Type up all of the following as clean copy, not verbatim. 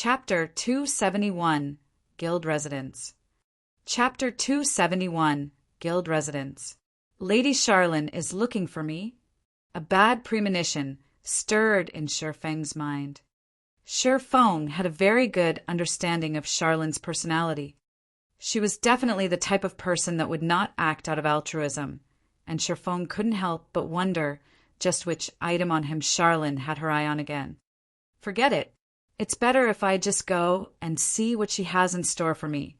Chapter 271, Guild Residence. Chapter 271, Guild Residence. Lady Charlene is looking for me? A bad premonition stirred in Shi Feng's mind. Shi Feng had a very good understanding of Charlene's personality. She was definitely the type of person that would not act out of altruism, and Shi Feng couldn't help but wonder just which item on him Charlene had her eye on again. Forget it. It's better if I just go and see what she has in store for me,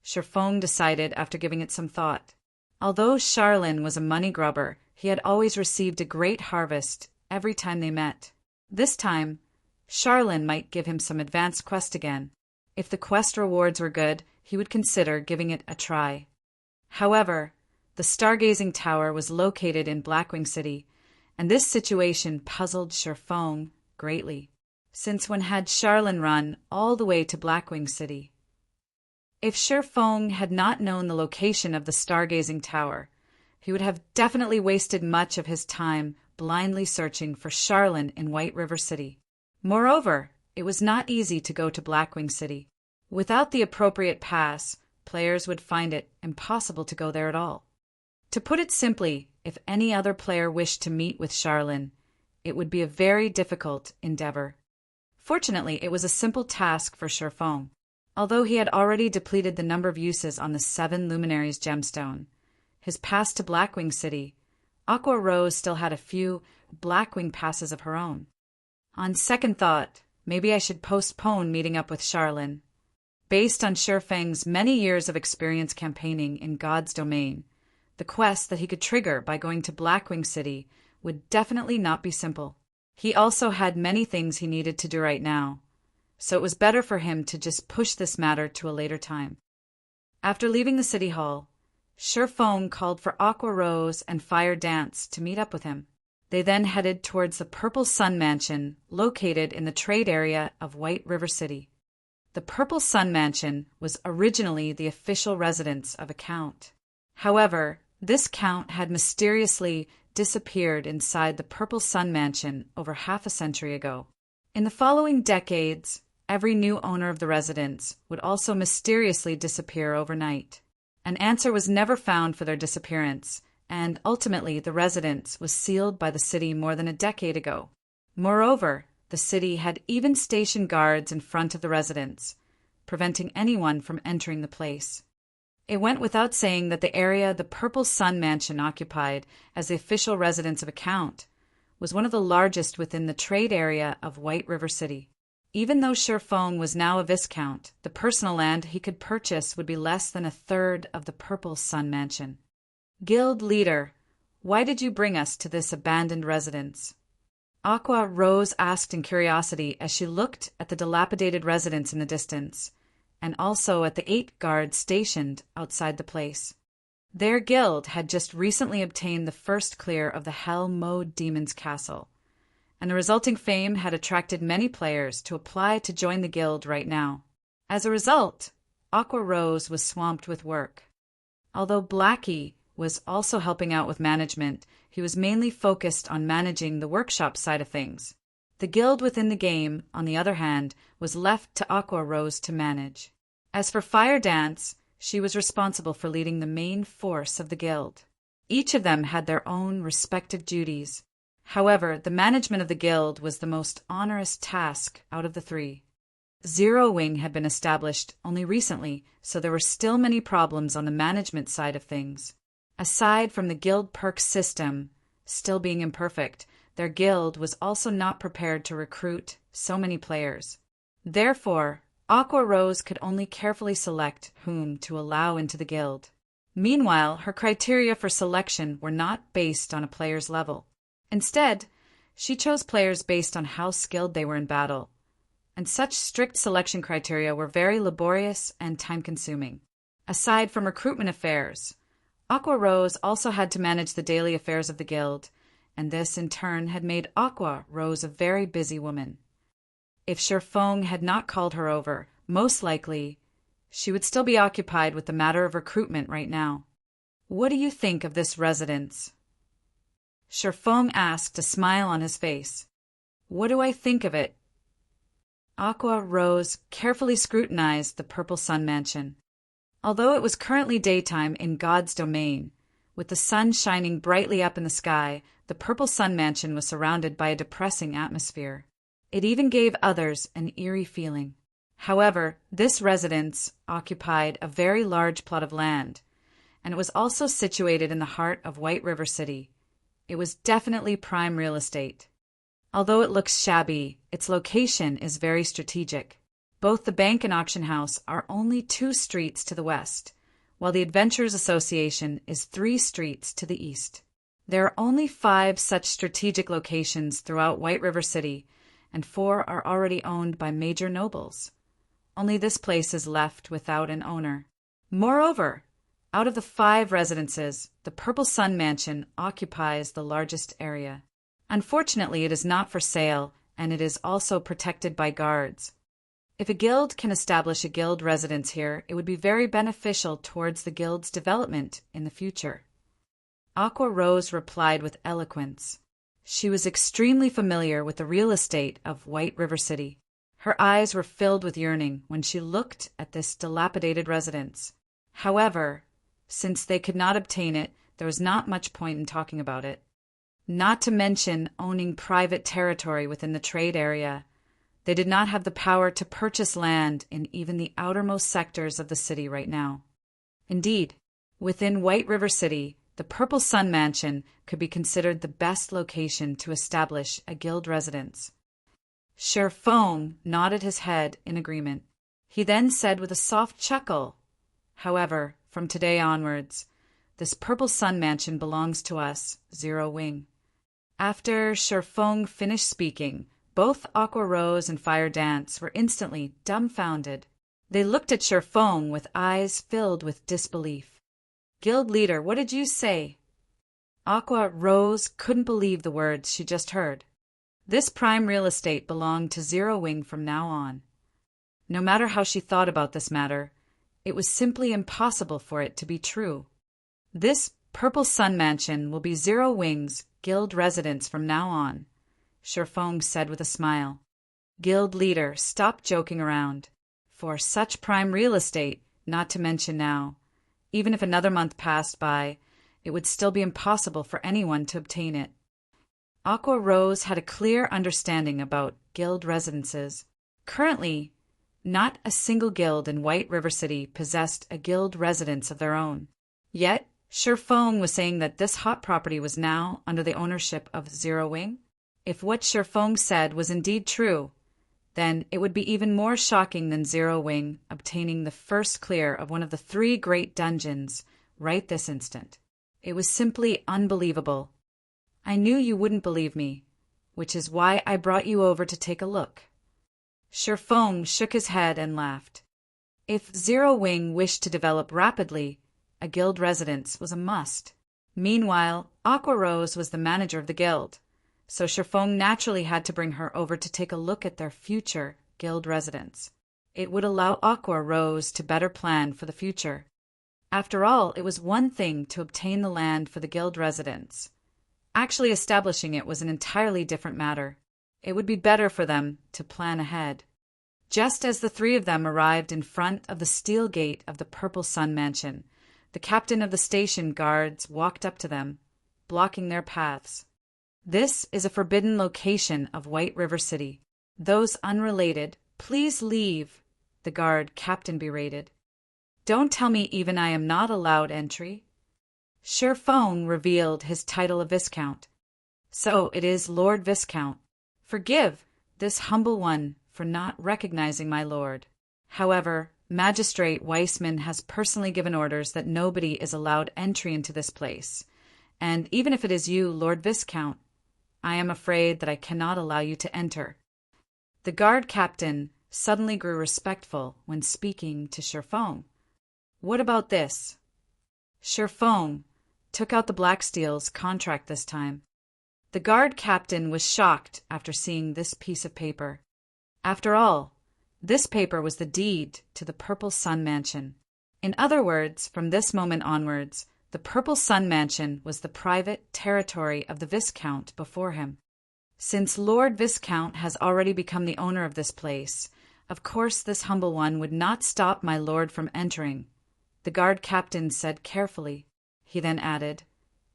Shi Feng decided after giving it some thought. Although Charlene was a money grubber, he had always received a great harvest every time they met. This time, Charlene might give him some advanced quest again. If the quest rewards were good, he would consider giving it a try. However, the stargazing tower was located in Blackwing City, and this situation puzzled Shi Feng greatly. Since when had Charlene run all the way to Blackwing City? If Shi Feng had not known the location of the stargazing tower, he would have definitely wasted much of his time blindly searching for Charlene in White River City. Moreover, it was not easy to go to Blackwing City. Without the appropriate pass, players would find it impossible to go there at all. To put it simply, if any other player wished to meet with Charlene, it would be a very difficult endeavor. Fortunately, it was a simple task for Shi Feng. Although he had already depleted the number of uses on the 7 Luminaries gemstone, his pass to Blackwing City, Aqua Rose still had a few Blackwing passes of her own. On second thought, maybe I should postpone meeting up with Charlene. Based on Shi Feng's many years of experience campaigning in God's domain, the quest that he could trigger by going to Blackwing City would definitely not be simple. He also had many things he needed to do right now, so it was better for him to just push this matter to a later time. After leaving the city hall, Shi Feng called for Aqua Rose and Fire Dance to meet up with him. They then headed towards the Purple Sun Mansion located in the trade area of White River City. The Purple Sun Mansion was originally the official residence of a count. However, this count had mysteriously disappeared inside the Purple Sun Mansion over half a century ago. In the following decades, every new owner of the residence would also mysteriously disappear overnight. An answer was never found for their disappearance, and ultimately the residence was sealed by the city more than a decade ago. Moreover, the city had even stationed guards in front of the residence, preventing anyone from entering the place. It went without saying that the area the Purple Sun Mansion occupied as the official residence of a count was one of the largest within the trade area of White River City. Even though Shi Feng was now a viscount, the personal land he could purchase would be less than a third of the Purple Sun Mansion. Guild leader, why did you bring us to this abandoned residence? Aqua Rose asked in curiosity as she looked at the dilapidated residence in the distance, and also at the 8 guards stationed outside the place. Their guild had just recently obtained the first clear of the Hell-Mode Demon's Castle, and the resulting fame had attracted many players to apply to join the guild right now. As a result, Aqua Rose was swamped with work. Although Blackie was also helping out with management, he was mainly focused on managing the workshop side of things. The guild within the game, on the other hand, was left to Aqua Rose to manage. As for Fire Dance, she was responsible for leading the main force of the guild. Each of them had their own respective duties. However, the management of the guild was the most onerous task out of the 3. Zero Wing had been established only recently, so there were still many problems on the management side of things. Aside from the guild perk system still being imperfect, their guild was also not prepared to recruit so many players. Therefore, Aqua Rose could only carefully select whom to allow into the guild. Meanwhile, her criteria for selection were not based on a player's level. Instead, she chose players based on how skilled they were in battle, and such strict selection criteria were very laborious and time-consuming. Aside from recruitment affairs, Aqua Rose also had to manage the daily affairs of the guild, and this in turn had made Aqua Rose a very busy woman. If Shi Feng had not called her over, most likely she would still be occupied with the matter of recruitment right now. What do you think of this residence? Shi Feng asked, a smile on his face. What do I think of it? Aqua Rose carefully scrutinized the Purple Sun Mansion. Although it was currently daytime in God's domain, with the sun shining brightly up in the sky, the Purple Sun Mansion was surrounded by a depressing atmosphere. It even gave others an eerie feeling. However, this residence occupied a very large plot of land, and it was also situated in the heart of White River City. It was definitely prime real estate. Although it looks shabby, its location is very strategic. Both the bank and auction house are only 2 streets to the west, while the Adventurers Association is 3 streets to the east. There are only 5 such strategic locations throughout White River City, and 4 are already owned by major nobles. Only this place is left without an owner. Moreover, out of the 5 residences, the Purple Sun Mansion occupies the largest area. Unfortunately, it is not for sale, and it is also protected by guards. If a guild can establish a guild residence here, it would be very beneficial towards the guild's development in the future. Aqua Rose replied with eloquence. She was extremely familiar with the real estate of White River City. Her eyes were filled with yearning when she looked at this dilapidated residence. However, since they could not obtain it, there was not much point in talking about it. Not to mention owning private territory within the trade area. They did not have the power to purchase land in even the outermost sectors of the city right now. Indeed, within White River City, the Purple Sun Mansion could be considered the best location to establish a guild residence. Sherfong nodded his head in agreement. He then said with a soft chuckle, "However, from today onwards, this Purple Sun Mansion belongs to us, Zero Wing." After Sherfong finished speaking, both Aqua Rose and Fire Dance were instantly dumbfounded. They looked at Sherfong with eyes filled with disbelief. "Guild leader, what did you say?" Aqua Rose couldn't believe the words she just heard. This prime real estate belonged to Zero Wing from now on. No matter how she thought about this matter, it was simply impossible for it to be true. This Purple Sun Mansion will be Zero Wing's guild residence from now on, Sherfong said with a smile. "Guild leader, stop joking around. For such prime real estate, not to mention now, even if another month passed by, it would still be impossible for anyone to obtain it." Aqua Rose had a clear understanding about guild residences. Currently, not a single guild in White River City possessed a guild residence of their own. Yet, Sherfong was saying that this hot property was now under the ownership of Zero Wing. If what Sherfong said was indeed true, then it would be even more shocking than Zero Wing obtaining the first clear of one of the 3 great dungeons right this instant. It was simply unbelievable. "I knew you wouldn't believe me, which is why I brought you over to take a look." Sherfong shook his head and laughed. If Zero Wing wished to develop rapidly, a guild residence was a must. Meanwhile, Aqua Rose was the manager of the guild, so Sherfong naturally had to bring her over to take a look at their future guild residence. It would allow Aqua Rose to better plan for the future. After all, it was one thing to obtain the land for the guild residence. Actually establishing it was an entirely different matter. It would be better for them to plan ahead. Just as the 3 of them arrived in front of the steel gate of the Purple Sun Mansion, the captain of the station guards walked up to them, blocking their paths. "This is a forbidden location of White River City. Those unrelated, please leave," the guard captain berated. "Don't tell me even I am not allowed entry." Sherfong revealed his title of Viscount. "So it is Lord Viscount. Forgive this humble one for not recognizing my lord. However, Magistrate Weissman has personally given orders that nobody is allowed entry into this place, and even if it is you, Lord Viscount, I am afraid that I cannot allow you to enter." The guard captain suddenly grew respectful when speaking to Sherfong. "What about this?" Sherfong took out the Blacksteel's contract this time. The guard captain was shocked after seeing this piece of paper. After all, this paper was the deed to the Purple Sun Mansion. In other words, from this moment onwards, the Purple Sun Mansion was the private territory of the Viscount before him. Since Lord Viscount has already become the owner of this place, of course this humble one would not stop my lord from entering, the guard captain said carefully. He then added,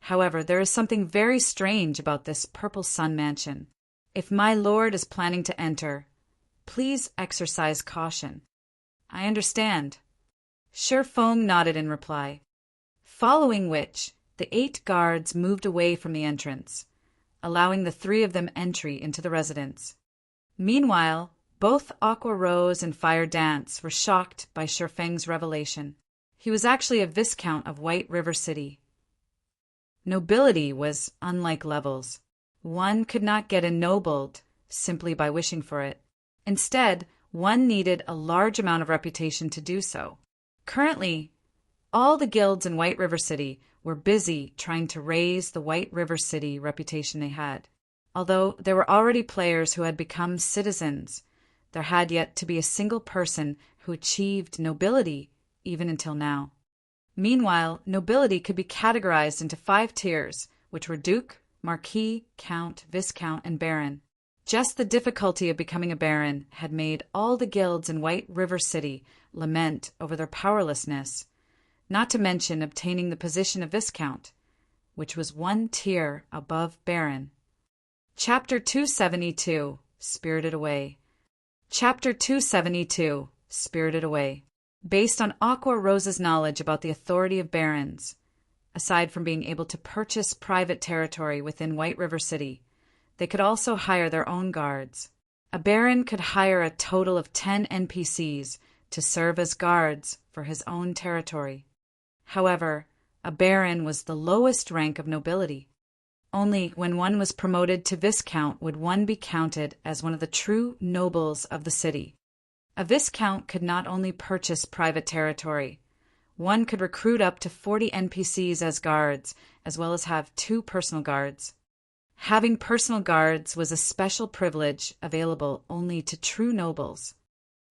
however, there is something very strange about this Purple Sun mansion. If my lord is planning to enter, please exercise caution. I understand. Sherfong nodded in reply, following which the 8 guards moved away from the entrance, allowing the 3 of them entry into the residence. Meanwhile, both Aqua Rose and Fire Dance were shocked by Sherfeng's revelation. He was actually a viscount of White River City. Nobility was unlike levels. One could not get ennobled simply by wishing for it. Instead, one needed a large amount of reputation to do so. Currently, all the guilds in White River City were busy trying to raise the White River City reputation they had. Although there were already players who had become citizens, there had yet to be a single person who achieved nobility even until now. Meanwhile, nobility could be categorized into 5 tiers, which were Duke, Marquis, Count, Viscount, and Baron. Just the difficulty of becoming a baron had made all the guilds in White River City lament over their powerlessness, not to mention obtaining the position of Viscount, which was 1 tier above Baron. Chapter 272, Spirited Away. Chapter 272, Spirited Away. Based on Aqua Rose's knowledge about the authority of barons, aside from being able to purchase private territory within White River City, they could also hire their own guards. A baron could hire a total of 10 NPCs to serve as guards for his own territory. However, a baron was the lowest rank of nobility. Only when one was promoted to viscount would one be counted as one of the true nobles of the city. A viscount could not only purchase private territory, one could recruit up to 40 NPCs as guards, as well as have 2 personal guards. Having personal guards was a special privilege available only to true nobles.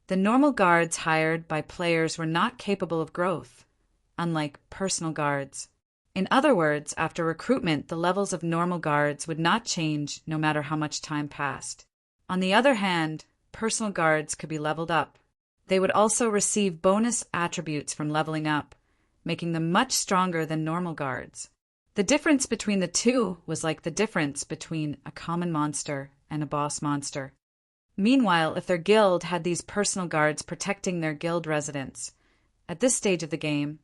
The normal guards hired by players were not capable of growth, unlike personal guards. In other words, after recruitment, the levels of normal guards would not change no matter how much time passed. On the other hand, personal guards could be leveled up. They would also receive bonus attributes from leveling up, making them much stronger than normal guards. The difference between the two was like the difference between a common monster and a boss monster. Meanwhile, if their guild had these personal guards protecting their guild residents, at this stage of the game,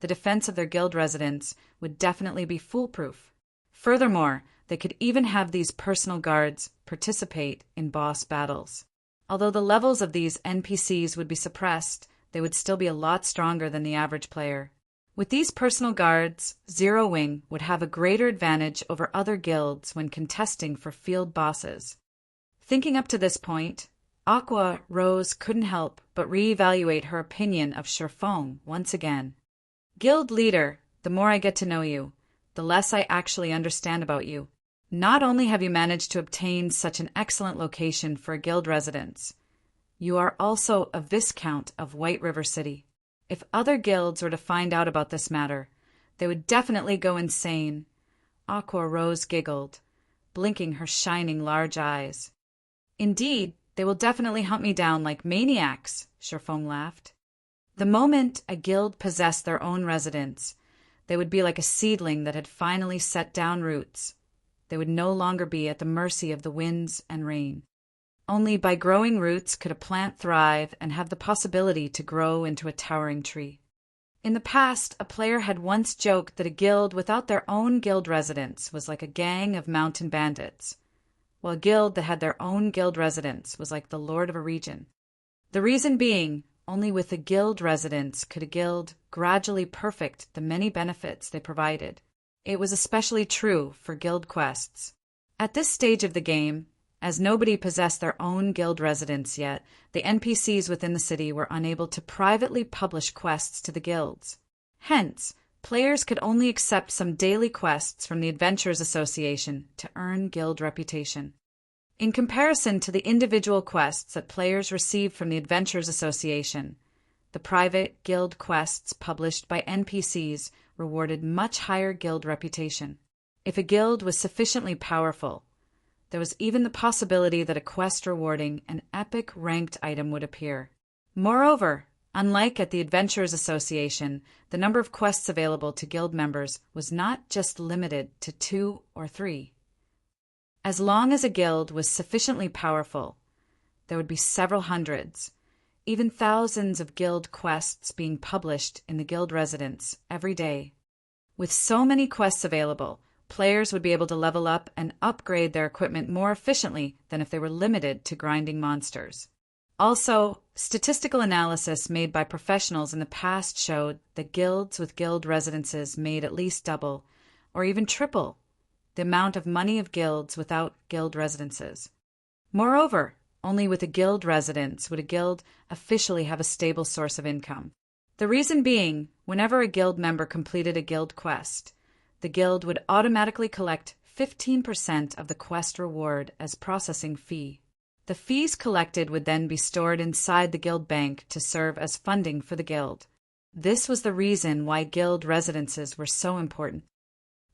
the defense of their guild residents would definitely be foolproof. Furthermore, they could even have these personal guards participate in boss battles. Although the levels of these NPCs would be suppressed, they would still be a lot stronger than the average player. With these personal guards, Zero Wing would have a greater advantage over other guilds when contesting for field bosses. Thinking up to this point, Aqua Rose couldn't help but reevaluate her opinion of Sherfong once again. Guild leader, the more I get to know you, the less I actually understand about you. Not only have you managed to obtain such an excellent location for a guild residence, you are also a viscount of White River City. If other guilds were to find out about this matter, they would definitely go insane. Aqua Rose giggled, blinking her shining large eyes. Indeed, they will definitely hunt me down like maniacs, Sherfong laughed. The moment a guild possessed their own residence, they would be like a seedling that had finally set down roots. They would no longer be at the mercy of the winds and rain. Only by growing roots could a plant thrive and have the possibility to grow into a towering tree. In the past, a player had once joked that a guild without their own guild residence was like a gang of mountain bandits, while a guild that had their own guild residence was like the lord of a region. The reason being, only with a guild residence could a guild gradually perfect the many benefits they provided. It was especially true for guild quests. At this stage of the game, as nobody possessed their own guild residence yet, the NPCs within the city were unable to privately publish quests to the guilds. Hence, players could only accept some daily quests from the Adventurers Association to earn guild reputation. In comparison to the individual quests that players received from the Adventurers Association, the private guild quests published by NPCs rewarded much higher guild reputation. If a guild was sufficiently powerful, There was even the possibility that a quest rewarding an epic ranked item would appear. Moreover, unlike at the Adventurers Association, the number of quests available to guild members was not just limited to 2 or 3. As long as a guild was sufficiently powerful, there would be several hundreds, even thousands of guild quests being published in the guild residence every day. With so many quests available, players would be able to level up and upgrade their equipment more efficiently than if they were limited to grinding monsters. Also, statistical analysis made by professionals in the past showed that guilds with guild residences made at least double, or even triple, the amount of money of guilds without guild residences. Moreover, only with a guild residence would a guild officially have a stable source of income. The reason being, whenever a guild member completed a guild quest, the guild would automatically collect 15% of the quest reward as processing fee. The fees collected would then be stored inside the guild bank to serve as funding for the guild. This was the reason why guild residences were so important.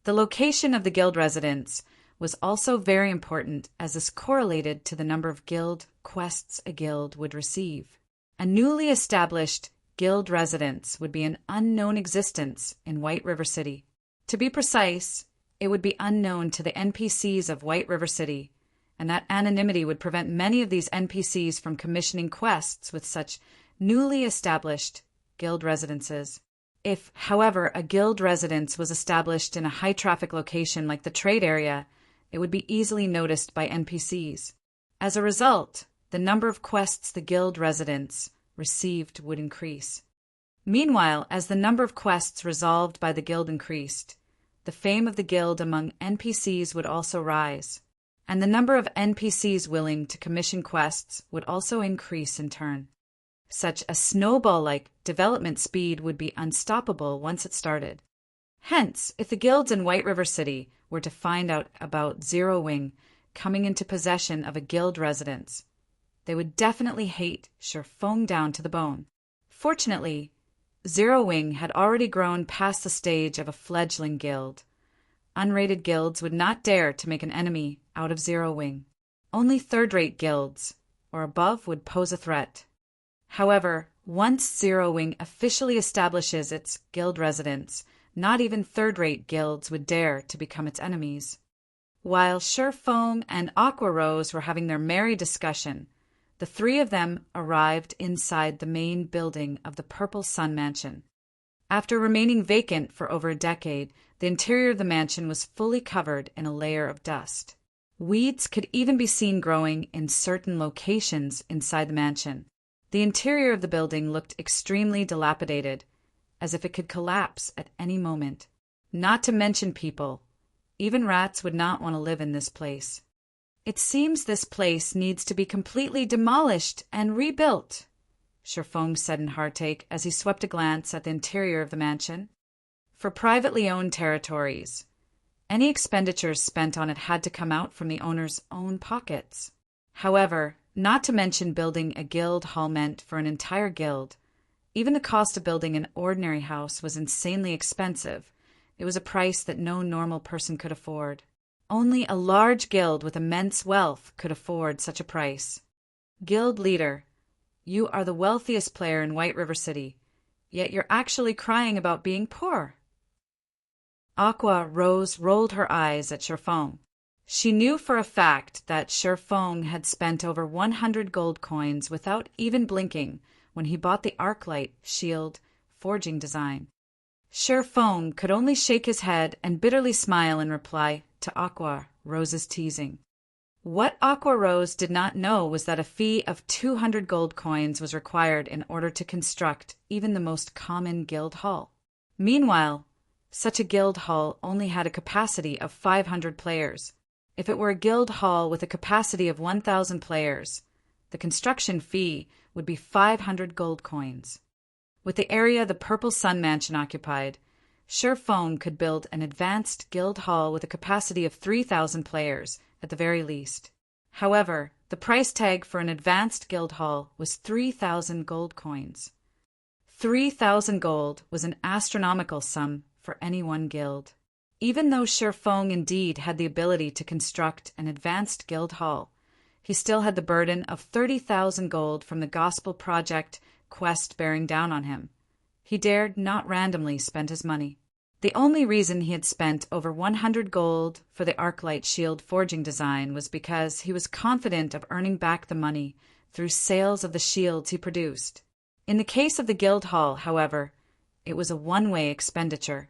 The location of the guild residence was also very important, as this correlated to the number of guild quests a guild would receive. A newly established guild residence would be an unknown existence in White River City. To be precise, it would be unknown to the NPCs of White River City, and that anonymity would prevent many of these NPCs from commissioning quests with such newly established guild residences. If, however, a guild residence was established in a high-traffic location like the trade area, it would be easily noticed by NPCs. As a result, the number of quests the guild residence received would increase. Meanwhile, as the number of quests resolved by the guild increased, the fame of the guild among NPCs would also rise, and the number of NPCs willing to commission quests would also increase in turn. Such a snowball-like development speed would be unstoppable once it started. Hence, if the guilds in White River City were to find out about Zero Wing coming into possession of a guild residence, they would definitely hate Sherfong down to the bone. Fortunately, Zero Wing had already grown past the stage of a fledgling guild. Unrated guilds would not dare to make an enemy out of Zero Wing. Only third-rate guilds, or above, would pose a threat. However, once Zero Wing officially establishes its guild residence, not even third-rate guilds would dare to become its enemies. While Sherfong and Aqua Rose were having their merry discussion, the three of them arrived inside the main building of the Purple Sun Mansion. After remaining vacant for over a decade, the interior of the mansion was fully covered in a layer of dust. Weeds could even be seen growing in certain locations inside the mansion. The interior of the building looked extremely dilapidated, as if it could collapse at any moment. Not to mention people. Even rats would not want to live in this place. It seems this place needs to be completely demolished and rebuilt, Sherfong said in heartache as he swept a glance at the interior of the mansion. For privately owned territories, any expenditures spent on it had to come out from the owner's own pockets. However, not to mention building a guild hall meant for an entire guild. Even the cost of building an ordinary house was insanely expensive. It was a price that no normal person could afford. Only a large guild with immense wealth could afford such a price. Guild leader, you are the wealthiest player in White River City, yet you're actually crying about being poor. Aqua Rose rolled her eyes at Sherfong. She knew for a fact that Sherfong had spent over 100 gold coins without even blinking when he bought the Arclight shield forging design. Sherfong could only shake his head and bitterly smile in reply to Aqua Rose's teasing. What Aqua Rose did not know was that a fee of 200 gold coins was required in order to construct even the most common guild hall. Meanwhile, such a guild hall only had a capacity of 500 players. If it were a guild hall with a capacity of 1,000 players, the construction fee would be 500 gold coins. With the area the Purple Sun Mansion occupied, Sherfong could build an advanced guild hall with a capacity of 3,000 players, at the very least. However, the price tag for an advanced guild hall was 3,000 gold coins. 3,000 gold was an astronomical sum for any one guild. Even though Shifeng indeed had the ability to construct an advanced guild hall, he still had the burden of 30,000 gold from the Gospel Project quest bearing down on him. He dared not randomly spend his money. The only reason he had spent over 100 gold for the Arclight shield forging design was because he was confident of earning back the money through sales of the shields he produced. In the case of the guild hall, however, it was a one-way expenditure.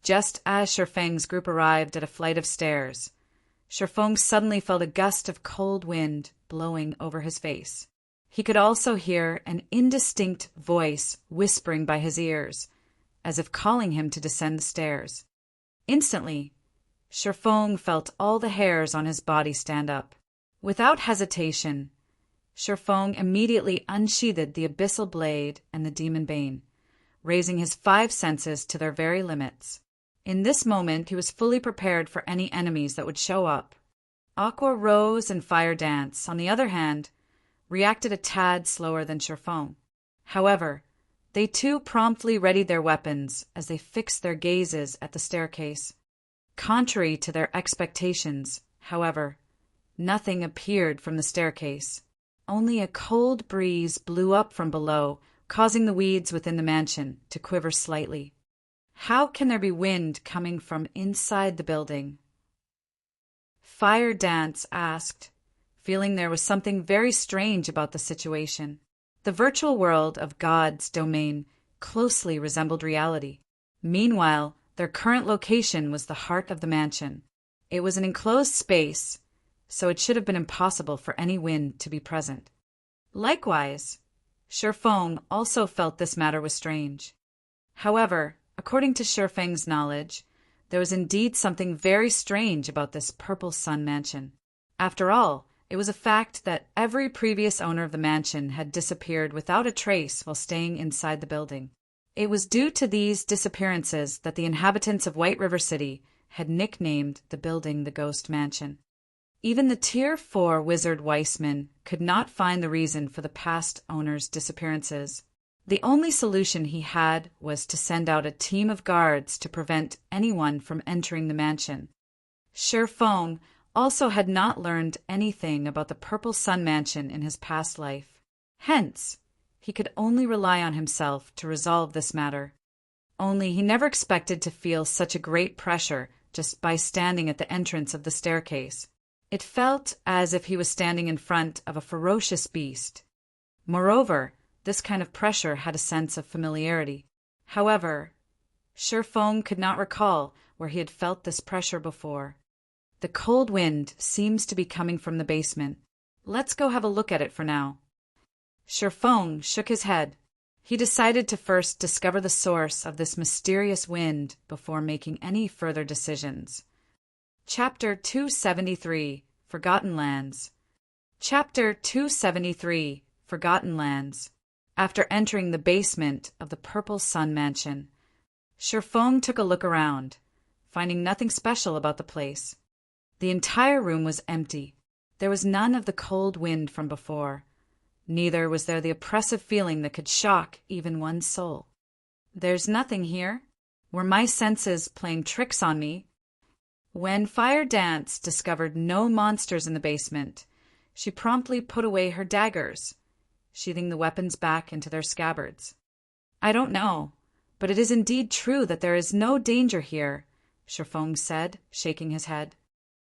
Just as Shifeng's group arrived at a flight of stairs, Shifeng suddenly felt a gust of cold wind blowing over his face. He could also hear an indistinct voice whispering by his ears, as if calling him to descend the stairs. Instantly, Shifeng felt all the hairs on his body stand up. Without hesitation, Shifeng immediately unsheathed the abyssal blade and the demon bane, raising his 5 senses to their very limits. In this moment, he was fully prepared for any enemies that would show up. Aqua Rose and Fire Dance, on the other hand, reacted a tad slower than Shifeng. However, they too promptly readied their weapons as they fixed their gazes at the staircase. Contrary to their expectations, however, nothing appeared from the staircase. Only a cold breeze blew up from below, causing the weeds within the mansion to quiver slightly. How can there be wind coming from inside the building? Fire Dance asked, feeling there was something very strange about the situation. The virtual world of God's domain closely resembled reality. Meanwhile, their current location was the heart of the mansion. It was an enclosed space, so it should have been impossible for any wind to be present. Likewise, Shifeng also felt this matter was strange. However, according to Shifeng's knowledge, there was indeed something very strange about this Purple Sun mansion. After all, it was a fact that every previous owner of the mansion had disappeared without a trace while staying inside the building. It was due to these disappearances that the inhabitants of White River City had nicknamed the building the Ghost Mansion. Even the Tier 4 wizard Weissman could not find the reason for the past owner's disappearances. The only solution he had was to send out a team of guards to prevent anyone from entering the mansion. Shifeng also had not learned anything about the Purple Sun Mansion in his past life. Hence, he could only rely on himself to resolve this matter. Only he never expected to feel such a great pressure just by standing at the entrance of the staircase. It felt as if he was standing in front of a ferocious beast. Moreover, this kind of pressure had a sense of familiarity. However, Shifeng could not recall where he had felt this pressure before. The cold wind seems to be coming from the basement. Let's go have a look at it for now. Shifeng shook his head. He decided to first discover the source of this mysterious wind before making any further decisions. Chapter 273, Forgotten Lands. Chapter 273, Forgotten Lands. After entering the basement of the Purple Sun Mansion, Shifeng took a look around, finding nothing special about the place. The entire room was empty. There was none of the cold wind from before. Neither was there the oppressive feeling that could shock even one's soul. There's nothing here. Were my senses playing tricks on me? When Fire Dance discovered no monsters in the basement, she promptly put away her daggers, sheathing the weapons back into their scabbards. I don't know, but it is indeed true that there is no danger here, Shifeng said, shaking his head.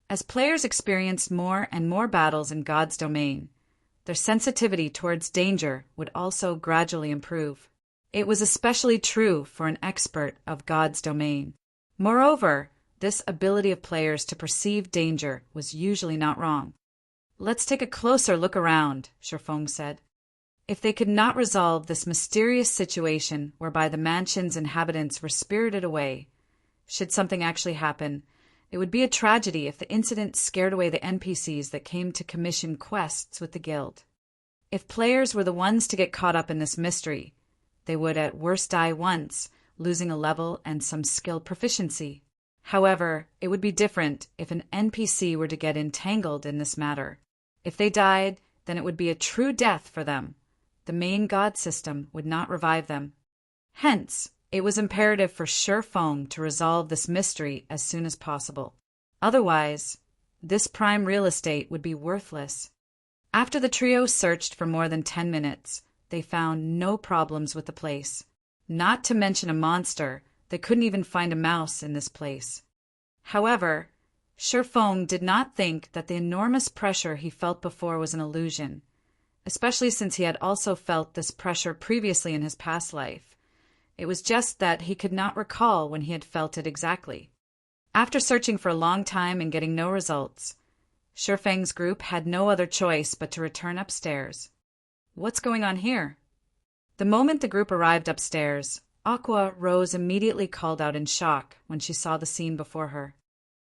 As players experienced more and more battles in God's domain, their sensitivity towards danger would also gradually improve. It was especially true for an expert of God's domain. Moreover, this ability of players to perceive danger was usually not wrong. Let's take a closer look around, Shifeng said. If they could not resolve this mysterious situation whereby the mansion's inhabitants were spirited away, should something actually happen, it would be a tragedy if the incident scared away the NPCs that came to commission quests with the guild. If players were the ones to get caught up in this mystery, they would at worst die once, losing a level and some skill proficiency. However, it would be different if an NPC were to get entangled in this matter. If they died, then it would be a true death for them. The main god system would not revive them. Hence, It was imperative for Shi Feng to resolve this mystery as soon as possible. Otherwise, this prime real estate would be worthless. After the trio searched for more than 10 minutes, they found no problems with the place. Not to mention a monster, they couldn't even find a mouse in this place. However, Shi Feng did not think that the enormous pressure he felt before was an illusion, especially since he had also felt this pressure previously in his past life. It was just that he could not recall when he had felt it exactly. After searching for a long time and getting no results, Shi Feng's group had no other choice but to return upstairs. What's going on here? The moment the group arrived upstairs, Aqua Rose immediately called out in shock when she saw the scene before her.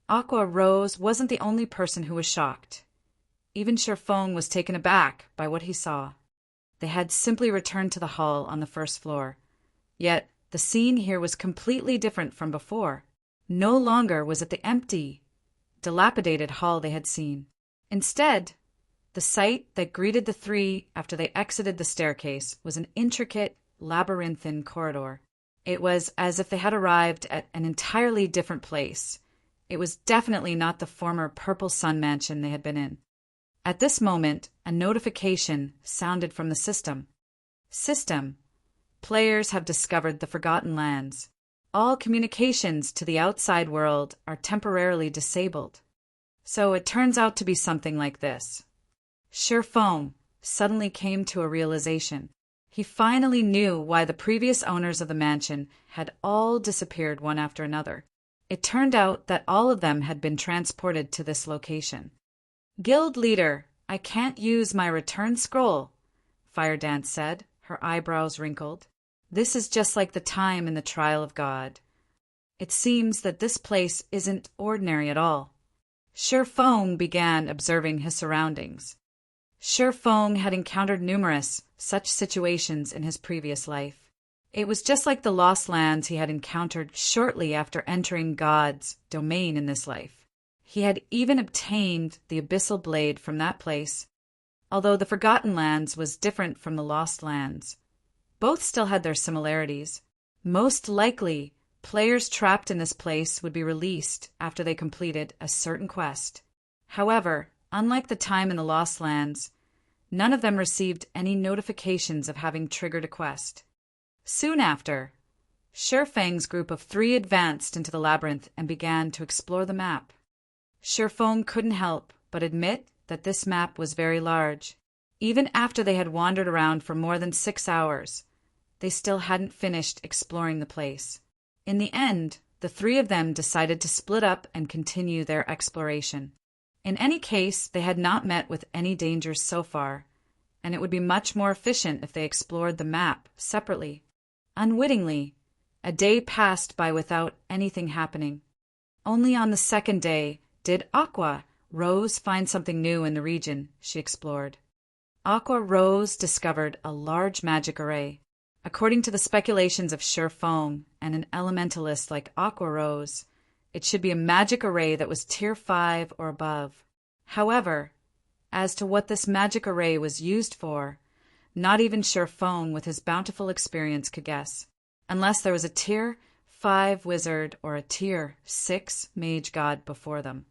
Aqua Rose wasn't the only person who was shocked. Even Shi Feng was taken aback by what he saw. They had simply returned to the hall on the first floor. Yet, the scene here was completely different from before. No longer was it the empty, dilapidated hall they had seen. Instead, the sight that greeted the three after they exited the staircase was an intricate, labyrinthine corridor. It was as if they had arrived at an entirely different place. It was definitely not the former Purple Sun mansion they had been in. At this moment, a notification sounded from the system. System. Players have discovered the Forgotten Lands. All communications to the outside world are temporarily disabled. So it turns out to be something like this. Shi Feng suddenly came to a realization. He finally knew why the previous owners of the mansion had all disappeared one after another. It turned out that all of them had been transported to this location. Guild leader, I can't use my return scroll, Fire Dance said, her eyebrows wrinkled. This is just like the time in the trial of God. It seems that this place isn't ordinary at all. Shi Feng began observing his surroundings. Shi Feng had encountered numerous such situations in his previous life. It was just like the lost lands he had encountered shortly after entering God's domain in this life. He had even obtained the abyssal blade from that place, although the Forgotten Lands was different from the Lost Lands. Both still had their similarities. Most likely, players trapped in this place would be released after they completed a certain quest. However, unlike the time in the Lost Lands, none of them received any notifications of having triggered a quest. Soon after, Shi Feng's group of 3 advanced into the labyrinth and began to explore the map. Shi Feng couldn't help but admit that this map was very large. Even after they had wandered around for more than 6 hours, they still hadn't finished exploring the place. In the end, the 3 of them decided to split up and continue their exploration. In any case, they had not met with any dangers so far, and it would be much more efficient if they explored the map separately. Unwittingly, a day passed by without anything happening. Only on the second day did Aqua Rose find something new in the region she explored. Aqua Rose discovered a large magic array. According to the speculations of Shi Feng and an elementalist like Aqua Rose, it should be a magic array that was tier 5 or above. However, as to what this magic array was used for, not even Shi Feng with his bountiful experience could guess, unless there was a tier 5 wizard or a tier 6 mage god before them.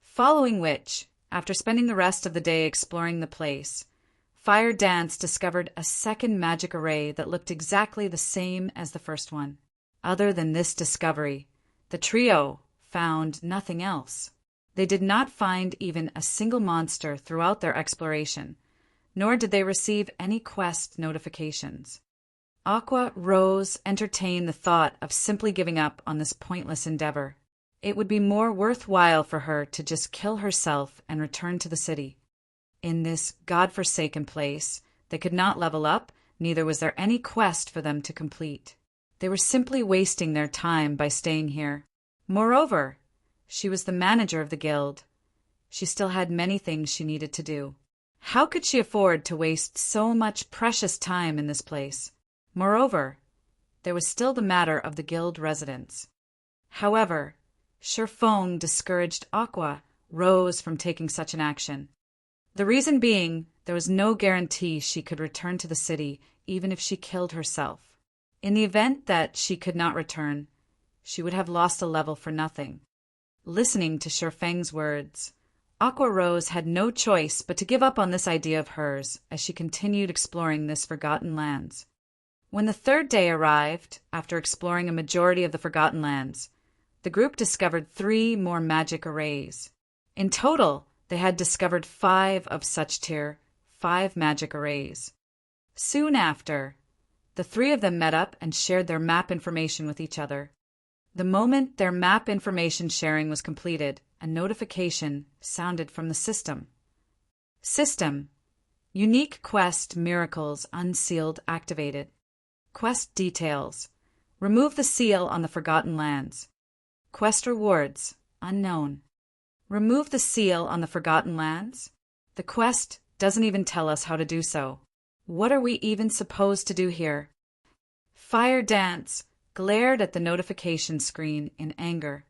Following which, after spending the rest of the day exploring the place, Fire Dance discovered a second magic array that looked exactly the same as the first one. Other than this discovery, the trio found nothing else. They did not find even a single monster throughout their exploration, nor did they receive any quest notifications. Aqua Rose entertained the thought of simply giving up on this pointless endeavor. It would be more worthwhile for her to just kill herself and return to the city. In this godforsaken place, they could not level up, neither was there any quest for them to complete. They were simply wasting their time by staying here. Moreover, she was the manager of the guild. She still had many things she needed to do. How could she afford to waste so much precious time in this place? Moreover, there was still the matter of the guild residence. However, Shi Feng discouraged Aqua Rose from taking such an action. The reason being, there was no guarantee she could return to the city even if she killed herself. In the event that she could not return, she would have lost a level for nothing. Listening to Shifeng's words, Aqua Rose had no choice but to give up on this idea of hers as she continued exploring this Forgotten Lands. When the third day arrived, after exploring a majority of the Forgotten Lands, the group discovered 3 more magic arrays. In total, they had discovered 5 of such tier 5 magic arrays. Soon after, the 3 of them met up and shared their map information with each other. The moment their map information sharing was completed, a notification sounded from the system. System: Unique Quest Miracles Unsealed activated. Quest details: Remove the seal on the Forgotten Lands. Quest rewards: Unknown. Remove the seal on the Forgotten Lands? The quest doesn't even tell us how to do so. What are we even supposed to do here? Fire Dance glared at the notification screen in anger.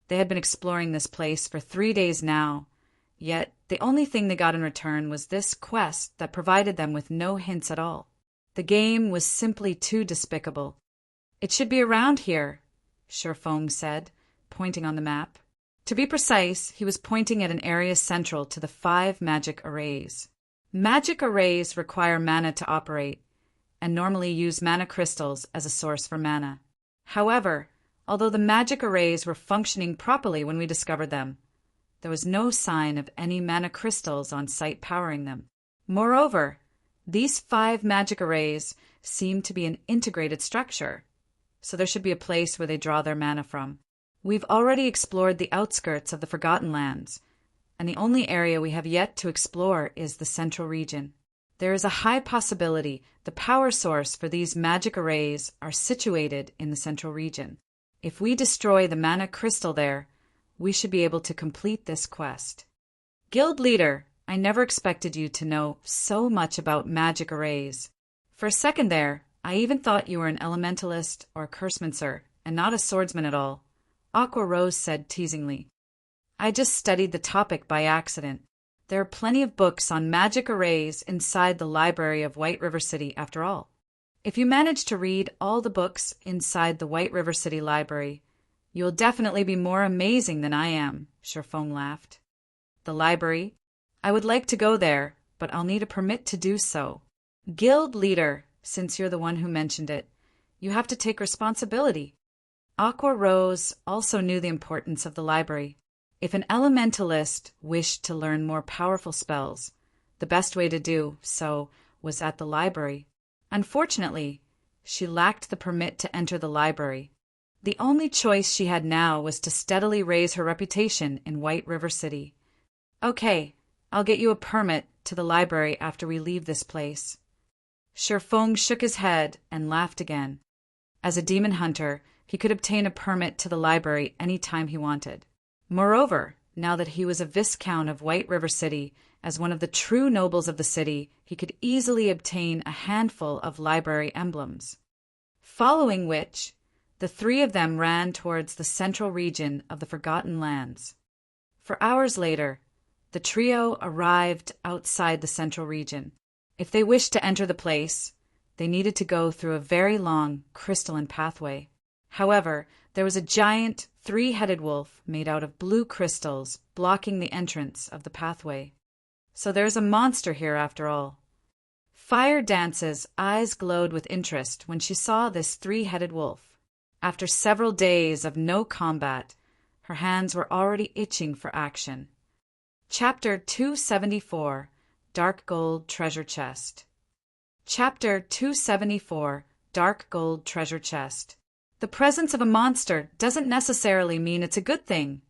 They had been exploring this place for 3 days now, yet the only thing they got in return was this quest that provided them with no hints at all. The game was simply too despicable. It should be around here, Shifeng said, pointing on the map. To be precise, he was pointing at an area central to the 5 magic arrays. Magic arrays require mana to operate, and normally use mana crystals as a source for mana. However, although the magic arrays were functioning properly when we discovered them, there was no sign of any mana crystals on site powering them. Moreover, these 5 magic arrays seem to be an integrated structure, so there should be a place where they draw their mana from. We've already explored the outskirts of the Forgotten Lands, and the only area we have yet to explore is the central region. There is a high possibility the power source for these magic arrays are situated in the central region. If we destroy the mana crystal there, we should be able to complete this quest. Guild Leader, I never expected you to know so much about magic arrays. For a second there, I even thought you were an elementalist or cursemancer, and not a swordsman at all, Aqua Rose said teasingly. I just studied the topic by accident. There are plenty of books on magic arrays inside the library of White River City, after all. If you manage to read all the books inside the White River City library, you will definitely be more amazing than I am, Shifeng laughed. The library? I would like to go there, but I'll need a permit to do so. Guild Leader, since you're the one who mentioned it, you have to take responsibility. Aqua Rose also knew the importance of the library. If an elementalist wished to learn more powerful spells, the best way to do so was at the library. Unfortunately, she lacked the permit to enter the library. The only choice she had now was to steadily raise her reputation in White River City. Okay, I'll get you a permit to the library after we leave this place. Shifeng shook his head and laughed again. As a demon hunter, he could obtain a permit to the library any time he wanted. Moreover, now that he was a Viscount of White River City, as one of the true nobles of the city, he could easily obtain a handful of library emblems. Following which, the 3 of them ran towards the central region of the Forgotten Lands. For hours later, the trio arrived outside the central region. If they wished to enter the place, they needed to go through a very long crystalline pathway. However, there was a giant 3-headed wolf made out of blue crystals blocking the entrance of the pathway. So there's a monster here after all. Fire Dance's eyes glowed with interest when she saw this 3-headed wolf. After several days of no combat, her hands were already itching for action. Chapter 274, Dark Gold Treasure Chest. Chapter 274, Dark Gold Treasure Chest. The presence of a monster doesn't necessarily mean it's a good thing,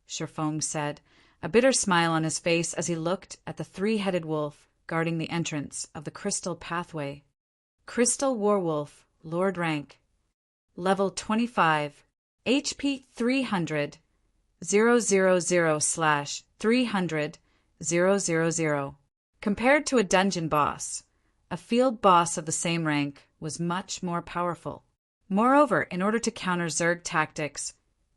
Shifeng said, a bitter smile on his face as he looked at the 3-headed wolf guarding the entrance of the crystal pathway. Crystal Warwolf, Lord Rank. Level 25. HP 300. 000/300 000. Compared to a dungeon boss, a field boss of the same rank was much more powerful. Moreover, in order to counter Zerg tactics,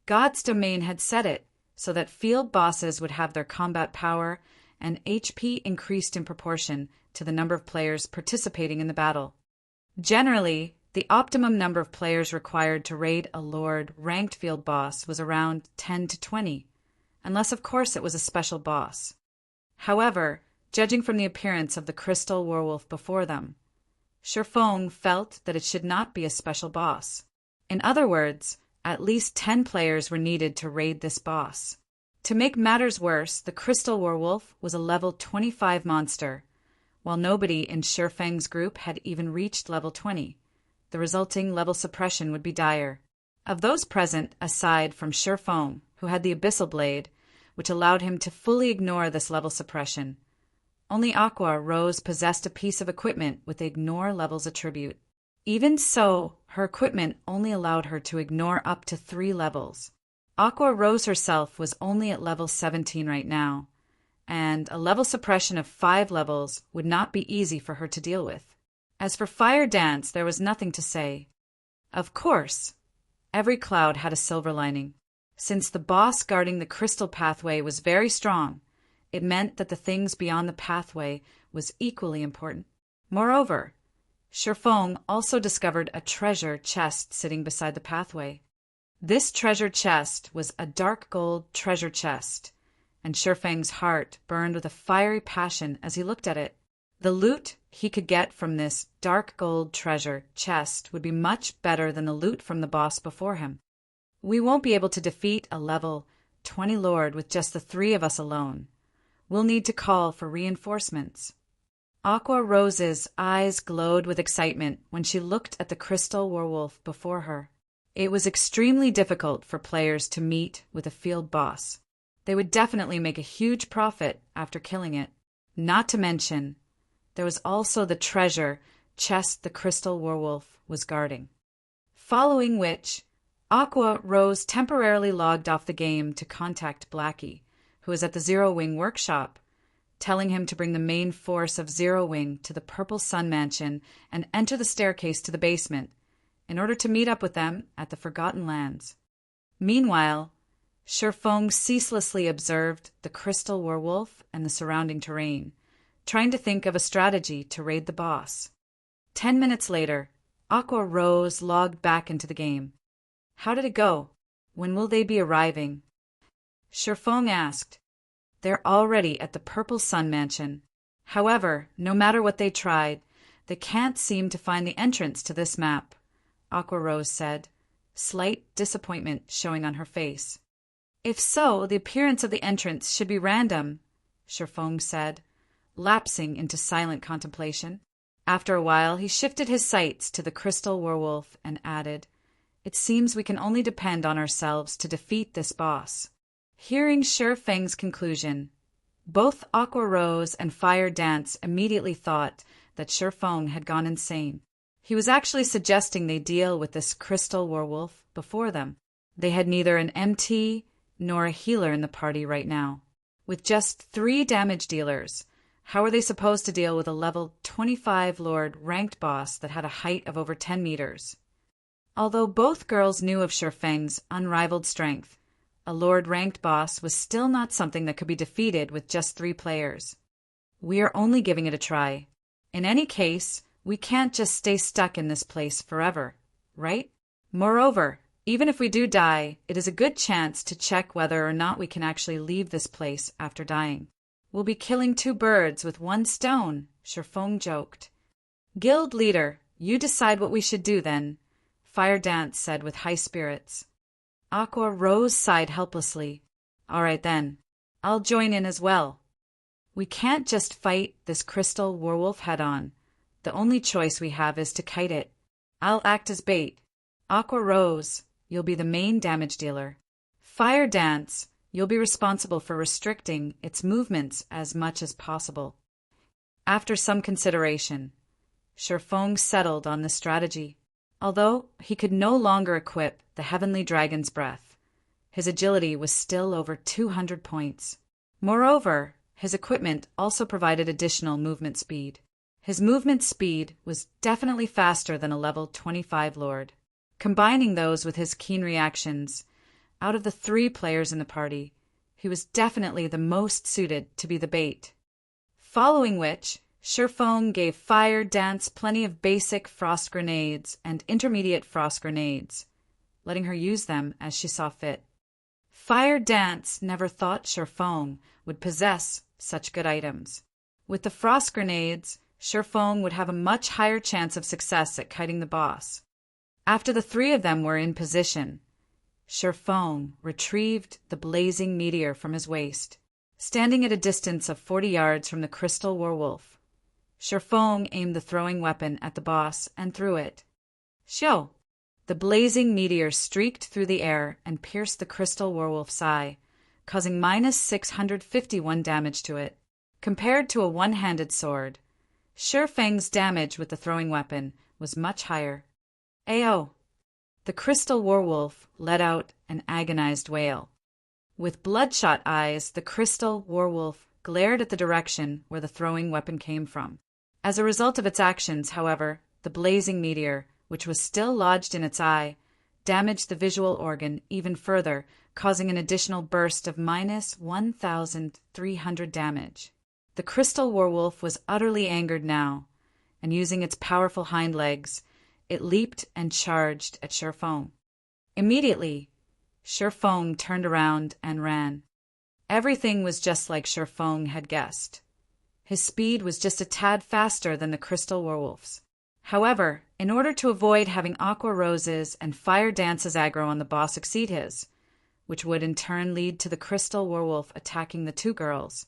God's domain had set it so that field bosses would have their combat power and HP increased in proportion to the number of players participating in the battle. Generally, The optimum number of players required to raid a Lord ranked field boss was around 10 to 20, unless of course it was a special boss. However, judging from the appearance of the crystal werewolf before them, Shifeng felt that it should not be a special boss. In other words, at least 10 players were needed to raid this boss. To make matters worse, the crystal werewolf was a level 25 monster, while nobody in Shifeng's group had even reached level 20. The resulting level suppression would be dire. Of those present, aside from Shifeng, who had the Abyssal Blade, which allowed him to fully ignore this level suppression, only Aqua Rose possessed a piece of equipment with the Ignore levels attribute. Even so, her equipment only allowed her to ignore up to 3 levels. Aqua Rose herself was only at level 17 right now, and a level suppression of 5 levels would not be easy for her to deal with. As for Fire Dance, there was nothing to say. Of course, every cloud had a silver lining. Since the boss guarding the crystal pathway was very strong, it meant that the things beyond the pathway was equally important. Moreover, Shifeng also discovered a treasure chest sitting beside the pathway. This treasure chest was a dark gold treasure chest, and Shifeng's heart burned with a fiery passion as he looked at it. The loot he could get from this dark gold treasure chest would be much better than the loot from the boss before him. We won't be able to defeat a level 20 Lord with just the 3 of us alone. We'll need to call for reinforcements. Aqua Rose's eyes glowed with excitement when she looked at the crystal werewolf before her. It was extremely difficult for players to meet with a field boss. They would definitely make a huge profit after killing it. Not to mention, there was also the treasure chest the crystal werewolf was guarding. Following which, Aqua Rose temporarily logged off the game to contact Blackie, who was at the Zero Wing workshop, telling him to bring the main force of Zero Wing to the Purple Sun Mansion and enter the staircase to the basement, in order to meet up with them at the Forgotten Lands. Meanwhile, Shifeng ceaselessly observed the crystal werewolf and the surrounding terrain, trying to think of a strategy to raid the boss. 10 minutes later, Aqua Rose logged back into the game. How did it go? When will they be arriving? Shifeng asked. They're already at the Purple Sun Mansion. However, no matter what they tried, they can't seem to find the entrance to this map, Aqua Rose said, slight disappointment showing on her face. If so, the appearance of the entrance should be random, Shifeng said, lapsing into silent contemplation. After a while, he shifted his sights to the crystal werewolf and added, It seems we can only depend on ourselves to defeat this boss. Hearing Shifeng's conclusion, both Aqua Rose and Fire Dance immediately thought that Shifeng had gone insane. He was actually suggesting they deal with this crystal werewolf before them. They had neither an MT nor a healer in the party right now. With just 3 damage dealers, how were they supposed to deal with a level 25 Lord ranked boss that had a height of over 10 meters? Although both girls knew of Shifeng's unrivaled strength, a Lord-ranked boss was still not something that could be defeated with just 3 players. We are only giving it a try. In any case, we can't just stay stuck in this place forever, right? Moreover, even if we do die, it is a good chance to check whether or not we can actually leave this place after dying. We'll be killing 2 birds with 1 stone, Shifeng joked. Guild leader, you decide what we should do then, Fire Dance said with high spirits. Aqua Rose sighed helplessly. All right then, I'll join in as well. We can't just fight this crystal werewolf head-on. The only choice we have is to kite it. I'll act as bait. Aqua Rose, you'll be the main damage dealer. Fire Dance, you'll be responsible for restricting its movements as much as possible. After some consideration, Shifeng settled on this strategy. Although he could no longer equip the Heavenly Dragon's Breath, his agility was still over 200 points. Moreover, his equipment also provided additional movement speed. His movement speed was definitely faster than a level 25 Lord. Combining those with his keen reactions, out of the 3 players in the party, he was definitely the most suited to be the bait. Following which, Sherfong gave Fire Dance plenty of basic frost grenades and intermediate frost grenades, letting her use them as she saw fit. Fire Dance never thought Sherfong would possess such good items. With the frost grenades, Sherfong would have a much higher chance of success at kiting the boss. After the three of them were in position, Sherfong retrieved the blazing meteor from his waist. Standing at a distance of 40 yards from the crystal werewolf, Sherfong aimed the throwing weapon at the boss and threw it. Shoo! The blazing meteor streaked through the air and pierced the crystal werewolf's eye, causing -651 damage to it. Compared to a one-handed sword, Sherfang's damage with the throwing weapon was much higher. Ayo! The crystal werewolf let out an agonized wail. With bloodshot eyes, the crystal werewolf glared at the direction where the throwing weapon came from. As a result of its actions, however, the blazing meteor, which was still lodged in its eye, damaged the visual organ even further, causing an additional burst of -1,300 damage. The crystal werewolf was utterly angered now, and using its powerful hind legs, it leaped and charged at Sherfong. Immediately, Sherfong turned around and ran. Everything was just like Sherfong had guessed. His speed was just a tad faster than the crystal werewolf's. However, in order to avoid having Aqua Rose's and Fire Dance's aggro on the boss exceed his, which would in turn lead to the crystal werewolf attacking the two girls,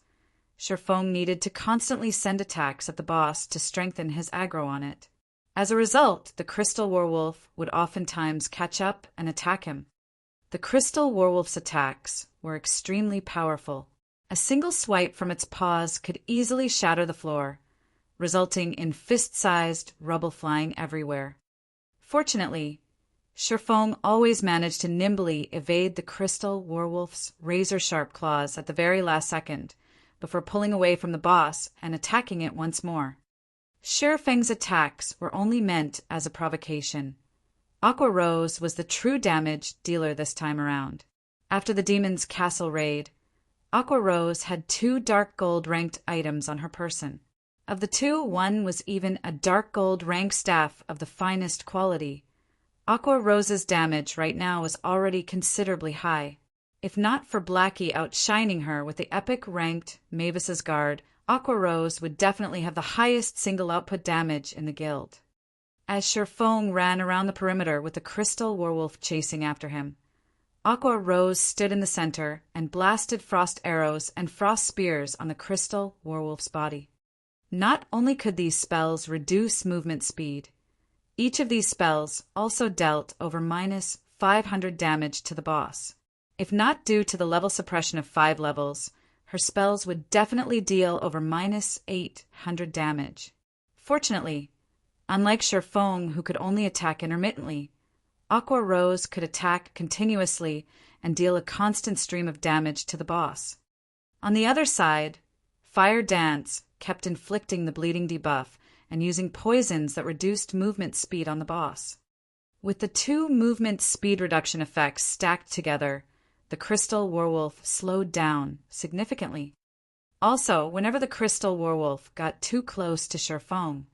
Sherfong needed to constantly send attacks at the boss to strengthen his aggro on it. As a result, the crystal werewolf would oftentimes catch up and attack him. The crystal werewolf's attacks were extremely powerful. A single swipe from its paws could easily shatter the floor, resulting in fist-sized rubble flying everywhere. Fortunately, Sherfong always managed to nimbly evade the crystal werewolf's razor-sharp claws at the very last second, before pulling away from the boss and attacking it once more. Sherfang's attacks were only meant as a provocation. Aqua Rose was the true damage dealer this time around. After the demon's castle raid, Aqua Rose had 2 dark gold ranked items on her person. Of the 2, one was even a dark gold rank staff of the finest quality. Aqua Rose's damage right now was already considerably high. If not for Blackie outshining her with the epic ranked Mavis's Guard, Aqua Rose would definitely have the highest single output damage in the guild. As Sherfong ran around the perimeter with the crystal werewolf chasing after him, Aqua Rose stood in the center and blasted frost arrows and frost spears on the crystal werewolf's body. Not only could these spells reduce movement speed, each of these spells also dealt over -500 damage to the boss. If not due to the level suppression of 5 levels, her spells would definitely deal over -800 damage. Fortunately, unlike Sherfong, who could only attack intermittently, Aqua Rose could attack continuously and deal a constant stream of damage to the boss. On the other side, Fire Dance kept inflicting the bleeding debuff and using poisons that reduced movement speed on the boss. With the 2 movement speed reduction effects stacked together, the crystal werewolf slowed down significantly. Also, whenever the crystal werewolf got too close to Sherfong,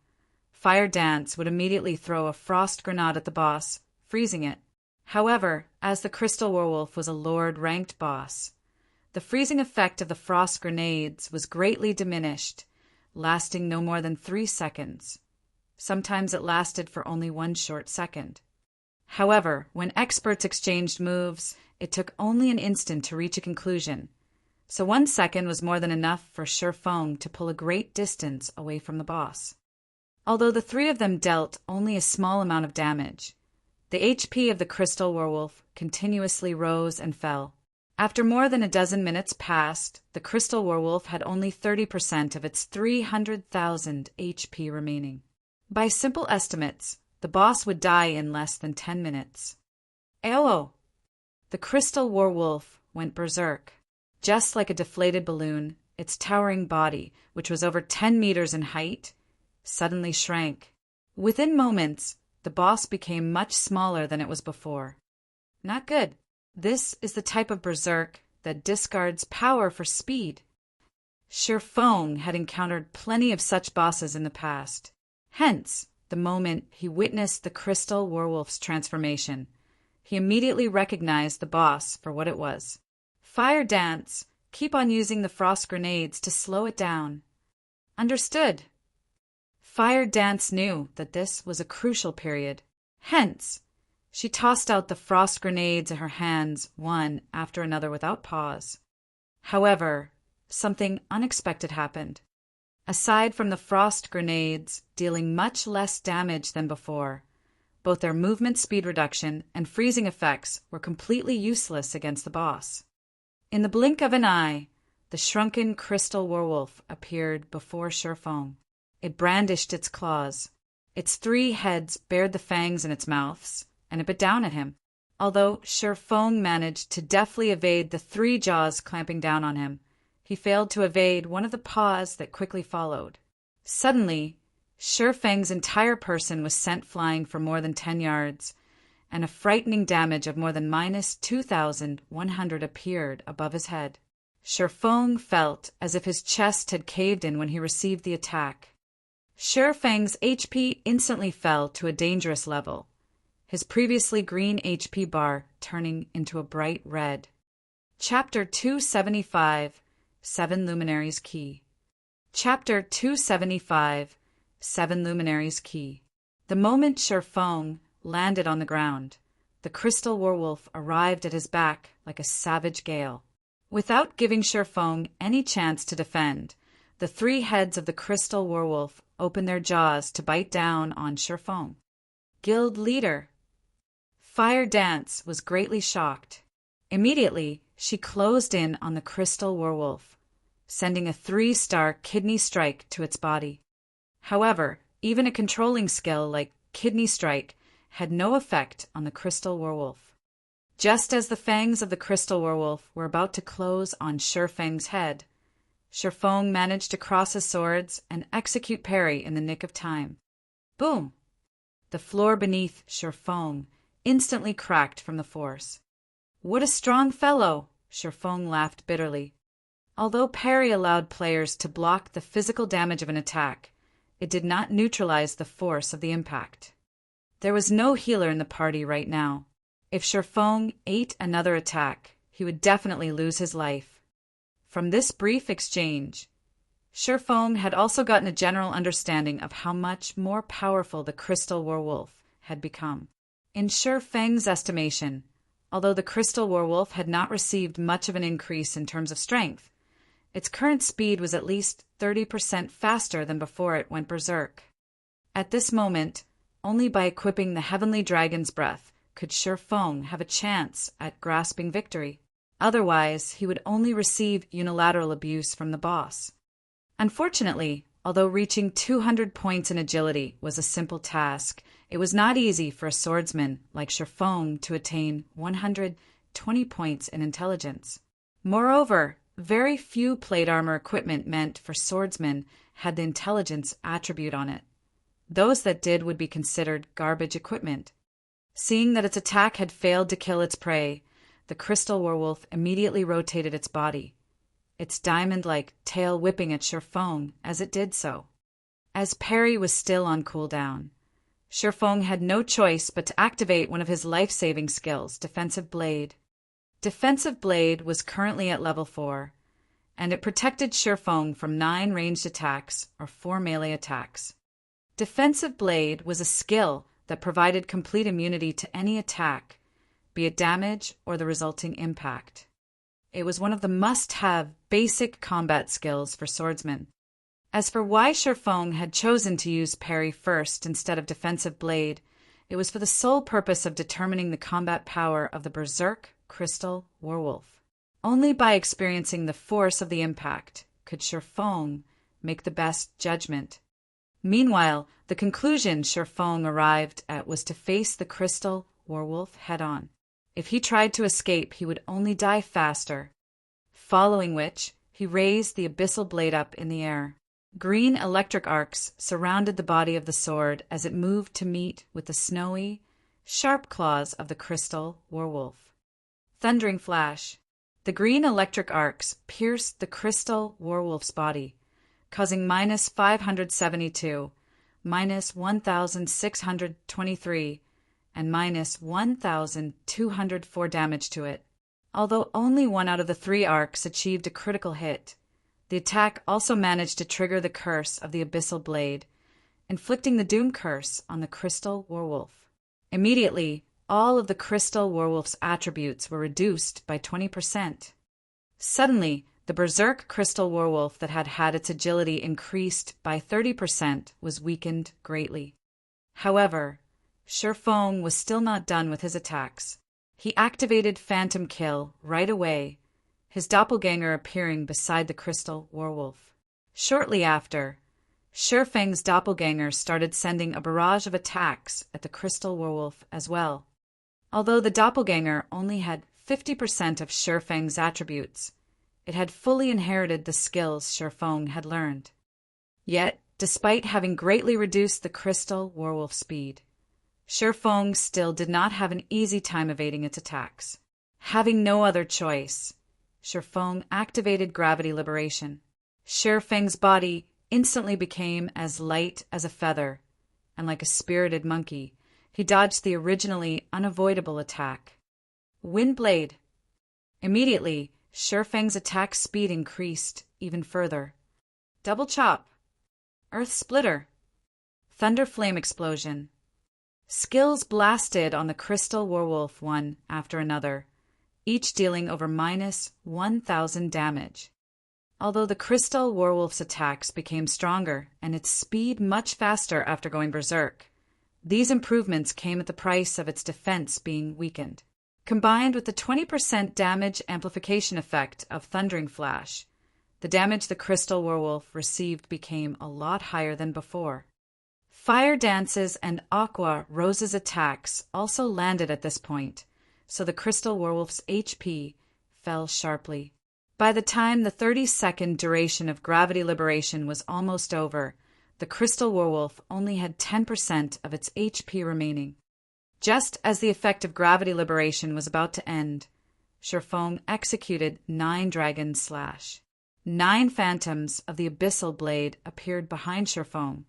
Fire Dance would immediately throw a frost grenade at the boss, freezing it. However, as the crystal werewolf was a Lord-ranked boss, the freezing effect of the frost grenades was greatly diminished, lasting no more than 3 seconds. Sometimes it lasted for only 1 short second. However, when experts exchanged moves, it took only an instant to reach a conclusion, so 1 second was more than enough for Sherfong to pull a great distance away from the boss. Although the 3 of them dealt only a small amount of damage, the HP of the crystal werewolf continuously rose and fell. After more than a dozen minutes passed, the crystal werewolf had only 30% of its 300,000 HP remaining. By simple estimates, the boss would die in less than 10 minutes. Ayo! The crystal werewolf went berserk. Just like a deflated balloon, its towering body, which was over 10 meters in height, suddenly shrank. Within moments, the boss became much smaller than it was before. Not good. This is the type of berserk that discards power for speed. Feng had encountered plenty of such bosses in the past. Hence, the moment he witnessed the crystal werewolf's transformation, he immediately recognized the boss for what it was. Fire dance. Keep on using the frost grenades to slow it down. Understood. Fire Dance knew that this was a crucial period. Hence, she tossed out the frost grenades in her hands one after another without pause. However, something unexpected happened. Aside from the frost grenades dealing much less damage than before, both their movement speed reduction and freezing effects were completely useless against the boss. In the blink of an eye, the shrunken crystal werewolf appeared before Feng. It brandished its claws. Its 3 heads bared the fangs in its mouths, and it bit down at him. Although Feng managed to deftly evade the 3 jaws clamping down on him, he failed to evade one of the paws that quickly followed. Suddenly, Feng's entire person was sent flying for more than 10 yards, and a frightening damage of more than -2,100 appeared above his head. Feng felt as if his chest had caved in when he received the attack. Feng's HP instantly fell to a dangerous level, his previously green HP bar turning into a bright red. Chapter 275, 7 Luminaries Key. Chapter 275, 7 Luminaries Key. The moment Feng landed on the ground, the crystal werewolf arrived at his back like a savage gale. Without giving Feng any chance to defend, the 3 heads of the crystal werewolf opened their jaws to bite down on Feng. Guild leader. Fire Dance was greatly shocked. Immediately, she closed in on the crystal werewolf, sending a 3-star kidney strike to its body. However, even a controlling skill like kidney strike had no effect on the crystal werewolf. Just as the fangs of the crystal werewolf were about to close on Feng's head, Feng managed to cross his swords and execute parry in the nick of time. Boom! The floor beneath Feng instantly cracked from the force. What a strong fellow! Feng laughed bitterly. Although parry allowed players to block the physical damage of an attack, it did not neutralize the force of the impact. There was no healer in the party right now. If Feng ate another attack, he would definitely lose his life. From this brief exchange, Feng had also gotten a general understanding of how much more powerful the crystal werewolf had become. In Feng's estimation, although the crystal werewolf had not received much of an increase in terms of strength, its current speed was at least 30% faster than before it went berserk. At this moment, only by equipping the Heavenly Dragon's Breath could Feng have a chance at grasping victory. Otherwise, he would only receive unilateral abuse from the boss. Unfortunately, although reaching 200 points in agility was a simple task, it was not easy for a swordsman like Feng to attain 120 points in intelligence. Moreover, very few plate armor equipment meant for swordsmen had the intelligence attribute on it. Those that did would be considered garbage equipment. Seeing that its attack had failed to kill its prey, the crystal werewolf immediately rotated its body, its diamond-like tail whipping at Feng as it did so. As parry was still on cooldown, Feng had no choice but to activate one of his life-saving skills, Defensive Blade. Defensive Blade was currently at level 4, and it protected Feng from 9 ranged attacks or 4 melee attacks. Defensive Blade was a skill that provided complete immunity to any attack, be it damage or the resulting impact. It was one of the must-have basic combat skills for swordsmen. As for why Feng had chosen to use parry first instead of Defensive Blade, it was for the sole purpose of determining the combat power of the berserk crystal werewolf. Only by experiencing the force of the impact could Feng make the best judgment. Meanwhile, the conclusion Feng arrived at was to face the crystal werewolf head-on. If he tried to escape, he would only die faster. Following which, he raised the abyssal blade up in the air. Green electric arcs surrounded the body of the sword as it moved to meet with the snowy, sharp claws of the crystal werewolf. Thundering flash. The green electric arcs pierced the crystal werewolf's body, causing minus 572, minus 1,623, and minus 1,204 damage to it. Although only one out of the 3 arcs achieved a critical hit, the attack also managed to trigger the curse of the Abyssal Blade, inflicting the Doom Curse on the crystal werewolf. Immediately, all of the crystal werewolf's attributes were reduced by 20%. Suddenly, the berserk crystal werewolf that had its agility increased by 30% was weakened greatly. However, Shifeng was still not done with his attacks. He activated Phantom Kill right away, his doppelganger appearing beside the crystal werewolf. Shortly after, Shifeng's doppelganger started sending a barrage of attacks at the crystal werewolf as well. Although the doppelganger only had 50% of Shifeng's attributes, it had fully inherited the skills Shifeng had learned. Yet, despite having greatly reduced the crystal werewolf's speed, Shifeng still did not have an easy time evading its attacks. Having no other choice, Shifeng activated gravity liberation. Shifeng's body instantly became as light as a feather, and like a spirited monkey, he dodged the originally unavoidable attack. Windblade. Immediately, Shifeng's attack speed increased even further. Double Chop. Earth Splitter. Thunder Flame Explosion. Skills blasted on the crystal werewolf one after another, each dealing over minus 1,000 damage. Although the crystal werewolf's attacks became stronger and its speed much faster after going berserk, these improvements came at the price of its defense being weakened. Combined with the 20% damage amplification effect of Thundering Flash, the damage the crystal werewolf received became a lot higher than before. Fire Dance's and Aqua Rose's attacks also landed at this point, so the crystal werewolf's HP fell sharply. By the time the 30-second duration of gravity liberation was almost over, the crystal werewolf only had 10% of its HP remaining. Just as the effect of gravity liberation was about to end, Shifeng executed 9 Dragon Slash. 9 phantoms of the Abyssal Blade appeared behind Shifeng,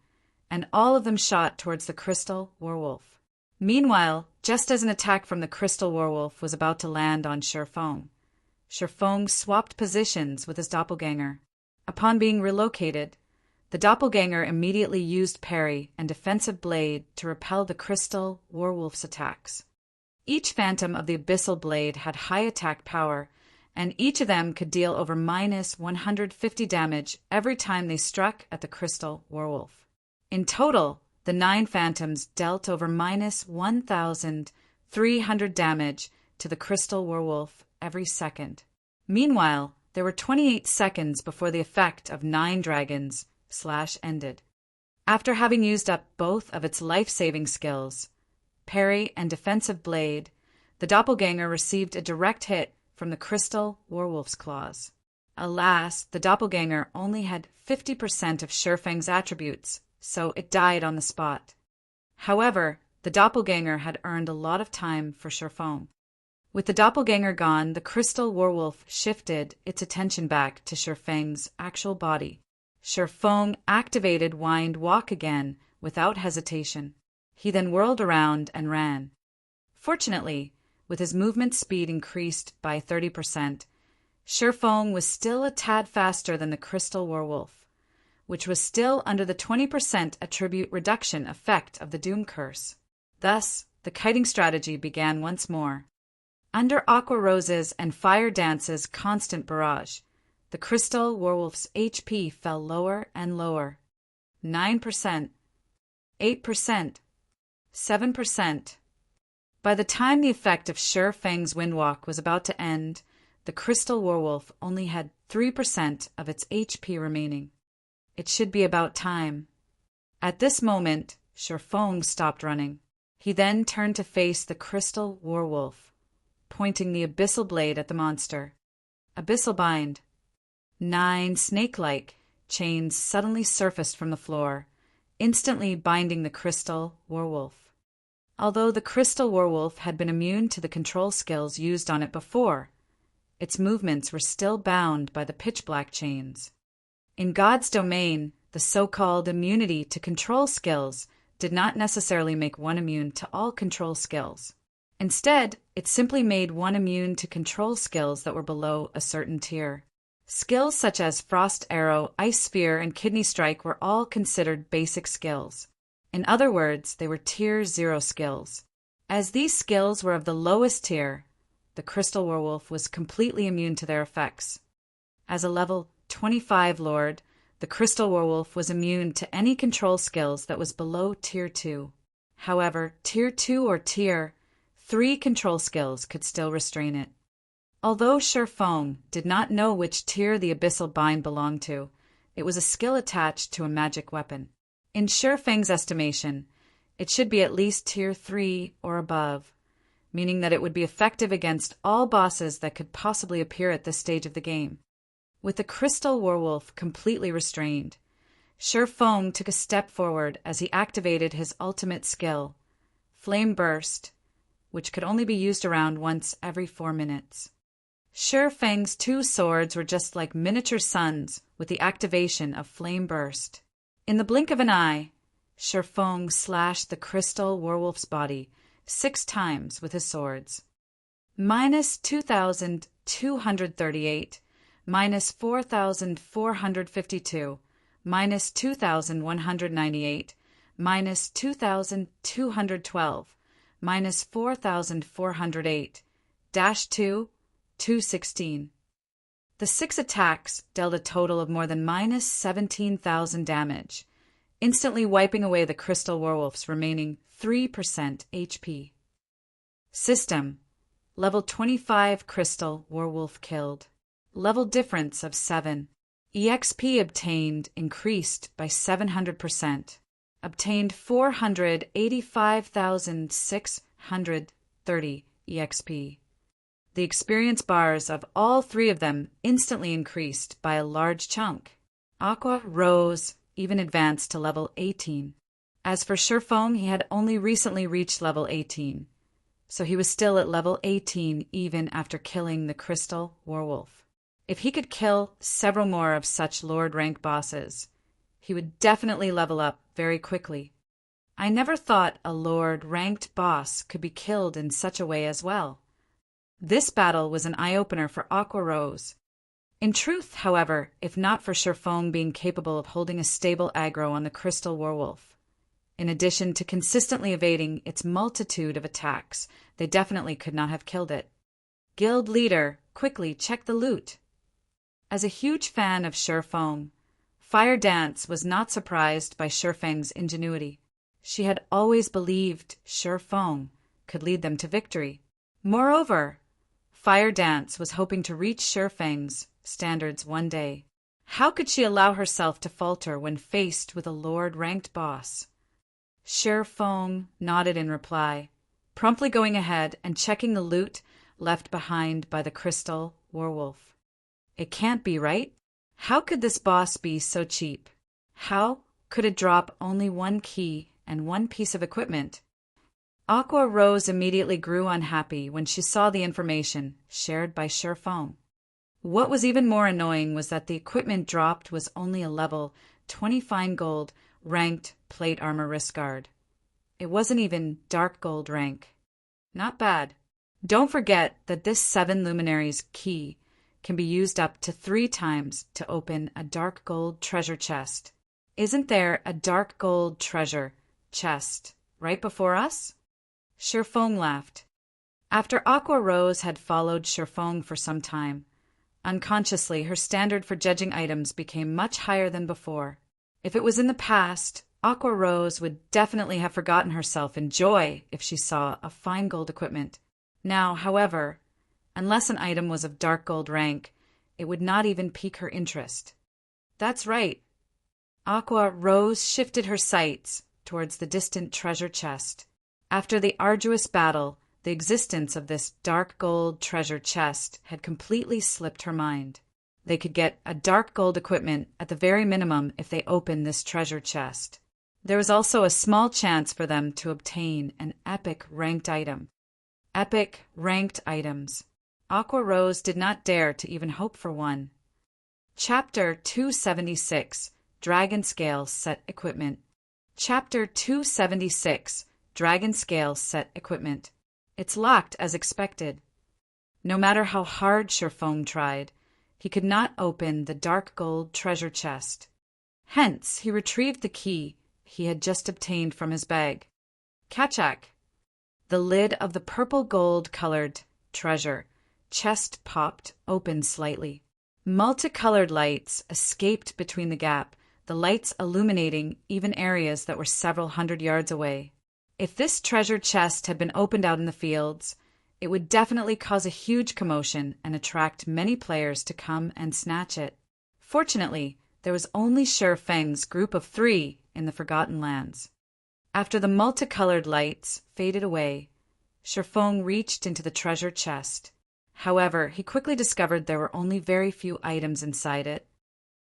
and all of them shot towards the crystal werewolf. Meanwhile, just as an attack from the crystal werewolf was about to land on Shifeng swapped positions with his doppelganger. Upon being relocated, the doppelganger immediately used parry and defensive blade to repel the crystal werewolf's attacks. Each phantom of the Abyssal Blade had high attack power, and each of them could deal over minus 150 damage every time they struck at the crystal werewolf. In total, the 9 phantoms dealt over minus 1,300 damage to the crystal werewolf every second. Meanwhile, there were 28 seconds before the effect of 9 Dragons Slash ended. After having used up both of its life-saving skills, parry and defensive blade, the doppelganger received a direct hit from the crystal werewolf's claws. Alas, the doppelganger only had 50% of Shifeng's attributes, so it died on the spot. However, the doppelganger had earned a lot of time for Shifeng. With the doppelganger gone, the crystal werewolf shifted its attention back to Shifeng's actual body. Shifeng activated Wind Walk again without hesitation. He then whirled around and ran. Fortunately, with his movement speed increased by 30%, Shifeng was still a tad faster than the crystal werewolf, which was still under the 20% attribute reduction effect of the Doom Curse. Thus, the kiting strategy began once more. Under Aqua Rose's and Fire Dance's constant barrage, the crystal werewolf's HP fell lower and lower. 9%, 8%, 7%. By the time the effect of Shifeng's Windwalk was about to end, the crystal werewolf only had 3% of its HP remaining. It should be about time. At this moment, Shifeng stopped running. He then turned to face the crystal werewolf, pointing the Abyssal Blade at the monster. Abyssal Bind. 9 snake-like chains suddenly surfaced from the floor, instantly binding the crystal werewolf. Although the crystal werewolf had been immune to the control skills used on it before, its movements were still bound by the pitch-black chains. In God's domain, the so-called immunity to control skills did not necessarily make one immune to all control skills. Instead, it simply made one immune to control skills that were below a certain tier. Skills such as Frost Arrow, Ice Sphere, and Kidney Strike were all considered basic skills. In other words, they were Tier 0 skills. As these skills were of the lowest tier, the Crystal Werewolf was completely immune to their effects. As a level 25 Lord, the Crystal Werewolf was immune to any control skills that was below Tier 2. However, Tier 2 or Tier 3 control skills could still restrain it. Although Sherfong did not know which tier the Abyssal Bind belonged to, it was a skill attached to a magic weapon. In Sherfang's estimation, it should be at least Tier 3 or above, meaning that it would be effective against all bosses that could possibly appear at this stage of the game. With the Crystal Werewolf completely restrained, Sherfong took a step forward as he activated his ultimate skill, Flame Burst, which could only be used around once every 4 minutes. Sherfang's 2 swords were just like miniature suns with the activation of Flame Burst. In the blink of an eye, Sherfong slashed the Crystal Werewolf's body 6 times with his swords. Minus 2,238, minus 4,452, minus 2,198, minus 2,212, minus 4,408, -2, 216. The 6 attacks dealt a total of more than minus 17,000 damage, instantly wiping away the Crystal Werewolf's remaining 3% HP. System: Level 25 Crystal Werewolf killed. Level difference of 7. EXP obtained increased by 700%. Obtained 485,630 EXP. The experience bars of all 3 of them instantly increased by a large chunk. Aqua Rose even advanced to level 18. As for Sherfong, he had only recently reached level 18, so he was still at level 18 even after killing the Crystal Werewolf. If he could kill several more of such Lord rank bosses, he would definitely level up very quickly. I never thought a Lord ranked boss could be killed in such a way as well. This battle was an eye-opener for Aqua Rose. In truth, however, if not for Sherfong being capable of holding a stable aggro on the Crystal Werewolf, in addition to consistently evading its multitude of attacks, they definitely could not have killed it. Guild leader, quickly check the loot. As a huge fan of Sherfong, Fire Dance was not surprised by Sherfang's ingenuity. She had always believed Sherfong could lead them to victory. Moreover, Fire Dance was hoping to reach Sherfang's standards one day. How could she allow herself to falter when faced with a Lord-ranked boss? Sherfong nodded in reply, promptly going ahead and checking the loot left behind by the Crystal Werewolf. It can't be right. How could this boss be so cheap? How could it drop only 1 key and 1 piece of equipment? Aqua Rose immediately grew unhappy when she saw the information shared by Sherfong. What was even more annoying was that the equipment dropped was only a level 20 fine gold ranked plate armor wrist guard. It wasn't even dark gold rank. Not bad. Don't forget that this 7 luminaries key can be used up to 3 times to open a dark gold treasure chest. Isn't there a dark gold treasure chest right before us? Sherfong laughed. After Aqua Rose had followed Sherfong for some time, unconsciously her standard for judging items became much higher than before. If it was in the past, Aqua Rose would definitely have forgotten herself in joy if she saw a fine gold equipment. Now, however, unless an item was of dark gold rank, it would not even pique her interest. That's right. Aqua Rose shifted her sights towards the distant treasure chest. After the arduous battle, the existence of this dark gold treasure chest had completely slipped her mind. They could get a dark gold equipment at the very minimum if they opened this treasure chest. There was also a small chance for them to obtain an epic ranked item. Epic ranked items. Aqua Rose did not dare to even hope for one. Chapter 276, Dragon Scale Set Equipment. Chapter 276, Dragon Scale Set Equipment. It's locked as expected. No matter how hard Sherfong tried, he could not open the dark gold treasure chest. Hence, he retrieved the key he had just obtained from his bag. Kachak! The lid of the purple gold-colored treasure chest popped open slightly. Multicolored lights escaped between the gap, the lights illuminating even areas that were several hundred yards away. If this treasure chest had been opened out in the fields, it would definitely cause a huge commotion and attract many players to come and snatch it. Fortunately, there was only Sher Feng's group of 3 in the Forgotten Lands. After the multicolored lights faded away, Sherfong reached into the treasure chest. However, he quickly discovered there were only very few items inside it.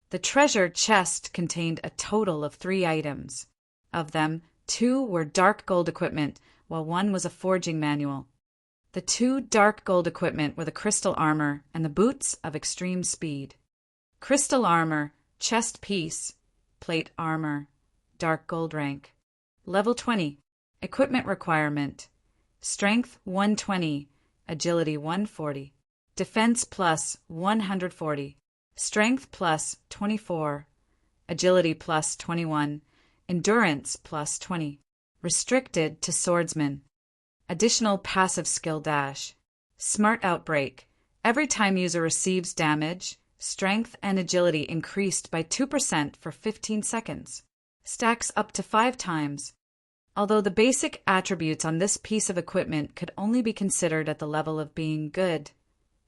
The treasure chest contained a total of 3 items. Of them, 2 were dark gold equipment, while 1 was a forging manual. The 2 dark gold equipment were the crystal armor and the boots of extreme speed. Crystal armor, chest piece, plate armor, dark gold rank. Level 20. Equipment requirement. Strength 120, Agility 140. Defense plus 140. Strength plus 24. Agility plus 21. Endurance plus 20. Restricted to swordsmen. Additional passive skill dash. Smart Outbreak. Every time user receives damage, strength and agility increased by 2% for 15 seconds. Stacks up to 5 times. Although the basic attributes on this piece of equipment could only be considered at the level of being good,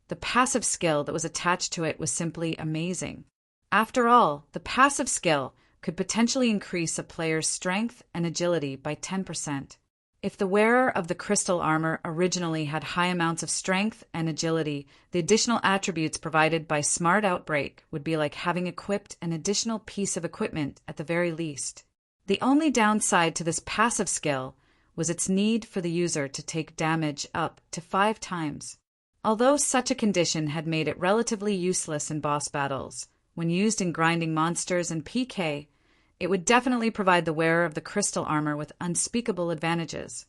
the passive skill that was attached to it was simply amazing. After all, the passive skill could potentially increase a player's strength and agility by 10%. If the wearer of the crystal armor originally had high amounts of strength and agility, the additional attributes provided by Smart Outbreak would be like having equipped an additional piece of equipment at the very least. The only downside to this passive skill was its need for the user to take damage up to 5 times. Although such a condition had made it relatively useless in boss battles, when used in grinding monsters and PK, it would definitely provide the wearer of the crystal armor with unspeakable advantages.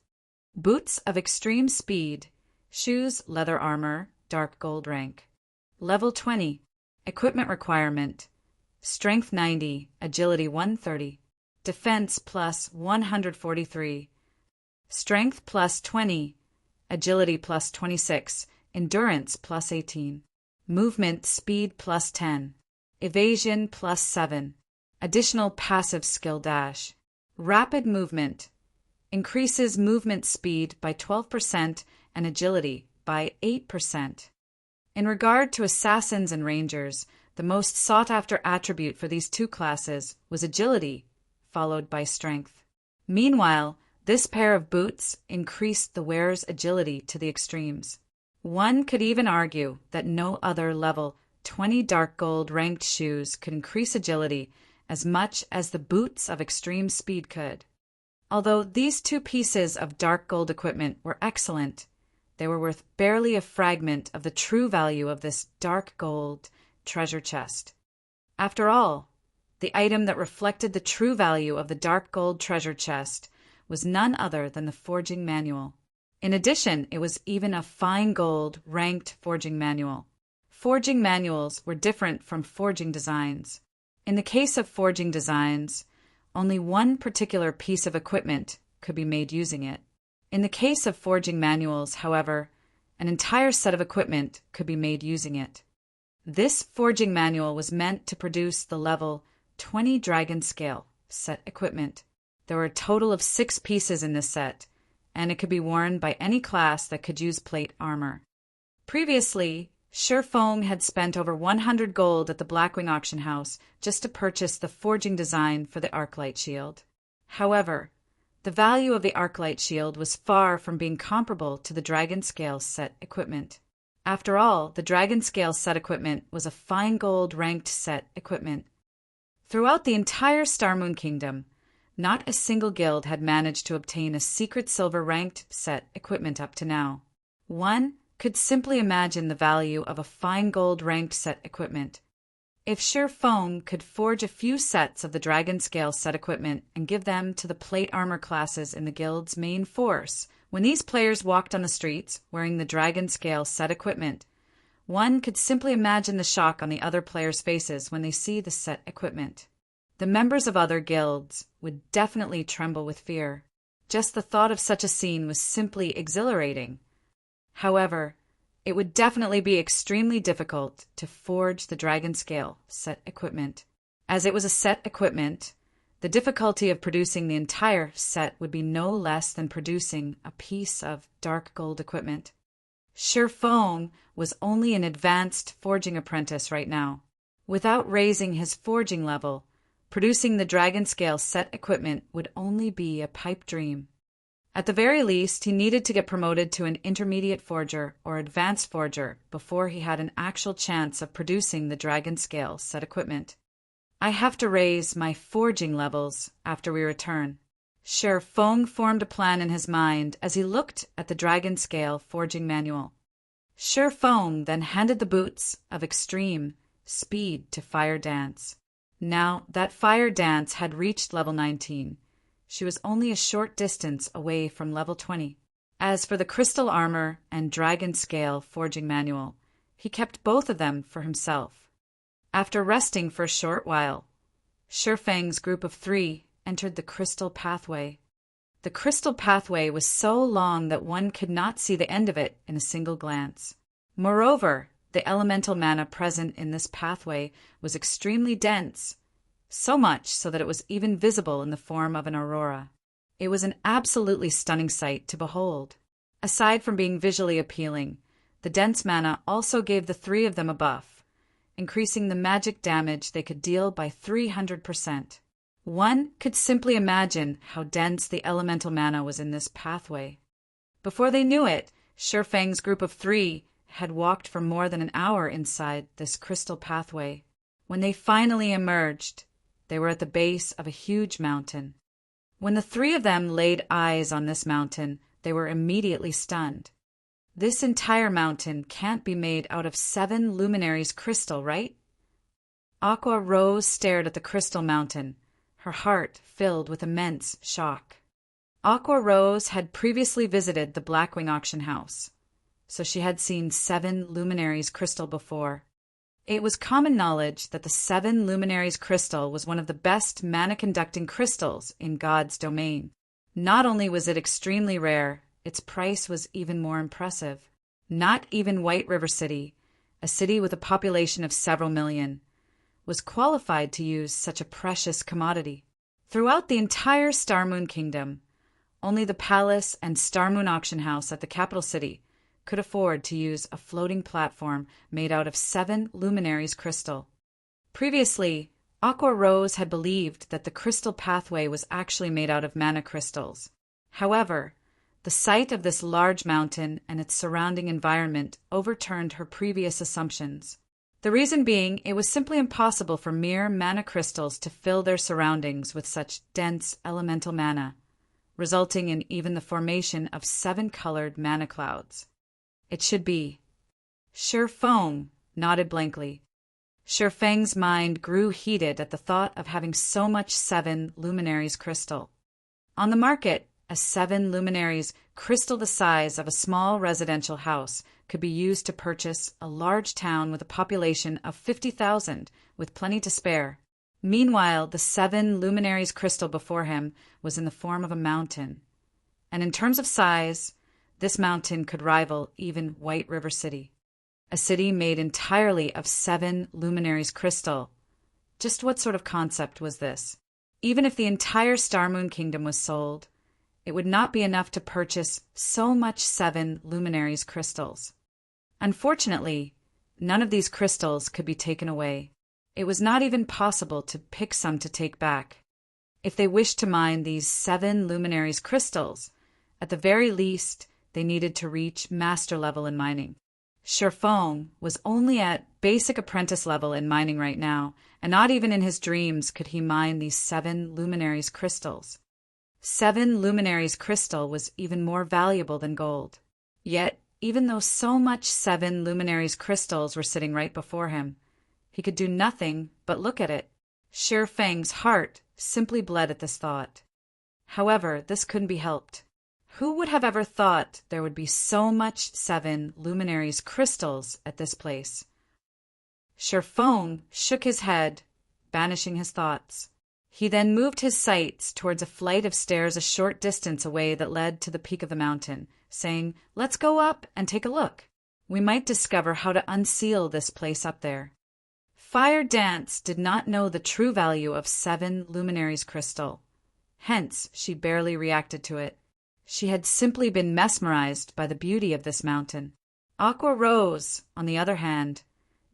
Boots of extreme speed, shoes, leather armor, dark gold rank. Level 20. Equipment requirement. Strength 90, Agility 130. Defense plus 143. Strength plus 20. Agility plus 26. Endurance plus 18. Movement speed plus 10. Evasion plus 7. Additional passive skill dash. Rapid movement. Increases movement speed by 12% and agility by 8%. In regard to assassins and rangers, the most sought-after attribute for these 2 classes was agility, followed by strength. Meanwhile, this pair of boots increased the wearer's agility to the extremes. One could even argue that no other level 20 dark gold ranked shoes could increase agility as much as the boots of extreme speed could. Although these 2 pieces of dark gold equipment were excellent, they were worth barely a fragment of the true value of this dark gold treasure chest. After all, the item that reflected the true value of the dark gold treasure chest was none other than the forging manual. In addition, it was even a fine gold ranked forging manual. Forging manuals were different from forging designs. In the case of forging designs, only one particular piece of equipment could be made using it. In the case of forging manuals, however, an entire set of equipment could be made using it. This forging manual was meant to produce the level 20 dragon scale set equipment. There were a total of 6 pieces in this set, and it could be worn by any class that could use plate armor. Previously, Sherfong had spent over 100 gold at the Blackwing auction house just to purchase the forging design for the Arclight shield. However, the value of the Arclight shield was far from being comparable to the dragon scale set equipment. After all, the dragon scale set equipment was a fine gold ranked set equipment. Throughout the entire Starmoon Kingdom, not a single guild had managed to obtain a secret silver ranked set equipment up to now. One could simply imagine the value of a fine gold ranked set equipment. If Sher Feng could forge a few sets of the dragon scale set equipment and give them to the plate armor classes in the guild's main force, when these players walked on the streets wearing the dragon scale set equipment, one could simply imagine the shock on the other players' faces when they see the set equipment. The members of other guilds would definitely tremble with fear. Just the thought of such a scene was simply exhilarating. However, it would definitely be extremely difficult to forge the dragon scale set equipment. As it was a set equipment, the difficulty of producing the entire set would be no less than producing a piece of dark gold equipment. Sher Feng was only an advanced forging apprentice right now. Without raising his forging level, producing the dragon scale set equipment would only be a pipe dream. At the very least, he needed to get promoted to an intermediate forger or advanced forger before he had an actual chance of producing the dragon scale set equipment. I have to raise my forging levels after we return. Sher Feng formed a plan in his mind as he looked at the dragon scale forging manual. Sher Feng then handed the boots of extreme speed to Fire Dance. Now that Fire Dance had reached level 19, she was only a short distance away from level 20. As for the crystal armor and dragon scale forging manual, he kept both of them for himself. After resting for a short while, Sher Feng's group of 3 entered the crystal pathway. The crystal pathway was so long that one could not see the end of it in a single glance. Moreover, the elemental mana present in this pathway was extremely dense, so much so that it was even visible in the form of an aurora. It was an absolutely stunning sight to behold. Aside from being visually appealing, the dense mana also gave the 3 of them a buff, increasing the magic damage they could deal by 300%. One could simply imagine how dense the elemental mana was in this pathway. Before they knew it, Sher Feng's group of 3 had walked for more than an hour inside this crystal pathway. When they finally emerged, they were at the base of a huge mountain. When the 3 of them laid eyes on this mountain, they were immediately stunned. This entire mountain can't be made out of 7 luminaries crystal, right? Aqua Rose stared at the crystal mountain, her heart filled with immense shock. Aqua Rose had previously visited the Blackwing auction house, so she had seen 7 luminaries crystal before. It was common knowledge that the 7 luminaries crystal was one of the best mana-conducting crystals in God's domain. Not only was it extremely rare, its price was even more impressive. Not even White River City, a city with a population of several million, was qualified to use such a precious commodity. Throughout the entire Starmoon Kingdom, only the palace and Starmoon auction house at the capital city could afford to use a floating platform made out of 7 luminaries crystal. Previously, Aqua Rose had believed that the crystal pathway was actually made out of mana crystals. However, the sight of this large mountain and its surrounding environment overturned her previous assumptions. The reason being, it was simply impossible for mere mana crystals to fill their surroundings with such dense elemental mana, resulting in even the formation of 7-colored mana clouds. It should be. Sher Feng nodded blankly. Sher Feng's mind grew heated at the thought of having so much 7 luminaries crystal. On the market, a 7 luminaries crystal the size of a small residential house could be used to purchase a large town with a population of 50,000 with plenty to spare. Meanwhile, the 7 luminaries crystal before him was in the form of a mountain. And in terms of size, this mountain could rival even White River City. A city made entirely of 7 luminaries crystal. Just what sort of concept was this? Even if the entire Starmoon Kingdom was sold, it would not be enough to purchase so much 7 luminaries crystals. Unfortunately, none of these crystals could be taken away. It was not even possible to pick some to take back. If they wished to mine these 7 luminaries crystals, at the very least, they needed to reach master level in mining. Sher Feng was only at basic apprentice level in mining right now, and not even in his dreams could he mine these 7 luminaries crystals. 7 luminaries crystal was even more valuable than gold. Yet, even though so much 7 luminaries crystals were sitting right before him. He could do nothing but look at it. Shi Feng's heart simply bled at this thought. However, this couldn't be helped. Who would have ever thought there would be so much 7 luminaries crystals at this place? Shi Feng shook his head, banishing his thoughts. He then moved his sights towards a flight of stairs a short distance away that led to the peak of the mountain, saying, "Let's go up and take a look. We might discover how to unseal this place up there." Fire Dance did not know the true value of 7 luminaries crystal. Hence, she barely reacted to it. She had simply been mesmerized by the beauty of this mountain. Aqua Rose, on the other hand,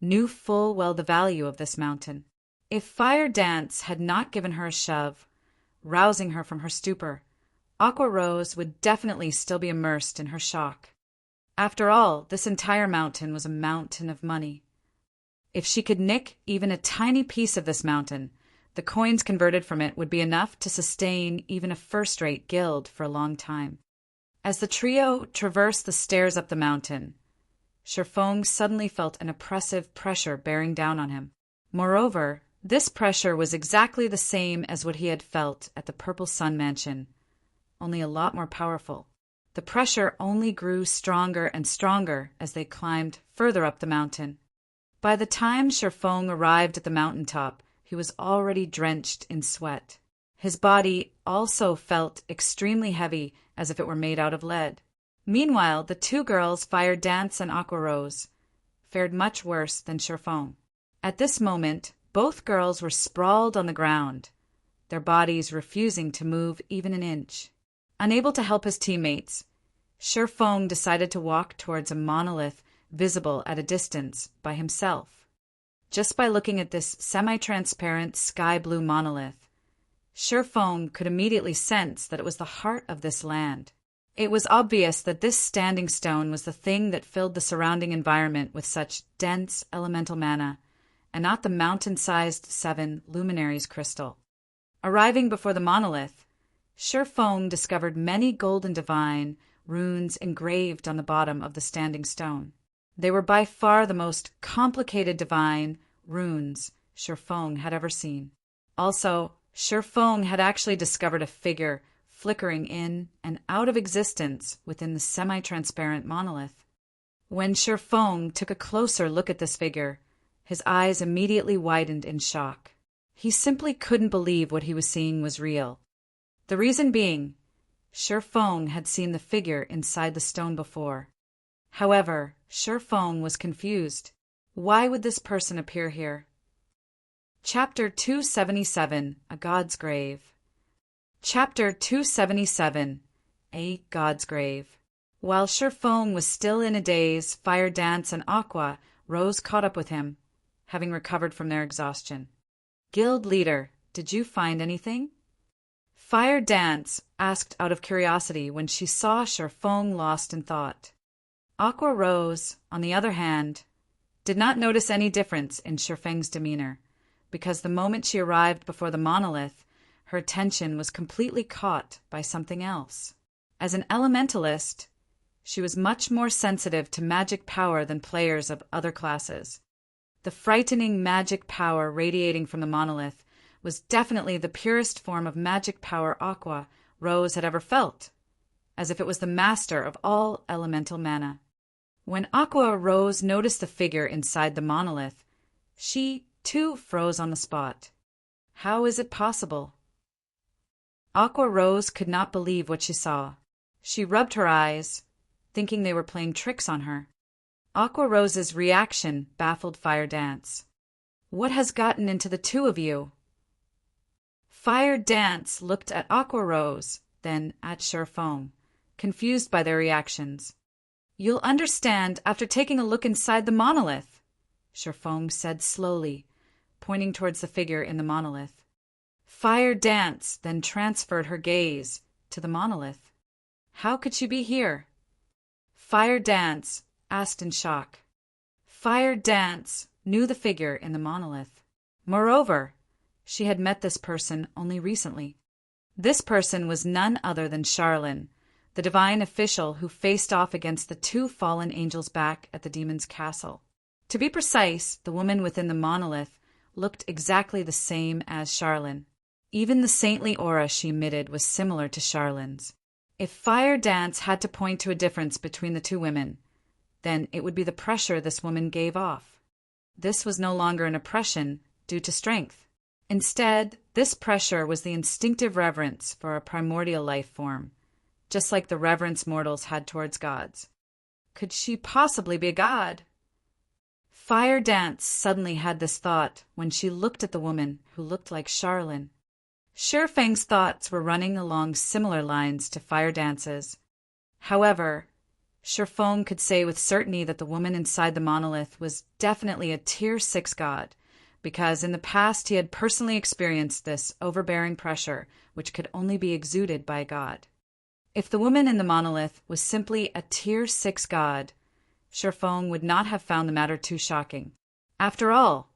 knew full well the value of this mountain. If Fire Dance had not given her a shove, rousing her from her stupor, Aqua Rose would definitely still be immersed in her shock. After all, this entire mountain was a mountain of money. If she could nick even a tiny piece of this mountain, the coins converted from it would be enough to sustain even a first-rate guild for a long time. As the trio traversed the stairs up the mountain, Shi Feng suddenly felt an oppressive pressure bearing down on him. Moreover, this pressure was exactly the same as what he had felt at the Purple Sun Mansion, only a lot more powerful. The pressure only grew stronger and stronger as they climbed further up the mountain. By the time Shi Feng arrived at the mountaintop, he was already drenched in sweat. His body also felt extremely heavy, as if it were made out of lead. Meanwhile, the 2 girls, Fire Dance and Aqua Rose, fared much worse than Shi Feng. At this moment, both girls were sprawled on the ground, their bodies refusing to move even an inch. Unable to help his teammates, Shi Feng decided to walk towards a monolith visible at a distance by himself. Just by looking at this semi-transparent sky-blue monolith, Shi Feng could immediately sense that it was the heart of this land. It was obvious that this standing stone was the thing that filled the surrounding environment with such dense elemental mana, and not the mountain-sized 7 luminaries crystal. Arriving before the monolith, Shi Feng discovered many golden divine runes engraved on the bottom of the standing stone. They were by far the most complicated divine runes Shi Feng had ever seen. Also, Shi Feng had actually discovered a figure flickering in and out of existence within the semi-transparent monolith. When Shi Feng took a closer look at this figure, his eyes immediately widened in shock. He simply couldn't believe what he was seeing was real. The reason being, Shi Feng had seen the figure inside the stone before. However, Shi Feng was confused. Why would this person appear here? Chapter 277, A God's Grave. Chapter 277, A God's Grave. While Shi Feng was still in a daze, Fire Dance and Aqua Rose caught up with him, having recovered from their exhaustion. "Guild leader, did you find anything?" Fire Dance asked out of curiosity when she saw Shi Feng lost in thought. Aqua Rose, on the other hand, did not notice any difference in Shi Feng's demeanor, because the moment she arrived before the monolith, her attention was completely caught by something else. As an elementalist, she was much more sensitive to magic power than players of other classes. The frightening magic power radiating from the monolith was definitely the purest form of magic power Aqua Rose had ever felt, as if it was the master of all elemental mana. When Aqua Rose noticed the figure inside the monolith, she, too, froze on the spot. How is it possible? Aqua Rose could not believe what she saw. She rubbed her eyes, thinking they were playing tricks on her. Aqua Rose's reaction baffled Fire Dance. "What has gotten into the 2 of you?" Fire Dance looked at Aqua Rose, then at Shi Feng, confused by their reactions. "You'll understand after taking a look inside the monolith," Shi Feng said slowly, pointing towards the figure in the monolith. Fire Dance then transferred her gaze to the monolith. How could she be here? Fire Dance asked in shock. Fire Dance knew the figure in the monolith. Moreover, she had met this person only recently. This person was none other than Charlene, the divine official who faced off against the two fallen angels back at the demon's castle. To be precise, the woman within the monolith looked exactly the same as Charlene. Even the saintly aura she emitted was similar to Charlene's. If Fire Dance had to point to a difference between the two women, then it would be the pressure this woman gave off. This was no longer an oppression due to strength. Instead, this pressure was the instinctive reverence for a primordial life form, just like the reverence mortals had towards gods. Could she possibly be a god? Fire Dance suddenly had this thought when she looked at the woman who looked like Charlene. Shifeng's thoughts were running along similar lines to Fire Dance's. However, Shifeng could say with certainty that the woman inside the monolith was definitely a Tier 6 god, because in the past he had personally experienced this overbearing pressure which could only be exuded by a god. If the woman in the monolith was simply a Tier 6 god, Shifeng would not have found the matter too shocking. After all,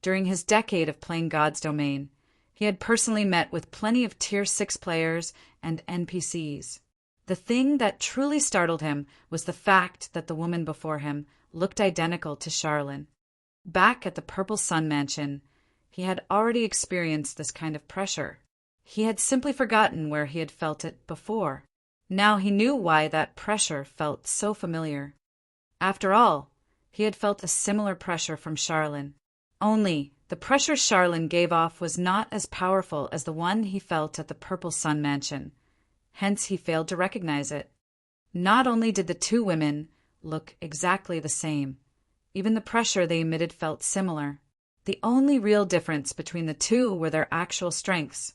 during his decade of playing God's Domain, he had personally met with plenty of Tier 6 players and NPCs. The thing that truly startled him was the fact that the woman before him looked identical to Charlene. Back at the Purple Sun Mansion, he had already experienced this kind of pressure. He had simply forgotten where he had felt it before. Now he knew why that pressure felt so familiar. After all, he had felt a similar pressure from Charlene. Only, the pressure Charlene gave off was not as powerful as the one he felt at the Purple Sun Mansion. Hence he failed to recognize it. Not only did the two women look exactly the same, even the pressure they emitted felt similar. The only real difference between the two were their actual strengths.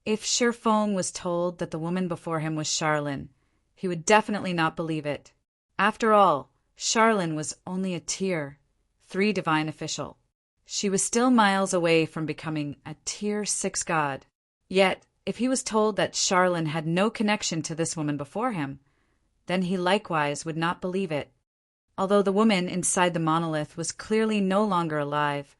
If Shifeng was told that the woman before him was Charlene, he would definitely not believe it. After all, Charlene was only a Tier 3 divine official. She was still miles away from becoming a Tier 6 god. Yet, if he was told that Charlene had no connection to this woman before him, then he likewise would not believe it. Although the woman inside the monolith was clearly no longer alive,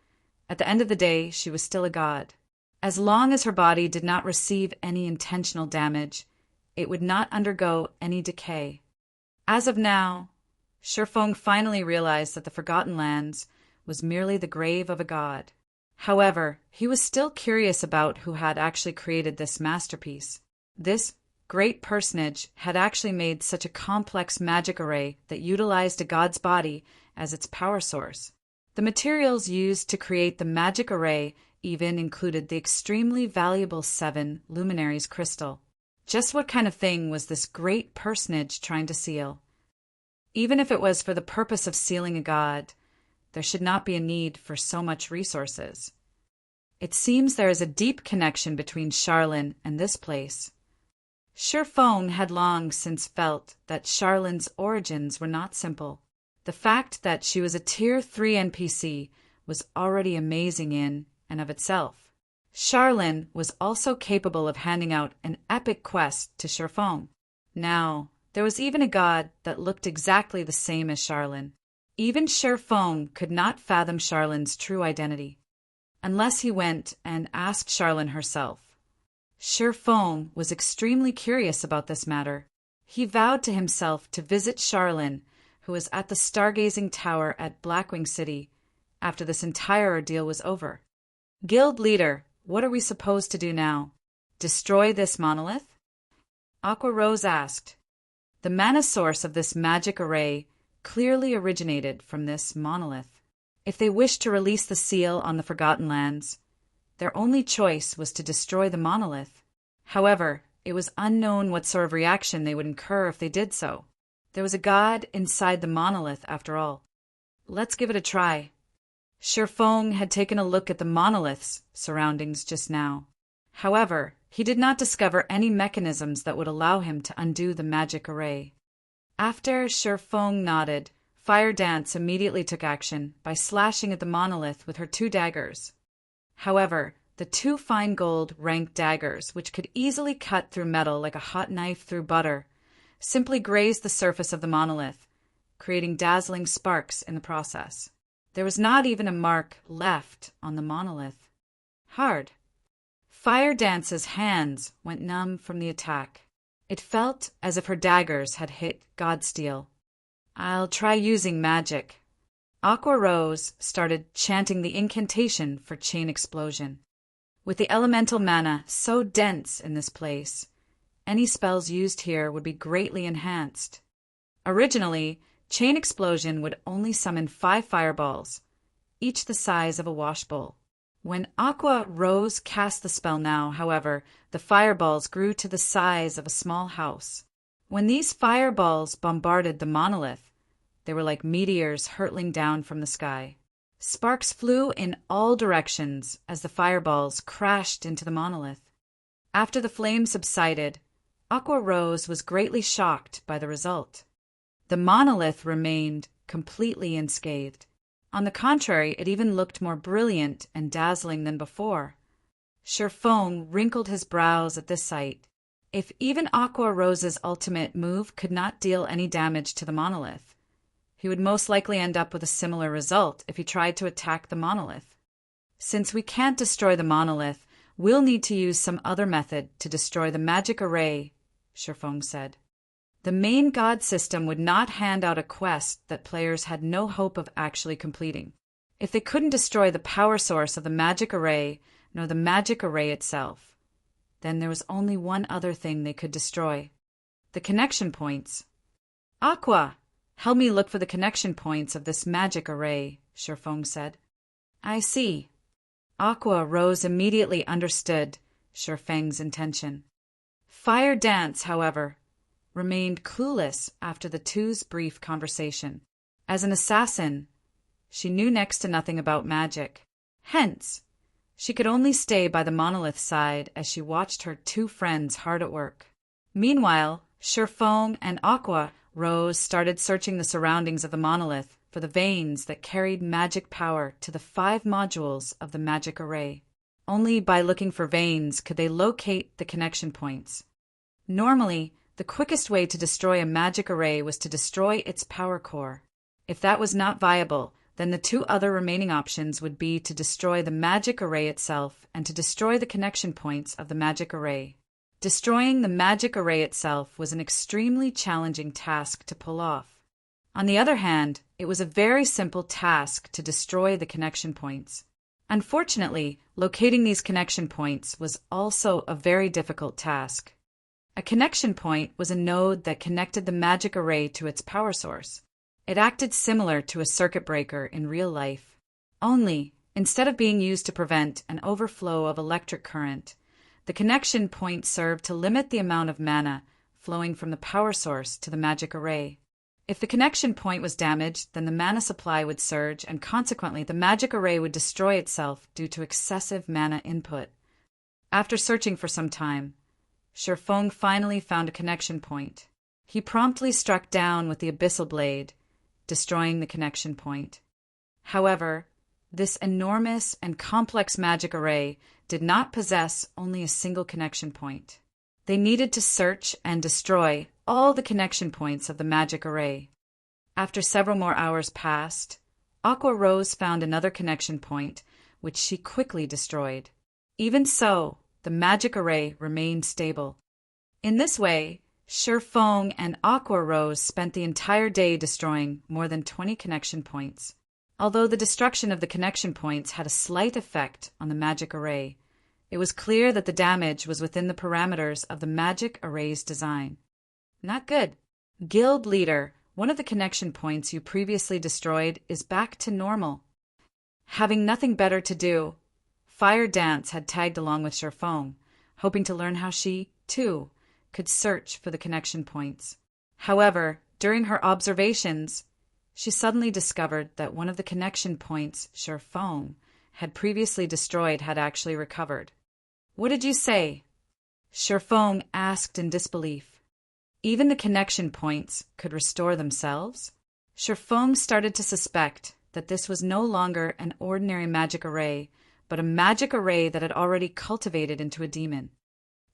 at the end of the day she was still a god. As long as her body did not receive any intentional damage, it would not undergo any decay. As of now, Shifeng finally realized that the Forgotten Lands was merely the grave of a god. However, he was still curious about who had actually created this masterpiece. This great personage had actually made such a complex magic array that utilized a god's body as its power source. The materials used to create the magic array even included the extremely valuable 7 Luminaries crystal. Just what kind of thing was this great personage trying to seal? Even if it was for the purpose of sealing a god, there should not be a need for so much resources. It seems there is a deep connection between Charlene and this place. Shifeng had long since felt that Charlene's origins were not simple. The fact that she was a Tier 3 NPC was already amazing in and of itself. Charlene was also capable of handing out an epic quest to Shifeng. Now, there was even a god that looked exactly the same as Charlene. Even Shifeng could not fathom Charlene's true identity, unless he went and asked Charlene herself. Shifeng was extremely curious about this matter. He vowed to himself to visit Charlene, who was at the stargazing tower at Blackwing City, after this entire ordeal was over. Guild leader, what are we supposed to do now? Destroy this monolith? Aqua Rose asked. The mana source of this magic array clearly originated from this monolith. If they wished to release the seal on the Forgotten Lands, their only choice was to destroy the monolith. However, it was unknown what sort of reaction they would incur if they did so. There was a god inside the monolith after all. Let's give it a try. Shifeng had taken a look at the monolith's surroundings just now. However, he did not discover any mechanisms that would allow him to undo the magic array. After Shifeng nodded, Fire Dance immediately took action by slashing at the monolith with her 2 daggers. However, the 2 fine gold ranked daggers, which could easily cut through metal like a hot knife through butter, simply grazed the surface of the monolith, creating dazzling sparks in the process. There was not even a mark left on the monolith. Hard. Fire Dance's hands went numb from the attack. It felt as if her daggers had hit Godsteel. "I'll try using magic." Aqua Rose started chanting the incantation for chain explosion. With the elemental mana so dense in this place, any spells used here would be greatly enhanced. Originally, chain explosion would only summon 5 fireballs, each the size of a washbowl. When Aqua Rose cast the spell now, however, the fireballs grew to the size of a small house. When these fireballs bombarded the monolith, they were like meteors hurtling down from the sky. Sparks flew in all directions as the fireballs crashed into the monolith. After the flames subsided, Aqua Rose was greatly shocked by the result. The monolith remained completely unscathed. On the contrary, it even looked more brilliant and dazzling than before. Sherfong wrinkled his brows at this sight. If even Aqua Rose's ultimate move could not deal any damage to the monolith, he would most likely end up with a similar result if he tried to attack the monolith. Since we can't destroy the monolith, we'll need to use some other method to destroy the magic array, Sherfong said. The main god system would not hand out a quest that players had no hope of actually completing. If they couldn't destroy the power source of the magic array, nor the magic array itself, then there was only one other thing they could destroy: the connection points. "Aqua, help me look for the connection points of this magic array," Sherfong said. "I see." Aqua Rose immediately understood Sherfeng's intention. Fire Dance, however, remained clueless after the two's brief conversation. As an assassin, she knew next to nothing about magic. Hence, she could only stay by the monolith side as she watched her 2 friends hard at work. Meanwhile, Sherfong and Aqua Rose started searching the surroundings of the monolith for the veins that carried magic power to the 5 modules of the magic array. Only by looking for veins could they locate the connection points. Normally, the quickest way to destroy a magic array was to destroy its power core. If that was not viable, then the 2 other remaining options would be to destroy the magic array itself and to destroy the connection points of the magic array. Destroying the magic array itself was an extremely challenging task to pull off. On the other hand, it was a very simple task to destroy the connection points. Unfortunately, locating these connection points was also a very difficult task. A connection point was a node that connected the magic array to its power source. It acted similar to a circuit breaker in real life. Only, instead of being used to prevent an overflow of electric current, the connection point served to limit the amount of mana flowing from the power source to the magic array. If the connection point was damaged, then the mana supply would surge, and consequently the magic array would destroy itself due to excessive mana input. After searching for some time, Sherfong finally found a connection point. He promptly struck down with the abyssal blade, destroying the connection point. However, this enormous and complex magic array did not possess only a single connection point. They needed to search and destroy all the connection points of the magic array. After several more hours passed, Aqua Rose found another connection point, which she quickly destroyed. Even so, the magic array remained stable. In this way, Sherfong and Aqua Rose spent the entire day destroying more than 20 connection points. Although the destruction of the connection points had a slight effect on the magic array, it was clear that the damage was within the parameters of the magic array's design. Not good. Guild leader, one of the connection points you previously destroyed is back to normal. Having nothing better to do, Fire Dance had tagged along with Sherfong, hoping to learn how she, too, could search for the connection points. However, during her observations, she suddenly discovered that one of the connection points Sherfong had previously destroyed had actually recovered. "What did you say?" Sherfong asked in disbelief. Even the connection points could restore themselves? Sherfong started to suspect that this was no longer an ordinary magic array, but a magic array that had already cultivated into a demon.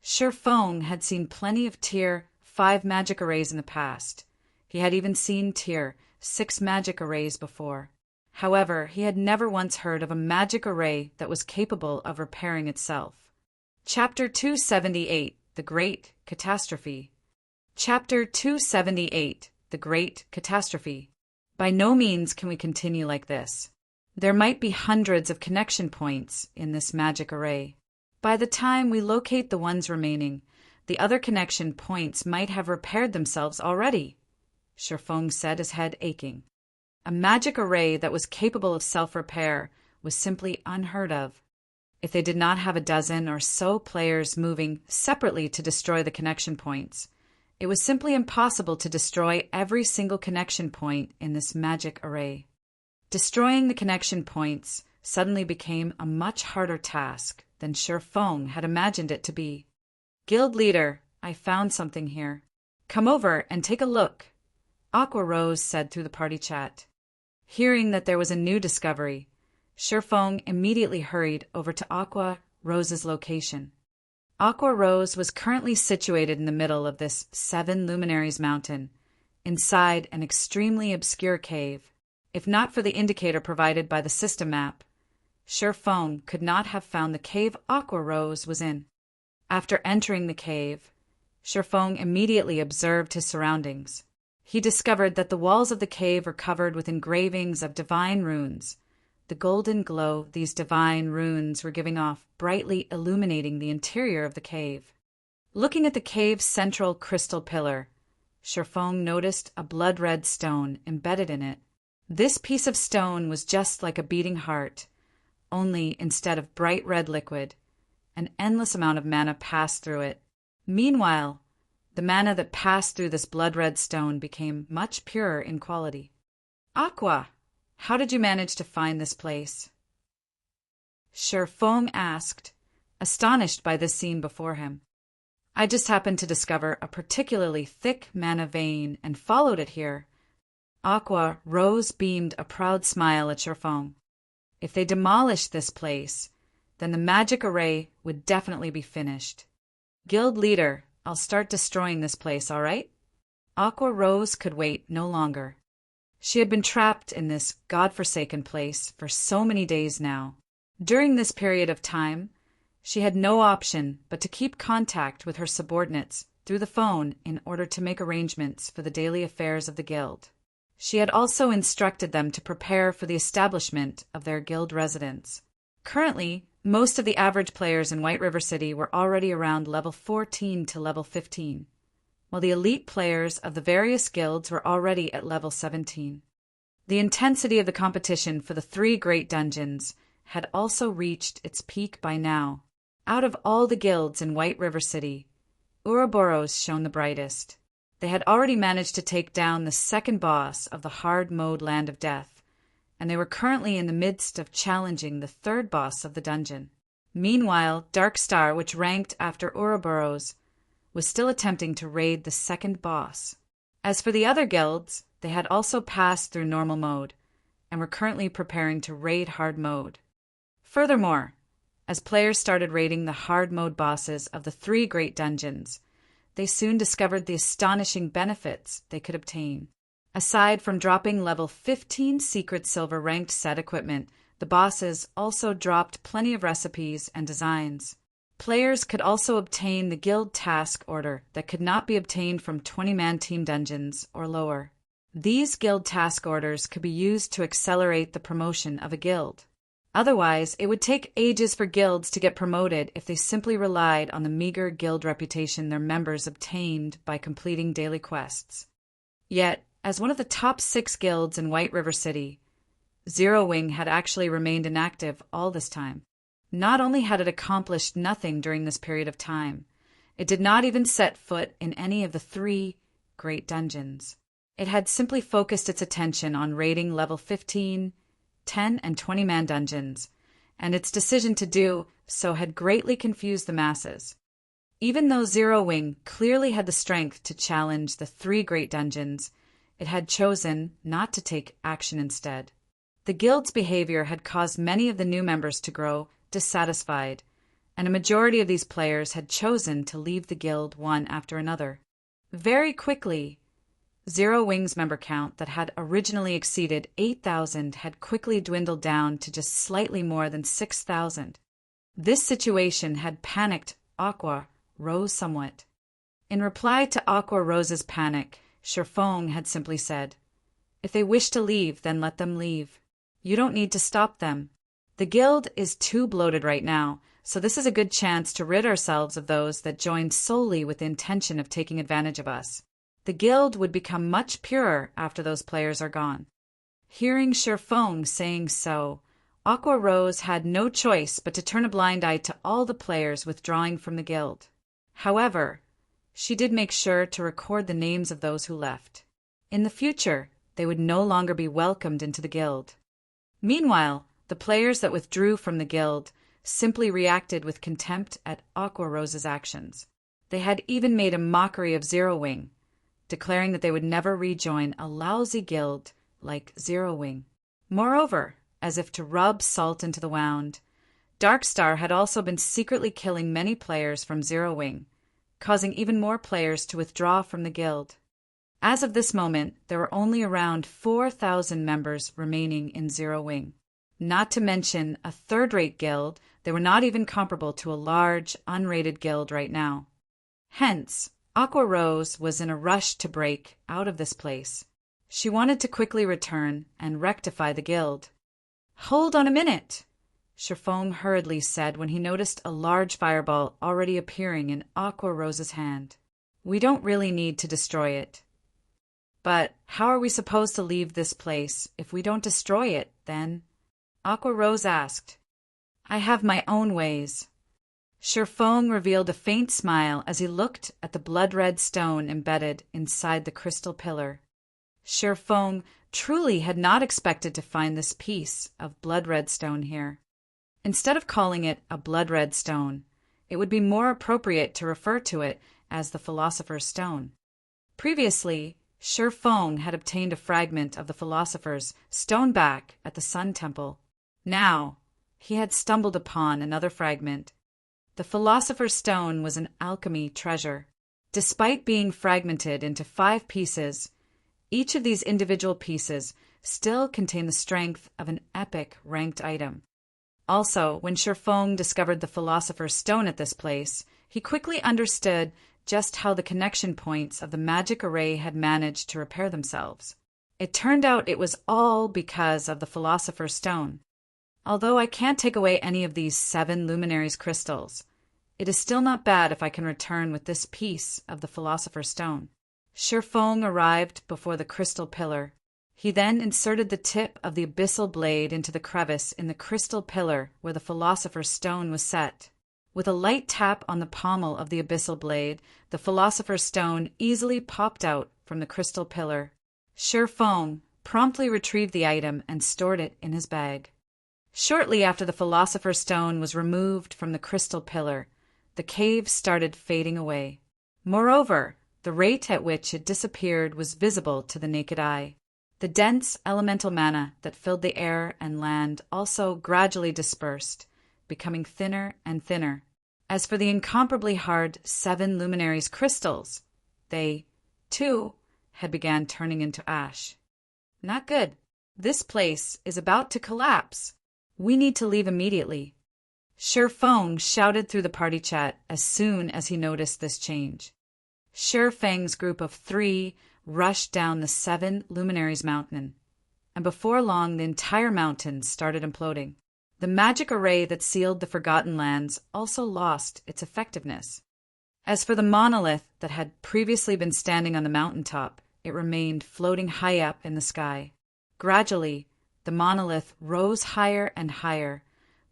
Sherfong had seen plenty of Tier 5 magic arrays in the past. He had even seen Tier 6 magic arrays before. However, he had never once heard of a magic array that was capable of repairing itself. Chapter 278, The Great Catastrophe. Chapter 278, The Great Catastrophe. By no means can we continue like this. There might be hundreds of connection points in this magic array. By the time we locate the ones remaining, the other connection points might have repaired themselves already, Shifeng said, his head aching. A magic array that was capable of self-repair was simply unheard of. If they did not have a dozen or so players moving separately to destroy the connection points, it was simply impossible to destroy every single connection point in this magic array. Destroying the connection points suddenly became a much harder task than Shifeng had imagined it to be. Guild leader, I found something here. Come over and take a look, Aqua Rose said through the party chat. Hearing that there was a new discovery, Shifeng immediately hurried over to Aqua Rose's location. Aqua Rose was currently situated in the middle of this 7 Luminaries mountain, inside an extremely obscure cave. If not for the indicator provided by the system map, Shifeng could not have found the cave Aqua Rose was in. After entering the cave, Shifeng immediately observed his surroundings. He discovered that the walls of the cave were covered with engravings of divine runes. The golden glow these divine runes were giving off brightly illuminating the interior of the cave. Looking at the cave's central crystal pillar, Shifeng noticed a blood-red stone embedded in it. This piece of stone was just like a beating heart, only instead of bright red liquid, an endless amount of mana passed through it. Meanwhile, the mana that passed through this blood-red stone became much purer in quality. Aqua, how did you manage to find this place? Shifeng asked, astonished by this scene before him. I just happened to discover a particularly thick mana vein and followed it here. Aqua Rose beamed a proud smile at Shifeng. If they demolished this place, then the magic array would definitely be finished. Guild leader, I'll start destroying this place, all right? Aqua Rose could wait no longer. She had been trapped in this godforsaken place for so many days now. During this period of time, she had no option but to keep contact with her subordinates through the phone in order to make arrangements for the daily affairs of the guild. She had also instructed them to prepare for the establishment of their guild residence. Currently, most of the average players in White River City were already around level 14 to level 15. While the elite players of the various guilds were already at level 17. The intensity of the competition for the 3 great dungeons had also reached its peak by now. Out of all the guilds in White River City, Ouroboros shone the brightest. They had already managed to take down the second boss of the hard mode Land of Death, and they were currently in the midst of challenging the third boss of the dungeon. Meanwhile, Darkstar, which ranked after Ouroboros, was still attempting to raid the second boss. As for the other guilds, they had also passed through normal mode, and were currently preparing to raid hard mode. Furthermore, as players started raiding the hard mode bosses of the 3 great dungeons, they soon discovered the astonishing benefits they could obtain. Aside from dropping level 15 secret silver ranked set equipment, the bosses also dropped plenty of recipes and designs. Players could also obtain the guild task order that could not be obtained from 20-man team dungeons or lower. These guild task orders could be used to accelerate the promotion of a guild. Otherwise, it would take ages for guilds to get promoted if they simply relied on the meager guild reputation their members obtained by completing daily quests. Yet, as one of the top 6 guilds in White River City, Zero Wing had actually remained inactive all this time. Not only had it accomplished nothing during this period of time, it did not even set foot in any of the 3 great dungeons. It had simply focused its attention on raiding level 15, 10, and 20-man dungeons, and its decision to do so had greatly confused the masses. Even though Zero Wing clearly had the strength to challenge the 3 great dungeons, it had chosen not to take action instead. The guild's behavior had caused many of the new members to grow dissatisfied, and a majority of these players had chosen to leave the guild one after another. Very quickly, Zero Wing's member count that had originally exceeded 8,000 had quickly dwindled down to just slightly more than 6,000. This situation had panicked Aqua Rose somewhat. In reply to Aqua Rose's panic, Sherfong had simply said, "If they wish to leave, then let them leave. You don't need to stop them. The guild is too bloated right now, so this is a good chance to rid ourselves of those that joined solely with the intention of taking advantage of us. The guild would become much purer after those players are gone." Hearing Sherfong saying so, Aqua Rose had no choice but to turn a blind eye to all the players withdrawing from the guild. However, she did make sure to record the names of those who left. In the future, they would no longer be welcomed into the guild. Meanwhile, the players that withdrew from the guild simply reacted with contempt at Aqua Rose's actions. They had even made a mockery of Zero Wing, declaring that they would never rejoin a lousy guild like Zero Wing. Moreover, as if to rub salt into the wound, Darkstar had also been secretly killing many players from Zero Wing, causing even more players to withdraw from the guild. As of this moment, there were only around 4,000 members remaining in Zero Wing. Not to mention a third-rate guild, they were not even comparable to a large, unrated guild right now. Hence, Aqua Rose was in a rush to break out of this place. She wanted to quickly return and rectify the guild. "Hold on a minute," Sherfong hurriedly said when he noticed a large fireball already appearing in Aqua Rose's hand. "We don't really need to destroy it." "But how are we supposed to leave this place if we don't destroy it, then?" Aqua Rose asked. "I have my own ways." Sherfong revealed a faint smile as he looked at the blood-red stone embedded inside the crystal pillar. Sherfong truly had not expected to find this piece of blood-red stone here. Instead of calling it a blood-red stone, it would be more appropriate to refer to it as the Philosopher's Stone. Previously, Sherfong had obtained a fragment of the Philosopher's Stone back at the Sun Temple. Now, he had stumbled upon another fragment. The Philosopher's Stone was an alchemy treasure. Despite being fragmented into 5 pieces, each of these individual pieces still contained the strength of an epic ranked item. Also, when Sherfong discovered the Philosopher's Stone at this place, he quickly understood just how the connection points of the magic array had managed to repair themselves. It turned out it was all because of the Philosopher's Stone. Although I can't take away any of these 7 luminaries crystals, it is still not bad if I can return with this piece of the Philosopher's Stone. Sherfong arrived before the crystal pillar. He then inserted the tip of the abyssal blade into the crevice in the crystal pillar where the Philosopher's Stone was set. With a light tap on the pommel of the abyssal blade, the Philosopher's Stone easily popped out from the crystal pillar. Sherfong promptly retrieved the item and stored it in his bag. Shortly after the Philosopher's Stone was removed from the crystal pillar, the cave started fading away. Moreover, the rate at which it disappeared was visible to the naked eye. The dense elemental mana that filled the air and land also gradually dispersed, becoming thinner and thinner. As for the incomparably hard 7 luminaries crystals, they, too, had begun turning into ash. Not good. This place is about to collapse. We need to leave immediately. Sherfong shouted through the party chat as soon as he noticed this change. Sherfang's group of 3 rushed down the 7 luminaries mountain, and before long the entire mountain started imploding. The magic array that sealed the Forgotten Lands also lost its effectiveness. As for the monolith that had previously been standing on the mountaintop, it remained floating high up in the sky. Gradually, the monolith rose higher and higher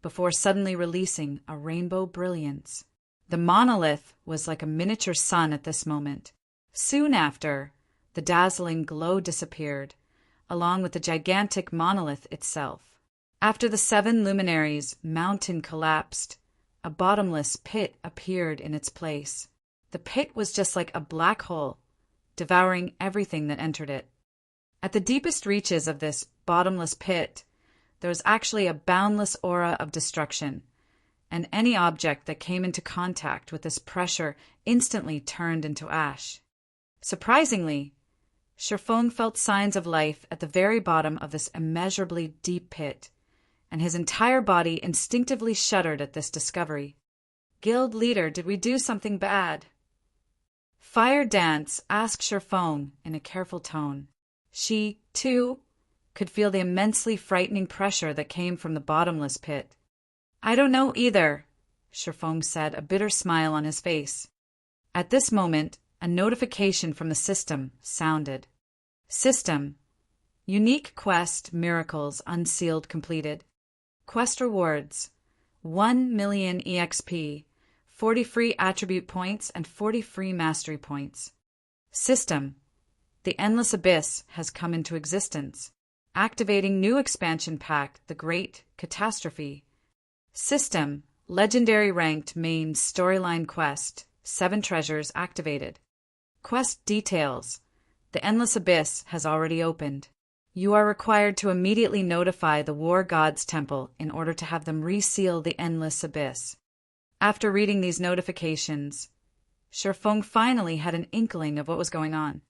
before suddenly releasing a rainbow brilliance. The monolith was like a miniature sun at this moment. Soon after, the dazzling glow disappeared, along with the gigantic monolith itself. After the 7 luminaries mountain collapsed, a bottomless pit appeared in its place. The pit was just like a black hole, devouring everything that entered it. At the deepest reaches of this bottomless pit, there was actually a boundless aura of destruction, and any object that came into contact with this pressure instantly turned into ash. Surprisingly, Sherfong felt signs of life at the very bottom of this immeasurably deep pit, and his entire body instinctively shuddered at this discovery. "Guild leader, did we do something bad?" Fire Dance asked Sherfong in a careful tone. She, too, could feel the immensely frightening pressure that came from the bottomless pit. I don't know either, Sherfong said, a bitter smile on his face. At this moment, a notification from the system sounded. System. Unique quest miracles unsealed completed. Quest rewards. 1 million EXP, 40 free attribute points, and 40 free mastery points. System. The Endless Abyss has come into existence. Activating new expansion pack, The Great Catastrophe. System. Legendary ranked main storyline quest. 7 treasures activated. Quest details. The Endless Abyss has already opened. You are required to immediately notify the War God's Temple in order to have them reseal the Endless Abyss. After reading these notifications, Sherfong finally had an inkling of what was going on.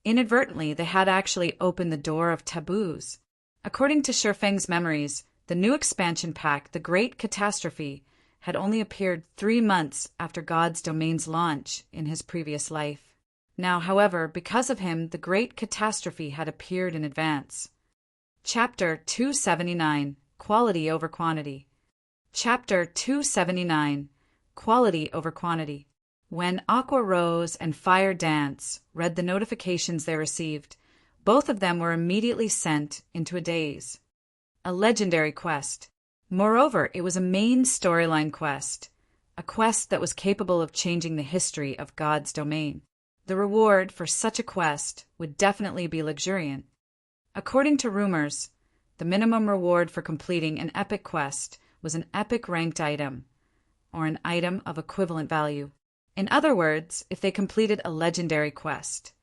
Inadvertently, they had actually opened the door of taboos. According to Sherfeng's memories, the new expansion pack, The Great Catastrophe, had only appeared 3 months after God's Domain's launch in his previous life. Now, however, because of him, The Great Catastrophe had appeared in advance. Chapter 279, Quality over Quantity. Chapter 279, Quality over Quantity. When Aqua Rose and Fire Dance read the notifications they received, both of them were immediately sent into a daze. A legendary quest. Moreover, it was a main storyline quest, a quest that was capable of changing the history of God's domain. The reward for such a quest would definitely be luxuriant. According to rumors, the minimum reward for completing an epic quest was an epic ranked item, or an item of equivalent value. In other words, if they completed a legendary quest,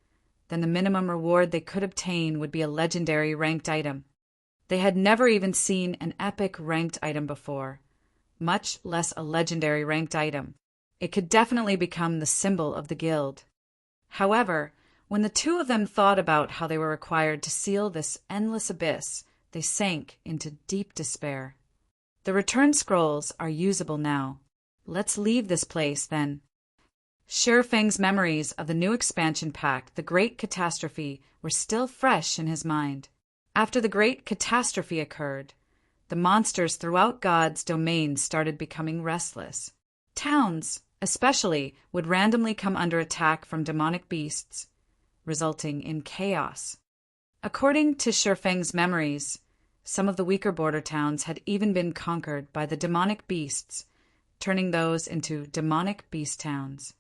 then the minimum reward they could obtain would be a legendary ranked item. They had never even seen an epic ranked item before, much less a legendary ranked item. It could definitely become the symbol of the guild. However, when the two of them thought about how they were required to seal this endless abyss, they sank into deep despair. The return scrolls are usable now. Let's leave this place, then. Sherfeng's memories of the new expansion pack, The Great Catastrophe, were still fresh in his mind. After the Great Catastrophe occurred, the monsters throughout God's domain started becoming restless. Towns, especially, would randomly come under attack from demonic beasts, resulting in chaos. According to Sherfeng's memories, some of the weaker border towns had even been conquered by the demonic beasts, turning those into demonic beast towns.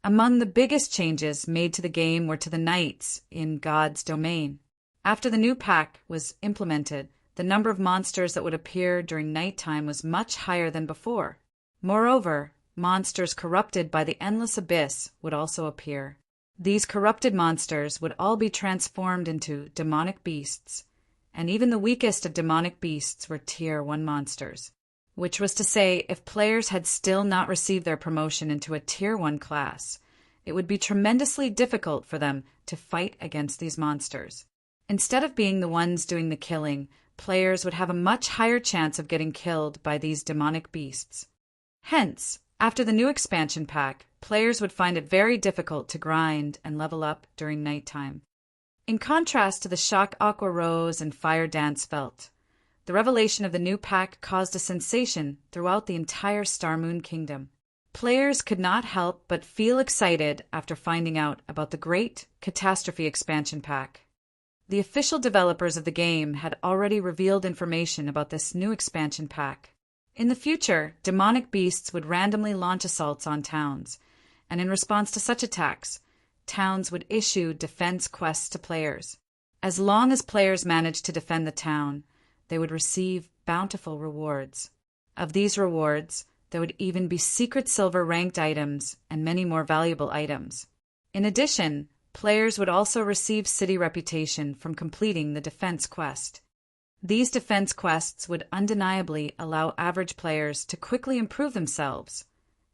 Among the biggest changes made to the game were to the knights in God's domain. After the new pack was implemented, the number of monsters that would appear during nighttime was much higher than before. Moreover, monsters corrupted by the Endless Abyss would also appear. These corrupted monsters would all be transformed into demonic beasts, and even the weakest of demonic beasts were Tier 1 monsters. Which was to say, if players had still not received their promotion into a Tier 1 class, it would be tremendously difficult for them to fight against these monsters. Instead of being the ones doing the killing, players would have a much higher chance of getting killed by these demonic beasts. Hence, after the new expansion pack, players would find it very difficult to grind and level up during nighttime. In contrast to the shock Aqua Rose and Fire Dance felt, the revelation of the new pack caused a sensation throughout the entire Star Moon Kingdom. Players could not help but feel excited after finding out about the Great Catastrophe expansion pack. The official developers of the game had already revealed information about this new expansion pack. In the future, demonic beasts would randomly launch assaults on towns, and in response to such attacks, towns would issue defense quests to players. As long as players managed to defend the town, they would receive bountiful rewards. Of these rewards, there would even be secret silver ranked items and many more valuable items. In addition, players would also receive city reputation from completing the defense quest. These defense quests would undeniably allow average players to quickly improve themselves,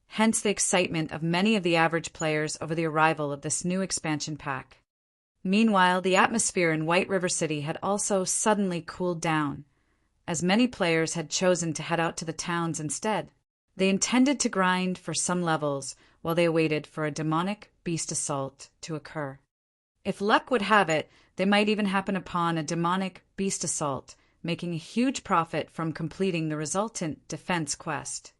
hence the excitement of many of the average players over the arrival of this new expansion pack. Meanwhile, the atmosphere in White River City had also suddenly cooled down, as many players had chosen to head out to the towns instead. They intended to grind for some levels while they awaited for a demonic beast assault to occur. If luck would have it, they might even happen upon a demonic beast assault, making a huge profit from completing the resultant defense quest.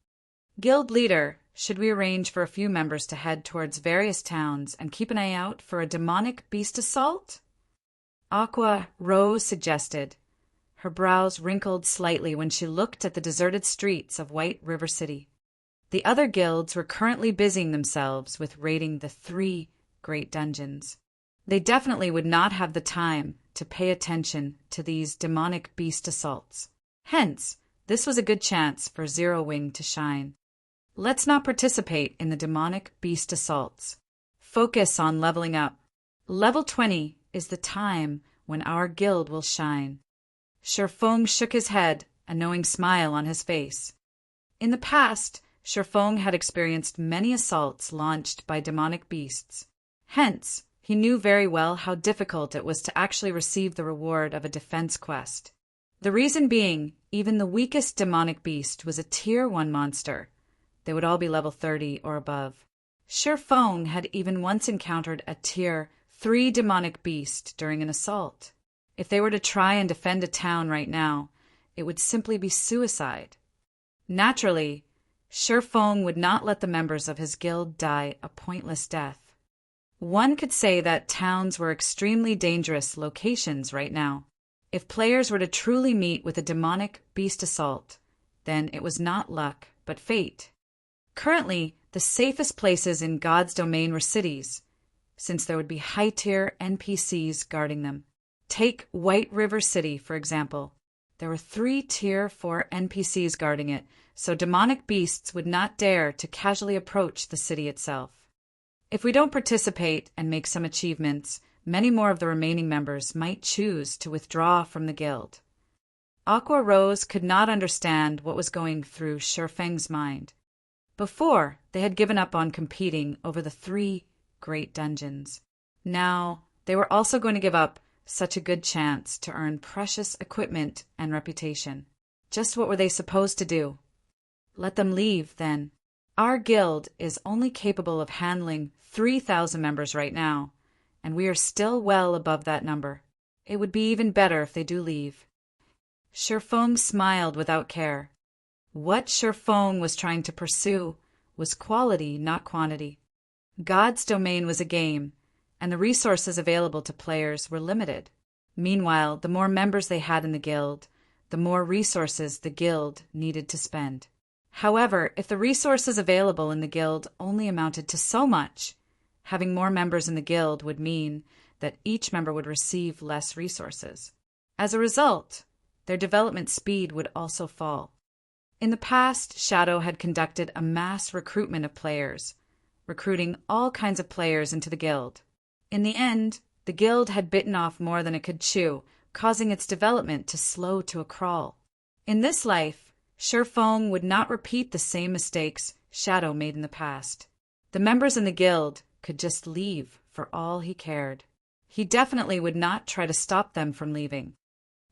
Guild leader, should we arrange for a few members to head towards various towns and keep an eye out for a demonic beast assault? Aqua Rose suggested. Her brows wrinkled slightly when she looked at the deserted streets of White River City. The other guilds were currently busying themselves with raiding the 3 great dungeons. They definitely would not have the time to pay attention to these demonic beast assaults. Hence, this was a good chance for Zero Wing to shine. Let's not participate in the demonic beast assaults. Focus on leveling up. Level 20 is the time when our guild will shine. Shifeng shook his head, a knowing smile on his face. In the past, Shifeng had experienced many assaults launched by demonic beasts. Hence, he knew very well how difficult it was to actually receive the reward of a defense quest. The reason being, even the weakest demonic beast was a Tier 1 monster. They would all be level 30 or above. Shifeng had even once encountered a Tier 3 demonic beast during an assault. If they were to try and defend a town right now, it would simply be suicide. Naturally, Shifeng would not let the members of his guild die a pointless death. One could say that towns were extremely dangerous locations right now. If players were to truly meet with a demonic beast assault, then it was not luck, but fate. Currently, the safest places in God's domain were cities, since there would be high-tier NPCs guarding them. Take White River City, for example. There were 3 Tier 4 NPCs guarding it, so demonic beasts would not dare to casually approach the city itself. If we don't participate and make some achievements, many more of the remaining members might choose to withdraw from the guild. Aqua Rose could not understand what was going through Shifeng's mind. Before, they had given up on competing over the 3 great dungeons. Now, they were also going to give up such a good chance to earn precious equipment and reputation. Just what were they supposed to do? Let them leave, then. Our guild is only capable of handling 3,000 members right now, and we are still well above that number. It would be even better if they do leave. Shifeng smiled without care. What Shifeng was trying to pursue was quality, not quantity. God's domain was a game, and the resources available to players were limited. Meanwhile, the more members they had in the guild, the more resources the guild needed to spend. However, if the resources available in the guild only amounted to so much, having more members in the guild would mean that each member would receive less resources. As a result, their development speed would also fall. In the past, Shadow had conducted a mass recruitment of players, recruiting all kinds of players into the guild. In the end, the guild had bitten off more than it could chew, causing its development to slow to a crawl. In this life, Shifeng would not repeat the same mistakes Shadow made in the past. The members in the guild could just leave for all he cared. He definitely would not try to stop them from leaving.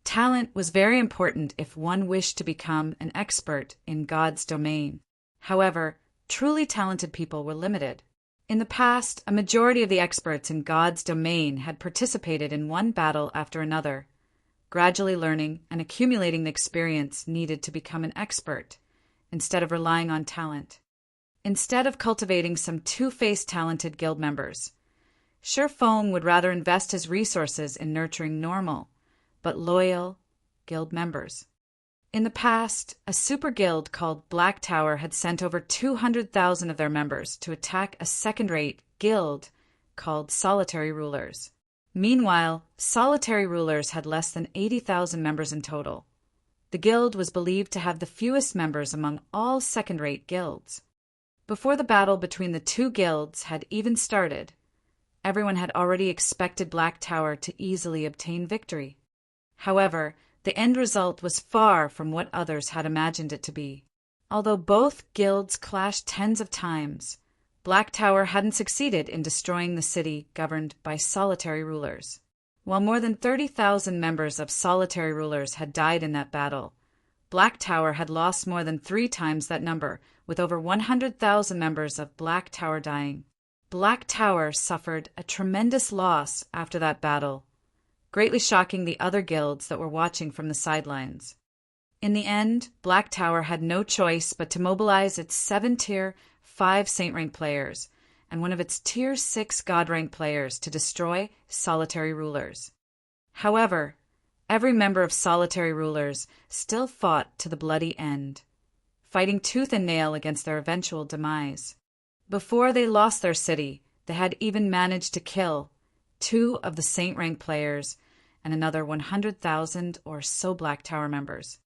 Talent was very important if one wished to become an expert in God's domain. However, truly talented people were limited. In the past, a majority of the experts in God's domain had participated in one battle after another, gradually learning and accumulating the experience needed to become an expert, instead of relying on talent. Instead of cultivating some two-faced talented guild members, Shifeng would rather invest his resources in nurturing normal, but loyal, guild members. In the past, a super guild called Black Tower had sent over 200,000 of their members to attack a second-rate guild called Solitary Rulers. Meanwhile, Solitary Rulers had less than 80,000 members in total. The guild was believed to have the fewest members among all second-rate guilds. Before the battle between the two guilds had even started, everyone had already expected Black Tower to easily obtain victory. However, the end result was far from what others had imagined it to be. Although both guilds clashed tens of times, Black Tower hadn't succeeded in destroying the city governed by Solitary Rulers. While more than 30,000 members of Solitary Rulers had died in that battle, Black Tower had lost more than 3 times that number, with over 100,000 members of Black Tower dying. Black Tower suffered a tremendous loss after that battle, greatly shocking the other guilds that were watching from the sidelines. In the end, Black Tower had no choice but to mobilize its 7 Tier 5 Saint Rank players and one of its Tier 6 God Rank players to destroy Solitary Rulers. However, every member of Solitary Rulers still fought to the bloody end, fighting tooth and nail against their eventual demise. Before they lost their city, they had even managed to kill 2 of the Saint Rank players and another 100,000 or so Black Tower members.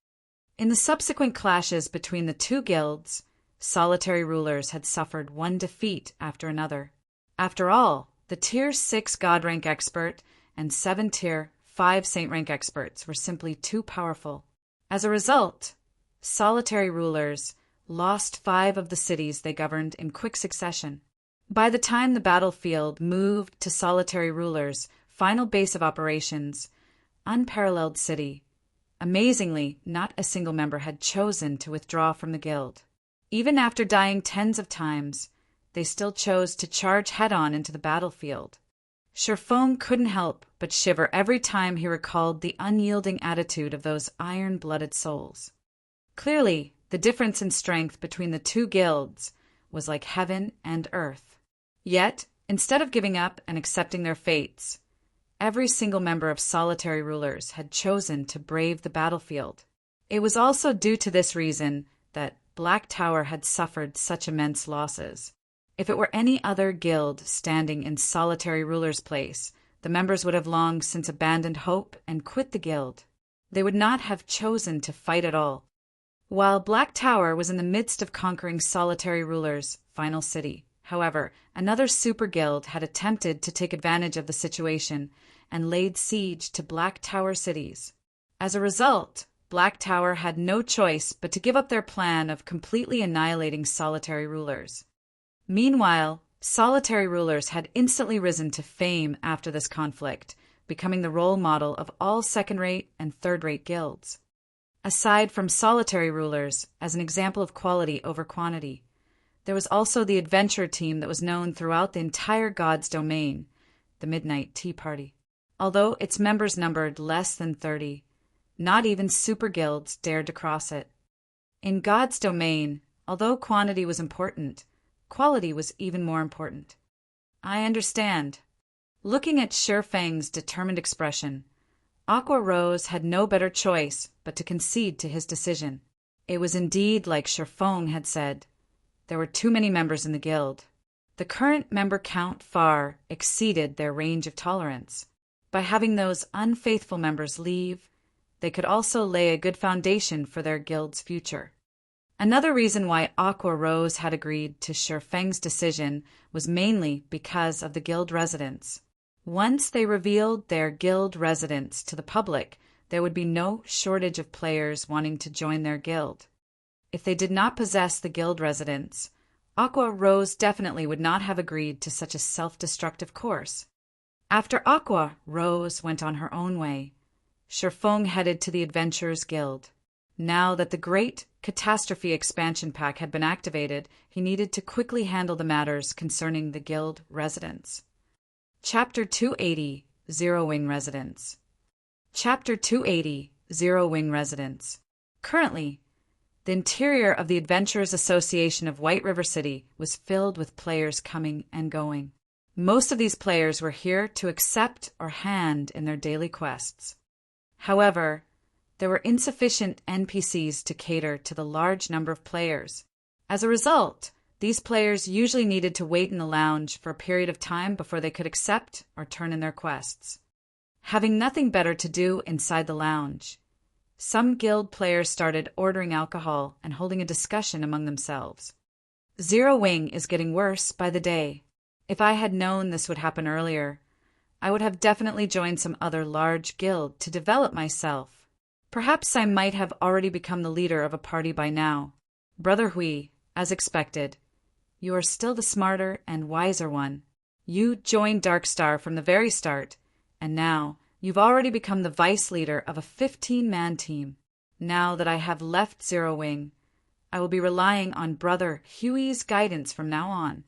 In the subsequent clashes between the 2 guilds, Solitary Rulers had suffered one defeat after another. After all, the Tier 6 God Rank expert and 7 Tier 5 Saint Rank experts were simply too powerful. As a result, Solitary Rulers lost 5 of the cities they governed in quick succession. By the time the battlefield moved to Solitary Rulers' final base of operations, Unparalleled City, amazingly, not a single member had chosen to withdraw from the guild. Even after dying tens of times, they still chose to charge head-on into the battlefield. Sherfong couldn't help but shiver every time he recalled the unyielding attitude of those iron-blooded souls. Clearly, the difference in strength between the 2 guilds was like heaven and earth. Yet, instead of giving up and accepting their fates, every single member of Solitary Rulers had chosen to brave the battlefield. It was also due to this reason that Black Tower had suffered such immense losses. If it were any other guild standing in Solitary Rulers' place, the members would have long since abandoned hope and quit the guild. They would not have chosen to fight at all. While Black Tower was in the midst of conquering Solitary Rulers' final city, however, another super guild had attempted to take advantage of the situation and laid siege to Black Tower cities. As a result, Black Tower had no choice but to give up their plan of completely annihilating Solitary Rulers. Meanwhile, Solitary Rulers had instantly risen to fame after this conflict, becoming the role model of all second-rate and third-rate guilds. Aside from Solitary Rulers, as an example of quality over quantity, there was also the adventure team that was known throughout the entire God's domain, the Midnight Tea Party. Although its members numbered less than 30, not even super guilds dared to cross it. In God's domain, although quantity was important, quality was even more important. I understand. Looking at Sherfang's determined expression, Aqua Rose had no better choice but to concede to his decision. It was indeed like Sherfang had said. There were too many members in the guild. The current member count far exceeded their range of tolerance. By having those unfaithful members leave, they could also lay a good foundation for their guild's future. Another reason why Aqua Rose had agreed to Sherfang's decision was mainly because of the guild residents. Once they revealed their guild residents to the public, there would be no shortage of players wanting to join their guild. If they did not possess the guild residents, Aqua Rose definitely would not have agreed to such a self-destructive course. After Aqua Rose went on her own way, Sherfang headed to the Adventurers Guild. Now that the Great Catastrophe expansion pack had been activated, he needed to quickly handle the matters concerning the guild residents. Chapter 280, Zero Wing Residents. Chapter 280, Zero Wing Residents. Currently, the interior of the Adventurers Association of White River City was filled with players coming and going. Most of these players were here to accept or hand in their daily quests. However, there were insufficient NPCs to cater to the large number of players. As a result, these players usually needed to wait in the lounge for a period of time before they could accept or turn in their quests. Having nothing better to do inside the lounge, some guild players started ordering alcohol and holding a discussion among themselves. Zero Wing is getting worse by the day. If I had known this would happen earlier, I would have definitely joined some other large guild to develop myself. Perhaps I might have already become the leader of a party by now. Brother Hui, as expected, you are still the smarter and wiser one. You joined Darkstar from the very start, and now you've already become the vice leader of a 15-man team. Now that I have left Zero Wing, I will be relying on Brother Huey's guidance from now on.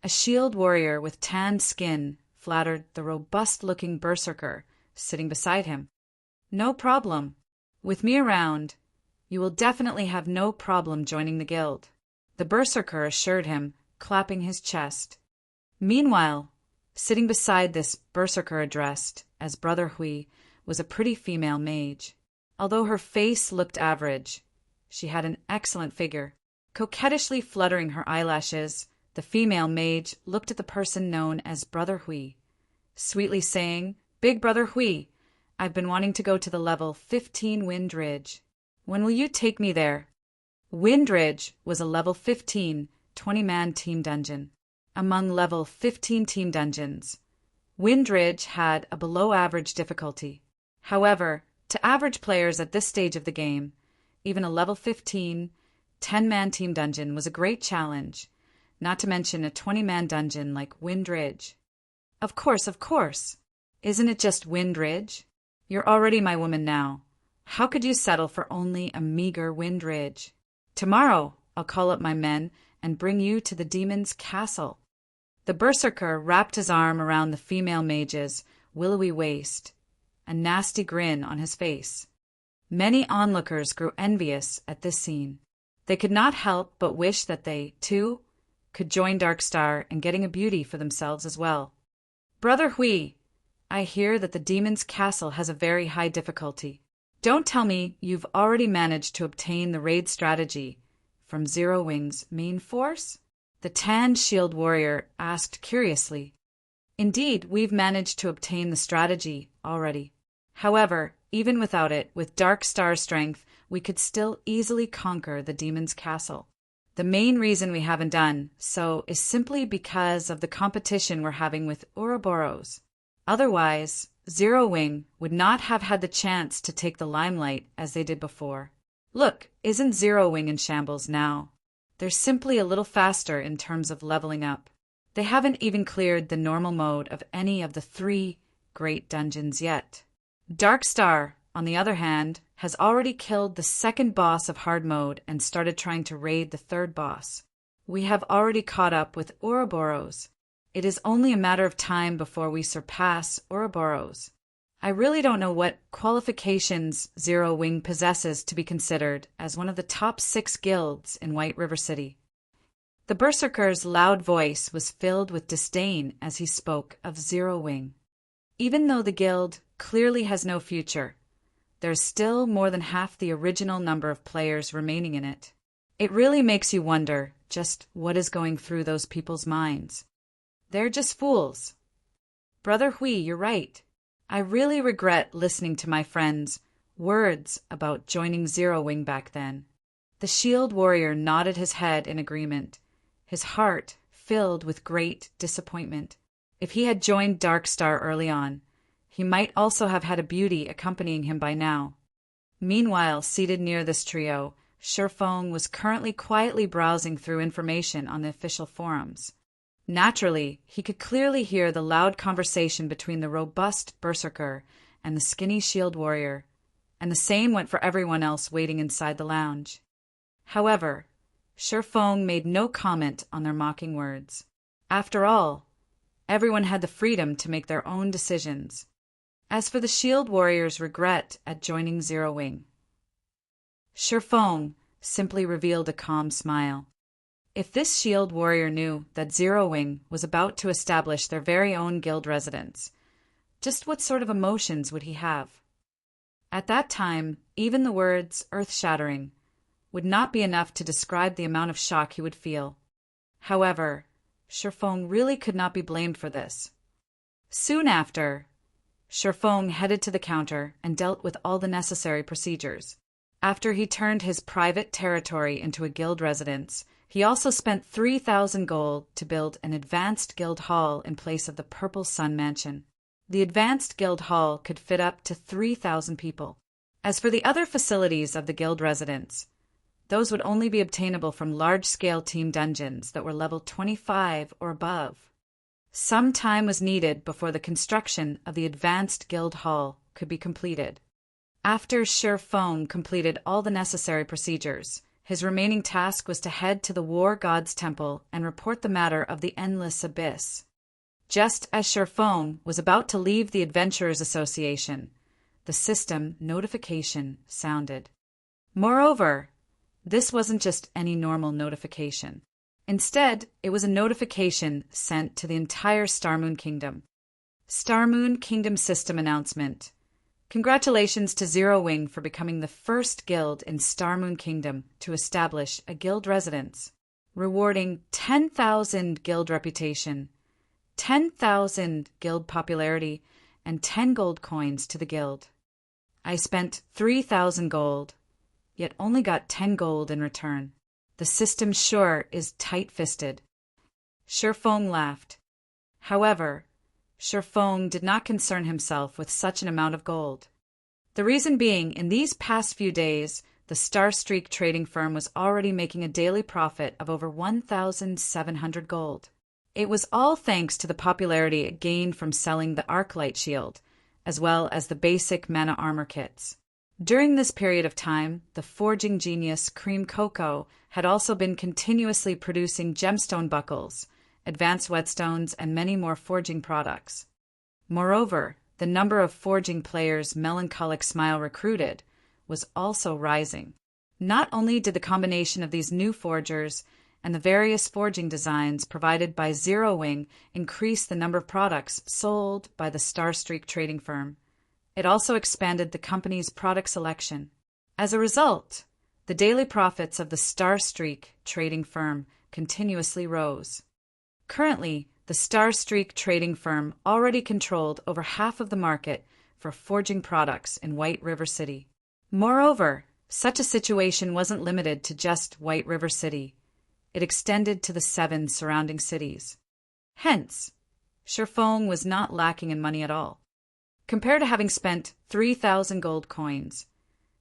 A shield warrior with tanned skin flattered the robust-looking berserker sitting beside him. "No problem. With me around, you will definitely have no problem joining the guild," the berserker assured him, clapping his chest. Meanwhile, sitting beside this berserker addressed as Brother Hui was a pretty female mage. Although her face looked average, she had an excellent figure. Coquettishly fluttering her eyelashes, the female mage looked at the person known as Brother Hui, sweetly saying, "Big Brother Hui, I've been wanting to go to the level 15 Wind Ridge. When will you take me there?" Wind Ridge was a level 15, 20-man team dungeon. Among level 15 team dungeons, Wind Ridge had a below-average difficulty. However, to average players at this stage of the game, even a level 15, 10-man team dungeon was a great challenge, not to mention a 20-man dungeon like Wind Ridge. Of course. Isn't it just Wind Ridge? You're already my woman now. How could you settle for only a meager Wind Ridge? Tomorrow, I'll call up my men and bring you to the demon's castle. The berserker wrapped his arm around the female mage's willowy waist, a nasty grin on his face. Many onlookers grew envious at this scene. They could not help but wish that they, too, could join Darkstar in getting a beauty for themselves as well. "Brother Hui, I hear that the demon's castle has a very high difficulty. Don't tell me you've already managed to obtain the raid strategy from Zero Wing's main force?" the tanned shield warrior asked curiously. "Indeed, we've managed to obtain the strategy already. However, even without it, with Darkstar strength, we could still easily conquer the demon's castle. The main reason we haven't done so is simply because of the competition we're having with Ouroboros. Otherwise, Zero Wing would not have had the chance to take the limelight as they did before. Look, isn't Zero Wing in shambles now? They're simply a little faster in terms of leveling up. They haven't even cleared the normal mode of any of the 3 great dungeons yet. Darkstar, on the other hand, has already killed the 2nd boss of hard mode and started trying to raid the 3rd boss. We have already caught up with Ouroboros. It is only a matter of time before we surpass Ouroboros. I really don't know what qualifications Zero Wing possesses to be considered as one of the top 6 guilds in White River City." The berserker's loud voice was filled with disdain as he spoke of Zero Wing. Even though the guild clearly has no future, there's still more than half the original number of players remaining in it. It really makes you wonder just what is going through those people's minds. They're just fools. Brother Hui, you're right. I really regret listening to my friend's words about joining Zero Wing back then. The shield warrior nodded his head in agreement, his heart filled with great disappointment. If he had joined Darkstar early on, he might also have had a beauty accompanying him by now. Meanwhile, seated near this trio, Shifeng was currently quietly browsing through information on the official forums. Naturally, he could clearly hear the loud conversation between the robust berserker and the skinny shield warrior, and the same went for everyone else waiting inside the lounge. However, Shifeng made no comment on their mocking words. After all, everyone had the freedom to make their own decisions. As for the shield warrior's regret at joining Zero Wing, Shifeng simply revealed a calm smile. If this shield warrior knew that Zero Wing was about to establish their very own guild residence, just what sort of emotions would he have? At that time, even the words earth-shattering would not be enough to describe the amount of shock he would feel. However, Shifeng really could not be blamed for this. Soon after, Shifeng headed to the counter and dealt with all the necessary procedures. After he turned his private territory into a guild residence, he also spent 3,000 gold to build an advanced guild hall in place of the Purple Sun Mansion. The advanced guild hall could fit up to 3,000 people. As for the other facilities of the guild residence, those would only be obtainable from large-scale team dungeons that were level 25 or above. Some time was needed before the construction of the advanced guild hall could be completed. After Shifeng completed all the necessary procedures, His remaining task was to head to the war god's temple and report the matter of the endless abyss. Just as Sherfong was about to leave the Adventurers Association, the system notification sounded. Moreover, this wasn't just any normal notification. Instead, it was a notification sent to the entire Starmoon Kingdom. Starmoon Kingdom System announcement. Congratulations to Zero Wing for becoming the first guild in Starmoon Kingdom to establish a guild residence, rewarding 10,000 guild reputation, 10,000 guild popularity, and 10 gold coins to the guild. I spent 3,000 gold, yet only got 10 gold in return. The system sure is tight-fisted. Sherfong laughed. However, Sherfong did not concern himself with such an amount of gold. The reason being, in these past few days, the Star Streak trading firm was already making a daily profit of over 1,700 gold. It was all thanks to the popularity it gained from selling the Arclight Shield, as well as the basic mana armor kits. During this period of time, the forging genius Cream Cocoa had also been continuously producing gemstone buckles, advanced whetstones, and many more forging products. Moreover, the number of forging players Melancholic Smile recruited was also rising. Not only did the combination of these new forgers and the various forging designs provided by Zero Wing increase the number of products sold by the Star Streak trading firm, it also expanded the company's product selection. As a result, the daily profits of the Star Streak trading firm continuously rose. Currently, the Star Streak trading firm already controlled over half of the market for forging products in White River City. Moreover, such a situation wasn't limited to just White River City. It extended to the 7 surrounding cities. Hence, Sherfong was not lacking in money at all. Compared to having spent 3,000 gold coins,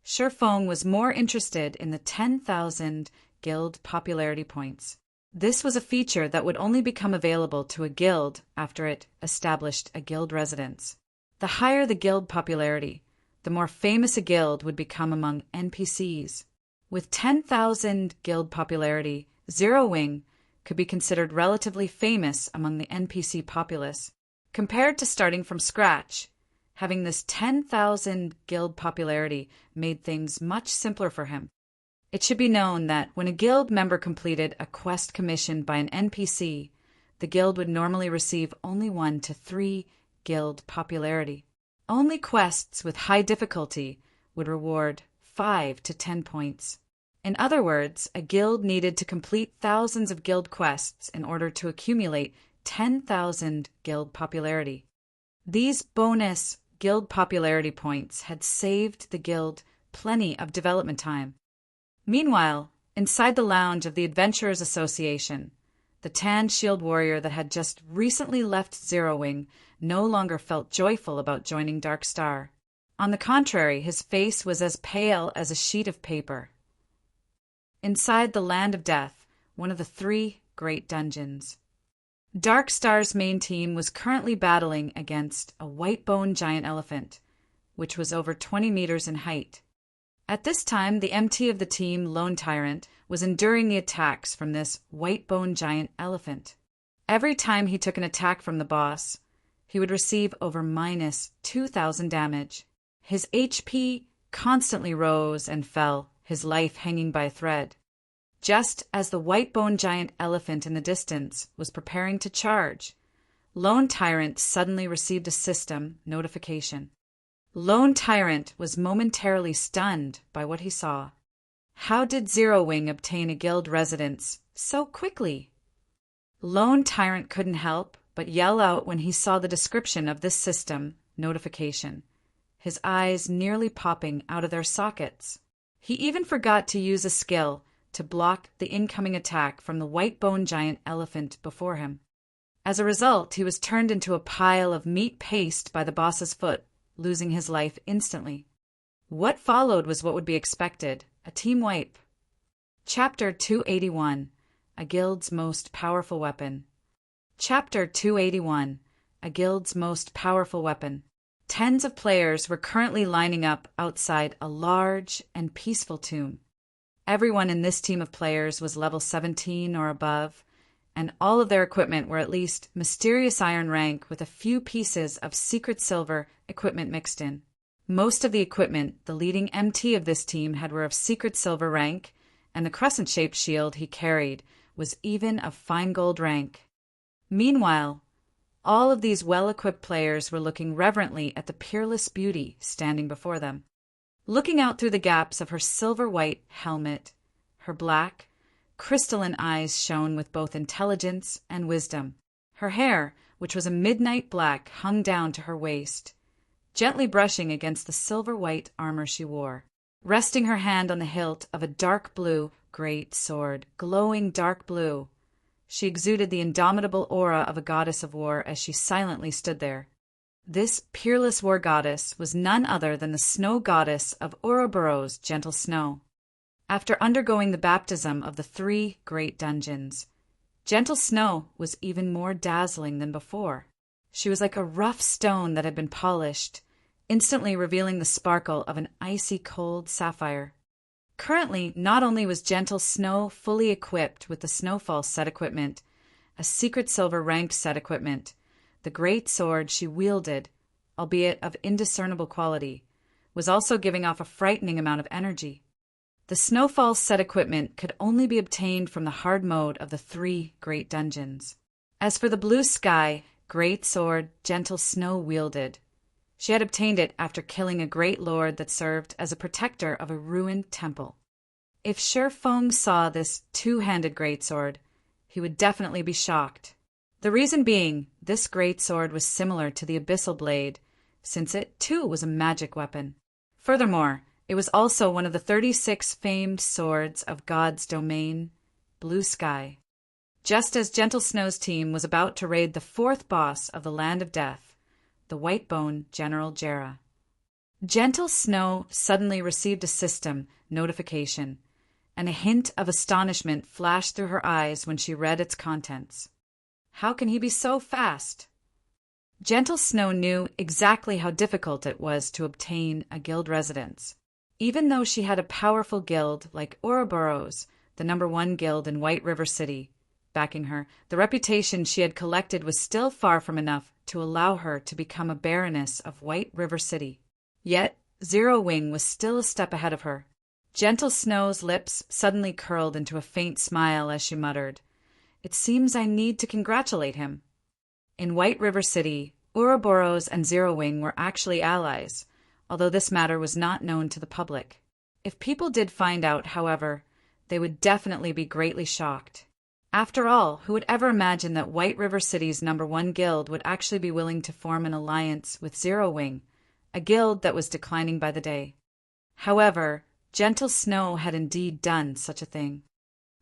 Sherfong was more interested in the 10,000 guild popularity points. This was a feature that would only become available to a guild after it established a guild residence. The higher the guild popularity, the more famous a guild would become among NPCs. With 10,000 guild popularity, Zero Wing could be considered relatively famous among the NPC populace. Compared to starting from scratch, having this 10,000 guild popularity made things much simpler for him. It should be known that when a guild member completed a quest commissioned by an NPC, the guild would normally receive only 1 to 3 guild popularity. Only quests with high difficulty would reward 5 to 10 points. In other words, a guild needed to complete thousands of guild quests in order to accumulate 10,000 guild popularity. These bonus guild popularity points had saved the guild plenty of development time. Meanwhile, inside the lounge of the Adventurers Association, the tan shield warrior that had just recently left Zero Wing no longer felt joyful about joining Dark Star. On the contrary, his face was as pale as a sheet of paper. Inside the Land of Death, one of the 3 great dungeons, Dark Star's main team was currently battling against a white-bone giant elephant, which was over 20 meters in height. At this time, the MT of the team, Lone Tyrant, was enduring the attacks from this white-bone giant elephant. Every time he took an attack from the boss, he would receive over minus 2,000 damage. His HP constantly rose and fell, his life hanging by a thread. Just as the white-bone giant elephant in the distance was preparing to charge, Lone Tyrant suddenly received a system notification. Lone Tyrant was momentarily stunned by what he saw. How did Zero Wing obtain a guild residence so quickly? Lone Tyrant couldn't help but yell out when he saw the description of this system notification, his eyes nearly popping out of their sockets. He even forgot to use a skill to block the incoming attack from the white-bone giant elephant before him. As a result, he was turned into a pile of meat paste by the boss's foot, losing his life instantly. What followed was what would be expected, a team wipe. Chapter 281, A Guild's Most Powerful Weapon. Chapter 281, A Guild's Most Powerful Weapon. Tens of players were currently lining up outside a large and peaceful tomb. Everyone in this team of players was level 17 or above, and all of their equipment were at least mysterious iron rank with a few pieces of secret silver equipment mixed in. Most of the equipment the leading MT of this team had were of secret silver rank, and the crescent-shaped shield he carried was even of fine gold rank. Meanwhile, all of these well-equipped players were looking reverently at the peerless beauty standing before them. Looking out through the gaps of her silver-white helmet, her black, crystalline eyes shone with both intelligence and wisdom. Her hair, which was a midnight black, hung down to her waist, gently brushing against the silver-white armor she wore. Resting her hand on the hilt of a dark blue great sword, glowing dark blue, she exuded the indomitable aura of a goddess of war as she silently stood there. This peerless war goddess was none other than the snow goddess of Ouroboros, gentle snow. After undergoing the baptism of the 3 great dungeons, gentle snow was even more dazzling than before. She was like a rough stone that had been polished, instantly revealing the sparkle of an icy cold sapphire. Currently, not only was gentle snow fully equipped with the snowfall set equipment, a secret silver ranked set equipment, the great sword she wielded, albeit of indiscernible quality, was also giving off a frightening amount of energy. The snowfall set equipment could only be obtained from the hard mode of the 3 great dungeons. As for the blue sky, great sword gentle snow wielded, she had obtained it after killing a great lord that served as a protector of a ruined temple. If Sher Feng saw this 2-handed greatsword, he would definitely be shocked. The reason being, this greatsword was similar to the abyssal blade, since it too was a magic weapon. Furthermore, it was also one of the 36 famed swords of God's domain, Blue Sky. Just as Gentle Snow's team was about to raid the 4th boss of the Land of Death, the Whitebone General Jera, Gentle Snow suddenly received a system notification, and a hint of astonishment flashed through her eyes when she read its contents. How can he be so fast? Gentle Snow knew exactly how difficult it was to obtain a guild residence. Even though she had a powerful guild like Ouroboros, the #1 guild in White River City, backing her, the reputation she had collected was still far from enough to allow her to become a baroness of White River City. Yet, Zero Wing was still a step ahead of her. Gentle Snow's lips suddenly curled into a faint smile as she muttered, "It seems I need to congratulate him." In White River City, Ouroboros and Zero Wing were actually allies, although this matter was not known to the public. If people did find out, however, they would definitely be greatly shocked. After all, who would ever imagine that White River City's #1 guild would actually be willing to form an alliance with Zero Wing, a guild that was declining by the day? However, Gentle Snow had indeed done such a thing.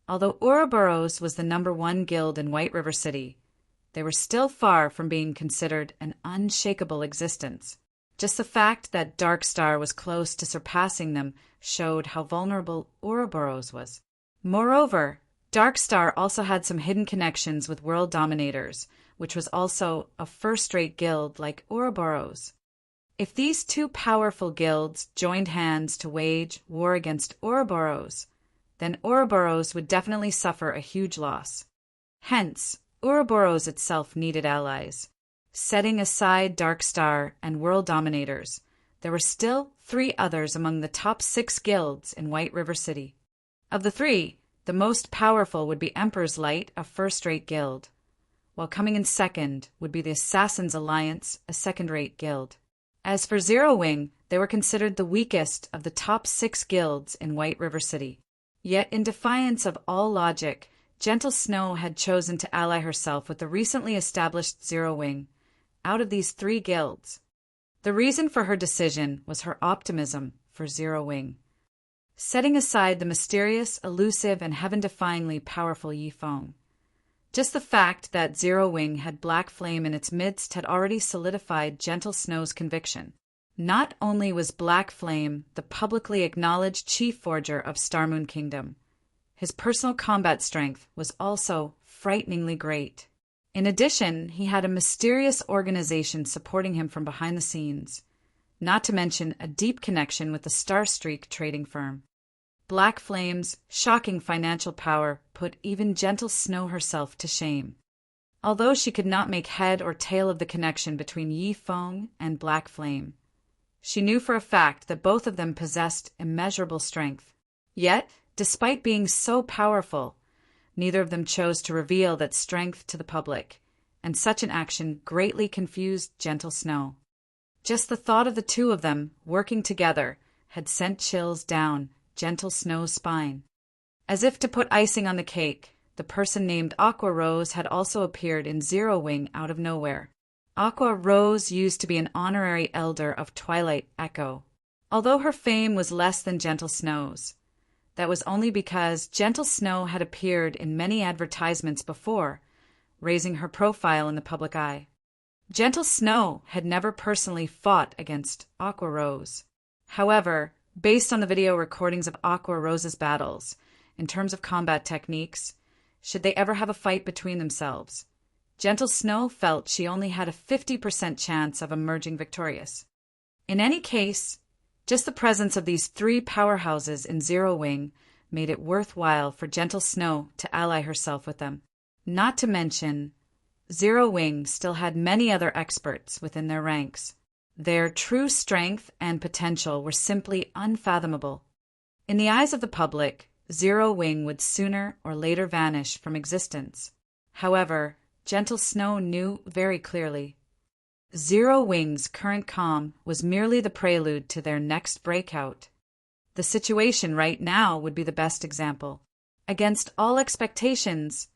Although Ouroboros was the #1 guild in White River City, they were still far from being considered an unshakable existence. Just the fact that Darkstar was close to surpassing them showed how vulnerable Ouroboros was. Moreover, Darkstar also had some hidden connections with world dominators, which was also a first-rate guild like Ouroboros. If these 2 powerful guilds joined hands to wage war against Ouroboros, then Ouroboros would definitely suffer a huge loss. Hence, Ouroboros itself needed allies. Setting aside Darkstar and world dominators, there were still 3 others among the top 6 guilds in White River City. Of the 3, the most powerful would be Emperor's Light, a first-rate guild, while coming in second would be the Assassin's Alliance, a second-rate guild. As for Zero Wing, they were considered the weakest of the top 6 guilds in White River City. Yet, in defiance of all logic, Gentle Snow had chosen to ally herself with the recently established Zero Wing out of these 3 guilds. The reason for her decision was her optimism for Zero Wing. Setting aside the mysterious, elusive, and heaven-defyingly powerful Yifeng, just the fact that Zero Wing had black flame in its midst had already solidified Gentle Snow's conviction. Not only was Black Flame the publicly acknowledged chief forger of Starmoon Kingdom, his personal combat strength was also frighteningly great. In addition, he had a mysterious organization supporting him from behind the scenes, not to mention a deep connection with the Starstreak trading firm. Black Flame's shocking financial power put even Gentle Snow herself to shame. Although she could not make head or tail of the connection between Yi Feng and Black Flame, she knew for a fact that both of them possessed immeasurable strength. Yet, despite being so powerful, neither of them chose to reveal that strength to the public, and such an action greatly confused Gentle Snow. Just the thought of the two of them working together had sent chills down Gentle Snow's spine. As if to put icing on the cake, the person named Aqua Rose had also appeared in Zero Wing out of nowhere. Aqua Rose used to be an honorary elder of Twilight Echo. Although her fame was less than Gentle Snow's, that was only because Gentle Snow had appeared in many advertisements before, raising her profile in the public eye. Gentle Snow had never personally fought against Aqua Rose. However, based on the video recordings of Aqua Rose's battles, in terms of combat techniques, should they ever have a fight between themselves, Gentle Snow felt she only had a 50% chance of emerging victorious. In any case, just the presence of these three powerhouses in Zero Wing made it worthwhile for Gentle Snow to ally herself with them. Not to mention, Zero Wing still had many other experts within their ranks. Their true strength and potential were simply unfathomable. In the eyes of the public, Zero Wing would sooner or later vanish from existence. However, Gentle Snow knew very clearly. Zero Wing's current calm was merely the prelude to their next breakout. The situation right now would be the best example. Against all expectations,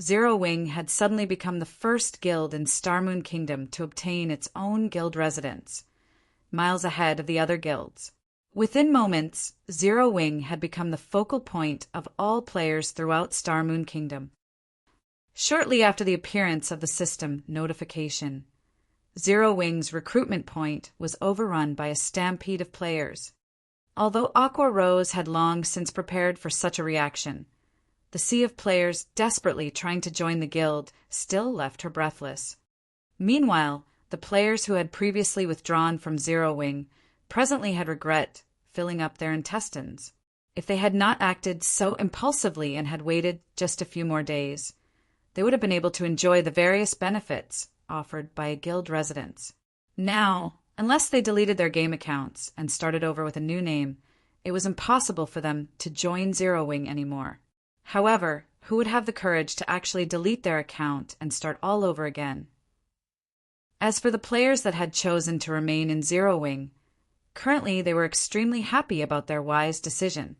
Zero Wing had suddenly become the first guild in Star Moon Kingdom to obtain its own guild residence, miles ahead of the other guilds. Within moments, Zero Wing had become the focal point of all players throughout Star Moon Kingdom. Shortly after the appearance of the system notification, Zero Wing's recruitment point was overrun by a stampede of players. Although Aqua Rose had long since prepared for such a reaction, the sea of players desperately trying to join the guild still left her breathless. Meanwhile, the players who had previously withdrawn from Zero Wing presently had regret filling up their intestines. If they had not acted so impulsively and had waited just a few more days, they would have been able to enjoy the various benefits offered by a guild residence. Now, unless they deleted their game accounts and started over with a new name, it was impossible for them to join Zero Wing anymore. However, who would have the courage to actually delete their account and start all over again? As for the players that had chosen to remain in Zero Wing, currently they were extremely happy about their wise decision.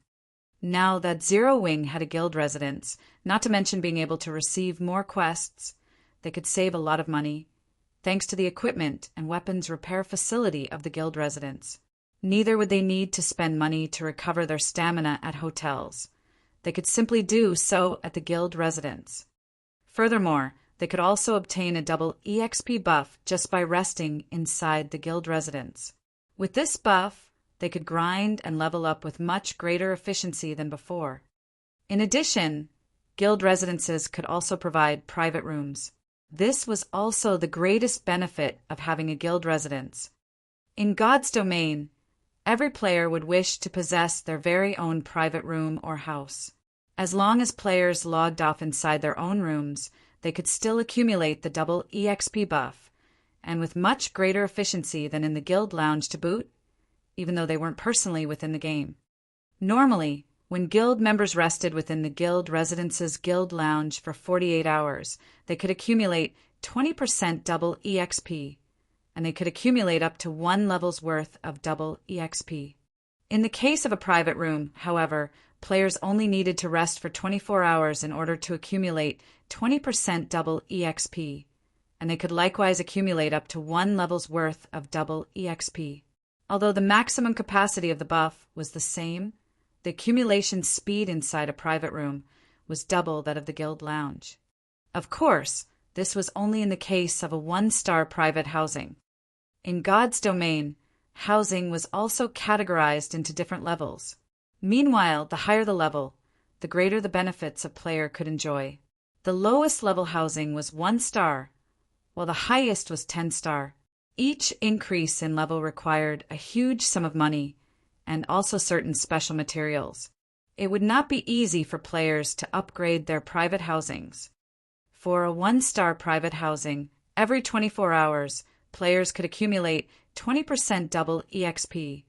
Now that Zero Wing had a guild residence, not to mention being able to receive more quests, they could save a lot of money, thanks to the equipment and weapons repair facility of the guild residence. Neither would they need to spend money to recover their stamina at hotels. They could simply do so at the guild residence. Furthermore, they could also obtain a double EXP buff just by resting inside the guild residence. With this buff, they could grind and level up with much greater efficiency than before. In addition, guild residences could also provide private rooms. This was also the greatest benefit of having a guild residence. In God's domain, every player would wish to possess their very own private room or house. As long as players logged off inside their own rooms, they could still accumulate the double EXP buff, and with much greater efficiency than in the guild lounge to boot, even though they weren't personally within the game. Normally, when guild members rested within the guild residence's guild lounge for 48 hours, they could accumulate 20% double EXP, and they could accumulate up to 1 level's worth of double EXP. In the case of a private room, however, players only needed to rest for 24 hours in order to accumulate 20% double EXP, and they could likewise accumulate up to 1 level's worth of double EXP. Although the maximum capacity of the buff was the same, the accumulation speed inside a private room was double that of the guild lounge. Of course, this was only in the case of a 1-star private housing. In God's domain, housing was also categorized into different levels. Meanwhile, the higher the level, the greater the benefits a player could enjoy. The lowest level housing was 1 star, while the highest was 10 star. Each increase in level required a huge sum of money and also certain special materials. It would not be easy for players to upgrade their private housings. For a 1-star private housing, every 24 hours, players could accumulate 20% double EXP,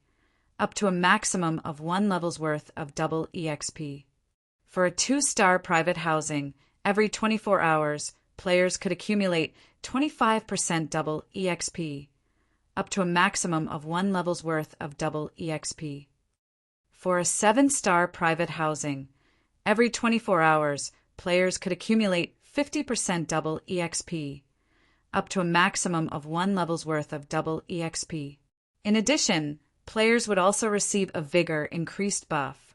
up to a maximum of 1 level's worth of double EXP. For a 2-star private housing, every 24 hours, players could accumulate 25% double EXP, up to a maximum of 1 level's worth of double EXP. For a 7-star private housing, every 24 hours, players could accumulate 50% double EXP, up to a maximum of 1 level's worth of double EXP. In addition, players would also receive a Vigor increased buff,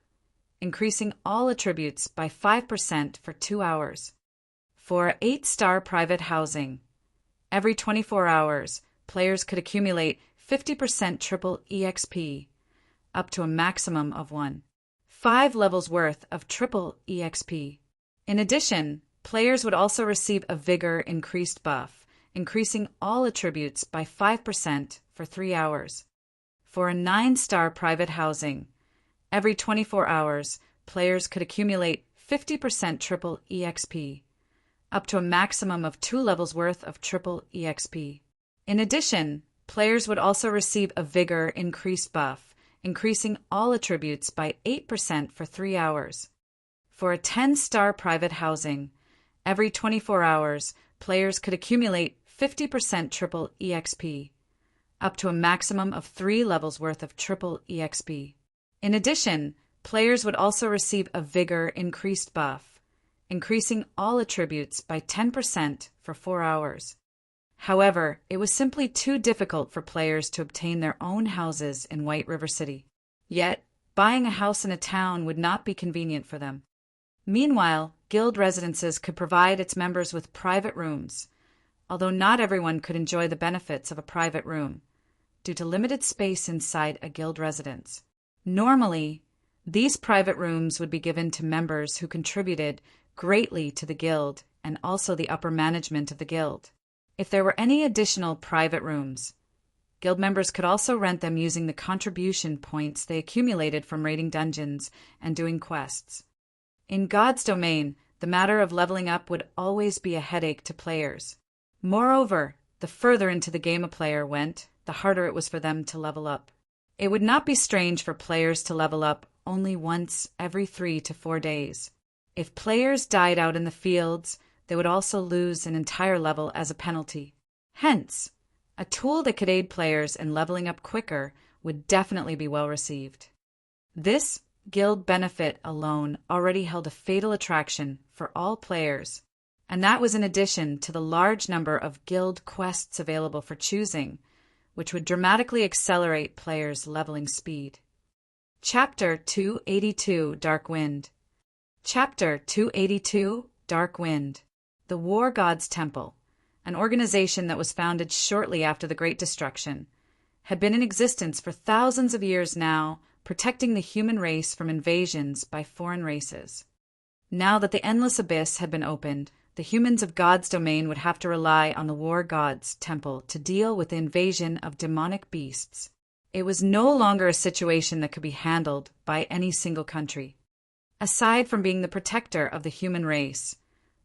increasing all attributes by 5% for 2 hours. For a 8-star private housing, every 24 hours, players could accumulate 50% triple EXP, up to a maximum of 5 levels worth of triple EXP. In addition, players would also receive a Vigor increased buff, increasing all attributes by 5% for 3 hours. For a 9-star private housing, every 24 hours, players could accumulate 50% triple EXP, up to a maximum of 2 levels worth of triple EXP. In addition, players would also receive a Vigor increased buff, increasing all attributes by 8% for 3 hours. For a 10-star private housing, every 24 hours, players could accumulate 50% triple EXP, up to a maximum of 3 levels worth of triple EXP. In addition, players would also receive a Vigor increased buff, increasing all attributes by 10% for 4 hours. However, it was simply too difficult for players to obtain their own houses in White River City. Yet, buying a house in a town would not be convenient for them. Meanwhile, guild residences could provide its members with private rooms, although not everyone could enjoy the benefits of a private room, due to limited space inside a guild residence. Normally, these private rooms would be given to members who contributed greatly to the guild and also the upper management of the guild. If there were any additional private rooms, guild members could also rent them using the contribution points they accumulated from raiding dungeons and doing quests. In God's domain, the matter of leveling up would always be a headache to players. Moreover, the further into the game a player went, the harder it was for them to level up. It would not be strange for players to level up only once every 3 to 4 days. If players died out in the fields, they would also lose an entire level as a penalty. Hence, a tool that could aid players in leveling up quicker would definitely be well received. This guild benefit alone already held a fatal attraction for all players, and that was in addition to the large number of guild quests available for choosing, which would dramatically accelerate players' leveling speed. Chapter 282 Dark Wind. Chapter 282 Dark Wind. The War God's Temple, an organization that was founded shortly after the Great Destruction, had been in existence for thousands of years now, protecting the human race from invasions by foreign races. Now that the Endless Abyss had been opened, the humans of God's domain would have to rely on the War God's Temple to deal with the invasion of demonic beasts. It was no longer a situation that could be handled by any single country. Aside from being the protector of the human race,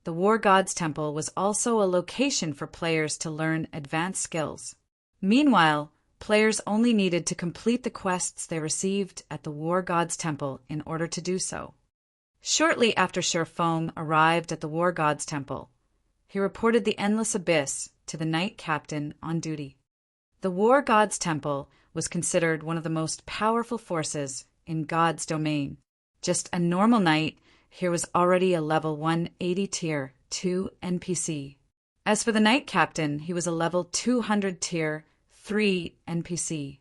the War God's Temple was also a location for players to learn advanced skills. Meanwhile, players only needed to complete the quests they received at the War God's Temple in order to do so. Shortly after Sherfong arrived at the War God's Temple, he reported the Endless Abyss to the Knight Captain on duty. The War God's Temple was considered one of the most powerful forces in God's domain. Just a normal knight, here was already a level 180 tier 2 NPC. As for the Knight Captain, he was a level 200 tier 3 NPC.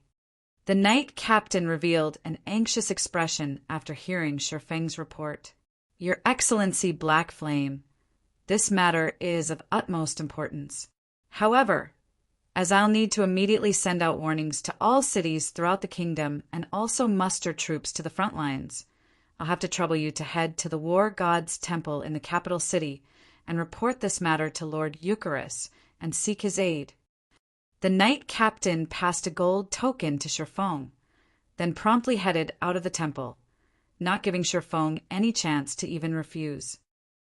The Knight Captain revealed an anxious expression after hearing Sherfeng's report. Your Excellency Black Flame, this matter is of utmost importance. However, as I'll need to immediately send out warnings to all cities throughout the kingdom and also muster troops to the front lines, I'll have to trouble you to head to the War God's Temple in the capital city and report this matter to Lord Eucharis and seek his aid. The Knight Captain passed a gold token to Sherfong, then promptly headed out of the temple, not giving Shifeng any chance to even refuse.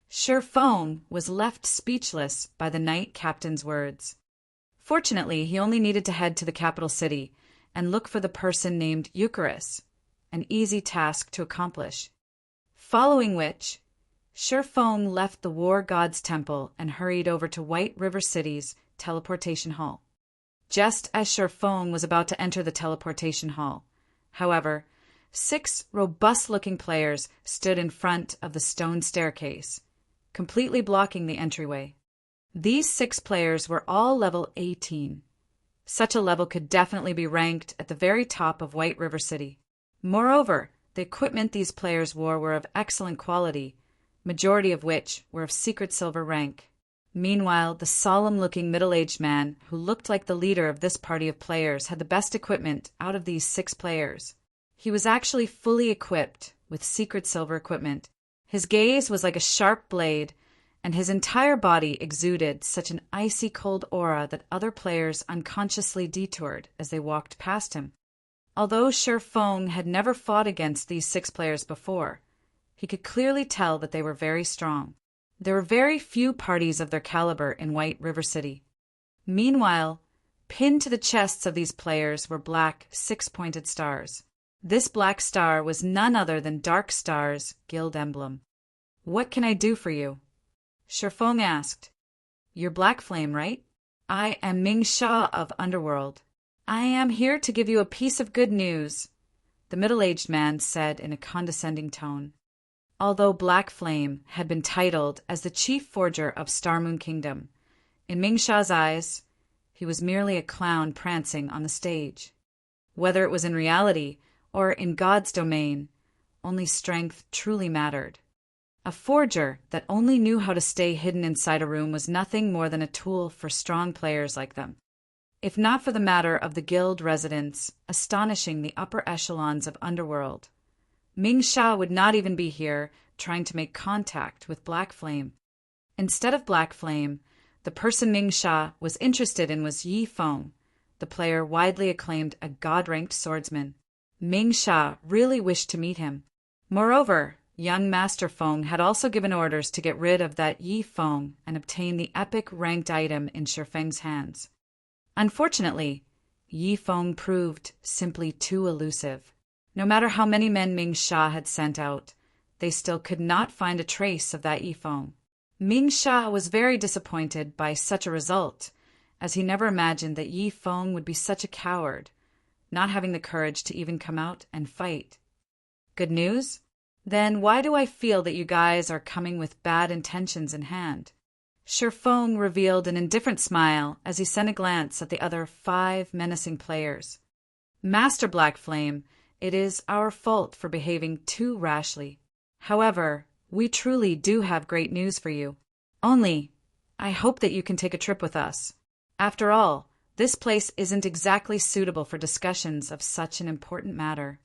Shifeng was left speechless by the knight captain's words. Fortunately, he only needed to head to the capital city and look for the person named Eucharis, an easy task to accomplish. Following which, Shifeng left the war god's temple and hurried over to White River City's teleportation hall. Just as Shifeng was about to enter the teleportation hall, however, 6 robust-looking players stood in front of the stone staircase, completely blocking the entryway. These 6 players were all level 18. Such a level could definitely be ranked at the very top of White River City. Moreover, the equipment these players wore were of excellent quality, majority of which were of secret silver rank. Meanwhile, the solemn-looking middle-aged man who looked like the leader of this party of players had the best equipment out of these 6 players. He was actually fully equipped with secret silver equipment. His gaze was like a sharp blade, and his entire body exuded such an icy cold aura that other players unconsciously detoured as they walked past him. Although Shifeng had never fought against these 6 players before, he could clearly tell that they were very strong. There were very few parties of their caliber in White River City. Meanwhile, pinned to the chests of these players were black 6-pointed stars. This black star was none other than Dark Star's guild emblem. "What can I do for you?" Shifeng asked. "You're Black Flame, right? I am Ming Sha of Underworld. I am here to give you a piece of good news," the middle-aged man said in a condescending tone. Although Black Flame had been titled as the chief forger of Starmoon Kingdom, in Ming Sha's eyes, he was merely a clown prancing on the stage. Whether it was in reality or in God's domain, only strength truly mattered. A forger that only knew how to stay hidden inside a room was nothing more than a tool for strong players like them. If not for the matter of the guild residents astonishing the upper echelons of Underworld, Ming Sha would not even be here trying to make contact with Black Flame. Instead of Black Flame, the person Ming Sha was interested in was Yi Feng, the player widely acclaimed a god-ranked swordsman. Ming Sha really wished to meet him. Moreover, young Master Feng had also given orders to get rid of that Yi Feng and obtain the epic ranked item in Shifeng's hands. Unfortunately, Yi Feng proved simply too elusive. No matter how many men Ming Sha had sent out, they still could not find a trace of that Yi Feng. Ming Sha was very disappointed by such a result, as he never imagined that Yi Feng would be such a coward, not having the courage to even come out and fight. Good news? Then why do I feel that you guys are coming with bad intentions in hand? Shifeng revealed an indifferent smile as he sent a glance at the other 5 menacing players. Master Black Flame, it is our fault for behaving too rashly. However, we truly do have great news for you. Only, I hope that you can take a trip with us. After all, this place isn't exactly suitable for discussions of such an important matter.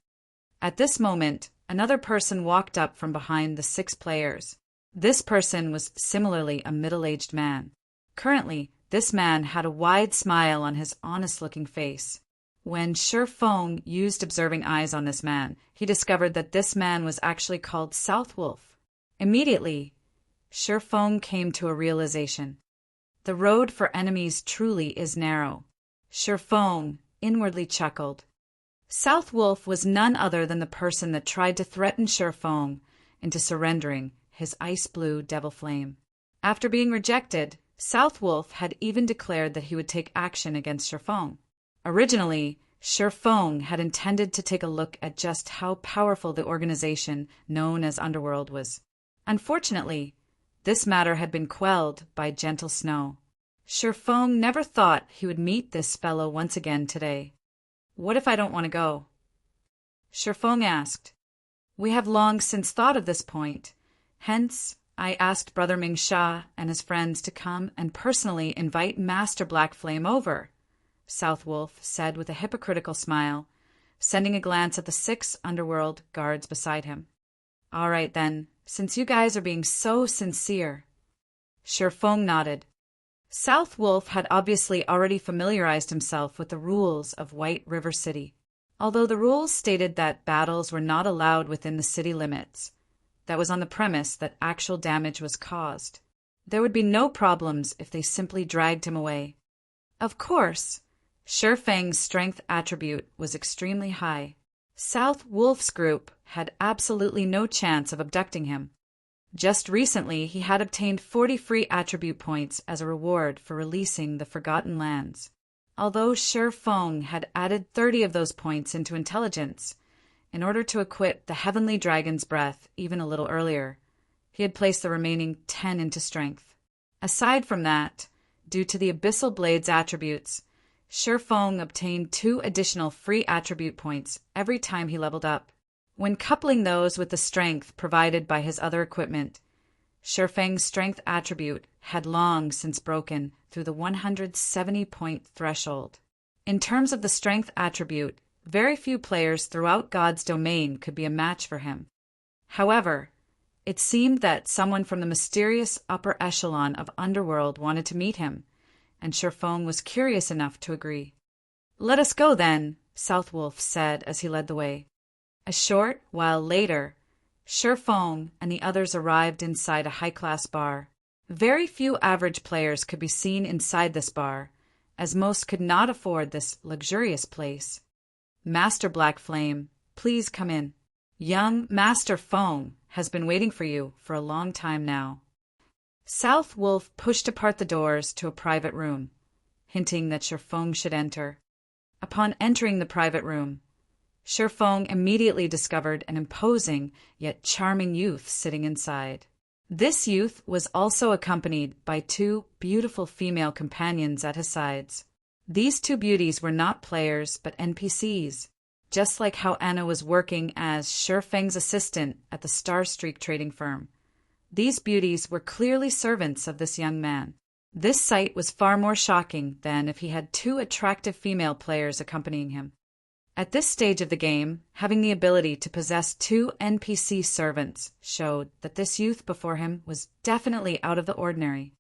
At this moment, another person walked up from behind the 6 players. This person was similarly a middle-aged man. Currently, this man had a wide smile on his honest-looking face. When Shifeng used observing eyes on this man, he discovered that this man was actually called Southwolf. Immediately, Shifeng came to a realization. The road for enemies truly is narrow. Shifeng inwardly chuckled. Southwolf was none other than the person that tried to threaten Shifeng into surrendering his ice-blue devil flame. After being rejected, Southwolf had even declared that he would take action against Shifeng. Originally, Shifeng had intended to take a look at just how powerful the organization known as Underworld was. Unfortunately, this matter had been quelled by gentle snow. Shifeng never thought he would meet this fellow once again today. What if I don't want to go? Shifeng asked. We have long since thought of this point. Hence, I asked Brother Ming Sha and his friends to come and personally invite Master Black Flame over, Southwolf said with a hypocritical smile, sending a glance at the 6 Underworld guards beside him. All right then, since you guys are being so sincere. Shifeng nodded. Southwolf had obviously already familiarized himself with the rules of White River City. Although the rules stated that battles were not allowed within the city limits, that was on the premise that actual damage was caused. There would be no problems if they simply dragged him away. Of course, Shifeng's strength attribute was extremely high. South Wolf's group had absolutely no chance of abducting him. Just recently, he had obtained 40 free attribute points as a reward for releasing the Forgotten Lands. Although Shifeng had added 30 of those points into intelligence, in order to equip the Heavenly Dragon's Breath even a little earlier, he had placed the remaining 10 into strength. Aside from that, due to the Abyssal Blade's attributes, Shifeng obtained 2 additional free attribute points every time he leveled up. When coupling those with the strength provided by his other equipment, Shifeng's strength attribute had long since broken through the 170-point threshold. In terms of the strength attribute, very few players throughout God's domain could be a match for him. However, it seemed that someone from the mysterious upper echelon of Underworld wanted to meet him, and Shifeng was curious enough to agree. "Let us go, then," Southwolf said as he led the way. A short while later, Shifeng and the others arrived inside a high-class bar. Very few average players could be seen inside this bar, as most could not afford this luxurious place. "Master Black Flame, please come in. Young Master Feng has been waiting for you for a long time now." South Wolf pushed apart the doors to a private room, hinting that Shifeng should enter. Upon entering the private room, Shifeng immediately discovered an imposing yet charming youth sitting inside. This youth was also accompanied by 2 beautiful female companions at his sides. These 2 beauties were not players but NPCs, just like how Anna was working as Shifeng's assistant at the Star Streak trading firm. These beauties were clearly servants of this young man. This sight was far more shocking than if he had 2 attractive female players accompanying him. At this stage of the game, having the ability to possess 2 NPC servants showed that this youth before him was definitely out of the ordinary.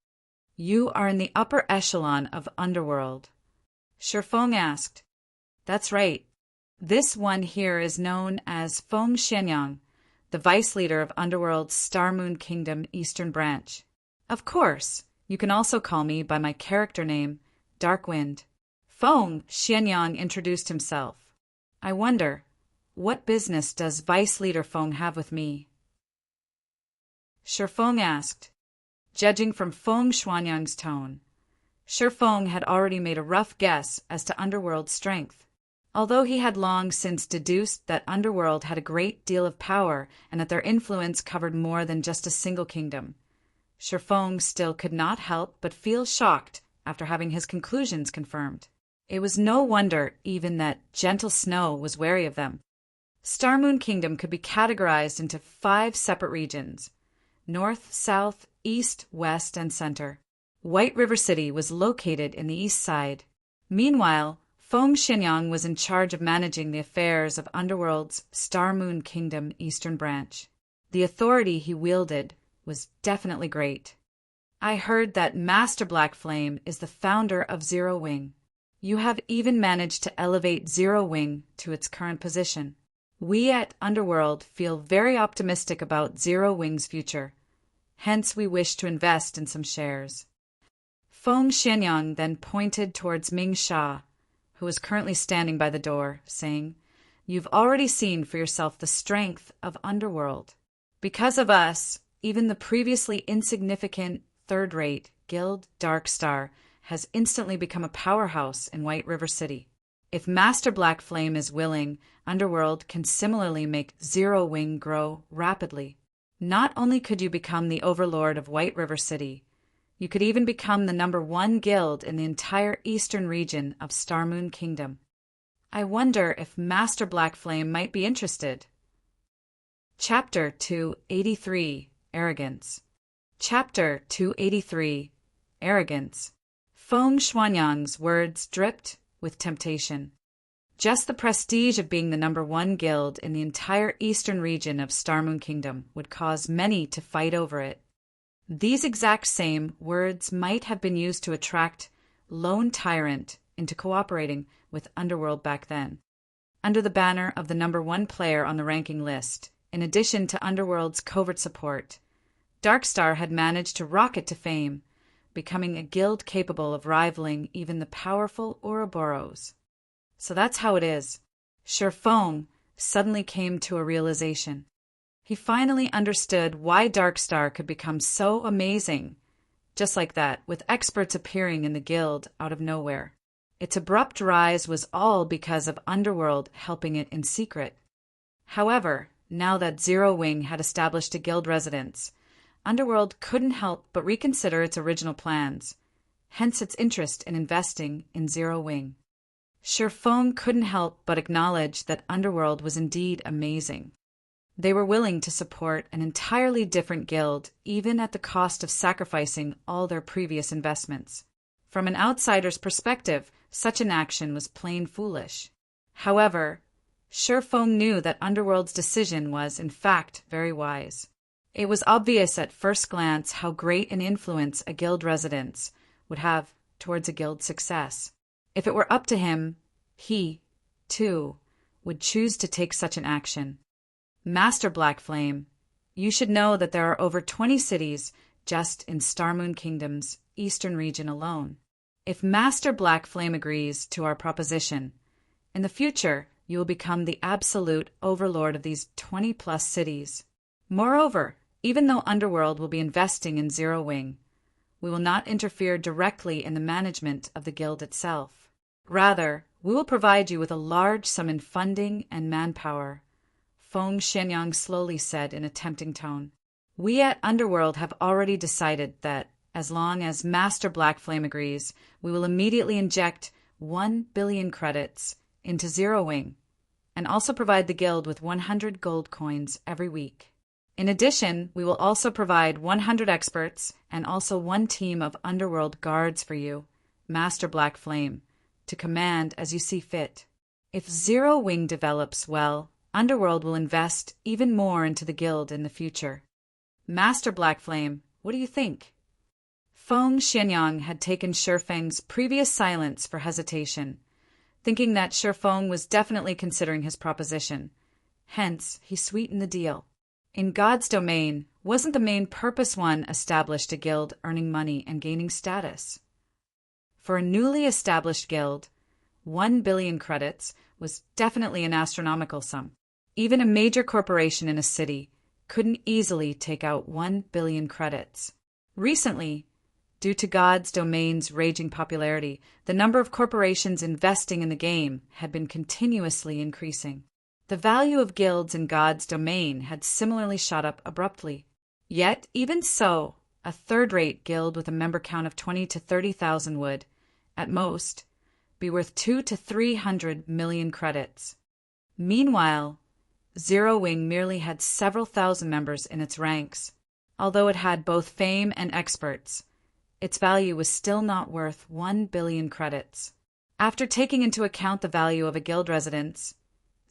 "You are in the upper echelon of Underworld?" Shifeng asked. "That's right. This one here is known as Feng Xianyang, the vice leader of Underworld's Star Moon Kingdom Eastern Branch. Of course, you can also call me by my character name, Darkwind." Feng Xianyang introduced himself. "I wonder, what business does Vice Leader Feng have with me?" Shifeng asked. Judging from Feng Xianyang's tone, Shifeng had already made a rough guess as to Underworld's strength. Although he had long since deduced that Underworld had a great deal of power and that their influence covered more than just a single kingdom, Shifeng still could not help but feel shocked after having his conclusions confirmed. It was no wonder even that Gentle Snow was wary of them. Star Moon Kingdom could be categorized into 5 separate regions: North, South, East, West, and Center. White River City was located in the east side. Meanwhile, Feng Xianyang was in charge of managing the affairs of Underworld's Star Moon Kingdom Eastern Branch. The authority he wielded was definitely great. "I heard that Master Black Flame is the founder of Zero Wing. You have even managed to elevate Zero Wing to its current position. We at Underworld feel very optimistic about Zero Wing's future. Hence, we wish to invest in some shares." Feng Xianyang then pointed towards Ming Sha, who was currently standing by the door, saying, "You've already seen for yourself the strength of Underworld. Because of us, even the previously insignificant third-rate Guild Dark Star has instantly become a powerhouse in White River City. If Master Black Flame is willing, Underworld can similarly make Zero Wing grow rapidly. Not only could you become the overlord of White River City, you could even become the #1 guild in the entire eastern region of Star Moon Kingdom. I wonder if Master Black Flame might be interested." Chapter 283, Arrogance. Chapter 283, Arrogance. Feng Xianyang's words dripped with temptation. Just the prestige of being the #1 guild in the entire eastern region of Star Moon Kingdom would cause many to fight over it. These exact same words might have been used to attract Lone Tyrant into cooperating with Underworld back then. under the banner of the #1 player on the ranking list. In addition to Underworld's covert support, Darkstar had managed to rocket to fame, becoming a guild capable of rivaling even the powerful Ouroboros. So that's how it is. Sherfong suddenly came to a realization. He finally understood why Darkstar could become so amazing, just like that, with experts appearing in the guild out of nowhere. Its abrupt rise was all because of Underworld helping it in secret. However, now that Zero Wing had established a guild residence, Underworld couldn't help but reconsider its original plans, hence its interest in investing in Zero Wing. Sherfong couldn't help but acknowledge that Underworld was indeed amazing. They were willing to support an entirely different guild, even at the cost of sacrificing all their previous investments. From an outsider's perspective, such an action was plain foolish. However, Sherfong knew that Underworld's decision was, in fact, very wise. It was obvious at first glance how great an influence a guild residence would have towards a guild's success. If it were up to him, he, too, would choose to take such an action. Master Blackflame, you should know that there are over 20 cities just in Starmoon Kingdom's eastern region alone. If Master Blackflame agrees to our proposition, in the future you will become the absolute overlord of these 20-plus cities. Moreover, even though Underworld will be investing in Zero Wing, we will not interfere directly in the management of the guild itself. Rather, we will provide you with a large sum in funding and manpower, Feng Xianyang slowly said in a tempting tone. We at Underworld have already decided that, as long as Master Blackflame agrees, we will immediately inject 1 billion credits into Zero Wing, and also provide the guild with 100 gold coins every week. In addition, we will also provide 100 experts and also 1 team of Underworld guards for you, Master Blackflame, to command as you see fit. If Zero Wing develops well, Underworld will invest even more into the guild in the future. Master Blackflame, what do you think? Feng Xianyang had taken Sherfeng's previous silence for hesitation, thinking that Sherfeng was definitely considering his proposition. Hence, he sweetened the deal. In God's domain, wasn't the main purpose one established a guild earning money and gaining status? For a newly established guild, 1 billion credits was definitely an astronomical sum. Even a major corporation in a city couldn't easily take out 1 billion credits. Recently, due to God's domain's raging popularity, the number of corporations investing in the game had been continuously increasing. The value of guilds in God's domain had similarly shot up abruptly. Yet, even so, a third-rate guild with a member count of 20 to 30,000 would, at most, be worth 200 to 300 million credits. Meanwhile, Zero Wing merely had several thousand members in its ranks. Although it had both fame and experts, its value was still not worth 1 billion credits. After taking into account the value of a guild residence,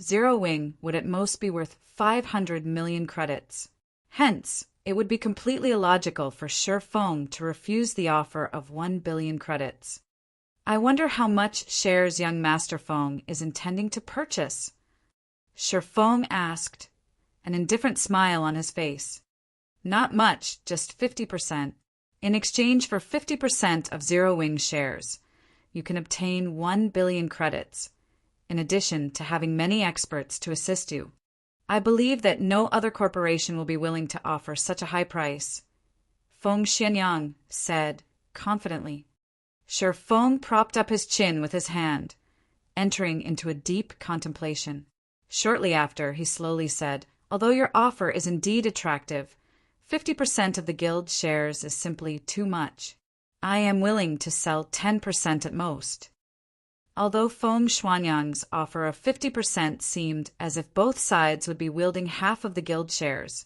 Zero Wing would at most be worth 500 million credits. Hence, it would be completely illogical for Sherfeng to refuse the offer of 1 billion credits. I wonder how much shares young Master Feng is intending to purchase? Sherfeng asked, an indifferent smile on his face. Not much, just 50%. In exchange for 50% of Zero Wing shares, you can obtain 1 billion credits, in addition to having many experts to assist you. I believe that no other corporation will be willing to offer such a high price, Feng Xianyang said confidently. Sherfeng propped up his chin with his hand, entering into a deep contemplation. Shortly after, he slowly said, although your offer is indeed attractive, 50% of the guild shares is simply too much. I am willing to sell 10% at most. Although Feng Xianyang's offer of 50% seemed as if both sides would be wielding half of the guild shares,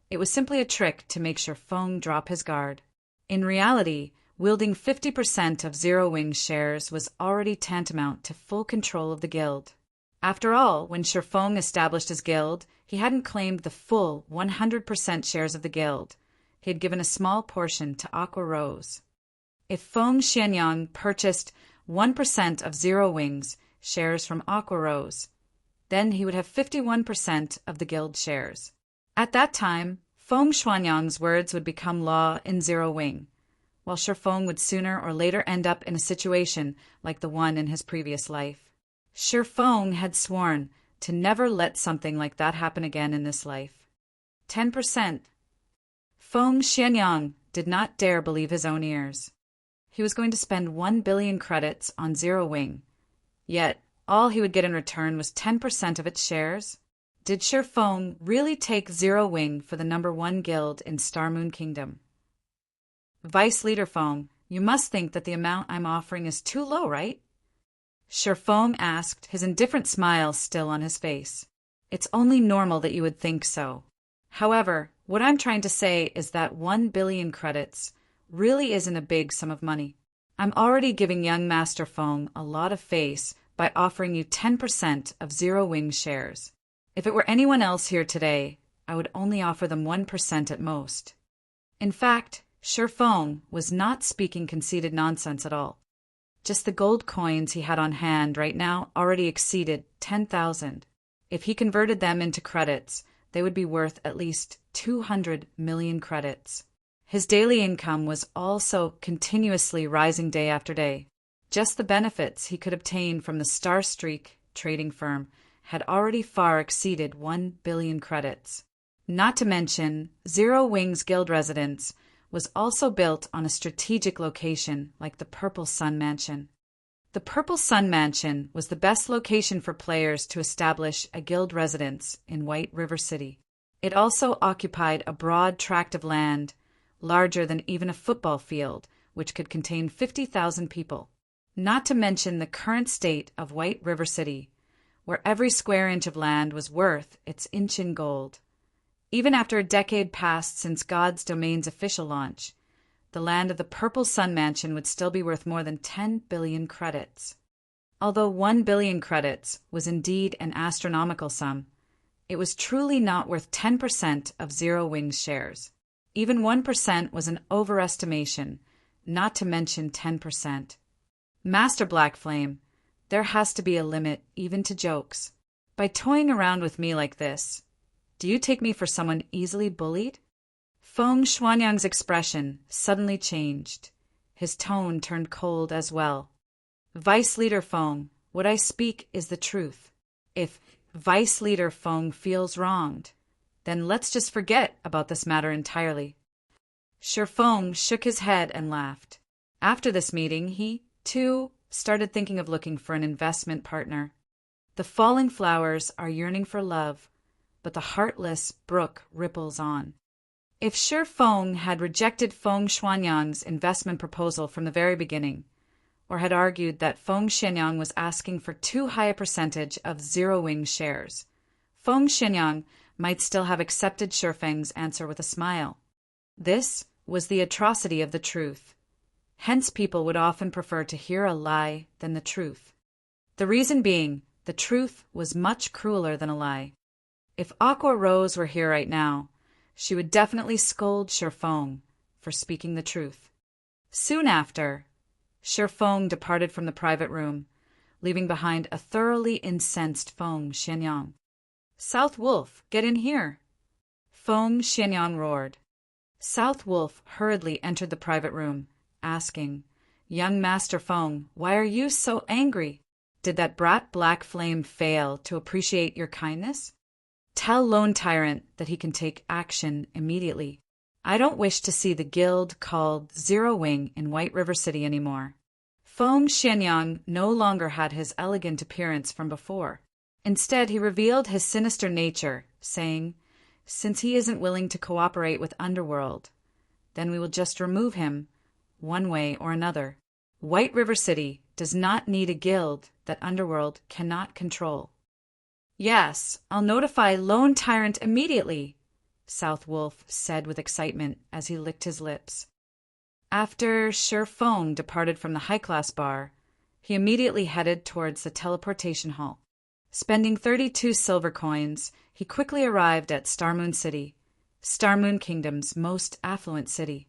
it was simply a trick to make Sherfeng drop his guard. In reality, wielding 50% of Zero Wing's shares was already tantamount to full control of the guild. After all, when Sherfeng established his guild, he hadn't claimed the full 100% shares of the guild. He had given a small portion to Aqua Rose. If Feng Xianyang purchased 1% of Zero Wing's shares from Aqua Rose, Then he would have 51% of the guild shares. At that time, Feng Shuanyang's words would become law in Zero Wing, while Shifeng would sooner or later end up in a situation like the one in his previous life. Shifeng had sworn to never let something like that happen again in this life. 10%. Feng Xianyang did not dare believe his own ears. He was going to spend 1 billion credits on Zero Wing, yet all he would get in return was 10% of its shares. Did Shifeng really take Zero Wing for the #1 guild in Star Moon Kingdom? Vice Leader Feng, you must think that the amount I'm offering is too low, right? Shifeng asked, his indifferent smile still on his face. It's only normal that you would think so. However, what I'm trying to say is that 1 billion credits really isn't a big sum of money. I'm already giving young Master Feng a lot of face by offering you 10% of Zero Wing shares. If it were anyone else here today, I would only offer them 1% at most. In fact, Shifeng was not speaking conceited nonsense at all. Just the gold coins he had on hand right now already exceeded 10,000. If he converted them into credits, they would be worth at least 200 million credits. His daily income was also continuously rising day after day. Just the benefits he could obtain from the Star Streak trading firm had already far exceeded 1 billion credits. Not to mention, Zero Wing's guild residence was also built on a strategic location like the Purple Sun Mansion. The Purple Sun Mansion was the best location for players to establish a guild residence in White River City. It also occupied a broad tract of land, larger than even a football field, which could contain 50,000 people. Not to mention the current state of White River City, where every square inch of land was worth its inch in gold. Even after a decade passed since God's Domain's official launch, the land of the Purple Sun Mansion would still be worth more than 10 billion credits. Although 1 billion credits was indeed an astronomical sum, it was truly not worth 10% of Zero Wing's shares. Even 1% was an overestimation, not to mention 10%. Master Black Flame, there has to be a limit even to jokes. By toying around with me like this, do you take me for someone easily bullied? Feng Shuanyang's expression suddenly changed. His tone turned cold as well. Vice Leader Feng, what I speak is the truth. If Vice Leader Feng feels wronged, then let's just forget about this matter entirely. Shifeng shook his head and laughed. After this meeting, he, too, started thinking of looking for an investment partner. The falling flowers are yearning for love, but the heartless brook ripples on. If Shifeng had rejected Feng Shuanyang's investment proposal from the very beginning, or had argued that Feng Xianyang was asking for too high a percentage of Zero Wing shares, Feng Xianyang might still have accepted Shifeng's answer with a smile. This was the atrocity of the truth. Hence people would often prefer to hear a lie than the truth. The reason being, the truth was much crueler than a lie. If Aqua Rose were here right now, she would definitely scold Shifeng for speaking the truth. Soon after, Shifeng departed from the private room, leaving behind a thoroughly incensed Feng Xianyang. South Wolf, get in here! Feng Xianyang roared. South Wolf hurriedly entered the private room, asking, Young Master Feng, why are you so angry? Did that brat Black Flame fail to appreciate your kindness? Tell Lone Tyrant that he can take action immediately. I don't wish to see the guild called Zero Wing in White River City anymore. Feng Xianyang no longer had his elegant appearance from before. Instead, he revealed his sinister nature, saying, Since he isn't willing to cooperate with Underworld, then we will just remove him, one way or another. White River City does not need a guild that Underworld cannot control. Yes, I'll notify Lone Tyrant immediately, South Wolf said with excitement as he licked his lips. After Shifeng departed from the high-class bar, he immediately headed towards the teleportation hall. Spending 32 silver coins, he quickly arrived at Star Moon City, Star Moon Kingdom's most affluent city.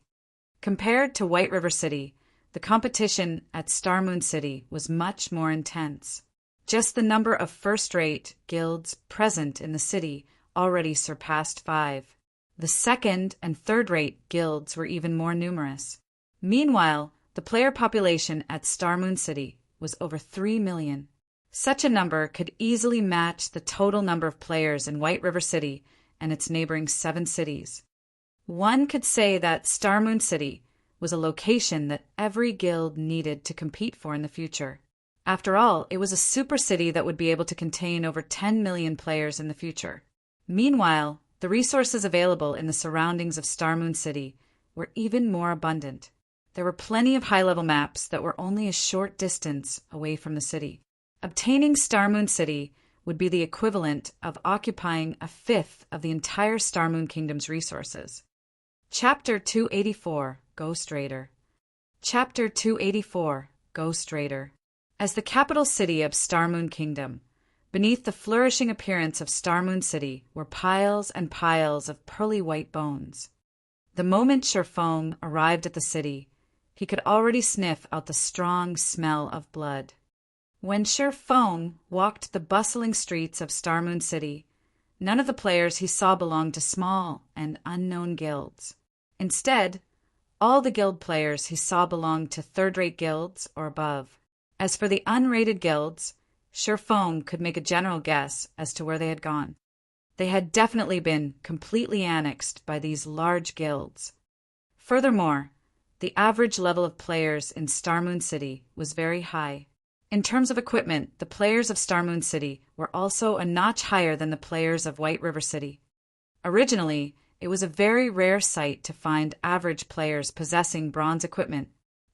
Compared to White River City, the competition at Star Moon City was much more intense. Just the number of first-rate guilds present in the city already surpassed 5. The second- and third-rate guilds were even more numerous. Meanwhile, the player population at Star Moon City was over 3 million. Such a number could easily match the total number of players in White River City and its neighboring 7 cities. One could say that Star Moon City was a location that every guild needed to compete for in the future. After all, it was a super city that would be able to contain over 10 million players in the future. Meanwhile, the resources available in the surroundings of Star Moon City were even more abundant. There were plenty of high-level maps that were only a short distance away from the city. Obtaining Star Moon City would be the equivalent of occupying a fifth of the entire Star Moon Kingdom's resources. Chapter 284, Ghost Raider. Chapter 284, Ghost Raider. As the capital city of Star Moon Kingdom, beneath the flourishing appearance of Star Moon City were piles and piles of pearly white bones. The moment Sherfong arrived at the city, he could already sniff out the strong smell of blood. When Sherfong walked the bustling streets of Star Moon City, none of the players he saw belonged to small and unknown guilds. Instead, all the guild players he saw belonged to third-rate guilds or above. As for the unrated guilds, Sherfong could make a general guess as to where they had gone. They had definitely been completely annexed by these large guilds. Furthermore, the average level of players in Star Moon City was very high. In terms of equipment, the players of Star Moon City were also a notch higher than the players of White River City. Originally, it was a very rare sight to find average players possessing bronze equipment.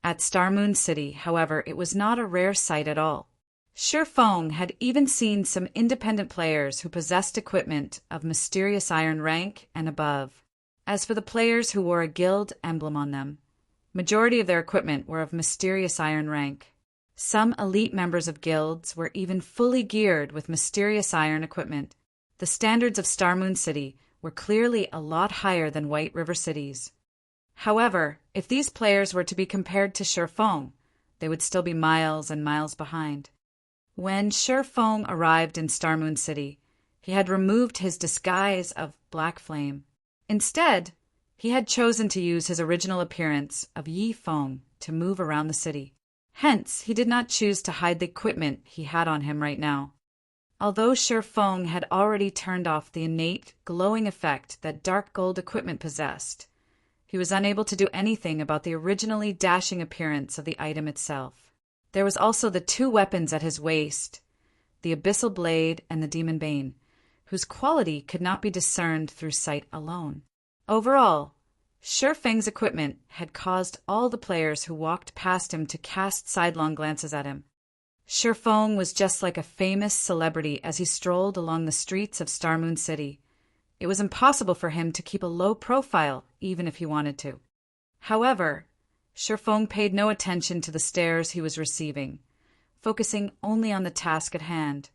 At Star Moon City, however, it was not a rare sight at all. Sherfong had even seen some independent players who possessed equipment of mysterious iron rank and above. As for the players who wore a guild emblem on them, majority of their equipment were of mysterious iron rank. Some elite members of guilds were even fully geared with mysterious iron equipment. The standards of Star Moon City were clearly a lot higher than White River City's. However, if these players were to be compared to Sherfong, they would still be miles and miles behind. When Sherfong arrived in Star Moon City, he had removed his disguise of Black Flame. Instead, he had chosen to use his original appearance of Yi Feng to move around the city. Hence, he did not choose to hide the equipment he had on him right now. Although Sherfong had already turned off the innate, glowing effect that dark gold equipment possessed, he was unable to do anything about the originally dashing appearance of the item itself. There was also the 2 weapons at his waist, the Abyssal Blade and the Demon Bane, whose quality could not be discerned through sight alone. Overall, Sherfeng's equipment had caused all the players who walked past him to cast sidelong glances at him. Sherfong was just like a famous celebrity as he strolled along the streets of Star Moon City. It was impossible for him to keep a low profile, even if he wanted to. However, Sherfong paid no attention to the stares he was receiving, focusing only on the task at hand.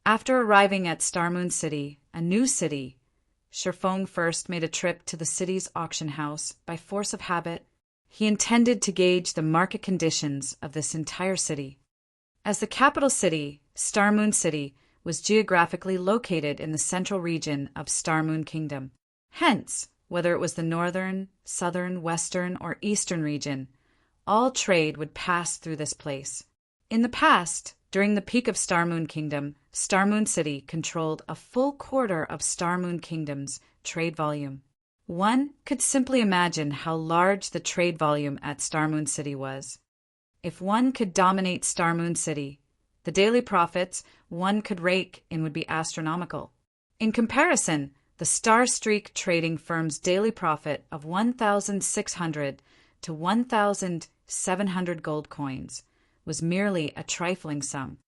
After arriving at Star Moon City, a new city, Sherfong first made a trip to the city's auction house by force of habit. He intended to gauge the market conditions of this entire city. As the capital city, Star Moon City was geographically located in the central region of Star Moon Kingdom. Hence, whether it was the northern, southern, western, or eastern region, all trade would pass through this place. In the past, during the peak of Star Moon Kingdom, Star Moon City controlled a full quarter of Star Moon Kingdom's trade volume. One could simply imagine how large the trade volume at Star Moon City was. If one could dominate Star Moon City, the daily profits one could rake in would be astronomical. In comparison, the Star Streak trading firm's daily profit of 1,600 to 1,700 gold coins was merely a trifling sum.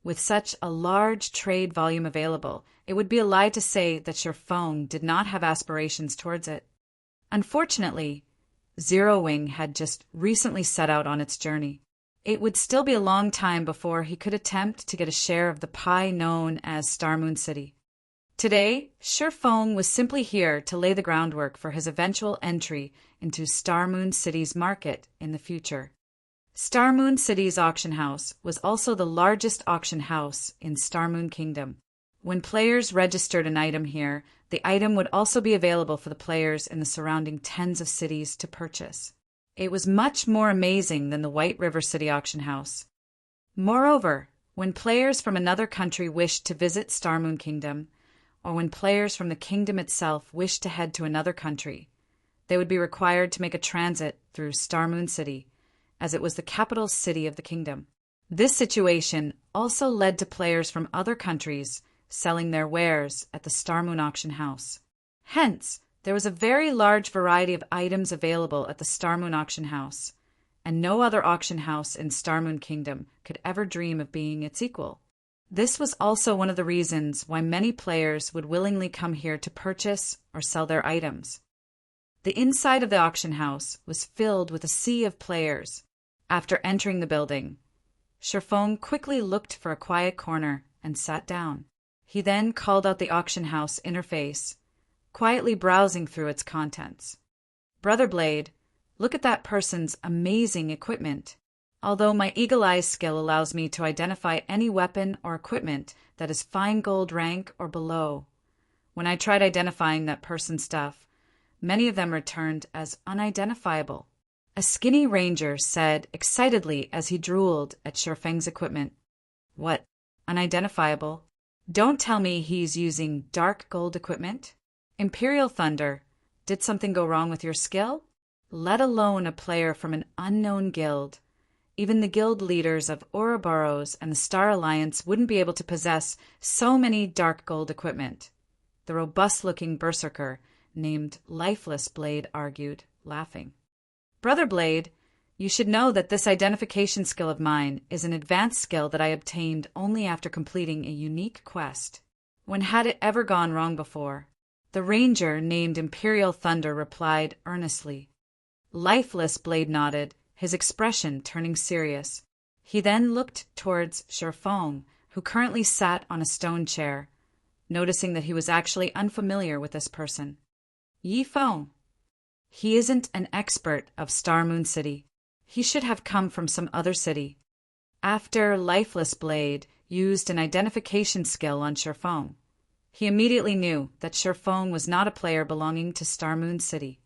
With such a large trade volume available, it would be a lie to say that Sherfong did not have aspirations towards it. Unfortunately, Zero Wing had just recently set out on its journey. It would still be a long time before he could attempt to get a share of the pie known as Star Moon City. Today, Sherfong was simply here to lay the groundwork for his eventual entry into Star Moon City's market in the future. Star Moon City's auction house was also the largest auction house in Star Moon Kingdom. When players registered an item here, the item would also be available for the players in the surrounding tens of cities to purchase. It was much more amazing than the White River City auction house. Moreover, when players from another country wished to visit Star Moon Kingdom, or when players from the kingdom itself wished to head to another country, they would be required to make a transit through Star Moon City, as it was the capital city of the kingdom. This situation also led to players from other countries selling their wares at the Star Moon auction house. Hence, there was a very large variety of items available at the Star Moon auction house, and no other auction house in Star Moon Kingdom could ever dream of being its equal. This was also one of the reasons why many players would willingly come here to purchase or sell their items. The inside of the auction house was filled with a sea of players. After entering the building, Sherfong quickly looked for a quiet corner and sat down. He then called out the auction house interface, quietly browsing through its contents. "Brother Blade, look at that person's amazing equipment. Although my eagle eye skill allows me to identify any weapon or equipment that is fine gold rank or below, when I tried identifying that person's stuff, many of them returned as unidentifiable." A skinny ranger said excitedly as he drooled at Sherfeng's equipment. "What? Unidentifiable? Don't tell me he's using dark gold equipment? Imperial Thunder, did something go wrong with your skill? Let alone a player from an unknown guild. Even the guild leaders of Ouroboros and the Star Alliance wouldn't be able to possess so many dark gold equipment," the robust-looking berserker named Lifeless Blade argued, laughing. "Brother Blade, you should know that this identification skill of mine is an advanced skill that I obtained only after completing a unique quest. When had it ever gone wrong before?" The ranger named Imperial Thunder replied earnestly. Lifeless Blade nodded, his expression turning serious. He then looked towards Sherfong, who currently sat on a stone chair, noticing that he was actually unfamiliar with this person. "Yi Feng. He isn't an expert of Star Moon City. He should have come from some other city." After Lifeless Blade used an identification skill on Sherfong, he immediately knew that Sherfong was not a player belonging to Star Moon City.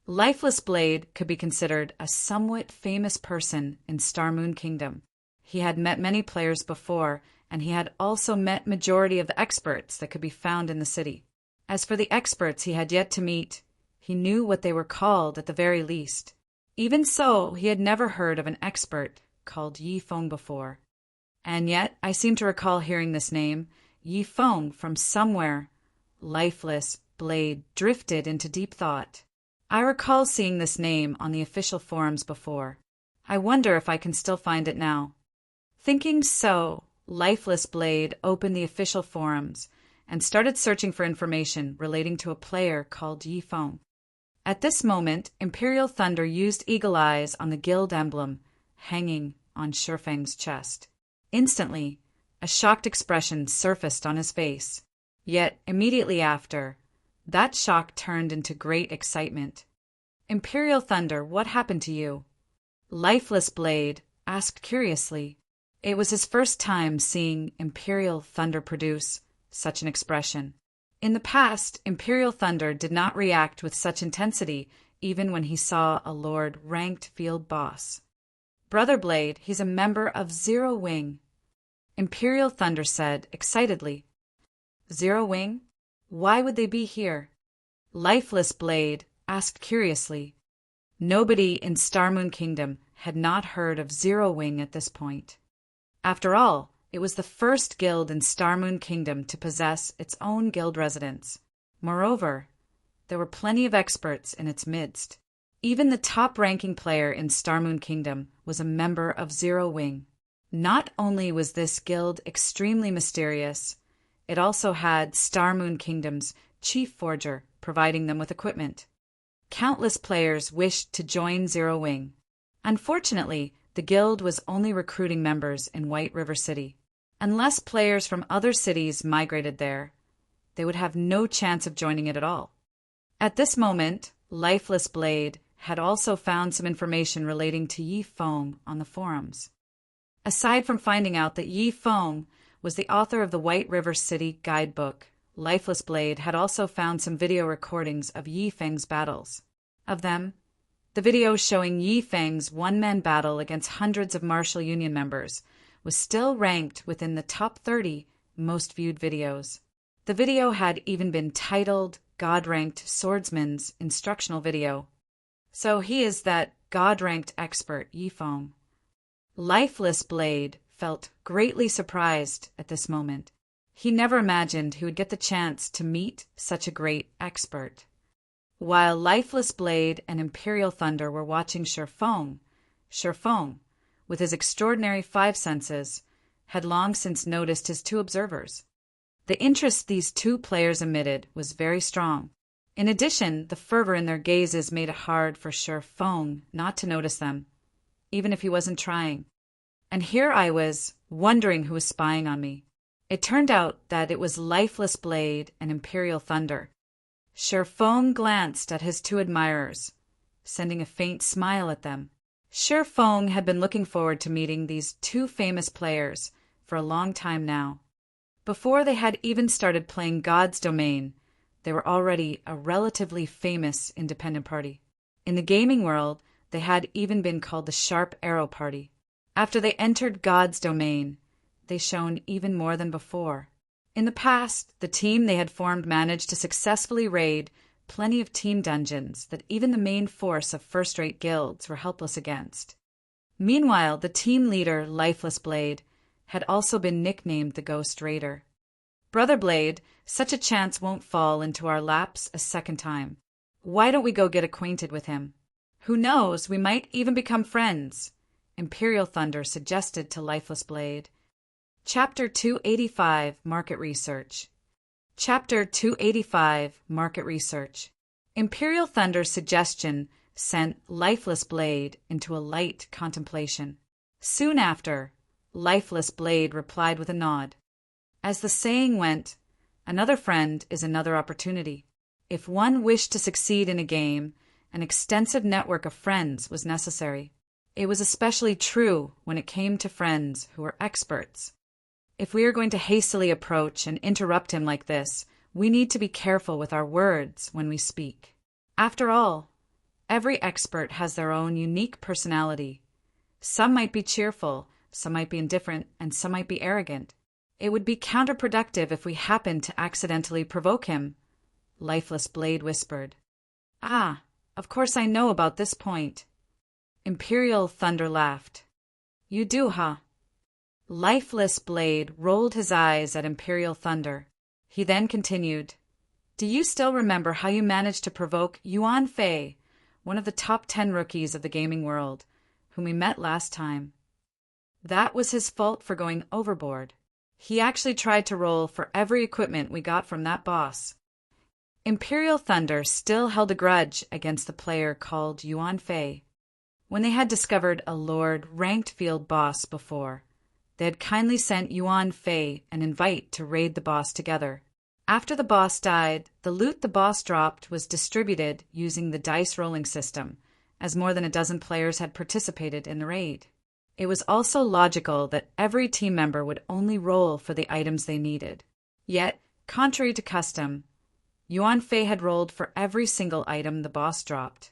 Lifeless Blade could be considered a somewhat famous person in Star Moon Kingdom. He had met many players before, and he had also met majority of the experts that could be found in the city. As for the experts he had yet to meet, he knew what they were called at the very least. Even so, he had never heard of an expert called Yi Feng before. And yet, I seem to recall hearing this name, Yi Feng, from somewhere. Lifeless Blade drifted into deep thought. I recall seeing this name on the official forums before. I wonder if I can still find it now. Thinking so, Lifeless Blade opened the official forums and started searching for information relating to a player called Yi Feng. At this moment, Imperial Thunder used eagle eyes on the guild emblem hanging on Sherfeng's chest. Instantly, a shocked expression surfaced on his face. Yet, immediately after, that shock turned into great excitement. "Imperial Thunder, what happened to you?" Lifeless Blade asked curiously. It was his first time seeing Imperial Thunder produce such an expression. In the past, Imperial Thunder did not react with such intensity even when he saw a Lord-ranked field boss. "Brother Blade, he's a member of Zero Wing," Imperial Thunder said excitedly. "Zero Wing? Why would they be here?" Lifeless Blade asked curiously. Nobody in Star Moon Kingdom had not heard of Zero Wing at this point. After all, it was the first guild in Star Moon Kingdom to possess its own guild residence. Moreover, there were plenty of experts in its midst. Even the top-ranking player in Star Moon Kingdom was a member of Zero Wing. Not only was this guild extremely mysterious, it also had Star Moon Kingdom's chief forger providing them with equipment. Countless players wished to join Zero Wing. Unfortunately, the guild was only recruiting members in White River City. Unless players from other cities migrated there, they would have no chance of joining it at all. At this moment, Lifeless Blade had also found some information relating to Yi Feng on the forums. Aside from finding out that Yi Feng was the author of the White River City guidebook, Lifeless Blade had also found some video recordings of Yi Feng's battles. Of them, the video showing Yi Feng's one-man battle against hundreds of Martial Union members was still ranked within the top 30 most viewed videos. The video had even been titled God-Ranked Swordsman's Instructional Video. So he is that God-ranked expert, Yi Feng. Lifeless Blade felt greatly surprised at this moment. He never imagined he would get the chance to meet such a great expert. While Lifeless Blade and Imperial Thunder were watching Shi Feng, with his extraordinary 5 senses, had long since noticed his 2 observers. The interest these 2 players emitted was very strong. In addition, the fervor in their gazes made it hard for Shi Feng not to notice them, even if he wasn't trying. And here I was, wondering who was spying on me. It turned out that it was Lifeless Blade and Imperial Thunder. Shi Feng glanced at his 2 admirers, sending a faint smile at them. Shi Feng had been looking forward to meeting these 2 famous players for a long time now. Before they had even started playing God's Domain, they were already a relatively famous independent party. In the gaming world, they had even been called the Sharp Arrow Party. After they entered God's Domain, they shone even more than before. In the past, the team they had formed managed to successfully raid plenty of team dungeons that even the main force of first-rate guilds were helpless against. Meanwhile, the team leader, Lifeless Blade, had also been nicknamed the Ghost Raider. Brother Blade, such a chance won't fall into our laps a second time. Why don't we go get acquainted with him? Who knows, we might even become friends, Imperial Thunder suggested to Lifeless Blade. Chapter 285, Market Research. Chapter 285, Market Research. Imperial Thunder's suggestion sent Lifeless Blade into a light contemplation. Soon after, Lifeless Blade replied with a nod. As the saying went, another friend is another opportunity. If one wished to succeed in a game, an extensive network of friends was necessary. It was especially true when it came to friends who were experts. If we are going to hastily approach and interrupt him like this, we need to be careful with our words when we speak. After all, every expert has their own unique personality. Some might be cheerful, some might be indifferent, and some might be arrogant. It would be counterproductive if we happened to accidentally provoke him, Lifeless Blade whispered. Ah, of course I know about this point. Imperial Thunder laughed. You do, huh? Lifeless Blade rolled his eyes at Imperial Thunder. He then continued, Do you still remember how you managed to provoke Yuan Fei, one of the top 10 rookies of the gaming world, whom we met last time? That was his fault for going overboard. He actually tried to roll for every equipment we got from that boss. Imperial Thunder still held a grudge against the player called Yuan Fei. When they had discovered a Lord ranked field boss before, they had kindly sent Yuan Fei an invite to raid the boss together. After the boss died, the loot the boss dropped was distributed using the dice rolling system, as more than a dozen players had participated in the raid. It was also logical that every team member would only roll for the items they needed. Yet, contrary to custom, Yuan Fei had rolled for every single item the boss dropped.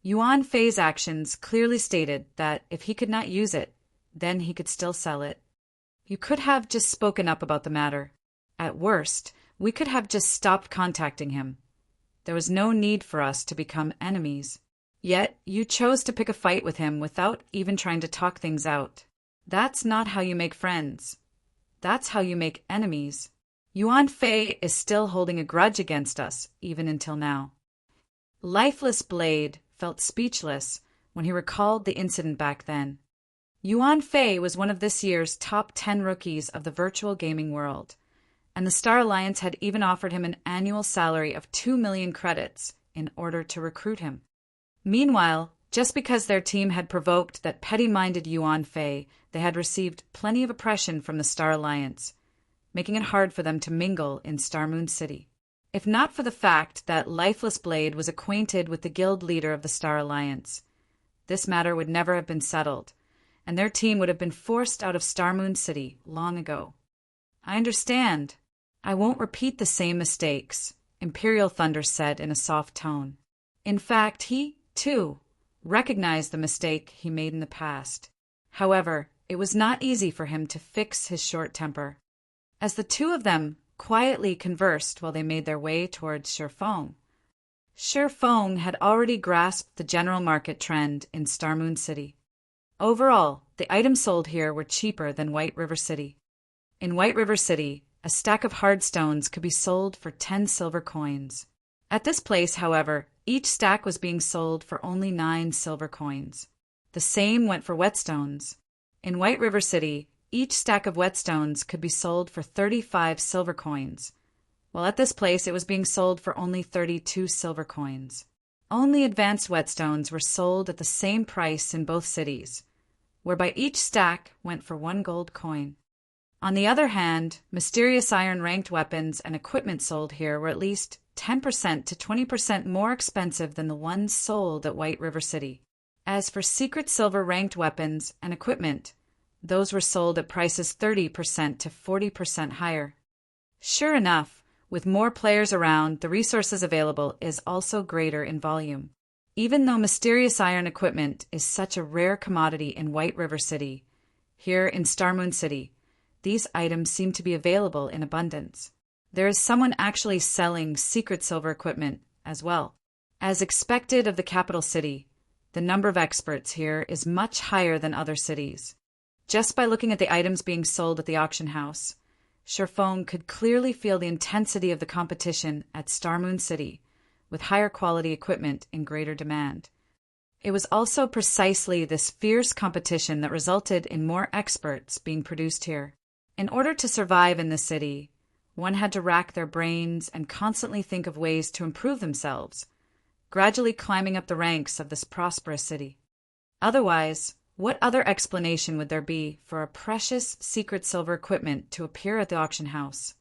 Yuan Fei's actions clearly stated that if he could not use it, then he could still sell it. You could have just spoken up about the matter. At worst, we could have just stopped contacting him. There was no need for us to become enemies. Yet, you chose to pick a fight with him without even trying to talk things out. That's not how you make friends. That's how you make enemies. Yuan Fei is still holding a grudge against us, even until now. Lifeless Blade felt speechless when he recalled the incident back then. Yuan Fei was one of this year's top 10 rookies of the virtual gaming world, and the Star Alliance had even offered him an annual salary of 2 million credits in order to recruit him. Meanwhile, just because their team had provoked that petty-minded Yuan Fei, they had received plenty of oppression from the Star Alliance, making it hard for them to mingle in Star Moon City. if not for the fact that Lifeless Blade was acquainted with the guild leader of the Star Alliance. This matter would never have been settled, and their team would have been forced out of Starmoon City long ago. I understand. I won't repeat the same mistakes, Imperial Thunder said in a soft tone. In fact, he, too, recognized the mistake he made in the past. However, it was not easy for him to fix his short temper. As the two of them quietly conversed while they made their way towards Shifeng had already grasped the general market trend in Starmoon City. Overall, the items sold here were cheaper than White River City. In White River City, a stack of hard stones could be sold for 10 silver coins. At this place, however, each stack was being sold for only 9 silver coins. The same went for whetstones. In White River City, each stack of whetstones could be sold for 35 silver coins, while at this place it was being sold for only 32 silver coins. Only advanced whetstones were sold at the same price in both cities, whereby each stack went for 1 gold coin. On the other hand, mysterious iron ranked weapons and equipment sold here were at least 10% to 20% more expensive than the ones sold at White River City. As for secret silver ranked weapons and equipment, those were sold at prices 30% to 40% higher. Sure enough, with more players around, the resources available is also greater in volume. Even though mysterious iron equipment is such a rare commodity in White River City, here in Starmoon City, these items seem to be available in abundance. There is someone actually selling secret silver equipment as well. As expected of the capital city, the number of experts here is much higher than other cities. Just by looking at the items being sold at the auction house, Shifeng could clearly feel the intensity of the competition at Starmoon City, with higher quality equipment in greater demand. It was also precisely this fierce competition that resulted in more experts being produced here. In order to survive in the city, one had to rack their brains and constantly think of ways to improve themselves, gradually climbing up the ranks of this prosperous city. Otherwise, what other explanation would there be for a precious secret silver equipment to appear at the auction house?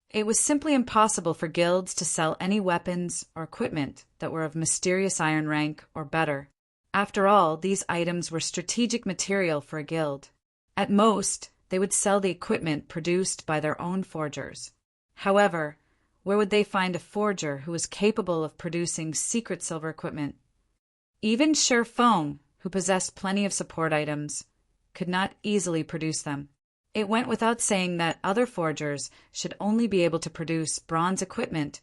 It was simply impossible for guilds to sell any weapons or equipment that were of mysterious iron rank or better. After all, these items were strategic material for a guild. At most, they would sell the equipment produced by their own forgers. However, where would they find a forger who was capable of producing secret silver equipment? Even Shifeng, who possessed plenty of support items, could not easily produce them. It went without saying that other forgers should only be able to produce bronze equipment,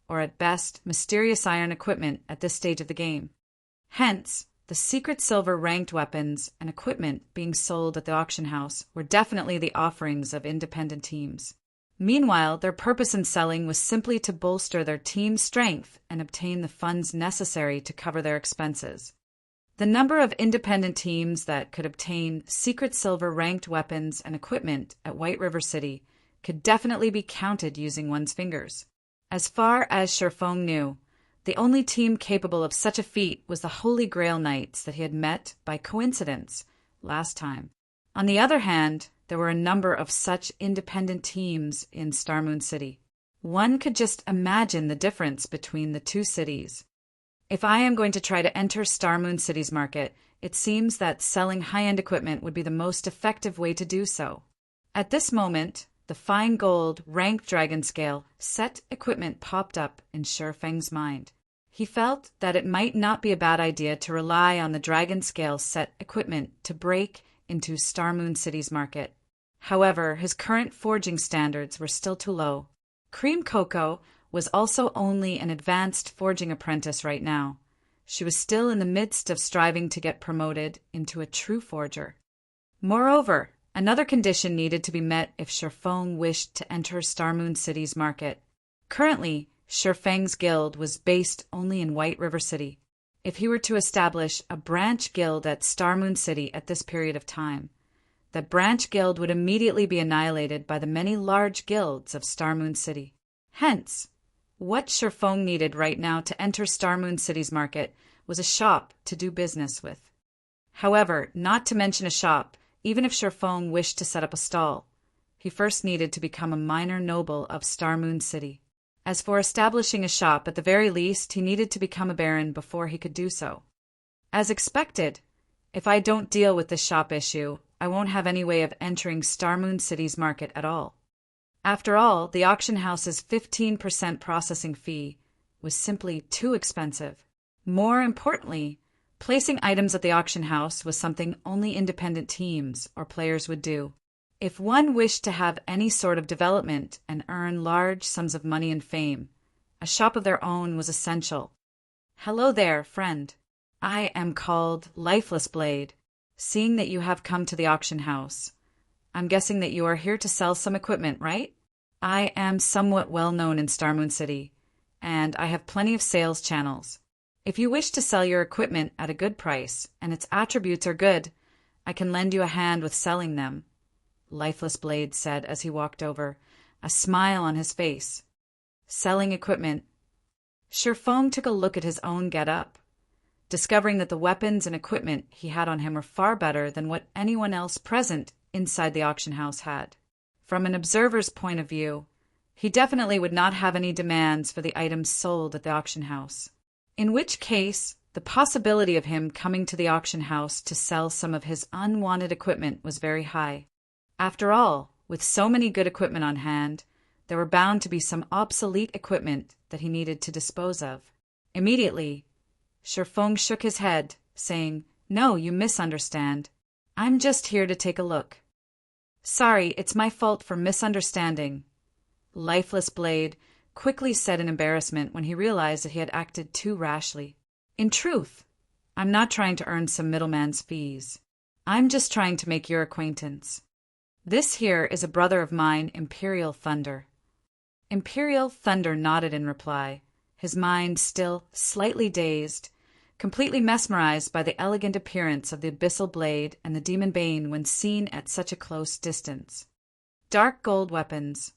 or at best, mysterious iron equipment at this stage of the game. Hence, the secret silver ranked weapons and equipment being sold at the auction house were definitely the offerings of independent teams. Meanwhile, their purpose in selling was simply to bolster their team's strength and obtain the funds necessary to cover their expenses. The number of independent teams that could obtain secret silver ranked weapons and equipment at White River City could definitely be counted using one's fingers. As far as Shifeng knew, the only team capable of such a feat was the Holy Grail Knights that he had met by coincidence last time. On the other hand, there were a number of such independent teams in Starmoon City. One could just imagine the difference between the two cities. If I am going to try to enter Starmoon City's market, it seems that selling high-end equipment would be the most effective way to do so. At this moment, the fine gold ranked dragon scale set equipment popped up in Shifeng's mind. He felt that it might not be a bad idea to rely on the dragon scale set equipment to break into Starmoon City's market. However, his current forging standards were still too low. Cream Coco was also only an advanced forging apprentice right now. She was still in the midst of striving to get promoted into a true forger. Moreover, another condition needed to be met if Shifeng wished to enter Starmoon City's market. Currently, Shifeng's guild was based only in White River City. If he were to establish a branch guild at Starmoon City at this period of time, that branch guild would immediately be annihilated by the many large guilds of Starmoon City. Hence, what Shifeng needed right now to enter Starmoon City's market was a shop to do business with. However, not to mention a shop, even if Shifeng wished to set up a stall, he first needed to become a minor noble of Starmoon City. As for establishing a shop, at the very least, he needed to become a baron before he could do so. As expected, if I don't deal with this shop issue, I won't have any way of entering Starmoon City's market at all. After all, the auction house's 15% processing fee was simply too expensive. More importantly, placing items at the auction house was something only independent teams or players would do. If one wished to have any sort of development and earn large sums of money and fame, a shop of their own was essential. Hello there, friend. I am called Lifeless Blade. Seeing that you have come to the auction house, I'm guessing that you are here to sell some equipment, right? I am somewhat well known in Starmoon City, and I have plenty of sales channels. If you wish to sell your equipment at a good price, and its attributes are good, I can lend you a hand with selling them, Lifeless Blade said as he walked over, a smile on his face. Selling equipment. Sherfong took a look at his own get-up, discovering that the weapons and equipment he had on him were far better than what anyone else present inside the auction house had. From an observer's point of view, he definitely would not have any demands for the items sold at the auction house. In which case, the possibility of him coming to the auction house to sell some of his unwanted equipment was very high. After all, with so many good equipment on hand, there were bound to be some obsolete equipment that he needed to dispose of. Immediately, Sherfong shook his head, saying, "No, you misunderstand. I'm just here to take a look." "Sorry, it's my fault for misunderstanding," Lifeless Blade quickly said in embarrassment when he realized that he had acted too rashly. "In truth, I'm not trying to earn some middleman's fees. I'm just trying to make your acquaintance. This here is a brother of mine, Imperial Thunder." Imperial Thunder nodded in reply, his mind still slightly dazed, completely mesmerized by the elegant appearance of the Abyssal Blade and the Demon Bane when seen at such a close distance. Dark gold weapons.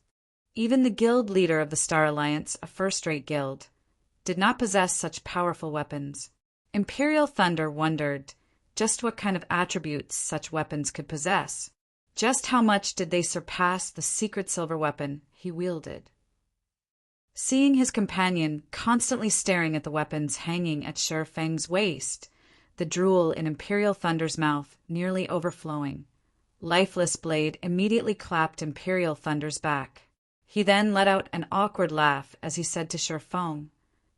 Even the guild leader of the Star Alliance, a first-rate guild, did not possess such powerful weapons. Imperial Thunder wondered just what kind of attributes such weapons could possess. Just how much did they surpass the secret silver weapon he wielded? Seeing his companion constantly staring at the weapons hanging at Sher Feng's waist, the drool in Imperial Thunder's mouth nearly overflowing, Lifeless Blade immediately clapped Imperial Thunder's back. He then let out an awkward laugh as he said to Sherfong,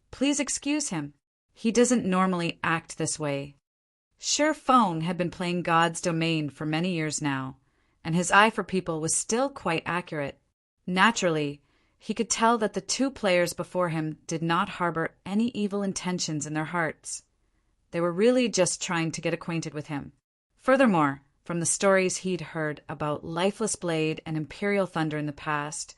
"Please excuse him. He doesn't normally act this way." Sherfong had been playing God's Domain for many years now, and his eye for people was still quite accurate. Naturally, he could tell that the two players before him did not harbor any evil intentions in their hearts. They were really just trying to get acquainted with him. Furthermore, from the stories he'd heard about Lifeless Blade and Imperial Thunder in the past,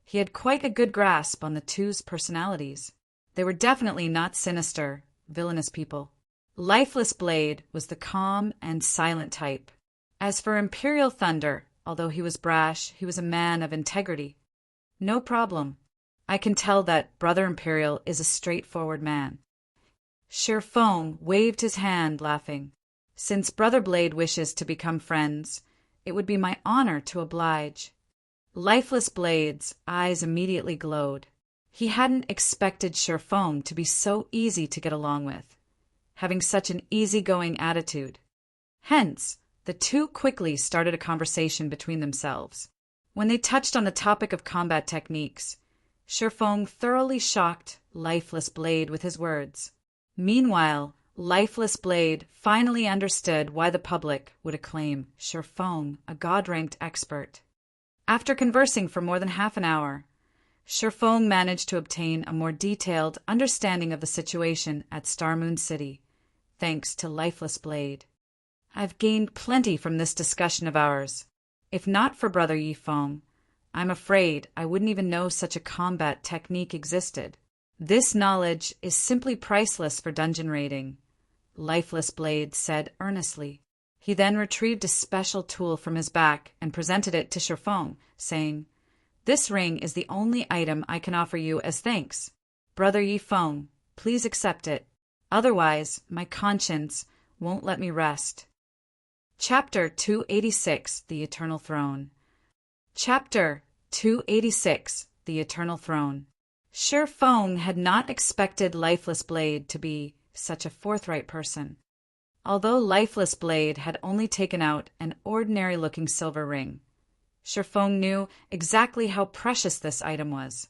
he had quite a good grasp on the two's personalities. They were definitely not sinister, villainous people. Lifeless Blade was the calm and silent type. As for Imperial Thunder, although he was brash, he was a man of integrity. "No problem. I can tell that Brother Imperial is a straightforward man." Sherfong waved his hand, laughing. "Since Brother Blade wishes to become friends, it would be my honor to oblige." Lifeless Blade's eyes immediately glowed. He hadn't expected Sherfong to be so easy to get along with, having such an easygoing attitude. Hence, the two quickly started a conversation between themselves. When they touched on the topic of combat techniques, Sherfong thoroughly shocked Lifeless Blade with his words. Meanwhile, Lifeless Blade finally understood why the public would acclaim Sherfong a god-ranked expert. After conversing for more than half an hour, Sherfong managed to obtain a more detailed understanding of the situation at Starmoon City, thanks to Lifeless Blade. "I've gained plenty from this discussion of ours. If not for Brother Yifeng, I'm afraid I wouldn't even know such a combat technique existed. This knowledge is simply priceless for dungeon raiding," Lifeless Blade said earnestly. He then retrieved a special tool from his back and presented it to Sherfong, saying, "This ring is the only item I can offer you as thanks. Brother Yifeng, please accept it. Otherwise, my conscience won't let me rest." Chapter 286, The Eternal Throne. Chapter 286, The Eternal Throne. Feng had not expected Lifeless Blade to be such a forthright person. Although Lifeless Blade had only taken out an ordinary-looking silver ring, Feng knew exactly how precious this item was.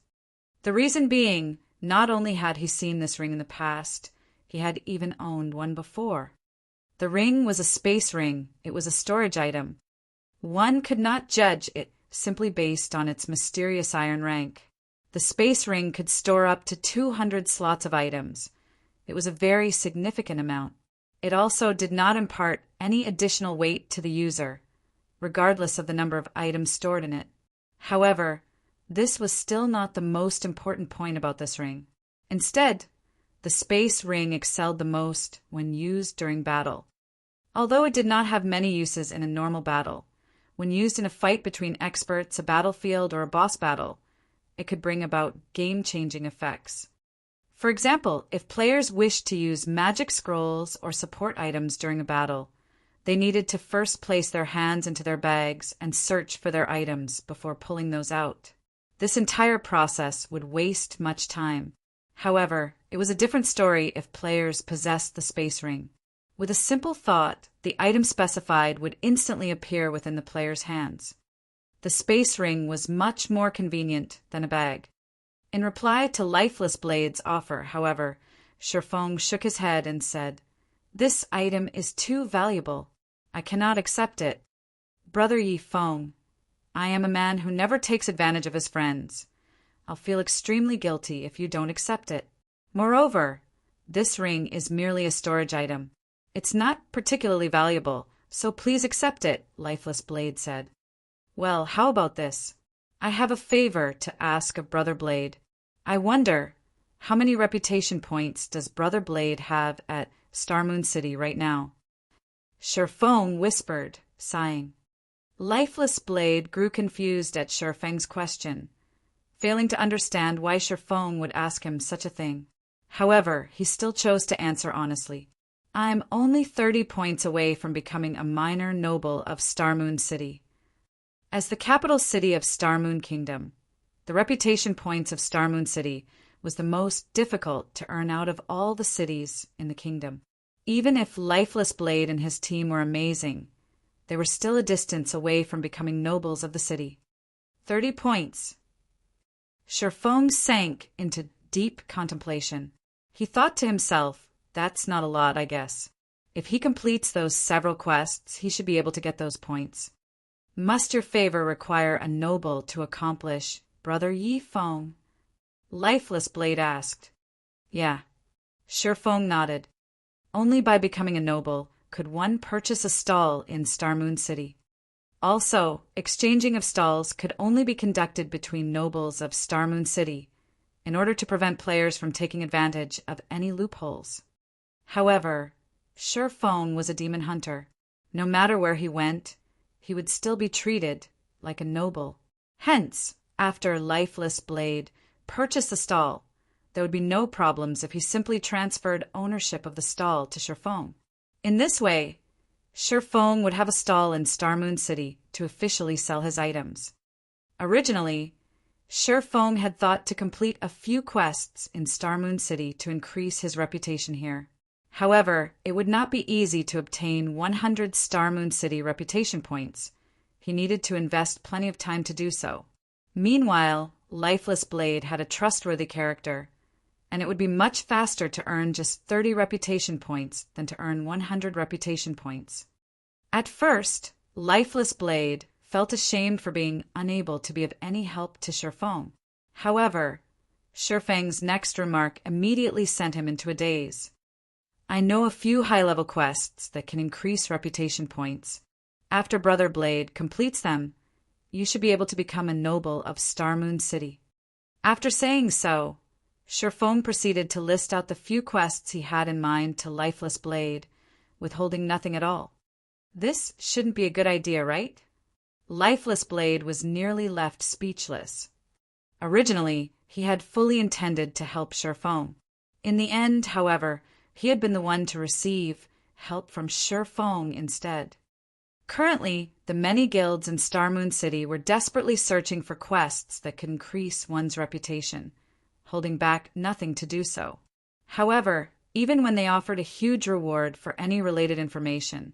The reason being, not only had he seen this ring in the past, he had even owned one before. The ring was a space ring. It was a storage item. One could not judge it simply based on its mysterious iron rank. The space ring could store up to 200 slots of items. It was a very significant amount. It also did not impart any additional weight to the user, regardless of the number of items stored in it. However, this was still not the most important point about this ring. Instead, the space ring excelled the most when used during battle. Although it did not have many uses in a normal battle, when used in a fight between experts, a battlefield, or a boss battle, it could bring about game-changing effects. For example, if players wished to use magic scrolls or support items during a battle, they needed to first place their hands into their bags and search for their items before pulling those out. This entire process would waste much time. However, it was a different story if players possessed the space ring. With a simple thought, the item specified would instantly appear within the player's hands. The space ring was much more convenient than a bag. In reply to Lifeless Blade's offer, however, Feng shook his head and said, "This item is too valuable. I cannot accept it. Brother Feng, I am a man who never takes advantage of his friends. I'll feel extremely guilty if you don't accept it. Moreover, this ring is merely a storage item. It's not particularly valuable, so please accept it," Lifeless Blade said. "Well, how about this? I have a favor to ask of Brother Blade. I wonder, how many reputation points does Brother Blade have at Starmoon City right now?" Feng whispered, sighing. Lifeless Blade grew confused at Feng's question, failing to understand why Feng would ask him such a thing. However, he still chose to answer honestly. "I'm only 30 points away from becoming a minor noble of Starmoon City. As the capital city of Starmoon Kingdom, the reputation points of Starmoon City was the most difficult to earn out of all the cities in the kingdom. Even if Lifeless Blade and his team were amazing, they were still a distance away from becoming nobles of the city. 30 points. Feng sank into deep contemplation. He thought to himself, that's not a lot, I guess. If he completes those several quests, he should be able to get those points. Must your favor require a noble to accomplish, Brother Feng? Lifeless Blade asked. Yeah. Feng nodded. Only by becoming a noble could one purchase a stall in Starmoon City. Also, exchanging of stalls could only be conducted between nobles of Starmoon City in order to prevent players from taking advantage of any loopholes. However, Feng was a demon hunter. No matter where he went, he would still be treated like a noble. Hence, after Lifeless Blade purchased the stall, there would be no problems if he simply transferred ownership of the stall to Feng. In this way, Feng would have a stall in Starmoon City to officially sell his items. Originally, Feng had thought to complete a few quests in Starmoon City to increase his reputation here. However, it would not be easy to obtain 100 Starmoon City reputation points. He needed to invest plenty of time to do so. Meanwhile, Lifeless Blade had a trustworthy character, and it would be much faster to earn just 30 reputation points than to earn 100 reputation points. At first, Lifeless Blade felt ashamed for being unable to be of any help to Feng. However, Feng's next remark immediately sent him into a daze. I know a few high-level quests that can increase reputation points. After Brother Blade completes them, you should be able to become a noble of Starmoon City. After saying so, Feng proceeded to list out the few quests he had in mind to Lifeless Blade, withholding nothing at all. This shouldn't be a good idea, right? Lifeless Blade was nearly left speechless. Originally, he had fully intended to help Feng. In the end, however, he had been the one to receive help from Feng instead. Currently, the many guilds in Starmoon City were desperately searching for quests that could increase one's reputation, holding back nothing to do so. However, even when they offered a huge reward for any related information,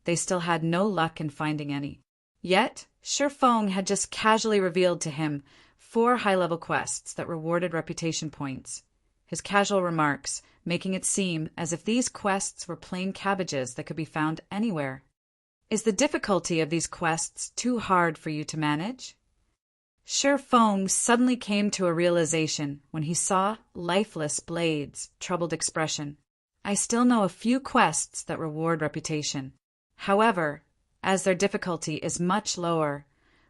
they still had no luck in finding any. Yet, Shifeng had just casually revealed to him 4 high-level quests that rewarded reputation points, his casual remarks making it seem as if these quests were plain cabbages that could be found anywhere. Is the difficulty of these quests too hard for you to manage? Shifeng suddenly came to a realization when he saw Lifeless Blade's troubled expression. I still know a few quests that reward reputation. However, as their difficulty is much lower,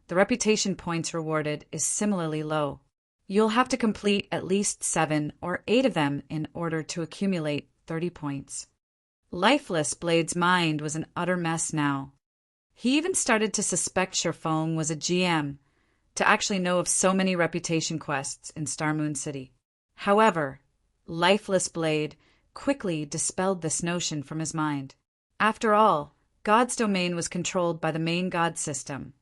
the reputation points rewarded is similarly low. You'll have to complete at least 7 or 8 of them in order to accumulate 30 points. Lifeless Blade's mind was an utter mess now. He even started to suspect Shifeng was a GM, to actually know of so many reputation quests in Star Moon City. However, Lifeless Blade quickly dispelled this notion from his mind. After all, God's domain was controlled by the main God system.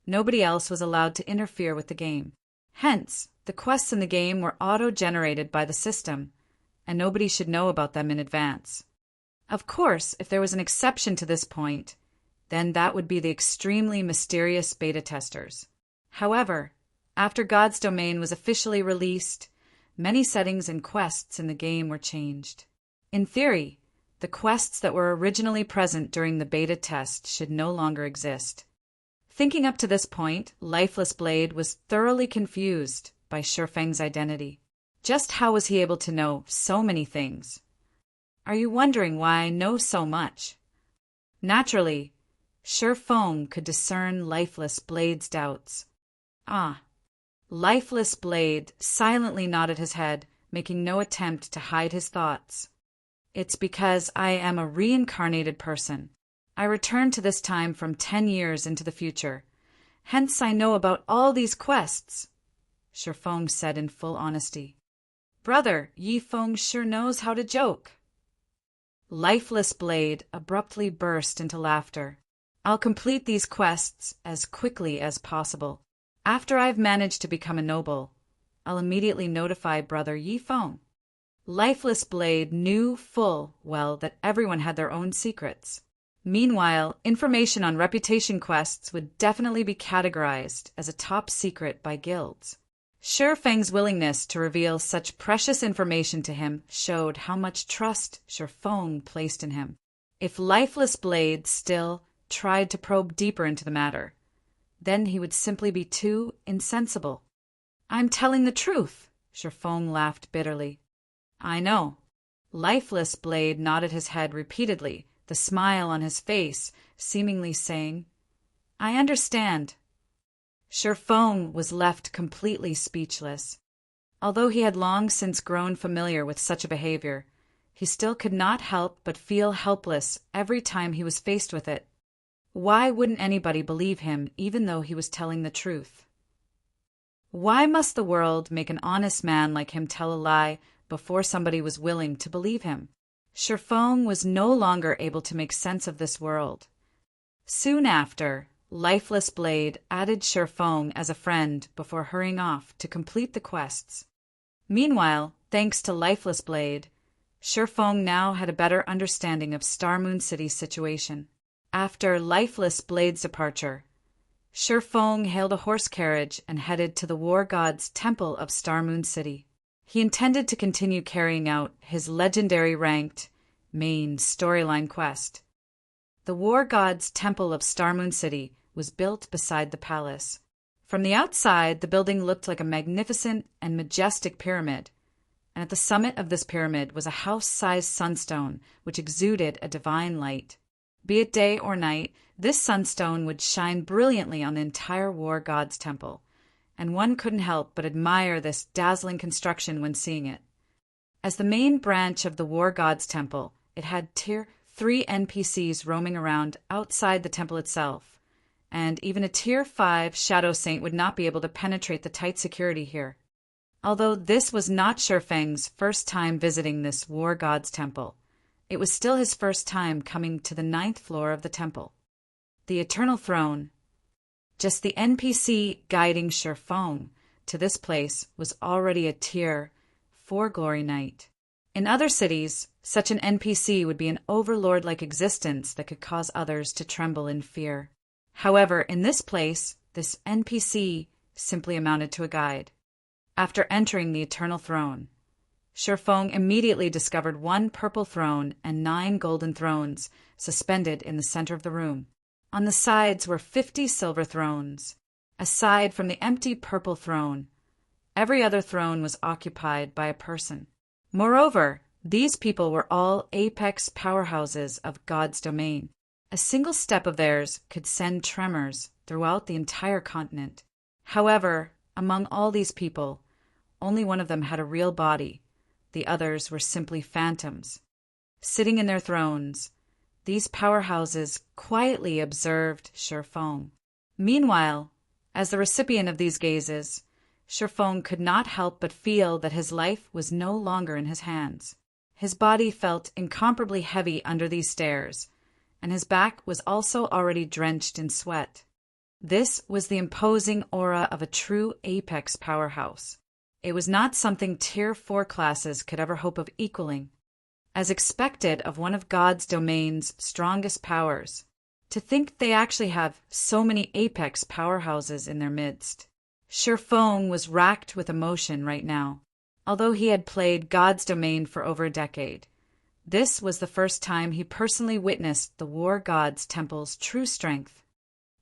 Nobody else was allowed to interfere with the game. Hence, the quests in the game were auto-generated by the system, and nobody should know about them in advance. Of course, if there was an exception to this point, then that would be the extremely mysterious beta testers. However, after God's domain was officially released, many settings and quests in the game were changed. In theory, the quests that were originally present during the beta test should no longer exist. Thinking up to this point, Lifeless Blade was thoroughly confused by Shifeng's identity. Just how was he able to know so many things? Are you wondering why I know so much? Naturally, Shifeng could discern Lifeless Blade's doubts. Lifeless Blade silently nodded his head, making no attempt to hide his thoughts. It's because I am a reincarnated person. I returned to this time from 10 years into the future. Hence I know about all these quests, Shifeng said in full honesty. Brother, Yifeng sure knows how to joke. Lifeless Blade abruptly burst into laughter. I'll complete these quests as quickly as possible. After I've managed to become a noble, I'll immediately notify Brother Yifeng. Lifeless Blade knew full well that everyone had their own secrets. Meanwhile, information on reputation quests would definitely be categorized as a top secret by guilds. Shifeng's willingness to reveal such precious information to him showed how much trust Shifeng placed in him. If Lifeless Blade still tried to probe deeper into the matter, then he would simply be too insensible. I'm telling the truth, Shifeng laughed bitterly. I know. Lifeless Blade nodded his head repeatedly, the smile on his face seemingly saying, I understand. Shifeng was left completely speechless. Although he had long since grown familiar with such a behavior, he still could not help but feel helpless every time he was faced with it. Why wouldn't anybody believe him even though he was telling the truth? Why must the world make an honest man like him tell a lie before somebody was willing to believe him? Shifeng was no longer able to make sense of this world. Soon after, Lifeless Blade added Shifeng as a friend before hurrying off to complete the quests. Meanwhile, thanks to Lifeless Blade, Shifeng now had a better understanding of Star Moon City's situation. After Lifeless Blade's departure, Shifeng hailed a horse carriage and headed to the War God's Temple of Star Moon City. He intended to continue carrying out his legendary ranked main storyline quest. The War God's Temple of Star Moon City was built beside the palace. From the outside, the building looked like a magnificent and majestic pyramid, and at the summit of this pyramid was a house-sized sunstone which exuded a divine light. Be it day or night, this sunstone would shine brilliantly on the entire War God's temple, and one couldn't help but admire this dazzling construction when seeing it. As the main branch of the War God's temple, it had Tier 3 NPCs roaming around outside the temple itself, and even a Tier 5 Shadow Saint would not be able to penetrate the tight security here. Although this was not Shifeng's first time visiting this War God's temple, it was still his first time coming to the 9th floor of the temple. The Eternal Throne. Just the NPC guiding Shifeng to this place was already a tier 4 glory knight. In other cities, such an NPC would be an overlord-like existence that could cause others to tremble in fear. However, in this place, this NPC simply amounted to a guide. After entering the Eternal Throne, Shifeng immediately discovered 1 purple throne and 9 golden thrones suspended in the center of the room. On the sides were 50 silver thrones. Aside from the empty purple throne, every other throne was occupied by a person. Moreover, these people were all apex powerhouses of God's domain. A single step of theirs could send tremors throughout the entire continent. However, among all these people, only one of them had a real body. The others were simply phantoms. Sitting in their thrones, these powerhouses quietly observed Shifeng. Meanwhile, as the recipient of these gazes, Shifeng could not help but feel that his life was no longer in his hands. His body felt incomparably heavy under these stares, and his back was also already drenched in sweat. This was the imposing aura of a true apex powerhouse. It was not something Tier 4 classes could ever hope of equaling. As expected of one of God's domain's strongest powers, to think they actually have so many apex powerhouses in their midst. Shifeng was racked with emotion right now. Although he had played God's domain for over a decade, this was the first time he personally witnessed the War God's temple's true strength.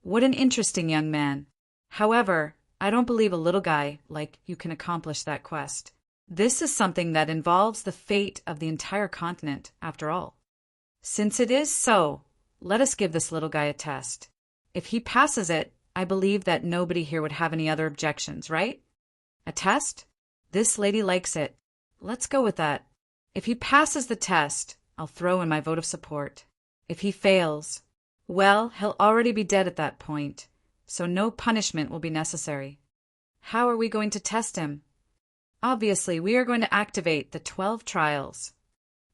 What an interesting young man. However, I don't believe a little guy like you can accomplish that quest. This is something that involves the fate of the entire continent, after all. Since it is so, let us give this little guy a test. If he passes it, I believe that nobody here would have any other objections, right? A test? This lady likes it. Let's go with that. If he passes the test, I'll throw in my vote of support. If he fails, well, he'll already be dead at that point, so no punishment will be necessary. How are we going to test him? Obviously, we are going to activate the 12 trials.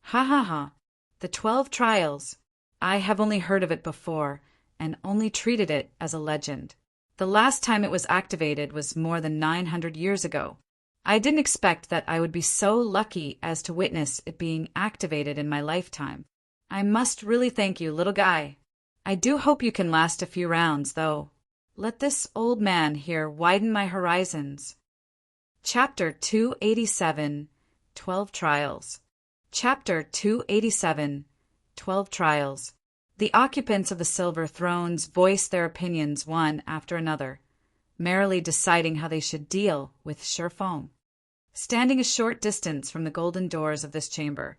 Ha ha ha. The 12 trials. I have only heard of it before, and only treated it as a legend. The last time it was activated was more than 900 years ago. I didn't expect that I would be so lucky as to witness it being activated in my lifetime. I must really thank you, little guy. I do hope you can last a few rounds, though. Let this old man here widen my horizons. Chapter 287, 12 Trials. Chapter 287, 12 Trials. The occupants of the silver thrones voiced their opinions one after another, merrily deciding how they should deal with Shifeng. Standing a short distance from the golden doors of this chamber,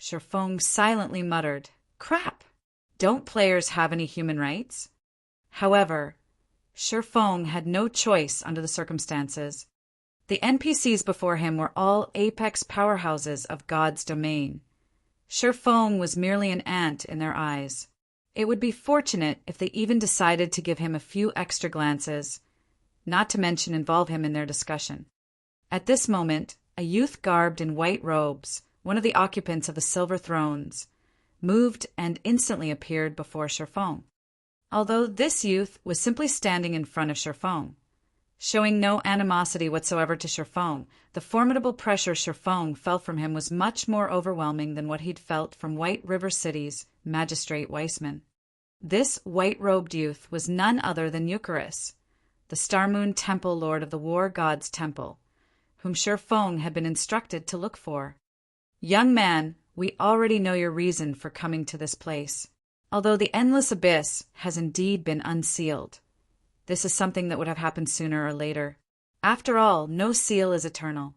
Shifeng silently muttered, "Crap! Don't players have any human rights?" However, Shifeng had no choice under the circumstances. The NPCs before him were all apex powerhouses of God's domain. Shifeng was merely an ant in their eyes. It would be fortunate if they even decided to give him a few extra glances, not to mention involve him in their discussion. At this moment, a youth garbed in white robes, one of the occupants of the silver thrones, moved and instantly appeared before Shifeng. Although this youth was simply standing in front of Shifeng, showing no animosity whatsoever to Shifeng, the formidable pressure Shifeng felt from him was much more overwhelming than what he'd felt from White River City's Magistrate Weissman. This white-robed youth was none other than Eucharis, the Star Moon Temple Lord of the War God's Temple, whom Shifeng had been instructed to look for. "Young man, we already know your reason for coming to this place. Although the Endless Abyss has indeed been unsealed, this is something that would have happened sooner or later. After all, no seal is eternal.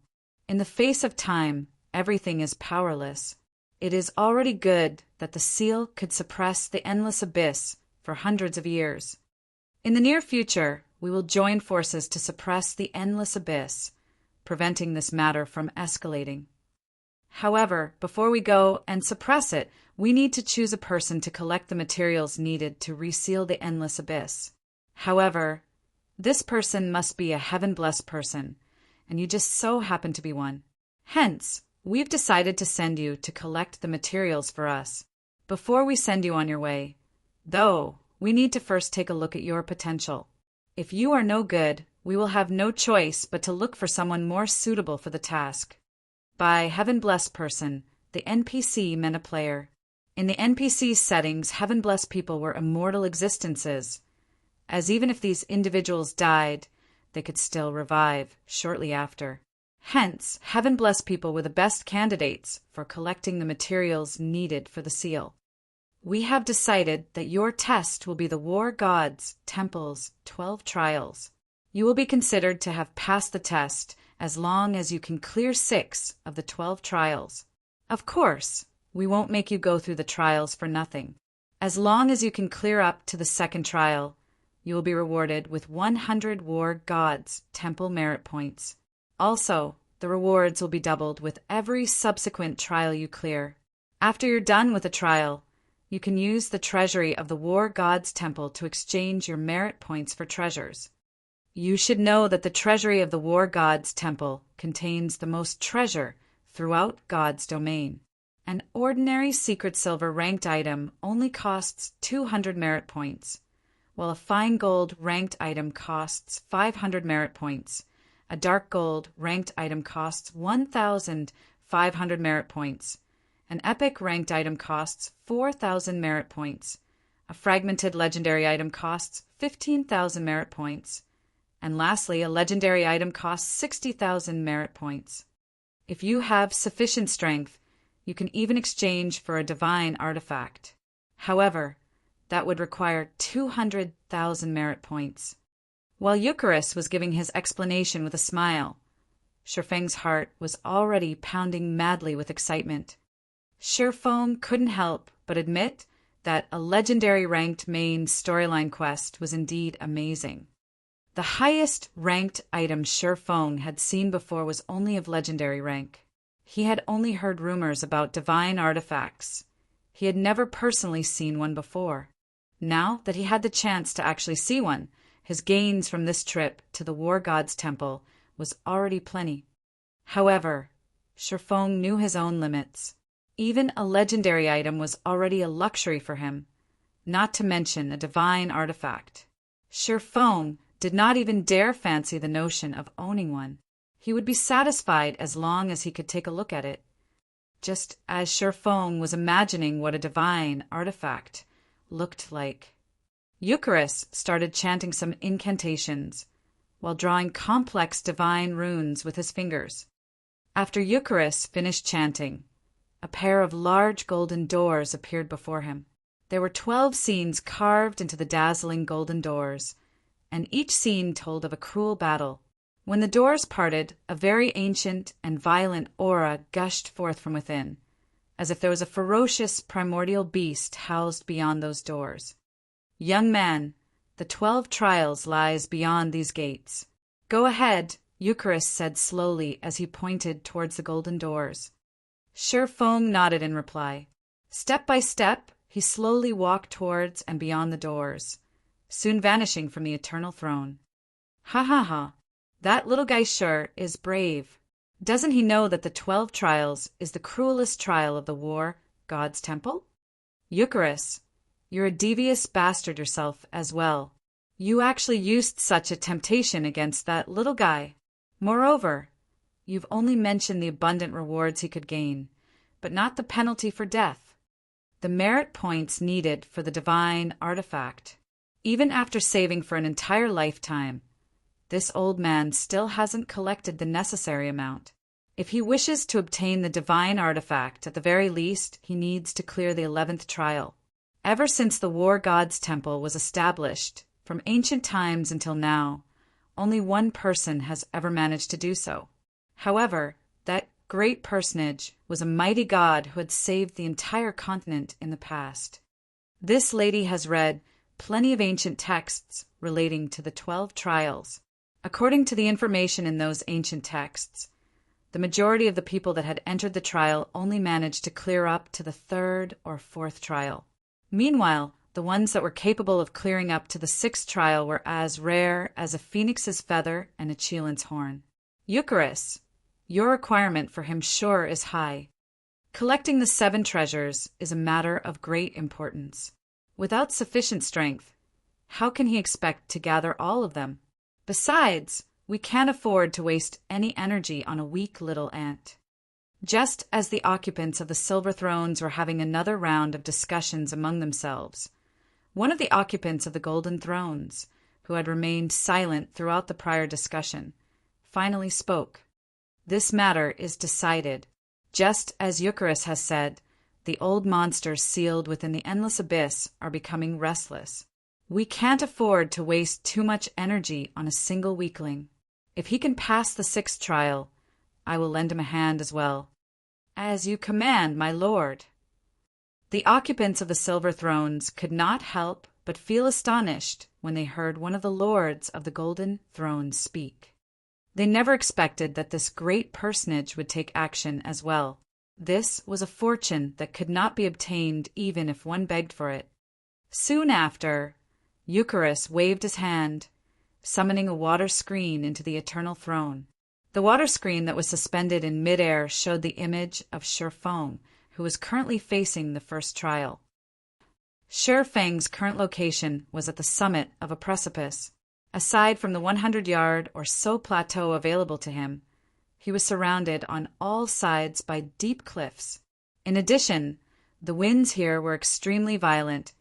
In the face of time, everything is powerless. It is already good that the seal could suppress the Endless Abyss for hundreds of years. In the near future, we will join forces to suppress the Endless Abyss, preventing this matter from escalating. However, before we go and suppress it, we need to choose a person to collect the materials needed to reseal the Endless Abyss. However, this person must be a heaven-blessed person, and you just so happen to be one. Hence, we've decided to send you to collect the materials for us. Before we send you on your way, though, we need to first take a look at your potential. If you are no good, We will have no choice but to look for someone more suitable for the task. By heaven-blessed person, the NPC meant a player. In the NPC's settings, heaven-blessed people were immortal existences, as even if these individuals died, they could still revive shortly after. Hence, heaven-blessed people were the best candidates for collecting the materials needed for the seal. We have decided that your test will be the War God's Temple's 12 trials. You will be considered to have passed the test as long as you can clear 6 of the 12 trials. Of course, we won't make you go through the trials for nothing. As long as you can clear up to the second trial, you will be rewarded with 100 War God's Temple merit points. Also, the rewards will be doubled with every subsequent trial you clear. After you're done with a trial, you can use the treasury of the War God's Temple to exchange your merit points for treasures. You should know that the treasury of the War God's Temple contains the most treasure throughout God's domain. An ordinary secret silver ranked item only costs 200 merit points, while a fine gold ranked item costs 500 merit points. A dark gold ranked item costs 1,500 merit points. An epic ranked item costs 4,000 merit points. A fragmented legendary item costs 15,000 merit points. And lastly, a legendary item costs 60,000 merit points. If you have sufficient strength, you can even exchange for a divine artifact. However, that would require 200,000 merit points. While Eucharis was giving his explanation with a smile, Shifeng's heart was already pounding madly with excitement. Shifeng couldn't help but admit that a legendary ranked main storyline quest was indeed amazing. The highest ranked item Shifeng had seen before was only of legendary rank. He had only heard rumors about divine artifacts. He had never personally seen one before. Now that he had the chance to actually see one, his gains from this trip to the War God's Temple was already plenty. However, Shifeng knew his own limits. Even a legendary item was already a luxury for him, not to mention a divine artifact. Shifeng did not even dare fancy the notion of owning one. He would be satisfied as long as he could take a look at it. Just as Shifeng was imagining what a divine artifact looked like, Eucharis started chanting some incantations while drawing complex divine runes with his fingers. After Eucharis finished chanting, a pair of large golden doors appeared before him. There were 12 scenes carved into the dazzling golden doors, and each scene told of a cruel battle. When the doors parted, a very ancient and violent aura gushed forth from within, as if there was a ferocious primordial beast housed beyond those doors. Young man, the 12 trials lies beyond these gates. Go ahead, Eucharis said slowly as he pointed towards the golden doors. Shifeng nodded in reply. Step by step, he slowly walked towards and beyond the doors, soon vanishing from the eternal throne. Ha ha ha, that little guy sure is brave. Doesn't he know that the 12 trials is the cruelest trial of the War God's Temple? Eucharis, you're a devious bastard yourself as well. You actually used such a temptation against that little guy. Moreover, you've only mentioned the abundant rewards he could gain, but not the penalty for death. The merit points needed for the divine artifact. Even after saving for an entire lifetime, this old man still hasn't collected the necessary amount. If he wishes to obtain the divine artifact, at the very least, he needs to clear the 11th trial. Ever since the War God's Temple was established, from ancient times until now, only one person has ever managed to do so. However, that great personage was a mighty god who had saved the entire continent in the past. This lady has read plenty of ancient texts relating to the 12 trials. According to the information in those ancient texts, the majority of the people that had entered the trial only managed to clear up to the 3rd or 4th trial. Meanwhile, the ones that were capable of clearing up to the 6th trial were as rare as a phoenix's feather and a cheelin's horn. Eucharis, your requirement for him sure is high. Collecting the 7 treasures is a matter of great importance. Without sufficient strength, how can he expect to gather all of them? Besides, we can't afford to waste any energy on a weak little ant. Just as the occupants of the silver thrones were having another round of discussions among themselves, one of the occupants of the golden thrones, who had remained silent throughout the prior discussion, finally spoke. This matter is decided. Just as Eucharis has said, the old monsters sealed within the endless abyss are becoming restless. We can't afford to waste too much energy on a single weakling. If he can pass the 6th trial, I will lend him a hand as well. As you command, my lord. The occupants of the silver thrones could not help but feel astonished when they heard one of the lords of the golden thrones speak. They never expected that this great personage would take action as well. This was a fortune that could not be obtained even if one begged for it. Soon after, Eucharis waved his hand, summoning a water screen into the eternal throne. The water screen that was suspended in midair showed the image of Shifeng, who was currently facing the 1st trial. Shifeng's current location was at the summit of a precipice. Aside from the 100-yard or so plateau available to him, he was surrounded on all sides by deep cliffs. In addition, the winds here were extremely violent,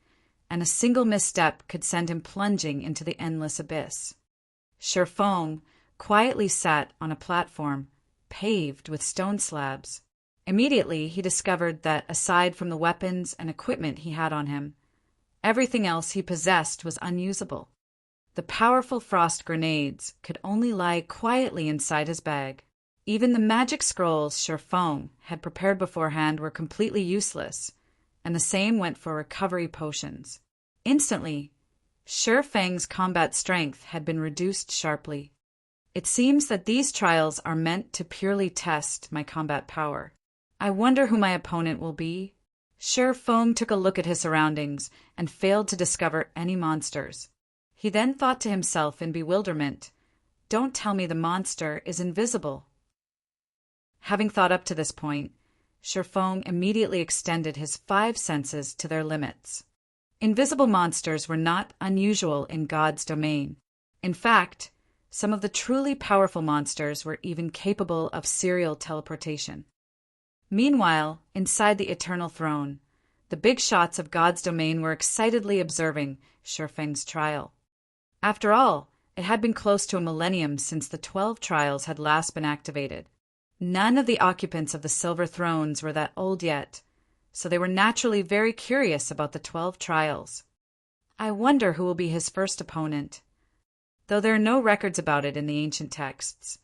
and a single misstep could send him plunging into the endless abyss. Shifeng quietly sat on a platform paved with stone slabs. Immediately, he discovered that aside from the weapons and equipment he had on him, everything else he possessed was unusable. The powerful frost grenades could only lie quietly inside his bag. Even the magic scrolls Shifeng had prepared beforehand were completely useless, and the same went for recovery potions. Instantly, Shifeng's combat strength had been reduced sharply. It seems that these trials are meant to purely test my combat power. I wonder who my opponent will be. Shifeng took a look at his surroundings and failed to discover any monsters. He then thought to himself in bewilderment, "Don't tell me the monster is invisible." Having thought up to this point, Shifeng immediately extended his 5 senses to their limits. Invisible monsters were not unusual in God's domain. In fact, some of the truly powerful monsters were even capable of serial teleportation. Meanwhile, inside the eternal throne, the big shots of God's domain were excitedly observing Shifeng's trial. After all, it had been close to a millennium since the 12 trials had last been activated. None of the occupants of the silver thrones were that old yet, so they were naturally very curious about the 12 trials. I wonder who will be his first opponent. Though there are no records about it in the ancient texts,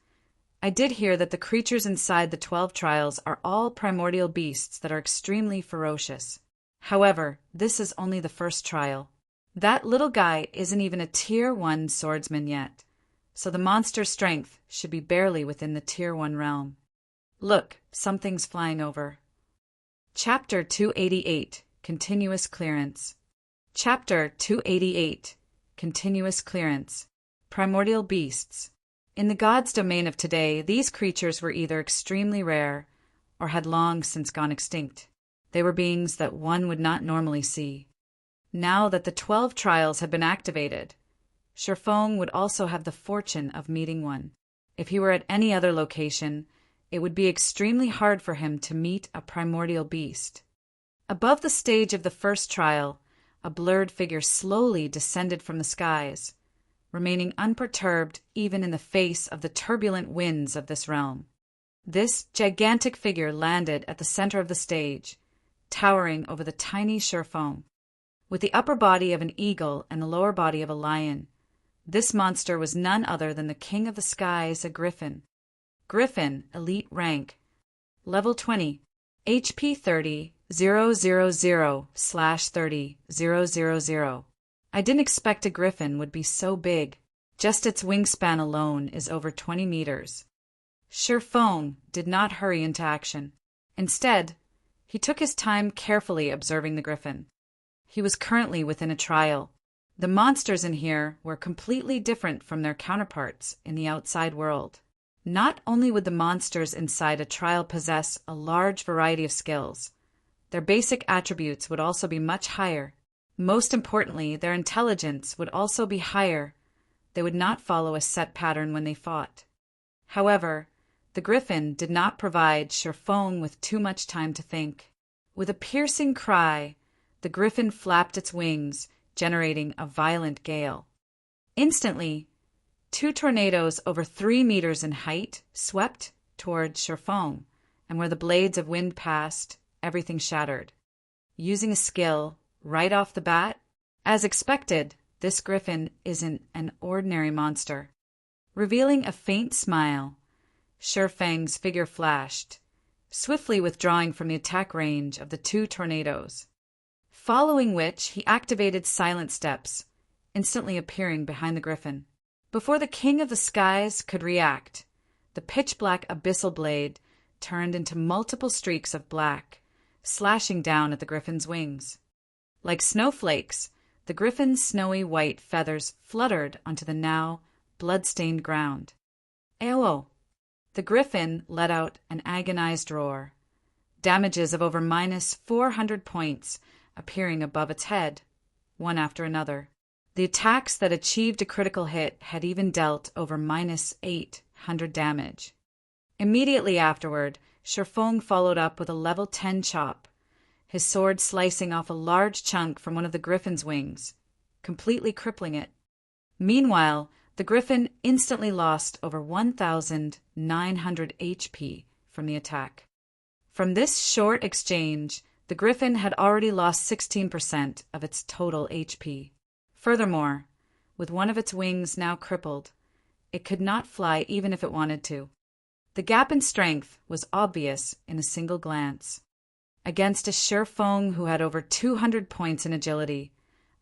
I did hear that the creatures inside the 12 trials are all primordial beasts that are extremely ferocious. However, this is only the 1st trial. That little guy isn't even a Tier 1 swordsman yet, so the monster's strength should be barely within the Tier 1 realm. Look, something's flying over. Chapter 288, Continuous Clearance. Chapter 288, Continuous Clearance. Primordial Beasts. In the God's domain of today, these creatures were either extremely rare or had long since gone extinct. They were beings that one would not normally see. Now that the 12 trials had been activated, Shifeng would also have the fortune of meeting one. If he were at any other location, it would be extremely hard for him to meet a primordial beast. Above the stage of the 1st trial, a blurred figure slowly descended from the skies, remaining unperturbed even in the face of the turbulent winds of this realm. This gigantic figure landed at the center of the stage, towering over the tiny Shifeng. With the upper body of an eagle and the lower body of a lion, this monster was none other than the king of the skies, a griffin. Griffin, elite rank, level 20, HP 30, 000/30, 000. I didn't expect a griffin would be so big. Just its wingspan alone is over 20 meters. Shifeng did not hurry into action. Instead, he took his time carefully observing the griffin. He was currently within a trial. The monsters in here were completely different from their counterparts in the outside world. Not only would the monsters inside a trial possess a large variety of skills, their basic attributes would also be much higher. Most importantly, their intelligence would also be higher, They would not follow a set pattern when they fought. However, the griffin did not provide Sherfong with too much time to think. With a piercing cry, the griffin flapped its wings, generating a violent gale. Instantly, 2 tornadoes over 3 meters in height swept toward Sherfong, and where the blades of wind passed, everything shattered. Using a skill right off the bat, as expected, this griffin isn't an ordinary monster. Revealing a faint smile, Sherfang's figure flashed, swiftly withdrawing from the attack range of the 2 tornadoes, following which he activated silent steps, instantly appearing behind the griffin. Before the king of the skies could react, the pitch-black abyssal blade turned into multiple streaks of black, slashing down at the griffin's wings. Like snowflakes, the griffin's snowy white feathers fluttered onto the now blood-stained ground. Ayo! The griffin let out an agonized roar, damages of over -400 points appearing above its head, one after another. The attacks that achieved a critical hit had even dealt over -800 damage. Immediately afterward, Sherfong followed up with a level 10 chop, his sword slicing off a large chunk from one of the griffin's wings, completely crippling it. Meanwhile, the griffin instantly lost over 1,900 HP from the attack. From this short exchange, the griffin had already lost 16% of its total HP. Furthermore, with one of its wings now crippled, it could not fly even if it wanted to. The gap in strength was obvious in a single glance. Against a Sherfong who had over 200 points in agility,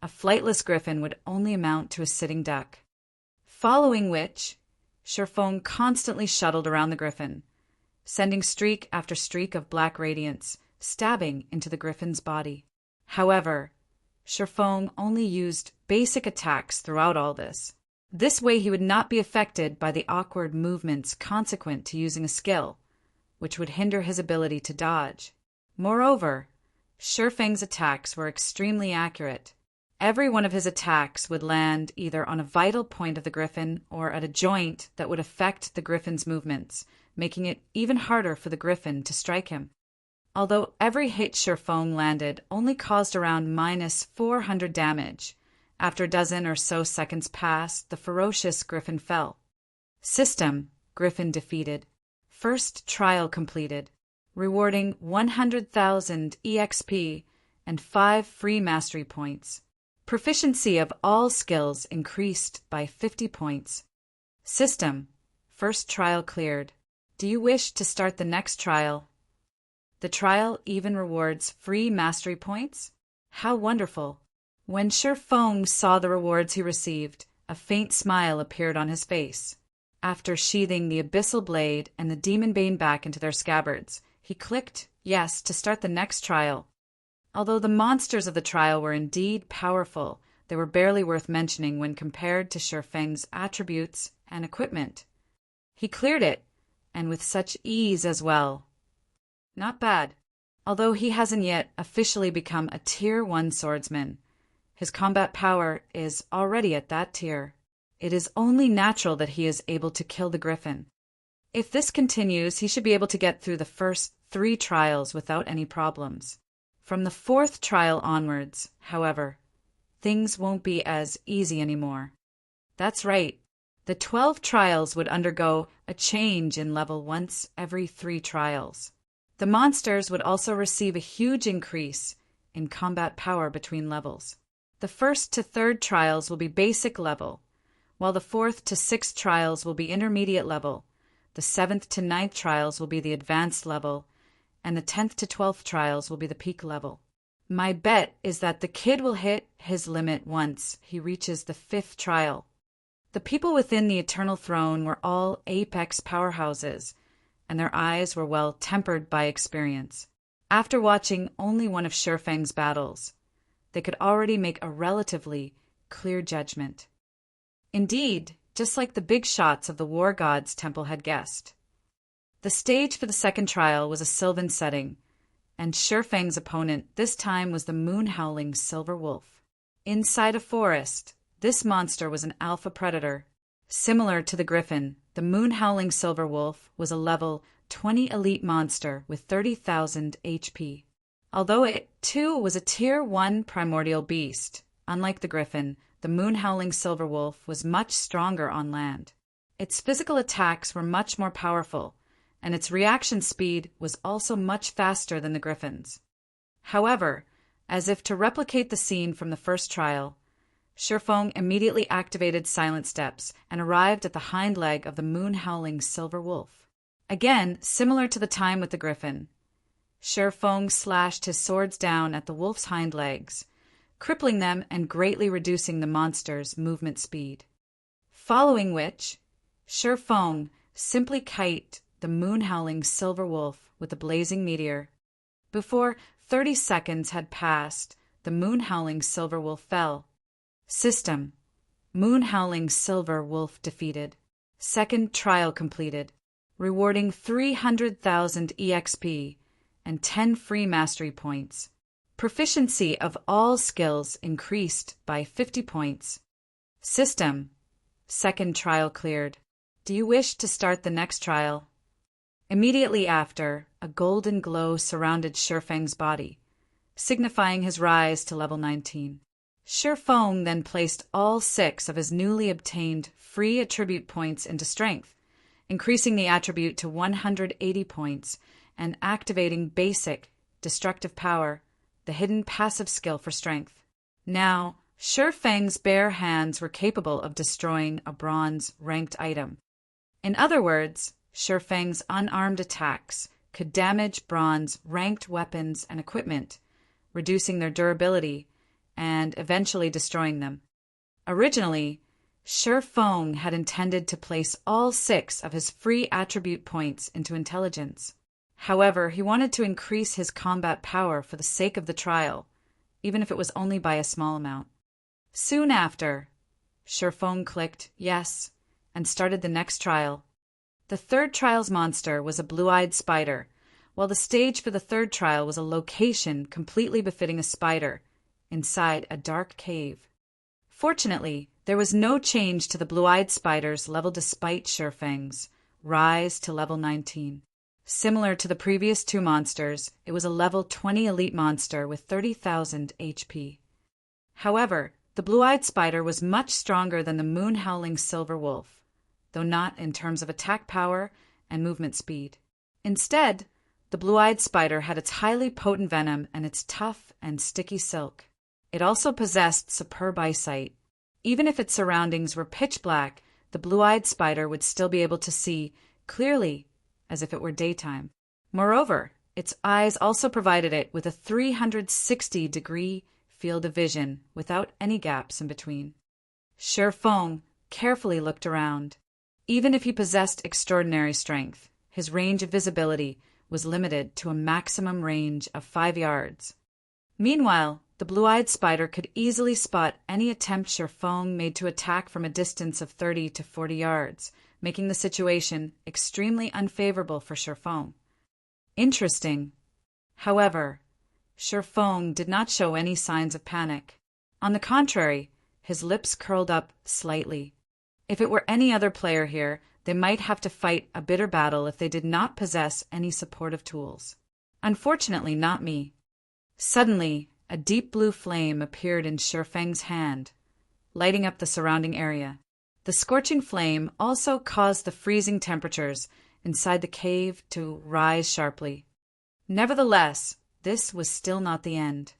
a flightless griffin would only amount to a sitting duck. Following which, Sherfong constantly shuttled around the griffin, sending streak after streak of black radiance, stabbing into the griffin's body. However, Sherfong only used basic attacks throughout all this. This way he would not be affected by the awkward movements consequent to using a skill, which would hinder his ability to dodge. Moreover, Sherfang's attacks were extremely accurate. Every one of his attacks would land either on a vital point of the griffin or at a joint that would affect the griffin's movements, making it even harder for the griffin to strike him. Although every hit Sherfong landed only caused around -400 damage, after a dozen or so seconds passed, the ferocious griffin fell. System: griffin defeated. First trial completed, rewarding 100,000 EXP and 5 free mastery points. Proficiency of all skills increased by 50 points. System: first trial cleared. Do you wish to start the next trial? The trial even rewards free mastery points? How wonderful! When Sherfong saw the rewards he received, a faint smile appeared on his face. After sheathing the abyssal blade and the demon bane back into their scabbards, he clicked yes to start the next trial. Although the monsters of the trial were indeed powerful, they were barely worth mentioning when compared to Sherfang's attributes and equipment. He cleared it, and with such ease as well. Not bad. Although he hasn't yet officially become a Tier 1 swordsman, his combat power is already at that tier. It is only natural that he is able to kill the griffin. If this continues, he should be able to get through the first 3 trials without any problems. From the 4th trial onwards, however, things won't be as easy anymore. That's right. The 12 trials would undergo a change in level once every 3 trials. The monsters would also receive a huge increase in combat power between levels. The 1st to 3rd trials will be basic level, while the 4th to 6th trials will be intermediate level, the 7th to 9th trials will be the advanced level, and the 10th to 12th trials will be the peak level. My bet is that the kid will hit his limit once he reaches the 5th trial. The people within the Eternal Throne were all apex powerhouses, and their eyes were well tempered by experience. After watching only one of Sherfang's battles, they could already make a relatively clear judgment. Indeed, just like the big shots of the War God's temple had guessed. The stage for the 2nd trial was a sylvan setting, and Sherfang's opponent this time was the moon-howling silver wolf. Inside a forest, This monster was an alpha predator. Similar to the griffin, the moon-howling silver wolf was a level 20 elite monster with 30,000 HP. Although it, too, was a Tier 1 primordial beast, unlike the griffin, the moon-howling silver wolf was much stronger on land. Its physical attacks were much more powerful, and its reaction speed was also much faster than the griffin's. However, as if to replicate the scene from the first trial, Shifeng immediately activated silent steps and arrived at the hind leg of the moon-howling silver wolf. Again, similar to the time with the griffin, Shifeng slashed his swords down at the wolf's hind legs, crippling them and greatly reducing the monster's movement speed. Following which, Shifeng simply kite the moon-howling silver wolf with a blazing meteor. Before 30 seconds had passed, the moon-howling silver wolf fell. System: Moon-howling silver wolf defeated. Second trial completed, rewarding 300,000 EXP and 10 free mastery points. Proficiency of all skills increased by 50 points. System: Second trial cleared. Do you wish to start the next trial? Immediately after, a golden glow surrounded Shifeng's body, signifying his rise to level 19. Shifeng then placed all 6 of his newly obtained free attribute points into strength, increasing the attribute to 180 points and activating basic destructive power, the hidden passive skill for strength. Now, Shifeng's bare hands were capable of destroying a bronze ranked item. In other words, Shifeng's unarmed attacks could damage bronze ranked weapons and equipment, reducing their durability and eventually destroying them. Originally, Shifeng had intended to place all 6 of his free attribute points into intelligence. However, he wanted to increase his combat power for the sake of the trial, even if it was only by a small amount. Soon after, Shifeng clicked yes and started the next trial. The third trial's monster was a blue-eyed spider, while the stage for the third trial was a location completely befitting a spider, inside a dark cave. Fortunately, there was no change to the blue-eyed spider's level despite Shifeng's rise to level 19. Similar to the previous 2 monsters, it was a level 20 elite monster with 30,000 HP. However, the blue-eyed spider was much stronger than the moon-howling silver wolf, though not in terms of attack power and movement speed. Instead, the blue-eyed spider had its highly potent venom and its tough and sticky silk. It also possessed superb eyesight. Even if its surroundings were pitch black, the blue-eyed spider would still be able to see clearly as if it were daytime. Moreover, its eyes also provided it with a 360-degree field of vision without any gaps in between. Shifeng carefully looked around. Even if he possessed extraordinary strength, his range of visibility was limited to a maximum range of 5 yards. Meanwhile, the blue-eyed spider could easily spot any attempt Shifeng made to attack from a distance of 30 to 40 yards, making the situation extremely unfavorable for Shifeng. Interesting. However, Shifeng did not show any signs of panic. On the contrary, his lips curled up slightly. If it were any other player here, they might have to fight a bitter battle if they did not possess any supportive tools. Unfortunately, not me. Suddenly, a deep blue flame appeared in Shifeng's hand, lighting up the surrounding area. The scorching flame also caused the freezing temperatures inside the cave to rise sharply. Nevertheless, this was still not the end.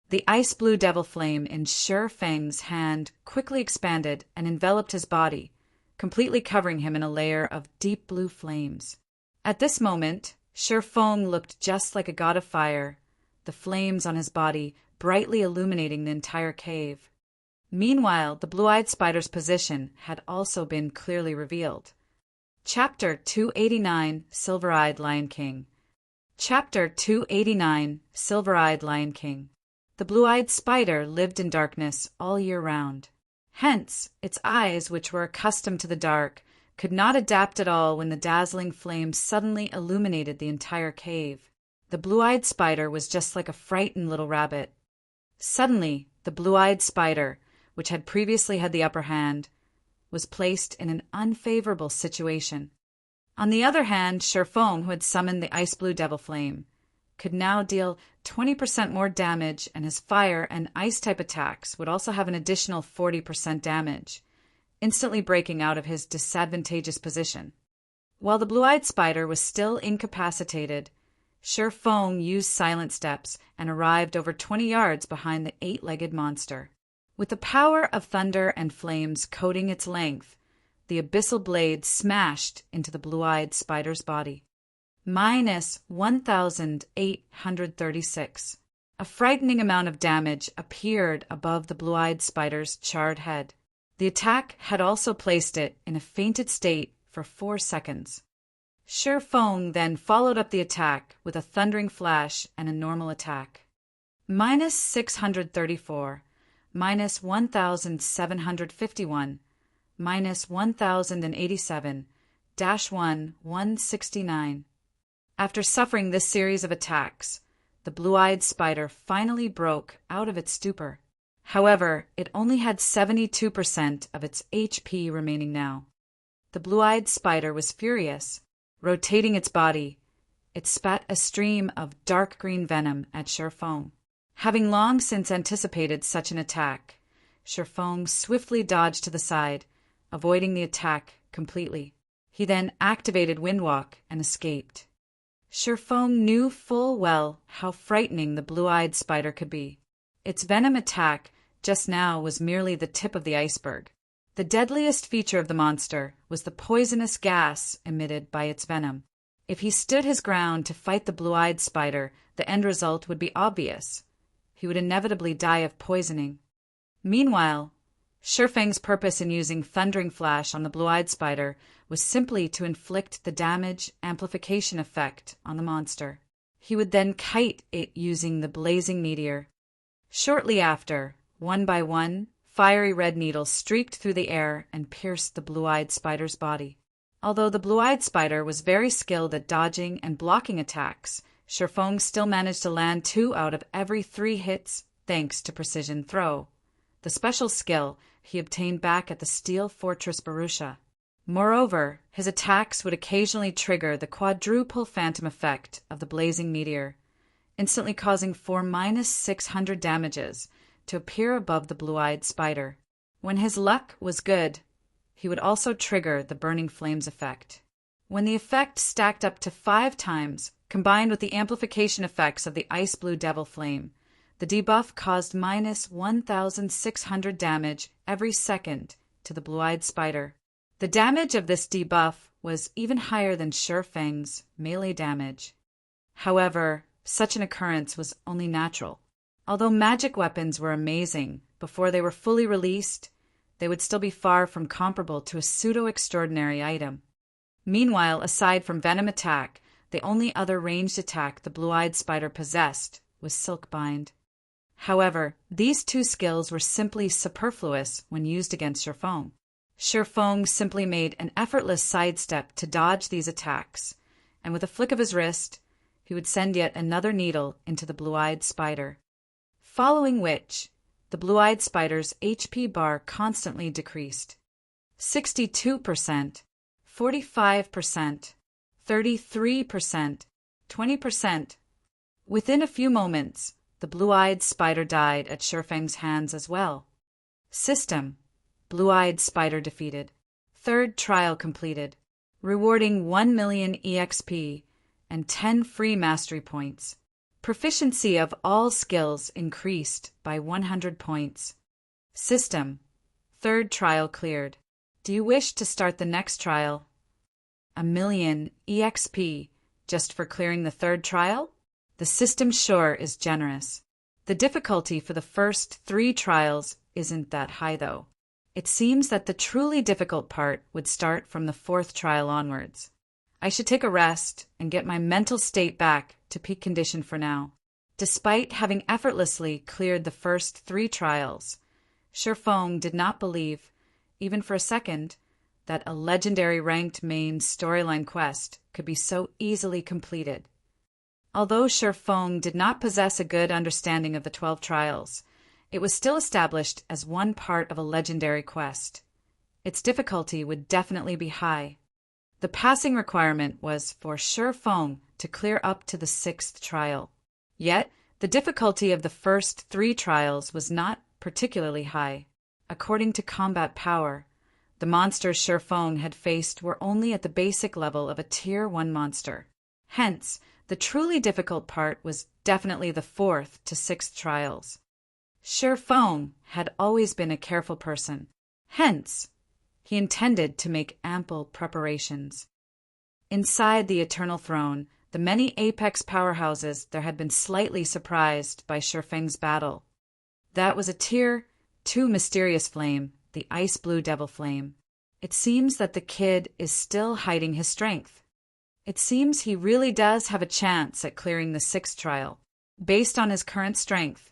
The ice blue devil flame in Shifeng's hand quickly expanded and enveloped his body, completely covering him in a layer of deep blue flames. At this moment, Shifeng looked just like a god of fire, the flames on his body brightly illuminating the entire cave. Meanwhile, the blue-eyed spider's position had also been clearly revealed. Chapter 289, Silver-Eyed Lion King. Chapter 289, Silver-Eyed Lion King. The blue-eyed spider lived in darkness all year round. Hence, its eyes, which were accustomed to the dark, could not adapt at all when the dazzling flames suddenly illuminated the entire cave. The blue-eyed spider was just like a frightened little rabbit. Suddenly, the blue-eyed spider, which had previously had the upper hand, was placed in an unfavorable situation. On the other hand, Sherfong, who had summoned the ice blue devil flame, could now deal 20% more damage, and his fire and ice-type attacks would also have an additional 40% damage, instantly breaking out of his disadvantageous position. While the blue-eyed spider was still incapacitated, Sherfong used silent steps and arrived over 20 yards behind the 8-legged monster. With the power of thunder and flames coating its length, the abyssal blade smashed into the blue-eyed spider's body. Minus 1,836. A frightening amount of damage appeared above the blue-eyed spider's charred head. The attack had also placed it in a fainted state for 4 seconds. Sherfong then followed up the attack with a thundering flash and a normal attack. Minus 634, minus 1,751, minus 1,087, -1, 169. After suffering this series of attacks, the blue-eyed spider finally broke out of its stupor. However, it only had 72% of its HP remaining now. The blue-eyed spider was furious. Rotating its body, it spat a stream of dark green venom at Sherfong. Having long since anticipated such an attack, Sherfong swiftly dodged to the side, avoiding the attack completely. He then activated Windwalk and escaped. Sherfong knew full well how frightening the blue-eyed spider could be. Its venom attack just now was merely the tip of the iceberg. The deadliest feature of the monster was the poisonous gas emitted by its venom. If he stood his ground to fight the blue-eyed spider, the end result would be obvious. He would inevitably die of poisoning. Meanwhile, Sherfang's purpose in using Thundering Flash on the blue-eyed spider was simply to inflict the damage amplification effect on the monster. He would then kite it using the blazing meteor. Shortly after, one by one, fiery red needles streaked through the air and pierced the blue-eyed spider's body. Although the blue-eyed spider was very skilled at dodging and blocking attacks, Sherfong still managed to land 2 out of every 3 hits thanks to precision throw, the special skill he obtained back at the Steel Fortress Barusha. Moreover, his attacks would occasionally trigger the quadruple phantom effect of the blazing meteor, instantly causing 4 minus 600 damages to appear above the blue-eyed spider. When his luck was good, he would also trigger the burning flames effect. When the effect stacked up to 5 times, combined with the amplification effects of the ice blue devil flame, the debuff caused minus 1,600 damage every second to the blue-eyed spider. The damage of this debuff was even higher than Sherfang's melee damage. However, such an occurrence was only natural. Although magic weapons were amazing, before they were fully released, they would still be far from comparable to a pseudo-extraordinary item. Meanwhile, aside from venom attack, the only other ranged attack the blue-eyed spider possessed was Silkbind. However, these 2 skills were simply superfluous when used against Sherfong. Sherfong simply made an effortless sidestep to dodge these attacks, and with a flick of his wrist, he would send yet another needle into the blue-eyed spider. Following which, the blue-eyed spider's HP bar constantly decreased. 62%, 45%, 33%, 20%. Within a few moments, the blue-eyed spider died at Sherfang's hands as well. System: blue-eyed spider defeated. 3rd trial completed, rewarding 1 million EXP and 10 free mastery points. Proficiency of all skills increased by 100 points. System: 3rd trial cleared. Do you wish to start the next trial? 1 million EXP just for clearing the 3rd trial? The system sure is generous. The difficulty for the first 3 trials isn't that high, though. It seems that the truly difficult part would start from the 4th trial onwards. I should take a rest and get my mental state back to peak condition for now. Despite having effortlessly cleared the first 3 trials, Sherfong did not believe, even for a second, that a legendary ranked main storyline quest could be so easily completed. Although Sherfong did not possess a good understanding of the 12 trials, It was still established as one part of a legendary quest. Its difficulty would definitely be high. The passing requirement was for Shi Feng to clear up to the 6th trial. Yet, the difficulty of the first 3 trials was not particularly high. According to combat power, the monsters Shi Feng had faced were only at the basic level of a Tier 1 monster. Hence, the truly difficult part was definitely the 4th to 6th trials. Shi Feng had always been a careful person. Hence, he intended to make ample preparations. Inside the Eternal Throne, the many apex powerhouses there had been slightly surprised by Shi Feng's battle. That was a Tier 2 mysterious flame, the Ice Blue Devil Flame. It seems that the kid is still hiding his strength. It seems he really does have a chance at clearing the 6th trial. Based on his current strength,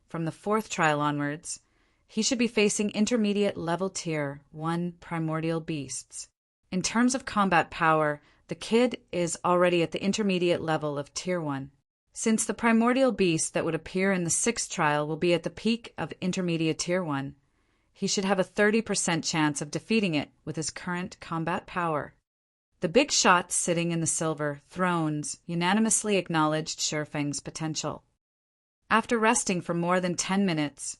from the 4th trial onwards, he should be facing intermediate level Tier 1 primordial beasts. In terms of combat power, the kid is already at the intermediate level of Tier 1. Since the primordial beast that would appear in the 6th trial will be at the peak of intermediate Tier 1, he should have a 30% chance of defeating it with his current combat power. The big shots sitting in the silver thrones unanimously acknowledged Shi Feng's potential. After resting for more than 10 minutes,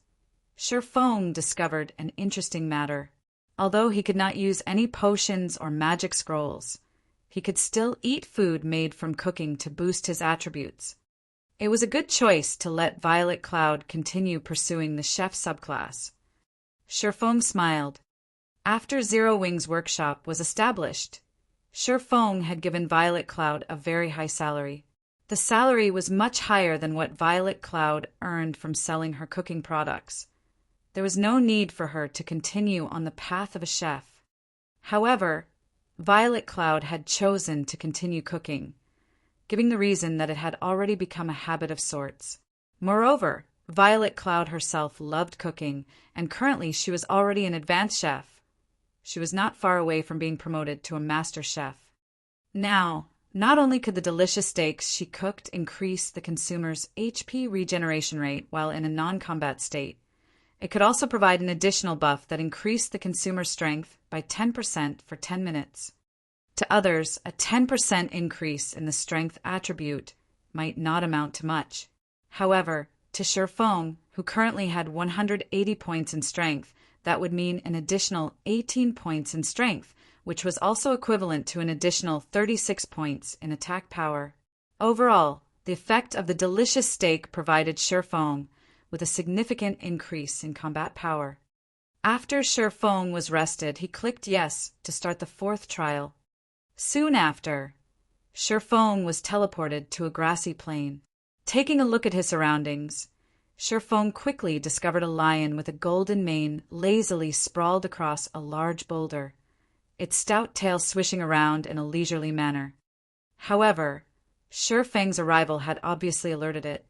Shi Feng discovered an interesting matter. Although he could not use any potions or magic scrolls, he could still eat food made from cooking to boost his attributes. It was a good choice to let Violet Cloud continue pursuing the chef subclass. Shi Feng smiled. After Zero Wing's workshop was established, Shi Feng had given Violet Cloud a very high salary. The salary was much higher than what Violet Cloud earned from selling her cooking products. There was no need for her to continue on the path of a chef. However, Violet Cloud had chosen to continue cooking, giving the reason that it had already become a habit of sorts. Moreover, Violet Cloud herself loved cooking, and currently she was already an advanced chef. She was not far away from being promoted to a master chef. Now, not only could the delicious steaks she cooked increase the consumer's HP regeneration rate while in a non-combat state, it could also provide an additional buff that increased the consumer's strength by 10% for 10 minutes. To others, a 10% increase in the strength attribute might not amount to much. However, to Shi Feng, who currently had 180 points in strength, that would mean an additional 18 points in strength, which was also equivalent to an additional 36 points in attack power. Overall, the effect of the delicious steak provided Shi Feng with a significant increase in combat power. After Shi Feng was rested, he clicked yes to start the 4th trial. Soon after, Shi Feng was teleported to a grassy plain. Taking a look at his surroundings, Shi Feng quickly discovered a lion with a golden mane lazily sprawled across a large boulder, its stout tail swishing around in a leisurely manner. However, Shi Feng's arrival had obviously alerted it.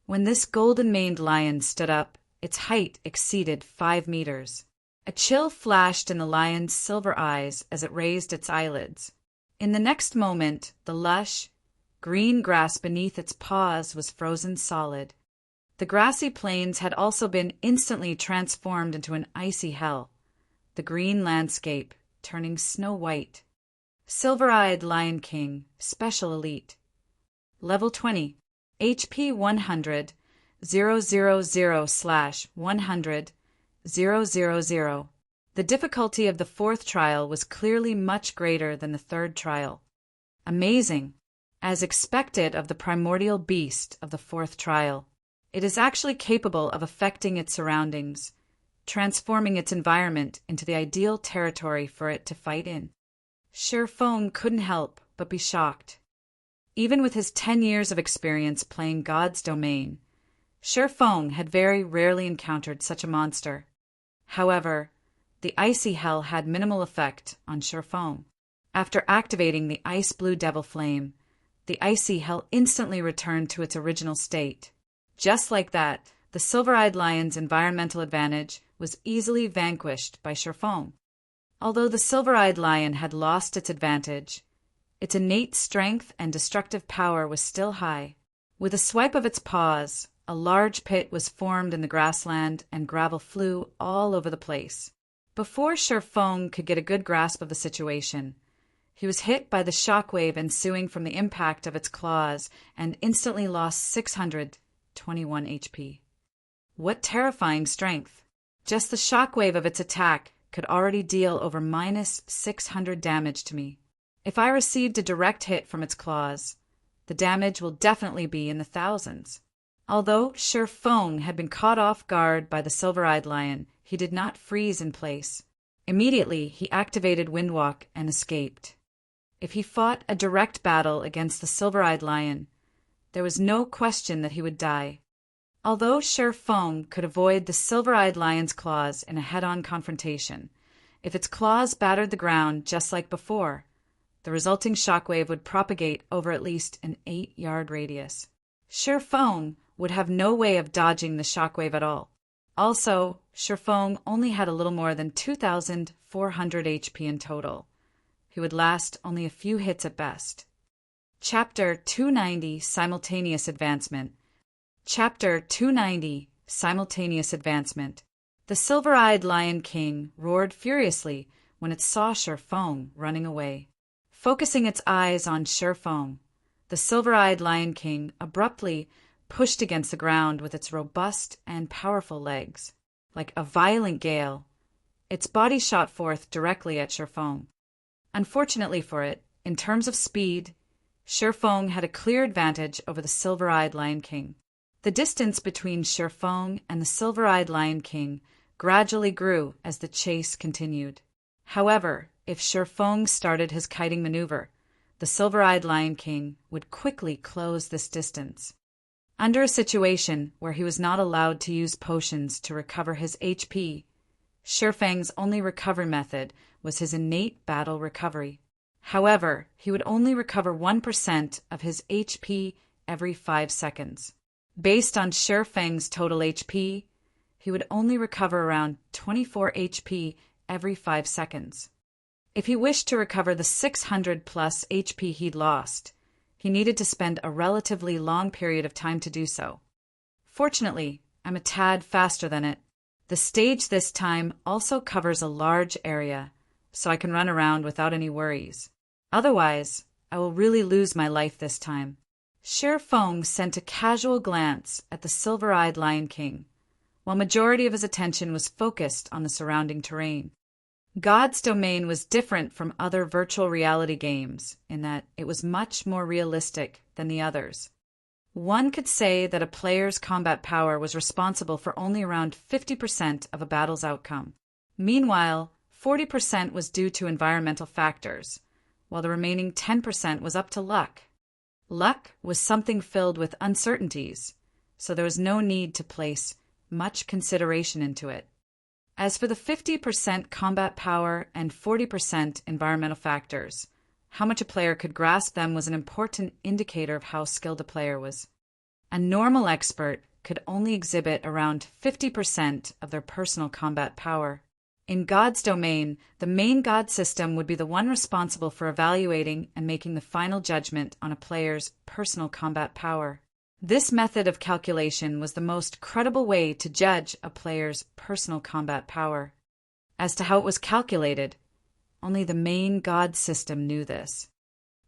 When this golden-maned lion stood up, its height exceeded 5 meters. A chill flashed in the lion's silver eyes as it raised its eyelids. In the next moment, the lush, green grass beneath its paws was frozen solid. The grassy plains had also been instantly transformed into an icy hell, the green landscape turning snow-white. Silver-eyed Lion King, Special Elite. Level 20. HP 100, 000/100, 000. The difficulty of the 4th trial was clearly much greater than the 3rd trial. Amazing! As expected of the primordial beast of the 4th trial, it is actually capable of affecting its surroundings, transforming its environment into the ideal territory for it to fight in. Shi Feng couldn't help but be shocked. Even with his 10 years of experience playing God's domain, Shi Feng had very rarely encountered such a monster. However, the icy hell had minimal effect on Shi Feng. After activating the Ice Blue Devil Flame, the icy hell instantly returned to its original state. Just like that, the silver-eyed lion's environmental advantage was easily vanquished by Shi Feng. Although the silver-eyed lion had lost its advantage, its innate strength and destructive power was still high. With a swipe of its paws, A large pit was formed in the grassland and gravel flew all over the place. Before Sher Fong could get a good grasp of the situation, he was hit by the shockwave ensuing from the impact of its claws and instantly lost 621 HP. What terrifying strength! Just the shockwave of its attack could already deal over minus 600 damage to me. If I received a direct hit from its claws, the damage will definitely be in the thousands. Although Sher Fong had been caught off guard by the silver-eyed lion, he did not freeze in place. Immediately, he activated Windwalk and escaped. If he fought a direct battle against the silver-eyed lion, there was no question that he would die. Although Sher Fong could avoid the silver-eyed lion's claws in a head-on confrontation, if its claws battered the ground just like before, the resulting shockwave would propagate over at least an 8-yard radius. Sher Fong would have no way of dodging the shockwave at all. Also, Sher Fong only had a little more than 2,400 HP in total. He would last only a few hits at best. Chapter 290 Simultaneous Advancement. Chapter 290 Simultaneous Advancement. The silver-eyed Lion King roared furiously when it saw Sher Fong running away. Focusing its eyes on Sher Fong, the silver-eyed Lion King abruptly pushed against the ground with its robust and powerful legs. Like a violent gale, its body shot forth directly at Sher Fong. Unfortunately for it, in terms of speed, Sher Fong had a clear advantage over the silver-eyed Lion King. The distance between Sher Fong and the silver-eyed Lion King gradually grew as the chase continued. However, if Sher Fong started his kiting maneuver, the silver-eyed Lion King would quickly close this distance. Under a situation where he was not allowed to use potions to recover his HP, Sher Fang's only recovery method was his innate battle recovery. However, he would only recover 1% of his HP every 5 seconds. Based on Sher Fang's total HP, he would only recover around 24 HP every 5 seconds. If he wished to recover the 600 plus HP he'd lost, he needed to spend a relatively long period of time to do so. Fortunately, I'm a tad faster than it. The stage this time also covers a large area, so I can run around without any worries. Otherwise, I will really lose my life this time. Sher Fong sent a casual glance at the silver-eyed Lion King, while majority of his attention was focused on the surrounding terrain. God's Domain was different from other virtual reality games in that it was much more realistic than the others. One could say that a player's combat power was responsible for only around 50% of a battle's outcome. Meanwhile, 40% was due to environmental factors, while the remaining 10% was up to luck. Luck was something filled with uncertainties, so there was no need to place much consideration into it. As for the 50% combat power and 40% environmental factors, how much a player could grasp them was an important indicator of how skilled a player was. A normal expert could only exhibit around 50% of their personal combat power. In God's Domain, the main God system would be the one responsible for evaluating and making the final judgment on a player's personal combat power. This method of calculation was the most credible way to judge a player's personal combat power. As to how it was calculated, only the main God system knew this.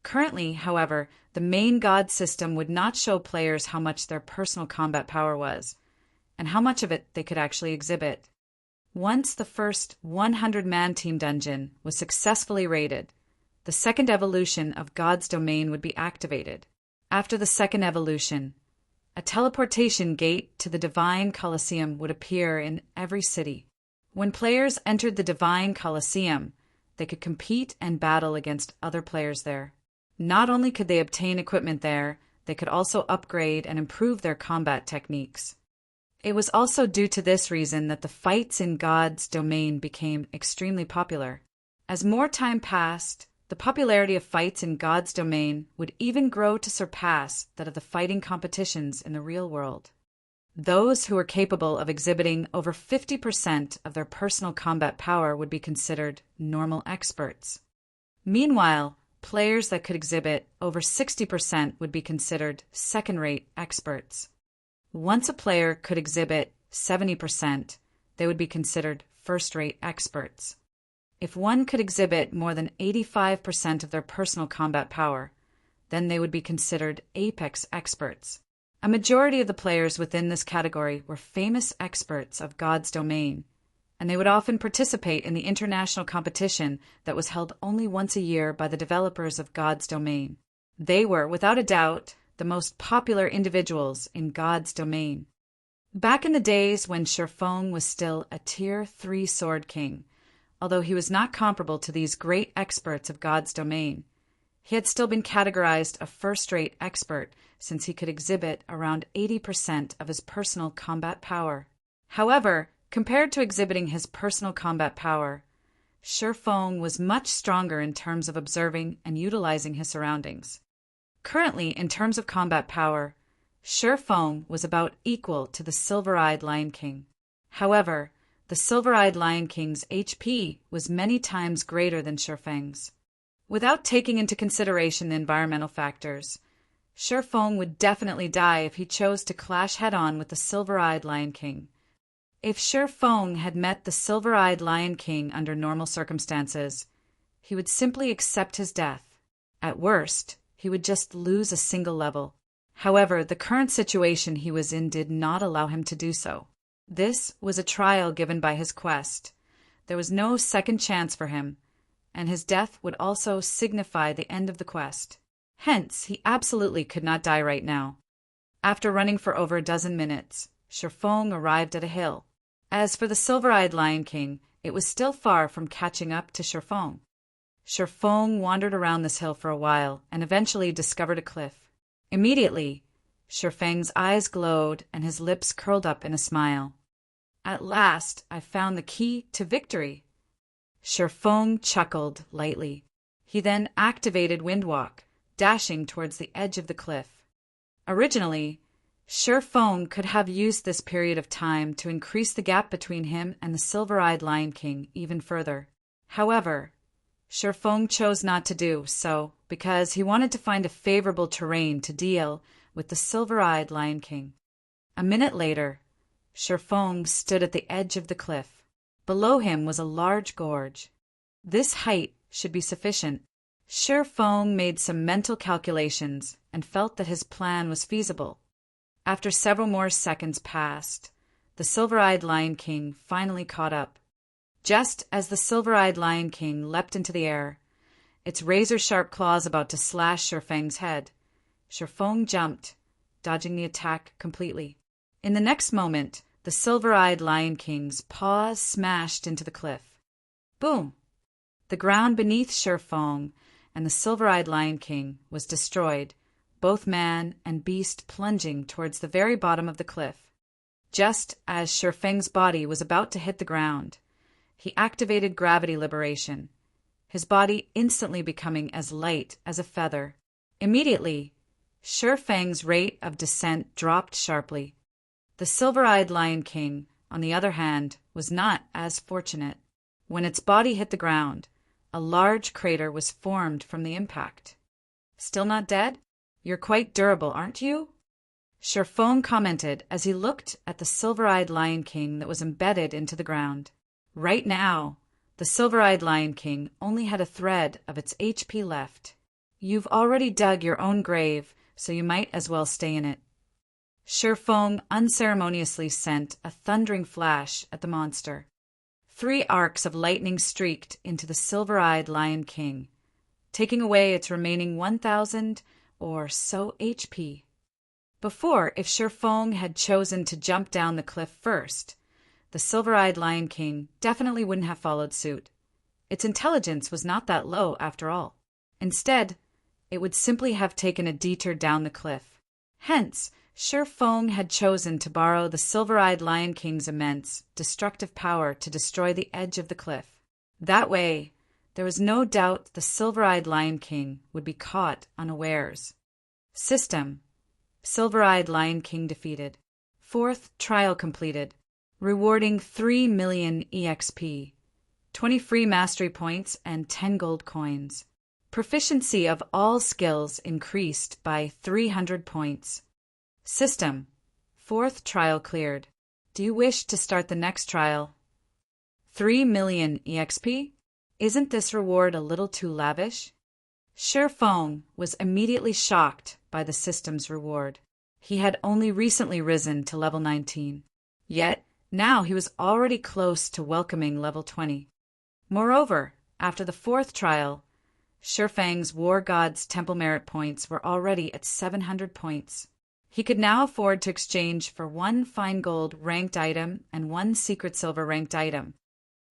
Currently, however, the main God system would not show players how much their personal combat power was, and how much of it they could actually exhibit. Once the first 100-man team dungeon was successfully raided, the second evolution of God's Domain would be activated. After the second evolution, a teleportation gate to the Divine Colosseum would appear in every city. When players entered the Divine Colosseum, they could compete and battle against other players there. Not only could they obtain equipment there, they could also upgrade and improve their combat techniques. It was also due to this reason that the fights in God's Domain became extremely popular. As more time passed, the popularity of fights in God's Domain would even grow to surpass that of the fighting competitions in the real world. Those who were capable of exhibiting over 50% of their personal combat power would be considered normal experts. Meanwhile, players that could exhibit over 60% would be considered second-rate experts. Once a player could exhibit 70%, they would be considered first-rate experts. If one could exhibit more than 85% of their personal combat power, then they would be considered apex experts. A majority of the players within this category were famous experts of God's domain, and they would often participate in the international competition that was held only once a year by the developers of God's domain. They were, without a doubt, the most popular individuals in God's domain. Back in the days when Shifeng was still a Tier 3 Sword King, although he was not comparable to these great experts of God's domain, he had still been categorized a first-rate expert since he could exhibit around 80% of his personal combat power. However, compared to exhibiting his personal combat power, Shifeng was much stronger in terms of observing and utilizing his surroundings. Currently, in terms of combat power, Shifeng was about equal to the Silver-Eyed Lion King. However, the Silver-Eyed Lion King's HP was many times greater than Shifeng's. Without taking into consideration the environmental factors, Shifeng would definitely die if he chose to clash head-on with the Silver-Eyed Lion King. If Shifeng had met the Silver-Eyed Lion King under normal circumstances, he would simply accept his death. At worst, he would just lose a single level. However, the current situation he was in did not allow him to do so. This was a trial given by his quest. There was no second chance for him, and his death would also signify the end of the quest. Hence, he absolutely could not die right now. After running for over a dozen minutes, Shifeng arrived at a hill. As for the Silver-Eyed Lion King, it was still far from catching up to Shifeng. Shifeng wandered around this hill for a while and eventually discovered a cliff. Immediately, Shifeng's eyes glowed and his lips curled up in a smile. At last, I found the key to victory. Shifeng chuckled lightly. He then activated Windwalk, dashing towards the edge of the cliff. Originally, Shifeng could have used this period of time to increase the gap between him and the Silver-Eyed Lion King even further. However, Shifeng chose not to do so because he wanted to find a favorable terrain to deal with the Silver-Eyed Lion King. A minute later, Shifeng stood at the edge of the cliff. Below him was a large gorge. This height should be sufficient. Shifeng made some mental calculations and felt that his plan was feasible. After several more seconds passed, the Silver-Eyed Lion King finally caught up. Just as the Silver-Eyed Lion King leapt into the air, its razor-sharp claws about to slash Shifeng's head, Shifeng jumped, dodging the attack completely. In the next moment, the Silver-Eyed Lion King's paws smashed into the cliff. Boom! The ground beneath Shifeng and the Silver-Eyed Lion King was destroyed, both man and beast plunging towards the very bottom of the cliff. Just as Shifeng's body was about to hit the ground, he activated gravity liberation, his body instantly becoming as light as a feather. Immediately, Shifeng's rate of descent dropped sharply. The Silver-Eyed Lion King, on the other hand, was not as fortunate. When its body hit the ground, a large crater was formed from the impact. Still not dead? You're quite durable, aren't you? Shifeng commented as he looked at the Silver-Eyed Lion King that was embedded into the ground. Right now, the Silver-Eyed Lion King only had a thread of its HP left. You've already dug your own grave, so you might as well stay in it. Shifeng unceremoniously sent a thundering flash at the monster. 3 arcs of lightning streaked into the Silver-Eyed Lion King, taking away its remaining 1,000 or so HP. Before, if Shifeng had chosen to jump down the cliff first, the Silver-Eyed Lion King definitely wouldn't have followed suit. Its intelligence was not that low, after all. Instead, it would simply have taken a detour down the cliff. Hence, Shifeng had chosen to borrow the Silver-Eyed Lion King's immense, destructive power to destroy the edge of the cliff. That way, there was no doubt the Silver-Eyed Lion King would be caught unawares. System: Silver-Eyed Lion King defeated. 4th trial completed. Rewarding 3 million EXP, 20 free mastery points, and 10 gold coins. Proficiency of all skills increased by 300 points. System: Fourth trial cleared. Do you wish to start the next trial? 3 million EXP? Isn't this reward a little too lavish? Feng was immediately shocked by the system's reward. He had only recently risen to level 19. Yet, now he was already close to welcoming level 20. Moreover, after the fourth trial, Feng's War God's Temple Merit points were already at 700 points. He could now afford to exchange for 1 fine gold ranked item and 1 secret silver ranked item.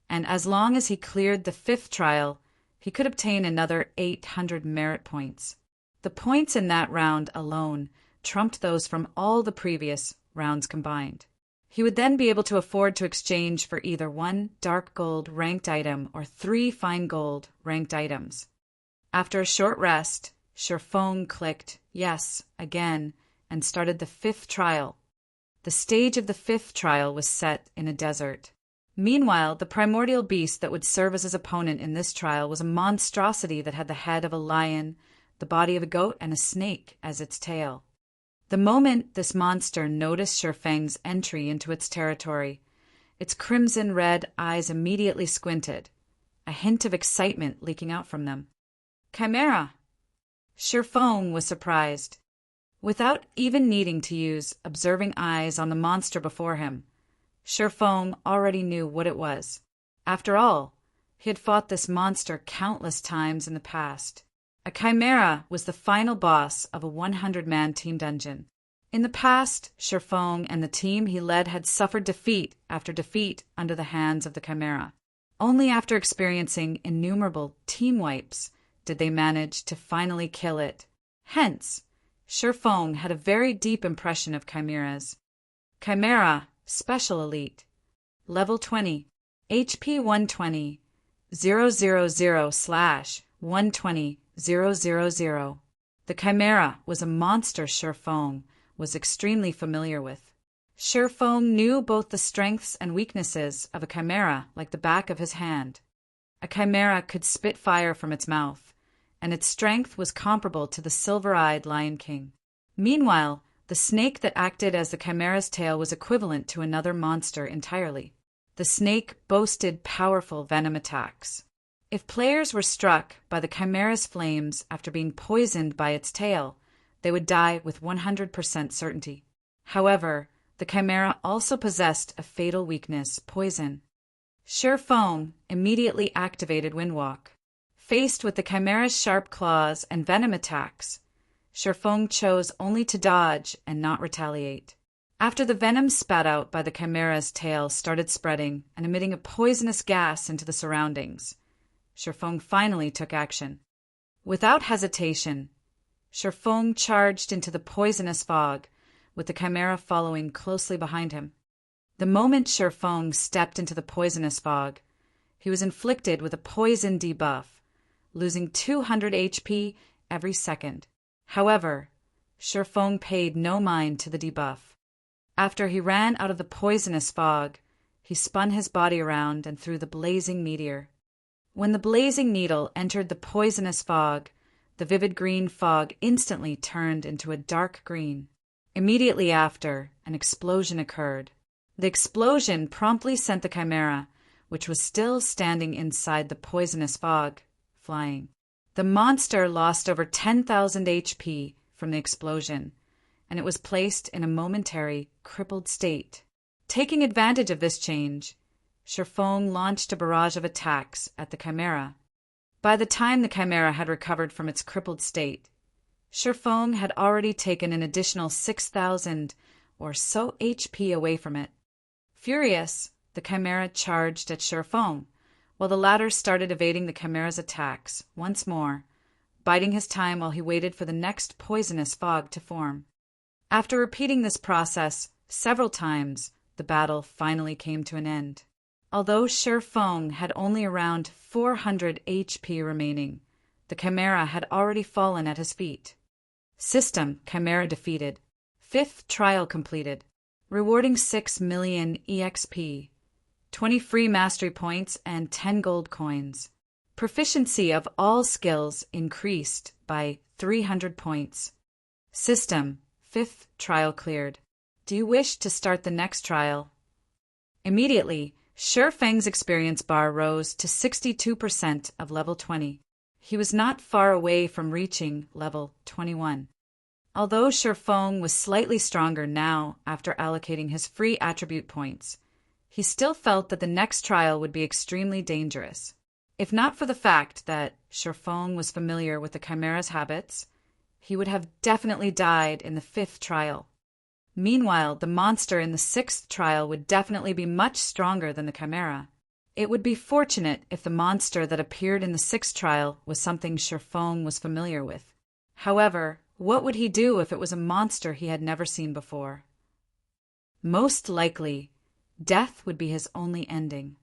And as long as he cleared the fifth trial, he could obtain another 800 merit points. The points in that round alone trumped those from all the previous rounds combined. He would then be able to afford to exchange for either 1 dark gold ranked item or 3 fine gold ranked items. After a short rest, Feng clicked yes again and started the fifth trial. The stage of the fifth trial was set in a desert. Meanwhile, the primordial beast that would serve as his opponent in this trial was a monstrosity that had the head of a lion, the body of a goat, and a snake as its tail. The moment this monster noticed Feng's entry into its territory, its crimson-red eyes immediately squinted, a hint of excitement leaking out from them. Chimera! Feng was surprised. Without even needing to use observing eyes on the monster before him, Feng already knew what it was. After all, he had fought this monster countless times in the past. A chimera was the final boss of a 100-man team dungeon. In the past, Feng and the team he led had suffered defeat after defeat under the hands of the chimera. Only after experiencing innumerable team wipes did they manage to finally kill it. Hence, Feng had a very deep impression of chimeras. Chimera, Special Elite. Level 20. HP 120. 000/120,000. The chimera was a monster Feng was extremely familiar with. Feng knew both the strengths and weaknesses of a chimera like the back of his hand. A chimera could spit fire from its mouth, and its strength was comparable to the silver-eyed Lion King. Meanwhile, the snake that acted as the chimera's tail was equivalent to another monster entirely. The snake boasted powerful venom attacks. If players were struck by the chimera's flames after being poisoned by its tail, they would die with 100% certainty. However, the chimera also possessed a fatal weakness, poison. Feng immediately activated Windwalk. Faced with the chimera's sharp claws and venom attacks, Feng chose only to dodge and not retaliate. After the venom spat out by the chimera's tail started spreading and emitting a poisonous gas into the surroundings, Feng finally took action. Without hesitation, Feng charged into the poisonous fog, with the chimera following closely behind him. The moment Feng stepped into the poisonous fog, he was inflicted with a poison debuff, losing 200 HP every second. However, Feng paid no mind to the debuff. After he ran out of the poisonous fog, he spun his body around and threw the blazing meteor. When the blazing needle entered the poisonous fog, the vivid green fog instantly turned into a dark green. Immediately after, an explosion occurred. The explosion promptly sent the chimera, which was still standing inside the poisonous fog, flying. The monster lost over 10,000 HP from the explosion, and it was placed in a momentary, crippled state. Taking advantage of this change, Feng launched a barrage of attacks at the chimera. By the time the chimera had recovered from its crippled state, Feng had already taken an additional 6,000 or so HP away from it. Furious, the chimera charged at Feng, while the latter started evading the chimera's attacks once more, biding his time while he waited for the next poisonous fog to form. After repeating this process several times, the battle finally came to an end. Although Feng had only around 400 HP remaining, the chimera had already fallen at his feet. System chimera defeated. Fifth trial completed. Rewarding 6 million EXP. 20 free mastery points and 10 gold coins. Proficiency of all skills increased by 300 points. System, 5th trial cleared. Do you wish to start the next trial? Immediately, Shi Feng's experience bar rose to 62% of level 20. He was not far away from reaching level 21. Although Shi Feng was slightly stronger now after allocating his free attribute points, he still felt that the next trial would be extremely dangerous. If not for the fact that Shi Feng was familiar with the Chimera's habits, he would have definitely died in the 5th trial. Meanwhile, the monster in the 6th trial would definitely be much stronger than the Chimera. It would be fortunate if the monster that appeared in the 6th trial was something Shi Feng was familiar with. However, what would he do if it was a monster he had never seen before? Most likely, death would be his only ending.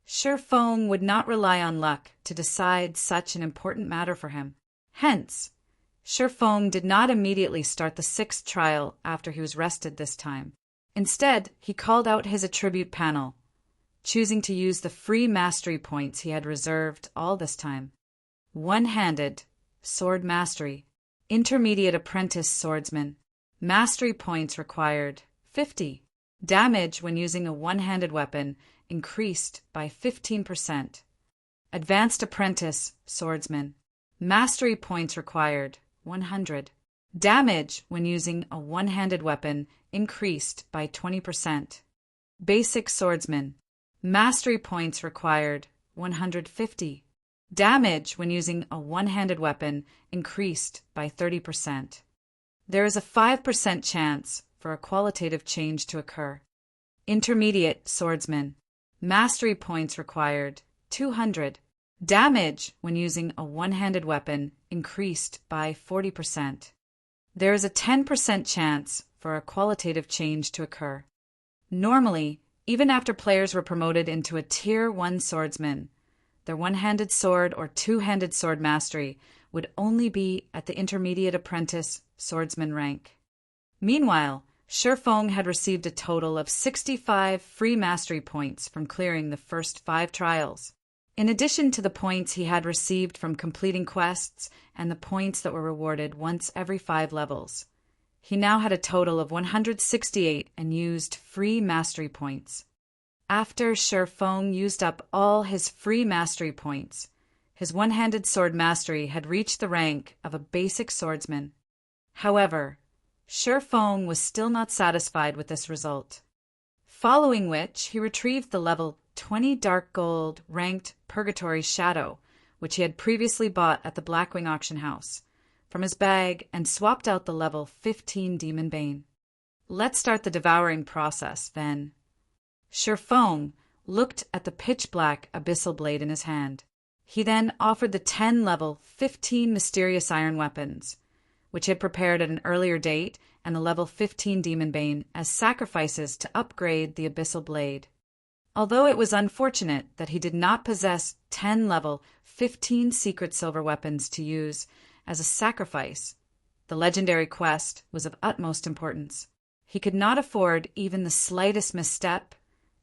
Shi Feng would not rely on luck to decide such an important matter for him. Hence, Shi Feng did not immediately start the 6th trial after he was rested this time. Instead, he called out his attribute panel, choosing to use the free mastery points he had reserved all this time. One-handed, sword mastery, intermediate apprentice swordsman, mastery points required, 50. Damage when using a one-handed weapon increased by 15%. Advanced apprentice swordsman, mastery points required, 100. Damage when using a one-handed weapon increased by 20%. Basic swordsman, mastery points required, 150. Damage when using a one-handed weapon increased by 30%. There is a 5% chance for a qualitative change to occur. Intermediate swordsman, mastery points required, 200. Damage when using a one-handed weapon increased by 40%. There is a 10% chance for a qualitative change to occur. Normally, even after players were promoted into a Tier 1 swordsman, their one-handed sword or two-handed sword mastery would only be at the intermediate apprentice swordsman rank. Meanwhile, Shi Feng had received a total of 65 free mastery points from clearing the first 5 trials. In addition to the points he had received from completing quests and the points that were rewarded once every 5 levels, he now had a total of 168 and used free mastery points. After Shi Feng used up all his free mastery points, his one-handed sword mastery had reached the rank of a basic swordsman. However, Shi Feng was still not satisfied with this result, following which he retrieved the level 20 dark gold ranked Purgatory Shadow, which he had previously bought at the Blackwing auction house, from his bag and swapped out the level 15 Demon Bane. Let's start the devouring process, then. Shi Feng looked at the pitch-black abyssal blade in his hand. He then offered the 10 level 15 mysterious iron weapons, which he had prepared at an earlier date, and the level 15 Demon Bane as sacrifices to upgrade the abyssal blade. Although it was unfortunate that he did not possess 10 level 15 secret silver weapons to use as a sacrifice, the legendary quest was of utmost importance. He could not afford even the slightest misstep,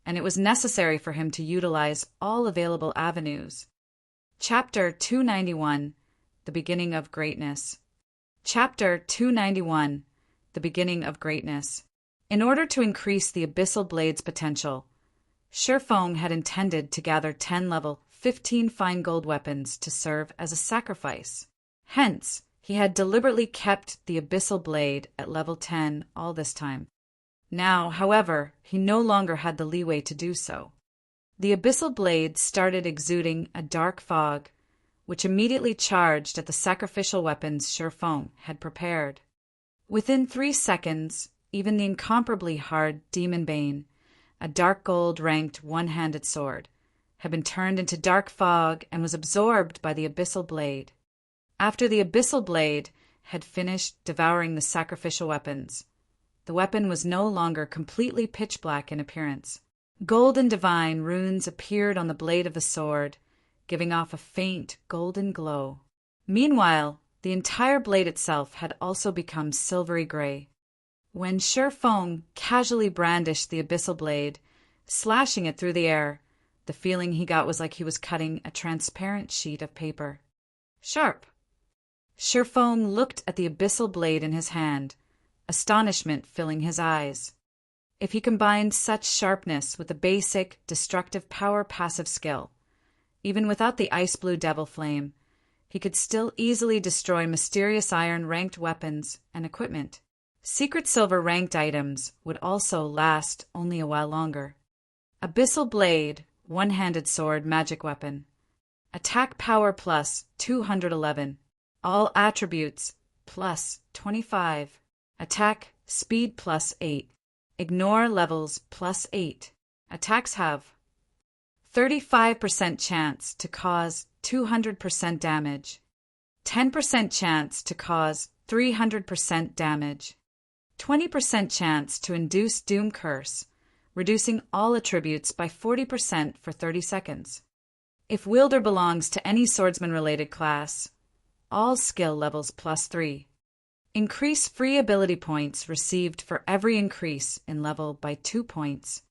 and it was necessary for him to utilize all available avenues. Chapter 291, The Beginning of Greatness. Chapter 291, The Beginning of Greatness. In order to increase the abyssal blade's potential, Shi Feng had intended to gather 10 level 15 fine gold weapons to serve as a sacrifice. Hence, he had deliberately kept the abyssal blade at level 10 all this time. Now, however, he no longer had the leeway to do so. The abyssal blade started exuding a dark fog, which immediately charged at the sacrificial weapons Shi Feng had prepared. Within 3 seconds, even the incomparably hard Demon Bane, a dark gold ranked one-handed sword, had been turned into dark fog and was absorbed by the abyssal blade. After the abyssal blade had finished devouring the sacrificial weapons, the weapon was no longer completely pitch-black in appearance. Golden divine runes appeared on the blade of the sword, giving off a faint golden glow. Meanwhile, the entire blade itself had also become silvery gray. When Shi Feng casually brandished the abyssal blade, slashing it through the air, the feeling he got was like he was cutting a transparent sheet of paper. Sharp! Shi Feng looked at the abyssal blade in his hand, a astonishment filling his eyes. If he combined such sharpness with the basic, destructive power passive skill, even without the ice blue devil flame, he could still easily destroy mysterious iron ranked weapons and equipment. Secret silver ranked items would also last only a while longer. Abyssal Blade, one-handed sword magic weapon. Attack power plus 211. All attributes plus 25. Attack speed plus 8. Ignore levels plus 8. Attacks have 35% chance to cause 200% damage. 10% chance to cause 300% damage. 20% chance to induce Doom Curse, reducing all attributes by 40% for 30 seconds. If wielder belongs to any swordsman-related class, all skill levels plus 3. Increase free ability points received for every increase in level by 2 points.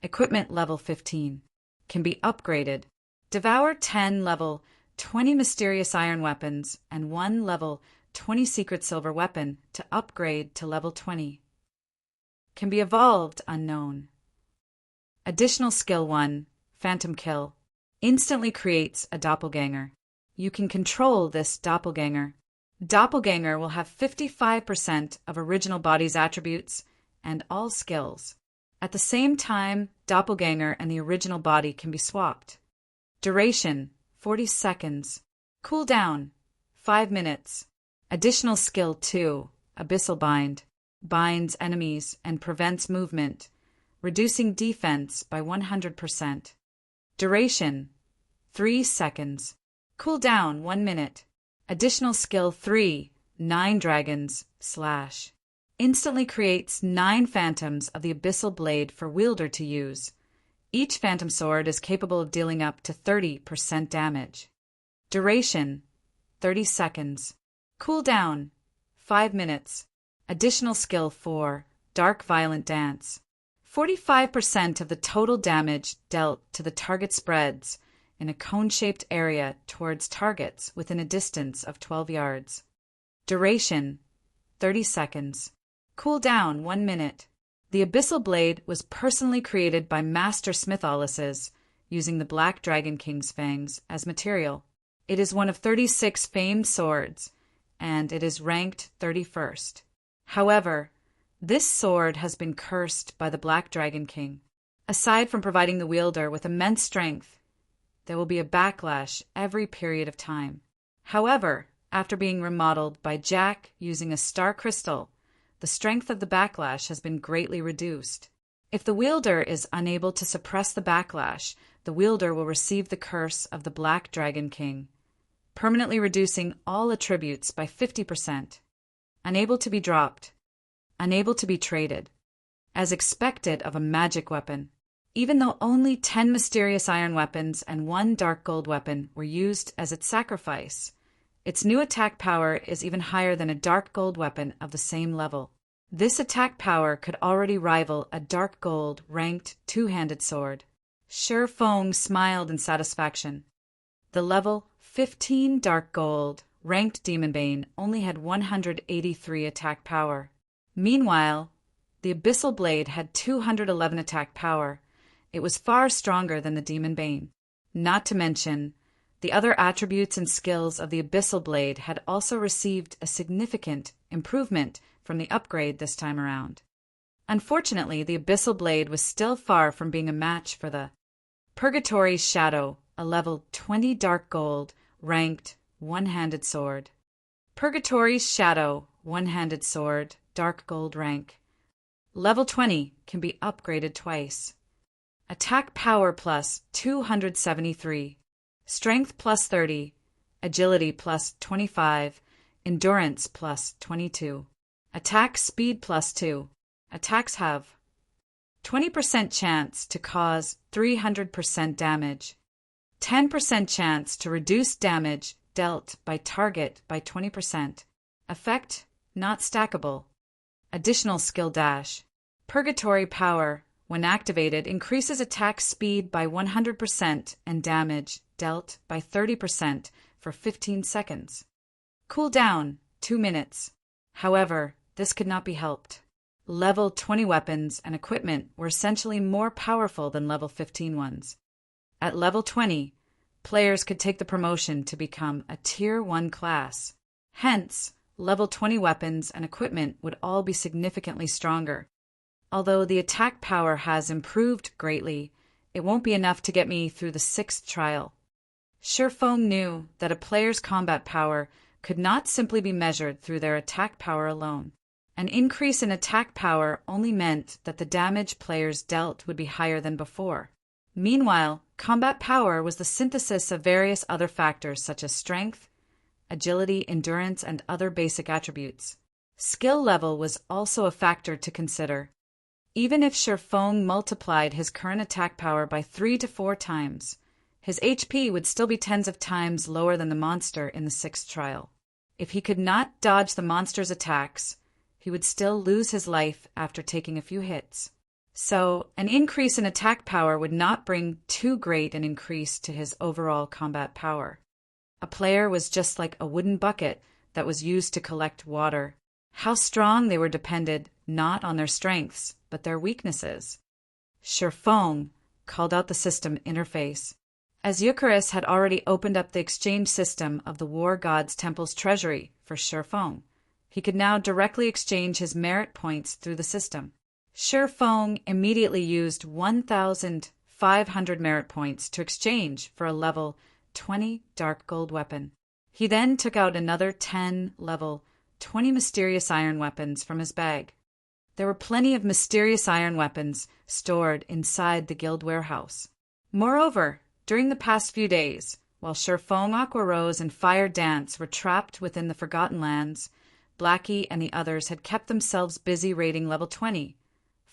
Equipment level 15. Can be upgraded. Devour 10 level 20 mysterious iron weapons and 1 level 20 secret silver weapon to upgrade to level 20. Can be evolved unknown. Additional skill 1, Phantom Kill. Instantly creates a doppelganger. You can control this doppelganger. Doppelganger will have 55% of original body's attributes and all skills. At the same time, doppelganger and the original body can be swapped. Duration, 40 seconds. Cooldown, 5 minutes. Additional skill 2, Abyssal Bind. Binds enemies and prevents movement, reducing defense by 100%. Duration, 3 seconds. Cooldown, 1 minute. Additional skill 3, 9 dragons, slash. Instantly creates 9 phantoms of the Abyssal Blade for wielder to use. Each phantom sword is capable of dealing up to 30% damage. Duration, 30 seconds. Cooldown, 5 minutes. Additional skill 4, Dark Violent Dance. 45% of the total damage dealt to the target spreads in a cone-shaped area towards targets within a distance of 12 yards. Duration, 30 seconds. Cooldown, 1 minute. The Abyssal Blade was personally created by Master Smitholises, using the Black Dragon King's fangs as material. It is one of 36 famed swords, and it is ranked 31st. However, this sword has been cursed by the Black Dragon King. Aside from providing the wielder with immense strength, there will be a backlash every period of time. However, after being remodeled by Jack using a star crystal, the strength of the backlash has been greatly reduced. If the wielder is unable to suppress the backlash, the wielder will receive the curse of the Black Dragon King, permanently reducing all attributes by 50%. Unable to be dropped. Unable to be traded. As expected of a magic weapon. Even though only 10 mysterious iron weapons and 1 dark gold weapon were used as its sacrifice, its new attack power is even higher than a dark gold weapon of the same level. This attack power could already rival a dark gold ranked two-handed sword. Sher Fong smiled in satisfaction. The level 15 dark gold ranked Demonbane only had 183 attack power. Meanwhile, the Abyssal Blade had 211 attack power. It was far stronger than the Demonbane. Not to mention, the other attributes and skills of the Abyssal Blade had also received a significant improvement from the upgrade this time around. Unfortunately, the Abyssal Blade was still far from being a match for the Purgatory's Shadow, a level 20 dark gold, ranked one-handed sword. Purgatory's Shadow, one-handed sword, dark gold rank. Level 20 can be upgraded twice. Attack power plus 273. Strength plus 30. Agility plus 25. Endurance plus 22. Attack speed plus 2. Attacks have 20% chance to cause 300% damage. 10% chance to reduce damage dealt by target by 20%. Effect not stackable. Additional skill dash. Purgatory power, when activated, increases attack speed by 100% and damage dealt by 30% for 15 seconds. Cooldown, 2 minutes. However, this could not be helped. Level 20 weapons and equipment were essentially more powerful than level 15 ones. At level 20, players could take the promotion to become a Tier 1 class. Hence, level 20 weapons and equipment would all be significantly stronger. Although the attack power has improved greatly, it won't be enough to get me through the 6th trial. Shifeng knew that a player's combat power could not simply be measured through their attack power alone. An increase in attack power only meant that the damage players dealt would be higher than before. Meanwhile, combat power was the synthesis of various other factors such as strength, agility, endurance, and other basic attributes. Skill level was also a factor to consider. Even if Shifeng multiplied his current attack power by 3 to 4 times, his HP would still be tens of times lower than the monster in the 6th trial. If he could not dodge the monster's attacks, he would still lose his life after taking a few hits. So, an increase in attack power would not bring too great an increase to his overall combat power. A player was just like a wooden bucket that was used to collect water. How strong they were depended not on their strengths, but their weaknesses. Shifeng called out the system interface. As Eucharis had already opened up the exchange system of the War God's Temple's treasury for Shifeng, he could now directly exchange his merit points through the system. Shifeng immediately used 1,500 merit points to exchange for a level 20 dark gold weapon. He then took out another 10 level 20 mysterious iron weapons from his bag. There were plenty of mysterious iron weapons stored inside the guild warehouse. Moreover, during the past few days, while Shifeng, Aqua Rose, and Fire Dance were trapped within the Forgotten Lands, Blackie and the others had kept themselves busy raiding level 20,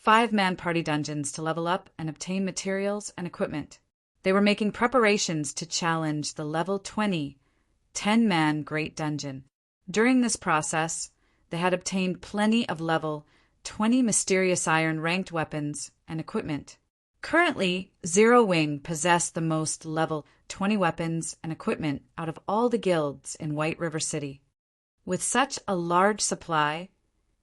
5-man party dungeons to level up and obtain materials and equipment. They were making preparations to challenge the level 20, 10-man Great Dungeon. During this process, they had obtained plenty of level 20 mysterious iron ranked weapons and equipment. Currently, Zero Wing possessed the most level 20 weapons and equipment out of all the guilds in White River City. With such a large supply,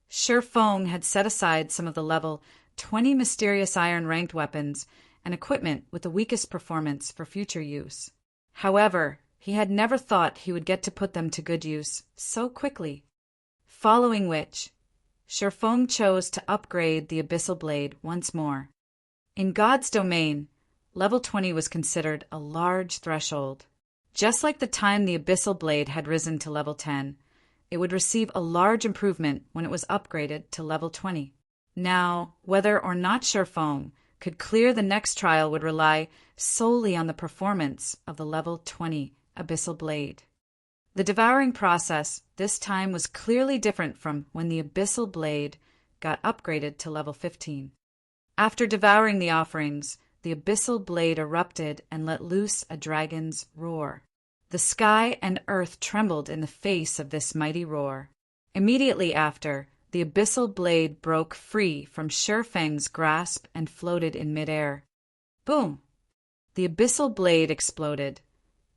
Shifeng had set aside some of the level 20 mysterious iron ranked weapons and equipment with the weakest performance for future use. However, he had never thought he would get to put them to good use so quickly. Following which, Shifeng chose to upgrade the Abyssal Blade once more. In God's domain, level 20 was considered a large threshold. Just like the time the Abyssal Blade had risen to level 10, it would receive a large improvement when it was upgraded to level 20. Now, whether or not Shifeng could clear the next trial would rely solely on the performance of the level 20 Abyssal Blade. The devouring process this time was clearly different from when the Abyssal Blade got upgraded to level 15. After devouring the offerings, the Abyssal Blade erupted and let loose a dragon's roar. The sky and earth trembled in the face of this mighty roar. Immediately after, the Abyssal Blade broke free from Shifeng's grasp and floated in midair. Boom! The Abyssal Blade exploded,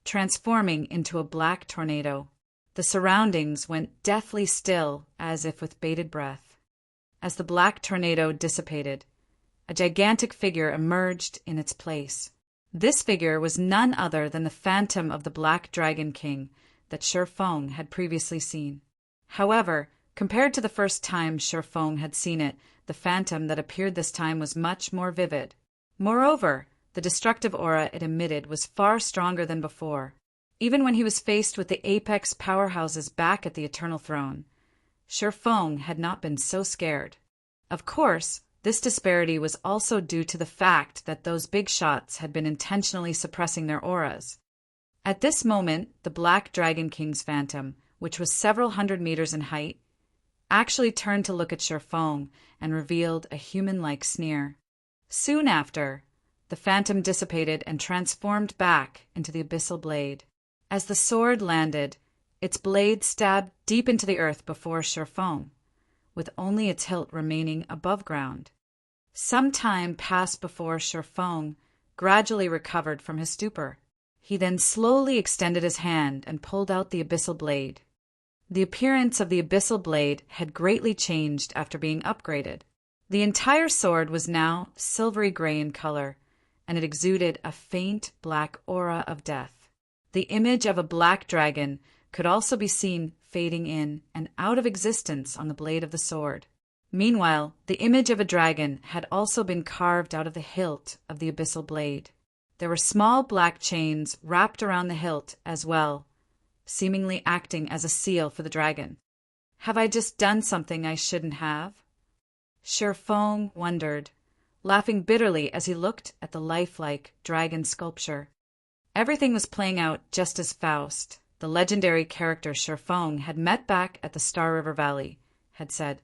transforming into a black tornado. The surroundings went deathly still as if with bated breath. As the black tornado dissipated, a gigantic figure emerged in its place. This figure was none other than the phantom of the Black Dragon King that Shifeng had previously seen. However, compared to the first time Shifeng had seen it, the phantom that appeared this time was much more vivid. Moreover, the destructive aura it emitted was far stronger than before. Even when he was faced with the apex powerhouses back at the Eternal Throne, Shifeng had not been so scared. Of course, this disparity was also due to the fact that those big shots had been intentionally suppressing their auras. At this moment, the Black Dragon King's phantom, which was several hundred meters in height, actually turned to look at Shifeng and revealed a human-like sneer. Soon after, the phantom dissipated and transformed back into the Abyssal Blade. As the sword landed, its blade stabbed deep into the earth before Shifeng, with only its hilt remaining above ground. Some time passed before Shifeng gradually recovered from his stupor. He then slowly extended his hand and pulled out the Abyssal Blade. The appearance of the abyssal blade had greatly changed after being upgraded. The entire sword was now silvery gray in color, and it exuded a faint black aura of death. The image of a black dragon could also be seen fading in and out of existence on the blade of the sword. Meanwhile, the image of a dragon had also been carved out of the hilt of the abyssal blade. There were small black chains wrapped around the hilt as well, seemingly acting as a seal for the dragon. Have I just done something I shouldn't have? Sherfong wondered, laughing bitterly as he looked at the lifelike dragon sculpture. Everything was playing out just as Faust, the legendary character Sherfong had met back at the Star River Valley, had said.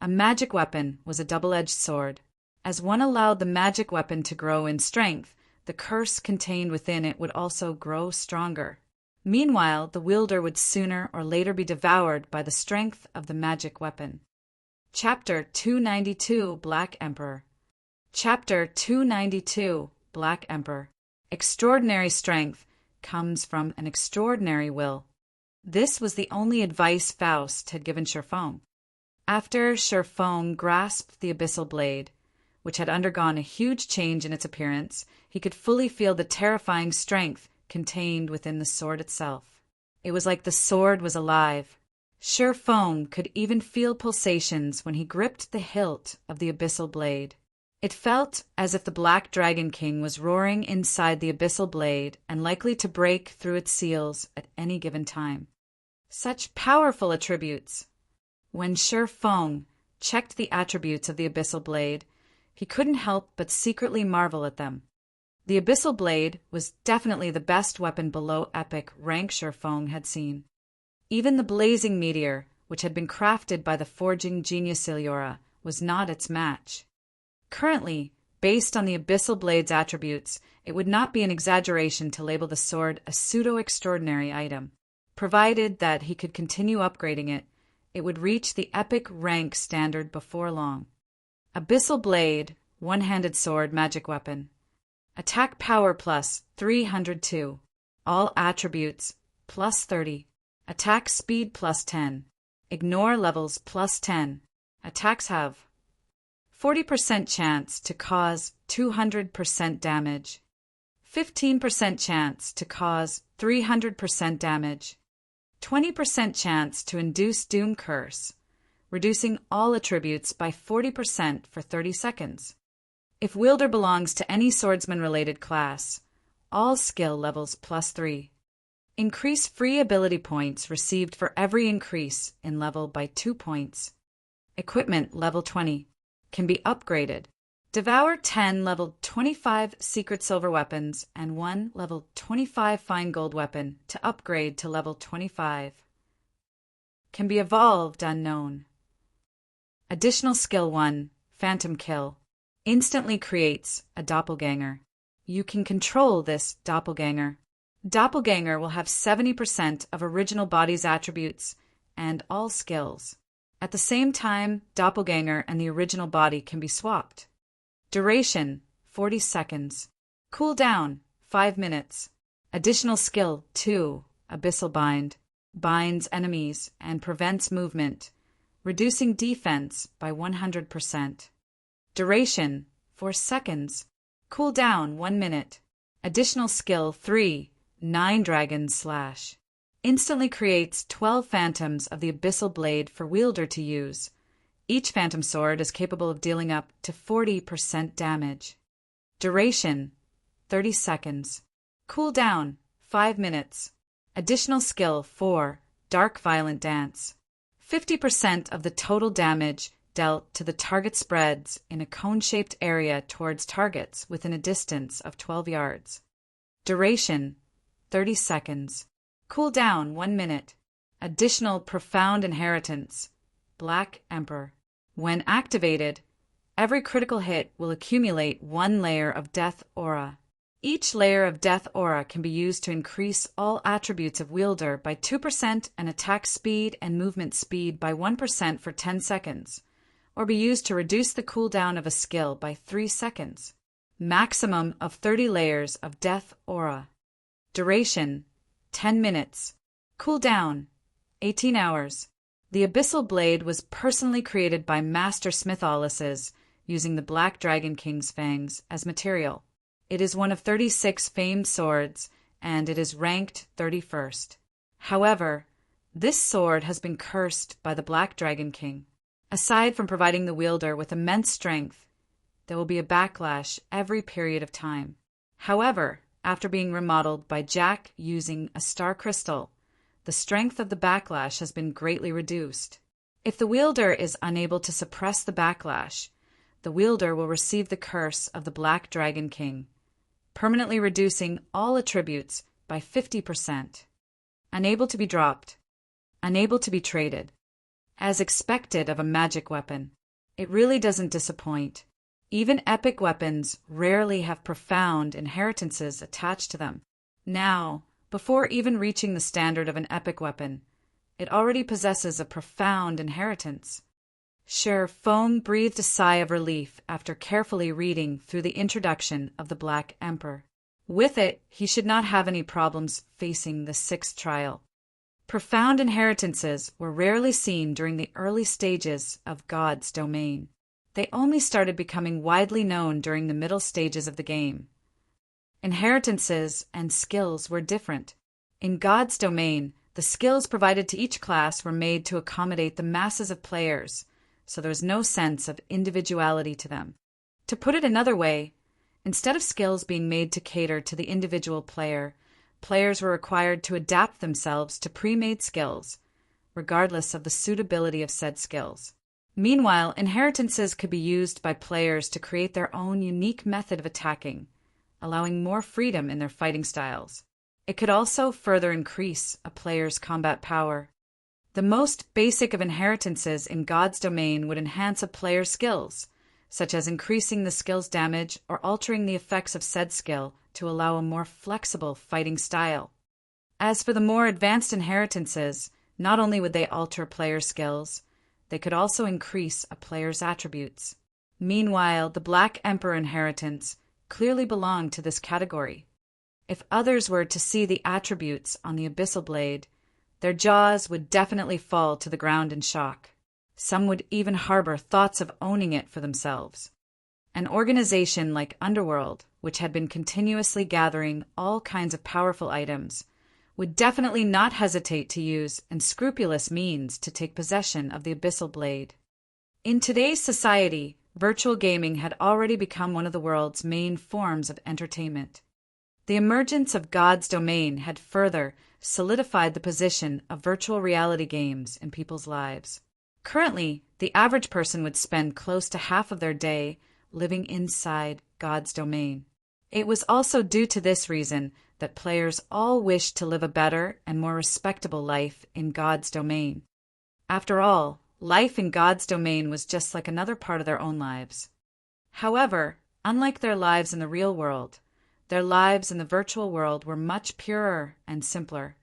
A magic weapon was a double-edged sword. As one allowed the magic weapon to grow in strength, the curse contained within it would also grow stronger. Meanwhile, the wielder would sooner or later be devoured by the strength of the magic weapon. Chapter 292 Black Emperor. Chapter 292 Black Emperor. Extraordinary strength comes from an extraordinary will. This was the only advice Faust had given Sherfong. After Sherfong grasped the abyssal blade, which had undergone a huge change in its appearance, he could fully feel the terrifying strength contained within the sword itself. It was like the sword was alive. Sherfong could even feel pulsations when he gripped the hilt of the abyssal blade. It felt as if the Black Dragon King was roaring inside the abyssal blade and likely to break through its seals at any given time. Such powerful attributes! When Sherfong checked the attributes of the abyssal blade, he couldn't help but secretly marvel at them. The abyssal blade was definitely the best weapon below epic rank Sherfong had seen. Even the blazing meteor, which had been crafted by the forging genius Iliora, was not its match. Currently, based on the abyssal blade's attributes, it would not be an exaggeration to label the sword a pseudo-extraordinary item. Provided that he could continue upgrading it, it would reach the epic rank standard before long. Abyssal blade, one-handed sword magic weapon. Attack power plus 302. All attributes plus 30. Attack speed plus 10. Ignore levels plus 10. Attacks have 40% chance to cause 200% damage. 15% chance to cause 300% damage. 20% chance to induce Doom Curse, reducing all attributes by 40% for 30 seconds. If wielder belongs to any swordsman-related class, all skill levels plus 3. Increase free ability points received for every increase in level by 2 points. Equipment level 20. Can be upgraded. Devour 10 level 25 secret silver weapons and 1 level 25 fine gold weapon to upgrade to level 25. Can be evolved unknown. Additional skill 1, Phantom Kill. Instantly creates a doppelganger. You can control this doppelganger. Doppelganger will have 70% of original body's attributes and all skills. At the same time, doppelganger and the original body can be swapped. Duration, 40 seconds. Cooldown, 5 minutes. Additional skill 2, Abyssal Bind. Binds enemies and prevents movement, reducing defense by 100%. Duration, 4 seconds. Cooldown, 1 minute. Additional skill 3, Nine Dragons Slash. Instantly creates 12 phantoms of the abyssal blade for wielder to use. Each phantom sword is capable of dealing up to 40% damage. Duration, 30 seconds. Cooldown, 5 minutes. Additional skill 4, Dark Violent Dance. 50% of the total damage dealt to the target spreads in a cone-shaped area towards targets within a distance of 12 yards. Duration, 30 seconds. Cooldown, 1 minute. Additional Profound Inheritance, Black Emperor. When activated, every critical hit will accumulate 1 layer of Death Aura. Each layer of Death Aura can be used to increase all attributes of wielder by 2% and attack speed and movement speed by 1% for 10 seconds, or be used to reduce the cooldown of a skill by 3 seconds. Maximum of 30 layers of Death Aura. Duration, 10 minutes. Cooldown, 18 hours. The Abyssal Blade was personally created by Master Smith Ollis's, using the Black Dragon King's fangs as material. It is one of 36 famed swords, and it is ranked 31st. However, this sword has been cursed by the Black Dragon King. Aside from providing the wielder with immense strength, there will be a backlash every period of time. However, after being remodeled by Jack using a star crystal, the strength of the backlash has been greatly reduced. If the wielder is unable to suppress the backlash, the wielder will receive the curse of the Black Dragon King, permanently reducing all attributes by 50%. Unable to be dropped. Unable to be traded. As expected of a magic weapon, it really doesn't disappoint. Even epic weapons rarely have profound inheritances attached to them. Now, before even reaching the standard of an epic weapon, it already possesses a profound inheritance. Sher Foam breathed a sigh of relief after carefully reading through the introduction of the Black Emperor. With it, he should not have any problems facing the sixth trial. Profound inheritances were rarely seen during the early stages of God's domain. They only started becoming widely known during the middle stages of the game. Inheritances and skills were different. In God's domain, the skills provided to each class were made to accommodate the masses of players, so there was no sense of individuality to them. To put it another way, instead of skills being made to cater to the individual player, players were required to adapt themselves to pre-made skills, regardless of the suitability of said skills. Meanwhile, inheritances could be used by players to create their own unique method of attacking, allowing more freedom in their fighting styles. It could also further increase a player's combat power. The most basic of inheritances in God's domain would enhance a player's skills, such as increasing the skill's damage or altering the effects of said skill to allow a more flexible fighting style. As for the more advanced inheritances, not only would they alter players' skills, they could also increase a player's attributes. Meanwhile, the Black Emperor inheritance clearly belonged to this category. If others were to see the attributes on the Abyssal Blade, their jaws would definitely fall to the ground in shock. Some would even harbor thoughts of owning it for themselves. An organization like Underworld, which had been continuously gathering all kinds of powerful items, would definitely not hesitate to use unscrupulous means to take possession of the Abyssal Blade. In today's society, virtual gaming had already become one of the world's main forms of entertainment. The emergence of God's domain had further solidified the position of virtual reality games in people's lives. Currently, the average person would spend close to half of their day living inside God's domain. It was also due to this reason that players all wished to live a better and more respectable life in God's domain. After all, life in God's domain was just like another part of their own lives. However, unlike their lives in the real world, their lives in the virtual world were much purer and simpler.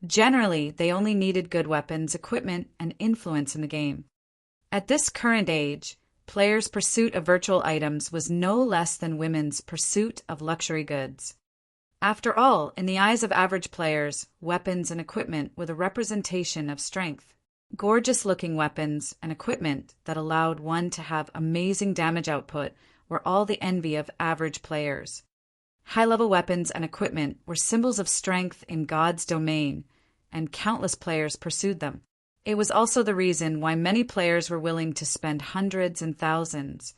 Generally, they only needed good weapons, equipment, and influence in the game. At this current age, players' pursuit of virtual items was no less than women's pursuit of luxury goods. After all, in the eyes of average players, weapons and equipment were the representation of strength. Gorgeous-looking weapons and equipment that allowed one to have amazing damage output were all the envy of average players. High-level weapons and equipment were symbols of strength in God's domain, and countless players pursued them. It was also the reason why many players were willing to spend hundreds and thousands,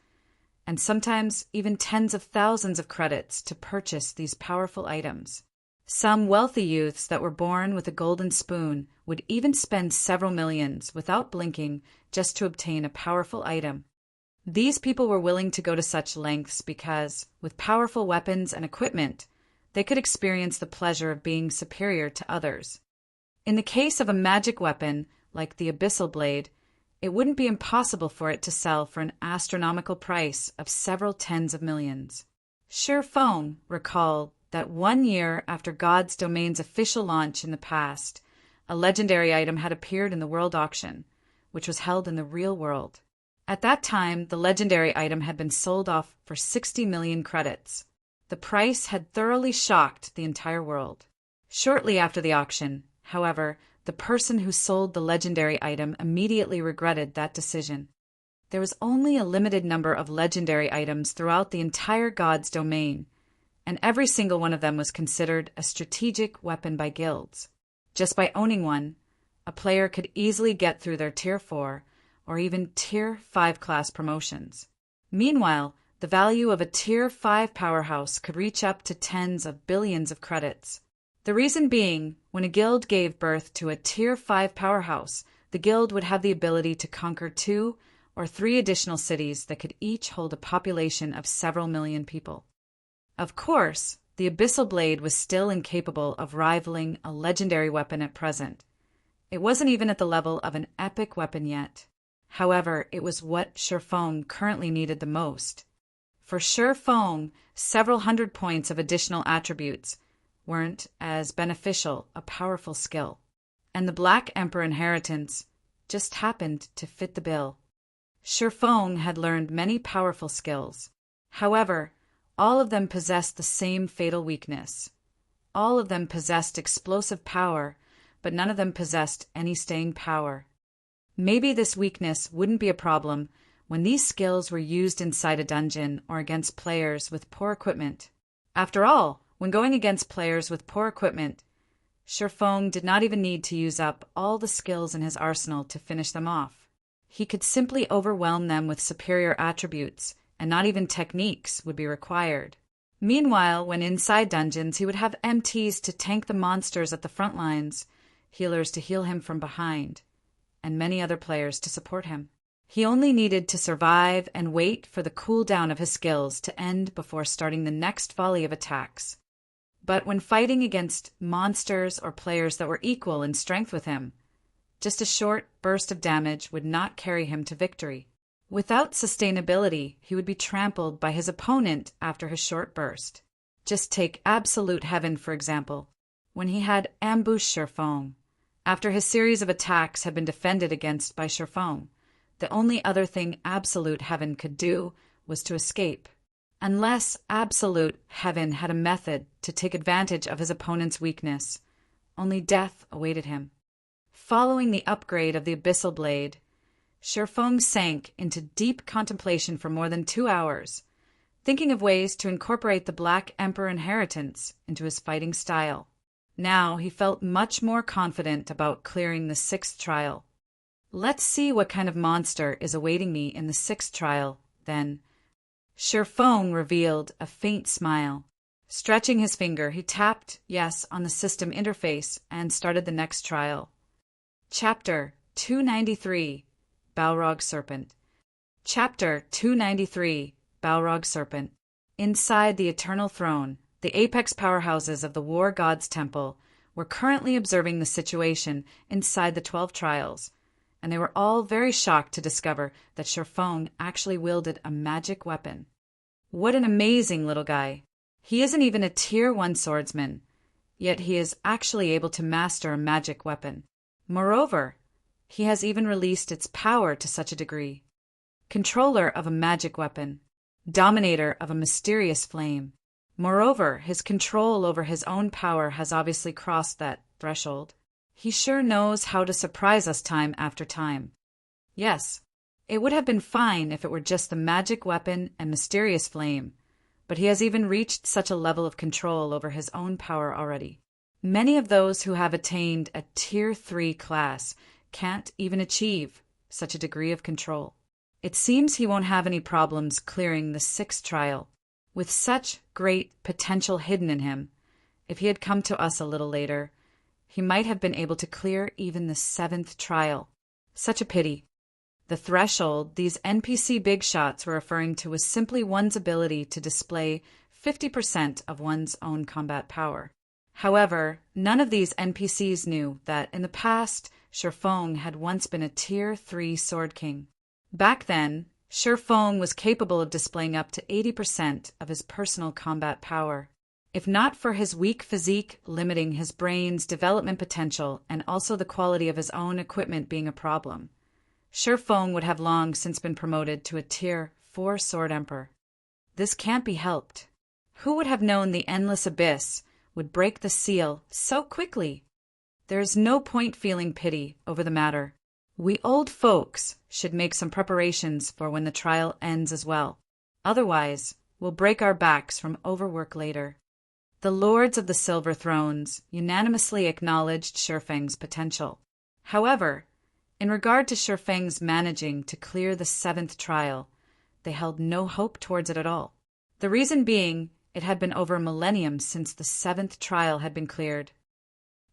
and sometimes even tens of thousands of credits to purchase these powerful items. Some wealthy youths that were born with a golden spoon would even spend several millions without blinking just to obtain a powerful item. These people were willing to go to such lengths because, with powerful weapons and equipment, they could experience the pleasure of being superior to others. In the case of a magic weapon, like the Abyssal Blade, it wouldn't be impossible for it to sell for an astronomical price of several tens of millions. Sher Foam recalled that 1 year after God's domain's official launch in the past, a legendary item had appeared in the world auction, which was held in the real world. At that time, the legendary item had been sold off for 60 million credits. The price had thoroughly shocked the entire world. Shortly after the auction, however, The person who sold the legendary item immediately regretted that decision. There was only a limited number of legendary items throughout the entire god's domain, and every single one of them was considered a strategic weapon by guilds. Just by owning one, a player could easily get through their Tier 4 or even Tier 5 class promotions. Meanwhile, the value of a Tier 5 powerhouse could reach up to tens of billions of credits. The reason being, when a guild gave birth to a Tier 5 powerhouse, the guild would have the ability to conquer 2 or 3 additional cities that could each hold a population of several million people. Of course, the Abyssal Blade was still incapable of rivaling a legendary weapon at present. It wasn't even at the level of an epic weapon yet. However, it was what Shurfong currently needed the most. For Shurfong, several hundred points of additional attributes weren't as beneficial a powerful skill, and the Black Emperor inheritance just happened to fit the bill. Shurfong had learned many powerful skills. However, all of them possessed the same fatal weakness. All of them possessed explosive power, but none of them possessed any staying power. Maybe this weakness wouldn't be a problem when these skills were used inside a dungeon or against players with poor equipment. After all, when going against players with poor equipment, Shurfong did not even need to use up all the skills in his arsenal to finish them off. He could simply overwhelm them with superior attributes, and not even techniques would be required. Meanwhile, when inside dungeons, he would have MTs to tank the monsters at the front lines, healers to heal him from behind, and many other players to support him. He only needed to survive and wait for the cooldown of his skills to end before starting the next volley of attacks. But when fighting against monsters or players that were equal in strength with him, just a short burst of damage would not carry him to victory. Without sustainability, he would be trampled by his opponent after his short burst. Just take Absolute Heaven, for example. When he had ambushed Shurfong, after his series of attacks had been defended against by Shurfong, the only other thing Absolute Heaven could do was to escape. Unless Absolute Heaven had a method to take advantage of his opponent's weakness, only death awaited him. Following the upgrade of the Abyssal Blade, Shurfong sank into deep contemplation for more than 2 hours, thinking of ways to incorporate the Black Emperor inheritance into his fighting style. Now he felt much more confident about clearing the 6th trial. Let's see what kind of monster is awaiting me in the 6th trial, then. Shurfong revealed a faint smile. Stretching his finger, he tapped yes on the system interface and started the next trial. Chapter 293, Balrog Serpent. Chapter 293, Balrog Serpent. Inside the Eternal Throne, the apex powerhouses of the War God's Temple were currently observing the situation inside the 12 trials, and they were all very shocked to discover that Shurfong actually wielded a magic weapon. What an amazing little guy. He isn't even a Tier 1 swordsman, yet he is actually able to master a magic weapon. Moreover, he has even released its power to such a degree. Controller of a magic weapon, dominator of a mysterious flame. Moreover, his control over his own power has obviously crossed that threshold. He sure knows how to surprise us time after time. Yes, it would have been fine if it were just the magic weapon and mysterious flame, but he has even reached such a level of control over his own power already. Many of those who have attained a Tier 3 class can't even achieve such a degree of control. It seems he won't have any problems clearing the 6th trial. With such great potential hidden in him, if he had come to us a little later, he might have been able to clear even the 7th trial. Such a pity. The threshold these NPC big shots were referring to was simply one's ability to display 50% of one's own combat power. However, none of these NPCs knew that in the past, Shurfong had once been a Tier 3 Sword King. Back then, Shurfong was capable of displaying up to 80% of his personal combat power. If not for his weak physique limiting his brain's development potential and also the quality of his own equipment being a problem, Shurfong would have long since been promoted to a Tier 4 Sword Emperor. This can't be helped. Who would have known the endless abyss would break the seal so quickly? There is no point feeling pity over the matter. We old folks should make some preparations for when the trial ends as well. Otherwise, we'll break our backs from overwork later. The lords of the silver thrones unanimously acknowledged Shifeng's potential. However, in regard to Shifeng's managing to clear the 7th trial, they held no hope towards it at all. The reason being, it had been over a millennium since the 7th trial had been cleared.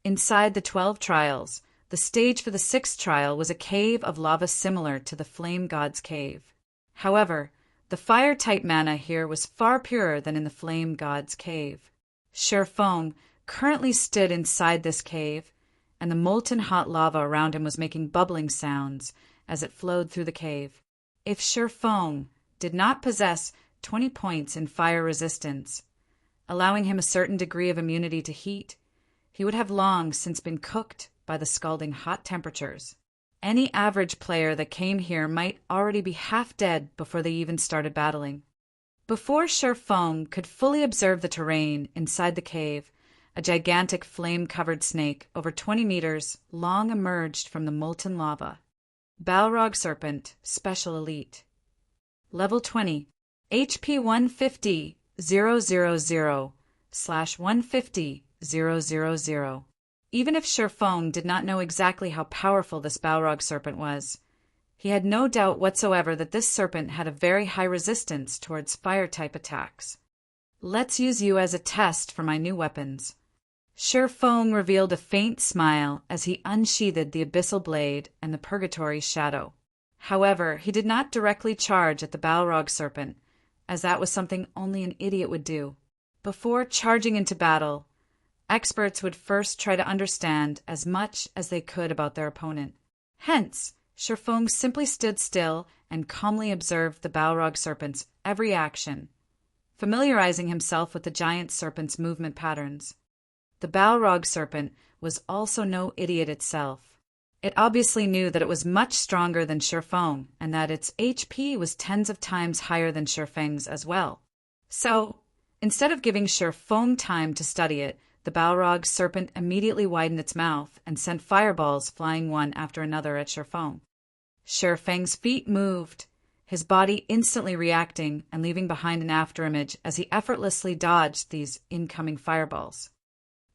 Inside the 12 trials, the stage for the 6th trial was a cave of lava similar to the Flame God's cave. However, the fire-type mana here was far purer than in the Flame God's cave. Shifeng currently stood inside this cave, and the molten hot lava around him was making bubbling sounds as it flowed through the cave. If Shifeng did not possess 20 points in fire resistance, allowing him a certain degree of immunity to heat, he would have long since been cooked by the scalding hot temperatures. Any average player that came here might already be half dead before they even started battling. Before Shifeng could fully observe the terrain inside the cave, a gigantic flame-covered snake over 20 meters long emerged from the molten lava. Balrog Serpent, Special Elite. Level 20. HP 150,000/150,000. Even if Shifeng did not know exactly how powerful this Balrog Serpent was, he had no doubt whatsoever that this serpent had a very high resistance towards fire-type attacks. Let's use you as a test for my new weapons. Shifeng revealed a faint smile as he unsheathed the Abyssal Blade and the Purgatory Shadow. However, he did not directly charge at the Balrog Serpent, as that was something only an idiot would do. Before charging into battle, experts would first try to understand as much as they could about their opponent. Hence, Shifeng simply stood still and calmly observed the Balrog Serpent's every action, familiarizing himself with the giant serpent's movement patterns. The Balrog Serpent was also no idiot itself. It obviously knew that it was much stronger than Shifeng and that its HP was tens of times higher than Shifeng's as well. So, instead of giving Shifeng time to study it, the Balrog Serpent immediately widened its mouth and sent fireballs flying one after another at Shifeng. Shifeng's feet moved, his body instantly reacting and leaving behind an afterimage as he effortlessly dodged these incoming fireballs.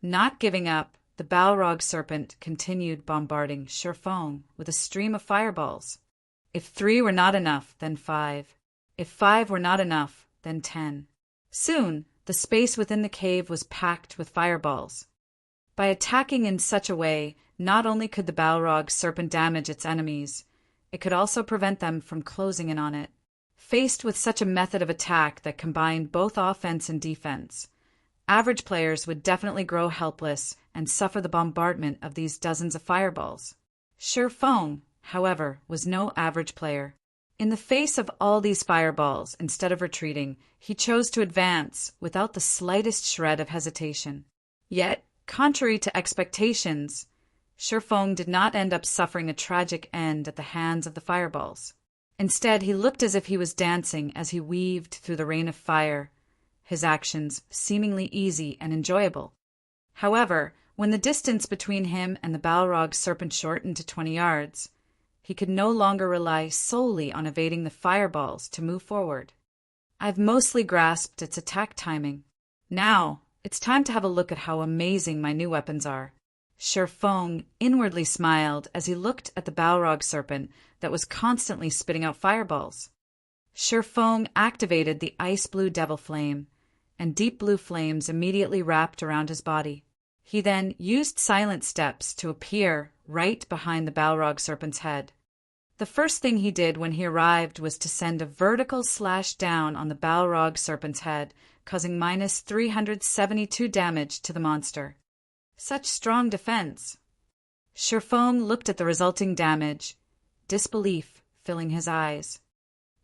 Not giving up, the Balrog Serpent continued bombarding Shifeng with a stream of fireballs. If 3 were not enough, then 5. If 5 were not enough, then 10. Soon, the space within the cave was packed with fireballs. By attacking in such a way, not only could the Balrog Serpent damage its enemies, it could also prevent them from closing in on it. Faced with such a method of attack that combined both offense and defense, average players would definitely grow helpless and suffer the bombardment of these dozens of fireballs. Shifeng, however, was no average player. In the face of all these fireballs, instead of retreating, he chose to advance without the slightest shred of hesitation. Yet, contrary to expectations, Shifeng did not end up suffering a tragic end at the hands of the fireballs. Instead, he looked as if he was dancing as he weaved through the rain of fire, his actions seemingly easy and enjoyable. However, when the distance between him and the Balrog Serpent shortened to 20 yards, he could no longer rely solely on evading the fireballs to move forward. I've mostly grasped its attack timing. Now, it's time to have a look at how amazing my new weapons are. Shifeng inwardly smiled as he looked at the Balrog Serpent that was constantly spitting out fireballs. Shifeng activated the ice blue devil flame, and deep blue flames immediately wrapped around his body. He then used silent steps to appear right behind the Balrog Serpent's head. The first thing he did when he arrived was to send a vertical slash down on the Balrog Serpent's head, causing minus 372 damage to the monster. Such strong defense. Shifeng looked at the resulting damage, disbelief filling his eyes.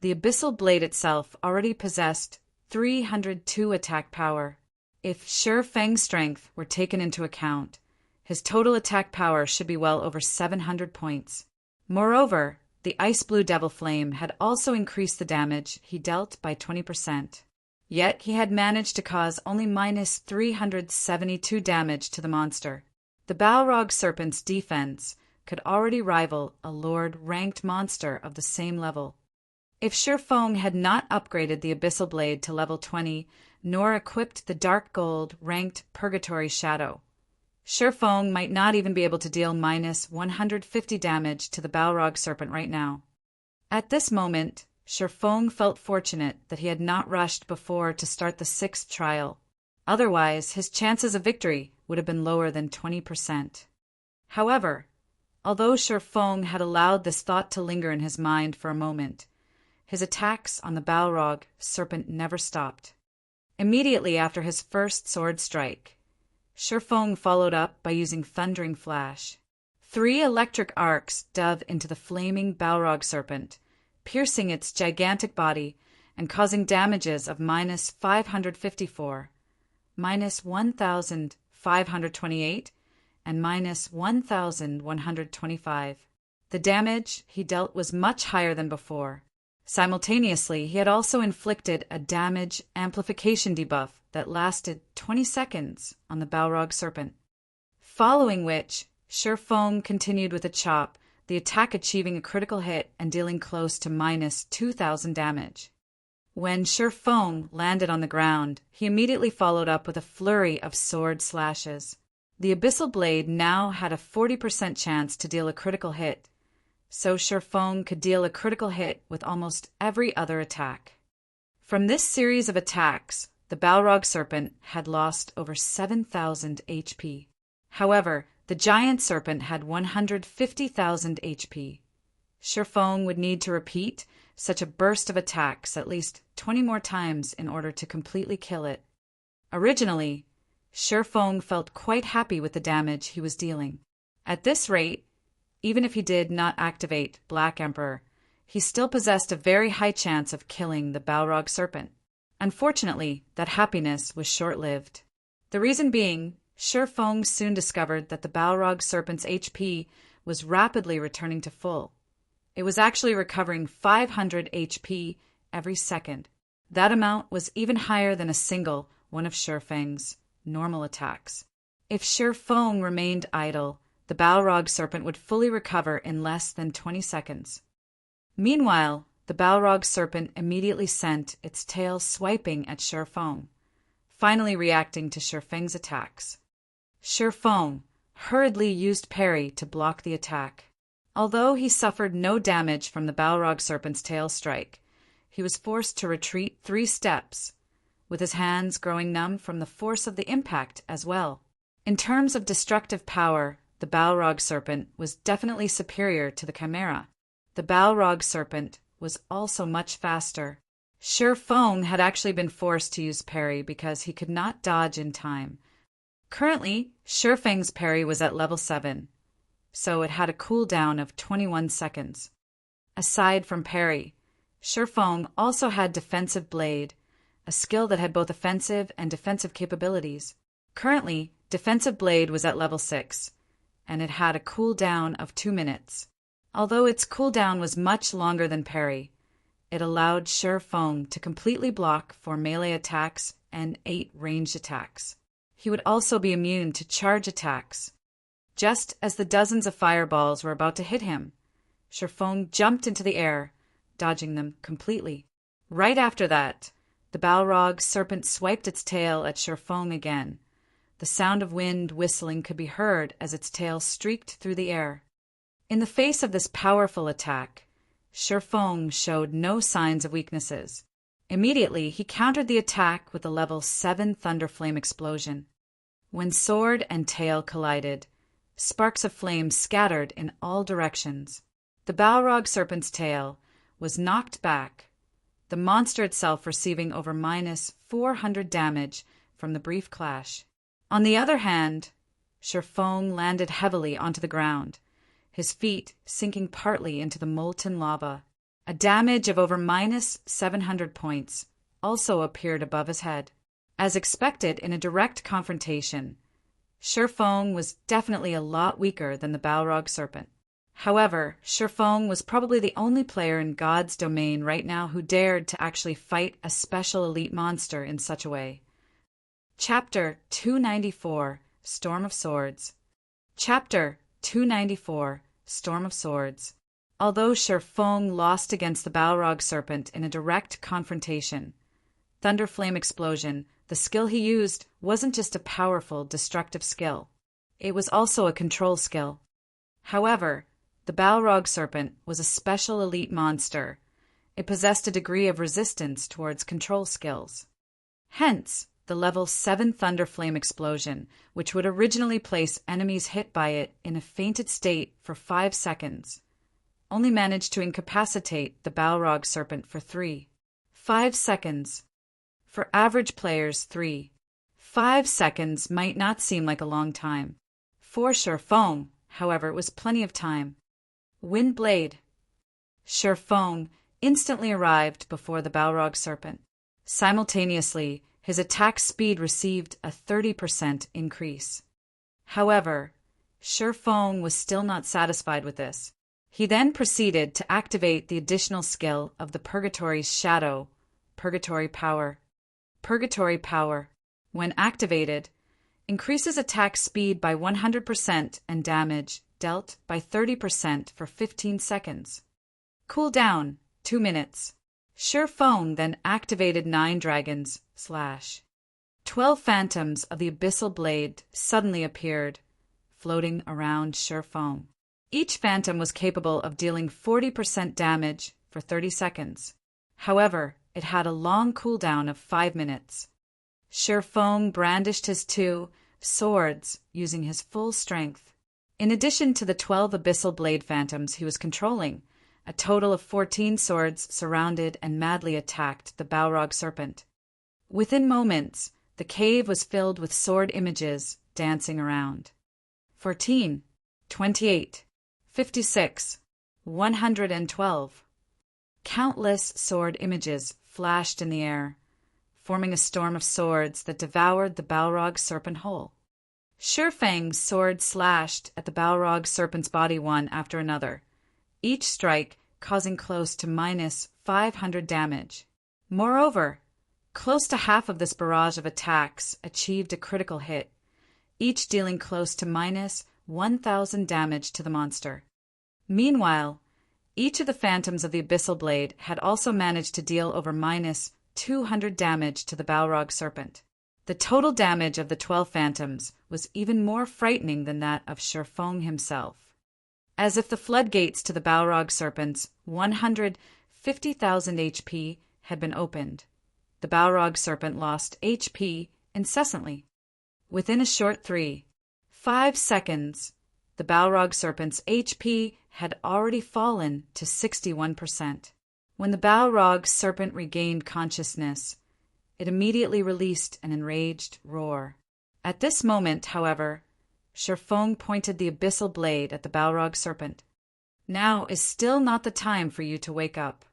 The Abyssal Blade itself already possessed 302 attack power. If Shifeng's strength were taken into account, his total attack power should be well over 700 points. Moreover, the Ice Blue Devil Flame had also increased the damage he dealt by 20%. Yet he had managed to cause only minus 372 damage to the monster. The Balrog Serpent's defense could already rival a Lord-ranked monster of the same level. If Shurfong had not upgraded the Abyssal Blade to level 20, nor equipped the Dark Gold-ranked Purgatory Shadow, Shurfong might not even be able to deal minus 150 damage to the Balrog Serpent right now. At this moment, Shurfong felt fortunate that he had not rushed before to start the 6th trial. Otherwise, his chances of victory would have been lower than 20%. However, although Shurfong had allowed this thought to linger in his mind for a moment, his attacks on the Balrog Serpent never stopped. Immediately after his first sword strike, Shurfong followed up by using Thundering Flash. 3 electric arcs dove into the flaming Balrog Serpent, piercing its gigantic body and causing damages of minus 554, minus 1,528, and minus 1,125. The damage he dealt was much higher than before. Simultaneously, he had also inflicted a damage amplification debuff that lasted 20 seconds on the Balrog Serpent. Following which, Shurfong continued with a chop, the attack achieving a critical hit and dealing close to minus 2,000 damage. When Shurfong landed on the ground, he immediately followed up with a flurry of sword slashes. The Abyssal Blade now had a 40% chance to deal a critical hit, so Shurfong could deal a critical hit with almost every other attack. From this series of attacks, the Balrog Serpent had lost over 7,000 HP. However, the Giant Serpent had 150,000 HP. Shurfong would need to repeat such a burst of attacks at least 20 more times in order to completely kill it. Originally, Shurfong felt quite happy with the damage he was dealing. At this rate, even if he did not activate Black Emperor, he still possessed a very high chance of killing the Balrog Serpent. Unfortunately, that happiness was short-lived. The reason being, Shurfong soon discovered that the Balrog Serpent's HP was rapidly returning to full. It was actually recovering 500 HP every second. That amount was even higher than a single one of Shurfeng's normal attacks. If Shurfong remained idle, the Balrog Serpent would fully recover in less than 20 seconds. Meanwhile, the Balrog Serpent immediately sent its tail swiping at Shurfong, finally reacting to Shurfeng's attacks. Shurfong hurriedly used parry to block the attack. Although he suffered no damage from the Balrog Serpent's tail strike, he was forced to retreat 3 steps, with his hands growing numb from the force of the impact as well. In terms of destructive power, the Balrog Serpent was definitely superior to the Chimera. The Balrog Serpent was also much faster. Shurfong had actually been forced to use parry because he could not dodge in time. Currently, Shurfeng's parry was at level 7, so it had a cooldown of 21 seconds. Aside from parry, Shurfong also had Defensive Blade, a skill that had both offensive and defensive capabilities. Currently, Defensive Blade was at level 6, and it had a cooldown of 2 minutes. Although its cooldown was much longer than parry, it allowed Shurfong to completely block 4 melee attacks and 8 ranged attacks. He would also be immune to charge attacks. Just as the dozens of fireballs were about to hit him, Shurfong jumped into the air, dodging them completely. Right after that, the Balrog Serpent swiped its tail at Shurfong again. The sound of wind whistling could be heard as its tail streaked through the air. In the face of this powerful attack, Shurfong showed no signs of weaknesses. Immediately, he countered the attack with a level 7 Thunderflame explosion. When sword and tail collided, sparks of flame scattered in all directions. The Balrog Serpent's tail was knocked back, the monster itself receiving over minus 400 damage from the brief clash. On the other hand, Shurfong landed heavily onto the ground, his feet sinking partly into the molten lava. A damage of over minus 700 points also appeared above his head. As expected in a direct confrontation, Shurfong was definitely a lot weaker than the Balrog Serpent. However, Shurfong was probably the only player in God's domain right now who dared to actually fight a special elite monster in such a way. Chapter 294, Storm of Swords. Chapter 294, Storm of Swords. Although Feng lost against the Balrog Serpent in a direct confrontation, Thunderflame Explosion, the skill he used, wasn't just a powerful, destructive skill. It was also a control skill. However, the Balrog Serpent was a special elite monster. It possessed a degree of resistance towards control skills. Hence, the level 7 Thunderflame Explosion, which would originally place enemies hit by it in a fainted state for 5 seconds, only managed to incapacitate the Balrog Serpent for 5 seconds. For average players, 5 seconds might not seem like a long time. For Feng, however, it was plenty of time. Wind Blade. Feng instantly arrived before the Balrog Serpent. Simultaneously, his attack speed received a 30% increase. However, Feng was still not satisfied with this. He then proceeded to activate the additional skill of the Purgatory's Shadow, Purgatory Power. Purgatory Power, when activated, increases attack speed by 100% and damage dealt by 30% for 15 seconds. Cooldown, 2 minutes. Feng then activated 9 dragons / 12 phantoms of the Abyssal Blade suddenly appeared, floating around Feng. Each phantom was capable of dealing 40% damage for 30 seconds. However, it had a long cooldown of 5 minutes. Feng brandished his 2 swords using his full strength. In addition to the 12 Abyssal Blade phantoms he was controlling, a total of 14 swords surrounded and madly attacked the Balrog Serpent. Within moments, the cave was filled with sword images dancing around. 14, 28, 56, 112. Countless sword images flashed in the air, forming a storm of swords that devoured the Balrog Serpent whole. Feng's sword slashed at the Balrog Serpent's body one after another, each strike causing close to -500 damage. Moreover, close to half of this barrage of attacks achieved a critical hit, each dealing close to -1000 damage to the monster. Meanwhile, each of the phantoms of the Abyssal Blade had also managed to deal over -200 damage to the Balrog Serpent. The total damage of the 12 phantoms was even more frightening than that of Feng himself. As if the floodgates to the Balrog Serpent's 150,000 HP had been opened, the Balrog Serpent lost HP incessantly. Within a short 5 seconds, the Balrog Serpent's HP had already fallen to 61%. When the Balrog Serpent regained consciousness, it immediately released an enraged roar. At this moment, however, Feng pointed the Abyssal Blade at the Balrog Serpent. Now is still not the time for you to wake up.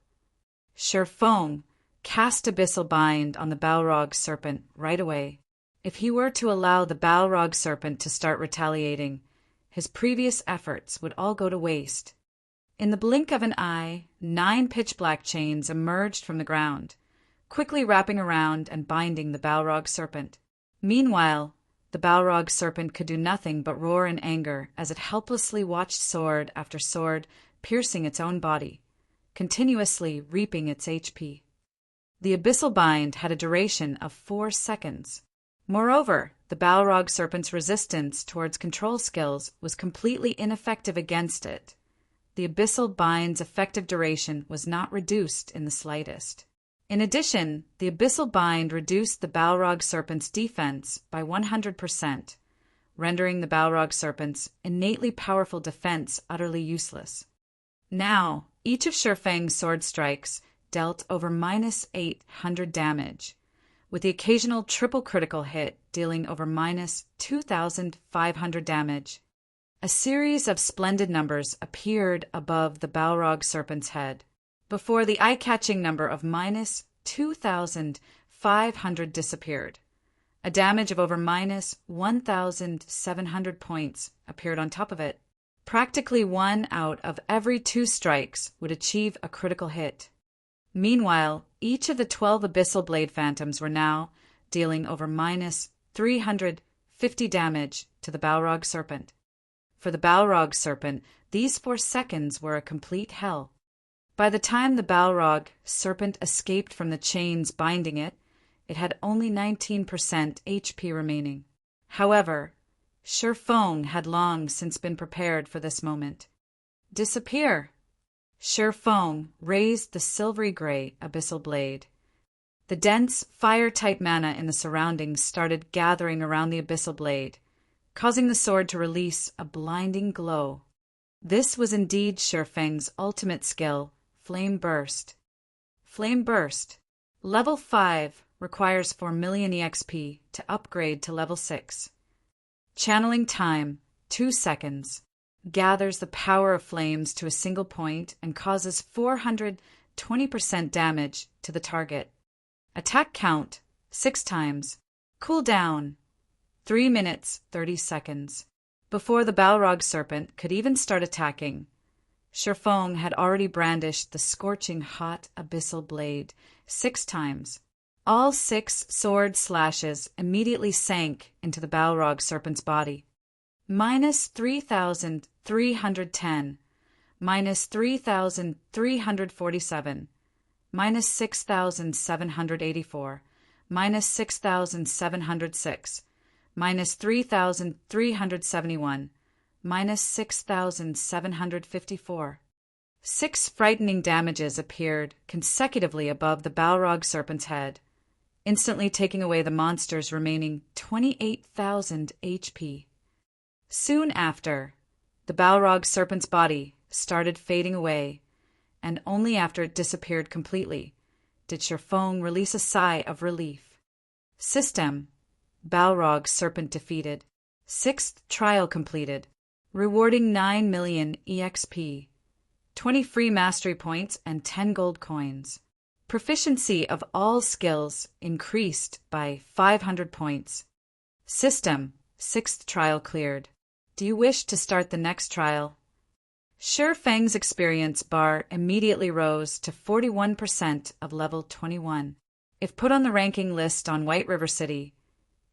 Feng cast Abyssal Bind on the Balrog Serpent right away. If he were to allow the Balrog Serpent to start retaliating, his previous efforts would all go to waste. In the blink of an eye, 9 pitch-black chains emerged from the ground, quickly wrapping around and binding the Balrog Serpent. Meanwhile, the Balrog Serpent could do nothing but roar in anger as it helplessly watched sword after sword piercing its own body, continuously reaping its HP. The Abyssal Bind had a duration of 4 seconds. Moreover, the Balrog Serpent's resistance towards control skills was completely ineffective against it. The Abyssal Bind's effective duration was not reduced in the slightest. In addition, the Abyssal Bind reduced the Balrog Serpent's defense by 100%, rendering the Balrog Serpent's innately powerful defense utterly useless. Now, each of Feng's sword strikes dealt over -800 damage, with the occasional triple critical hit dealing over -2500 damage. A series of splendid numbers appeared above the Balrog Serpent's head, before the eye-catching number of -2500 disappeared. A damage of over -1700 points appeared on top of it. Practically 1 out of every 2 strikes would achieve a critical hit. Meanwhile, each of the 12 Abyssal Blade Phantoms were now dealing over -350 damage to the Balrog Serpent. For the Balrog serpent, these 4 seconds were a complete hell. By the time the Balrog serpent escaped from the chains binding it, it had only 19% HP remaining. However, Sher Fong had long since been prepared for this moment. Disappear! Sher Fong raised the silvery-gray abyssal blade. The dense, fire-type mana in the surroundings started gathering around the abyssal blade, causing the sword to release a blinding glow. This was indeed Sher Feng's ultimate skill, Flame Burst. Flame Burst. Level 5 requires 4 million EXP to upgrade to level 6. Channeling time, 2 seconds. Gathers the power of flames to a single point and causes 420% damage to the target. Attack count, 6 times. Cooldown, 3 minutes, 30 seconds. Before the Balrog serpent could even start attacking, Sher Fong had already brandished the scorching hot abyssal blade 6 times. All 6 sword slashes immediately sank into the Balrog serpent's body. Minus 3,310, minus 3,347, minus 6,784, minus 6,706, minus 3,371, minus 6,754. 6 frightening damages appeared consecutively above the Balrog serpent's head, instantly taking away the monster's remaining 28,000 HP. Soon after, the Balrog serpent's body started fading away, and only after it disappeared completely did Sher Fong release a sigh of relief. System: Balrog serpent defeated. 6th trial completed. Rewarding 9 million EXP, 20 free mastery points, and 10 gold coins. Proficiency of all skills increased by 500 points. System: 6th trial cleared. Do you wish to start the next trial? Sher Feng's experience bar immediately rose to 41% of level 21. If put on the ranking list on White River City,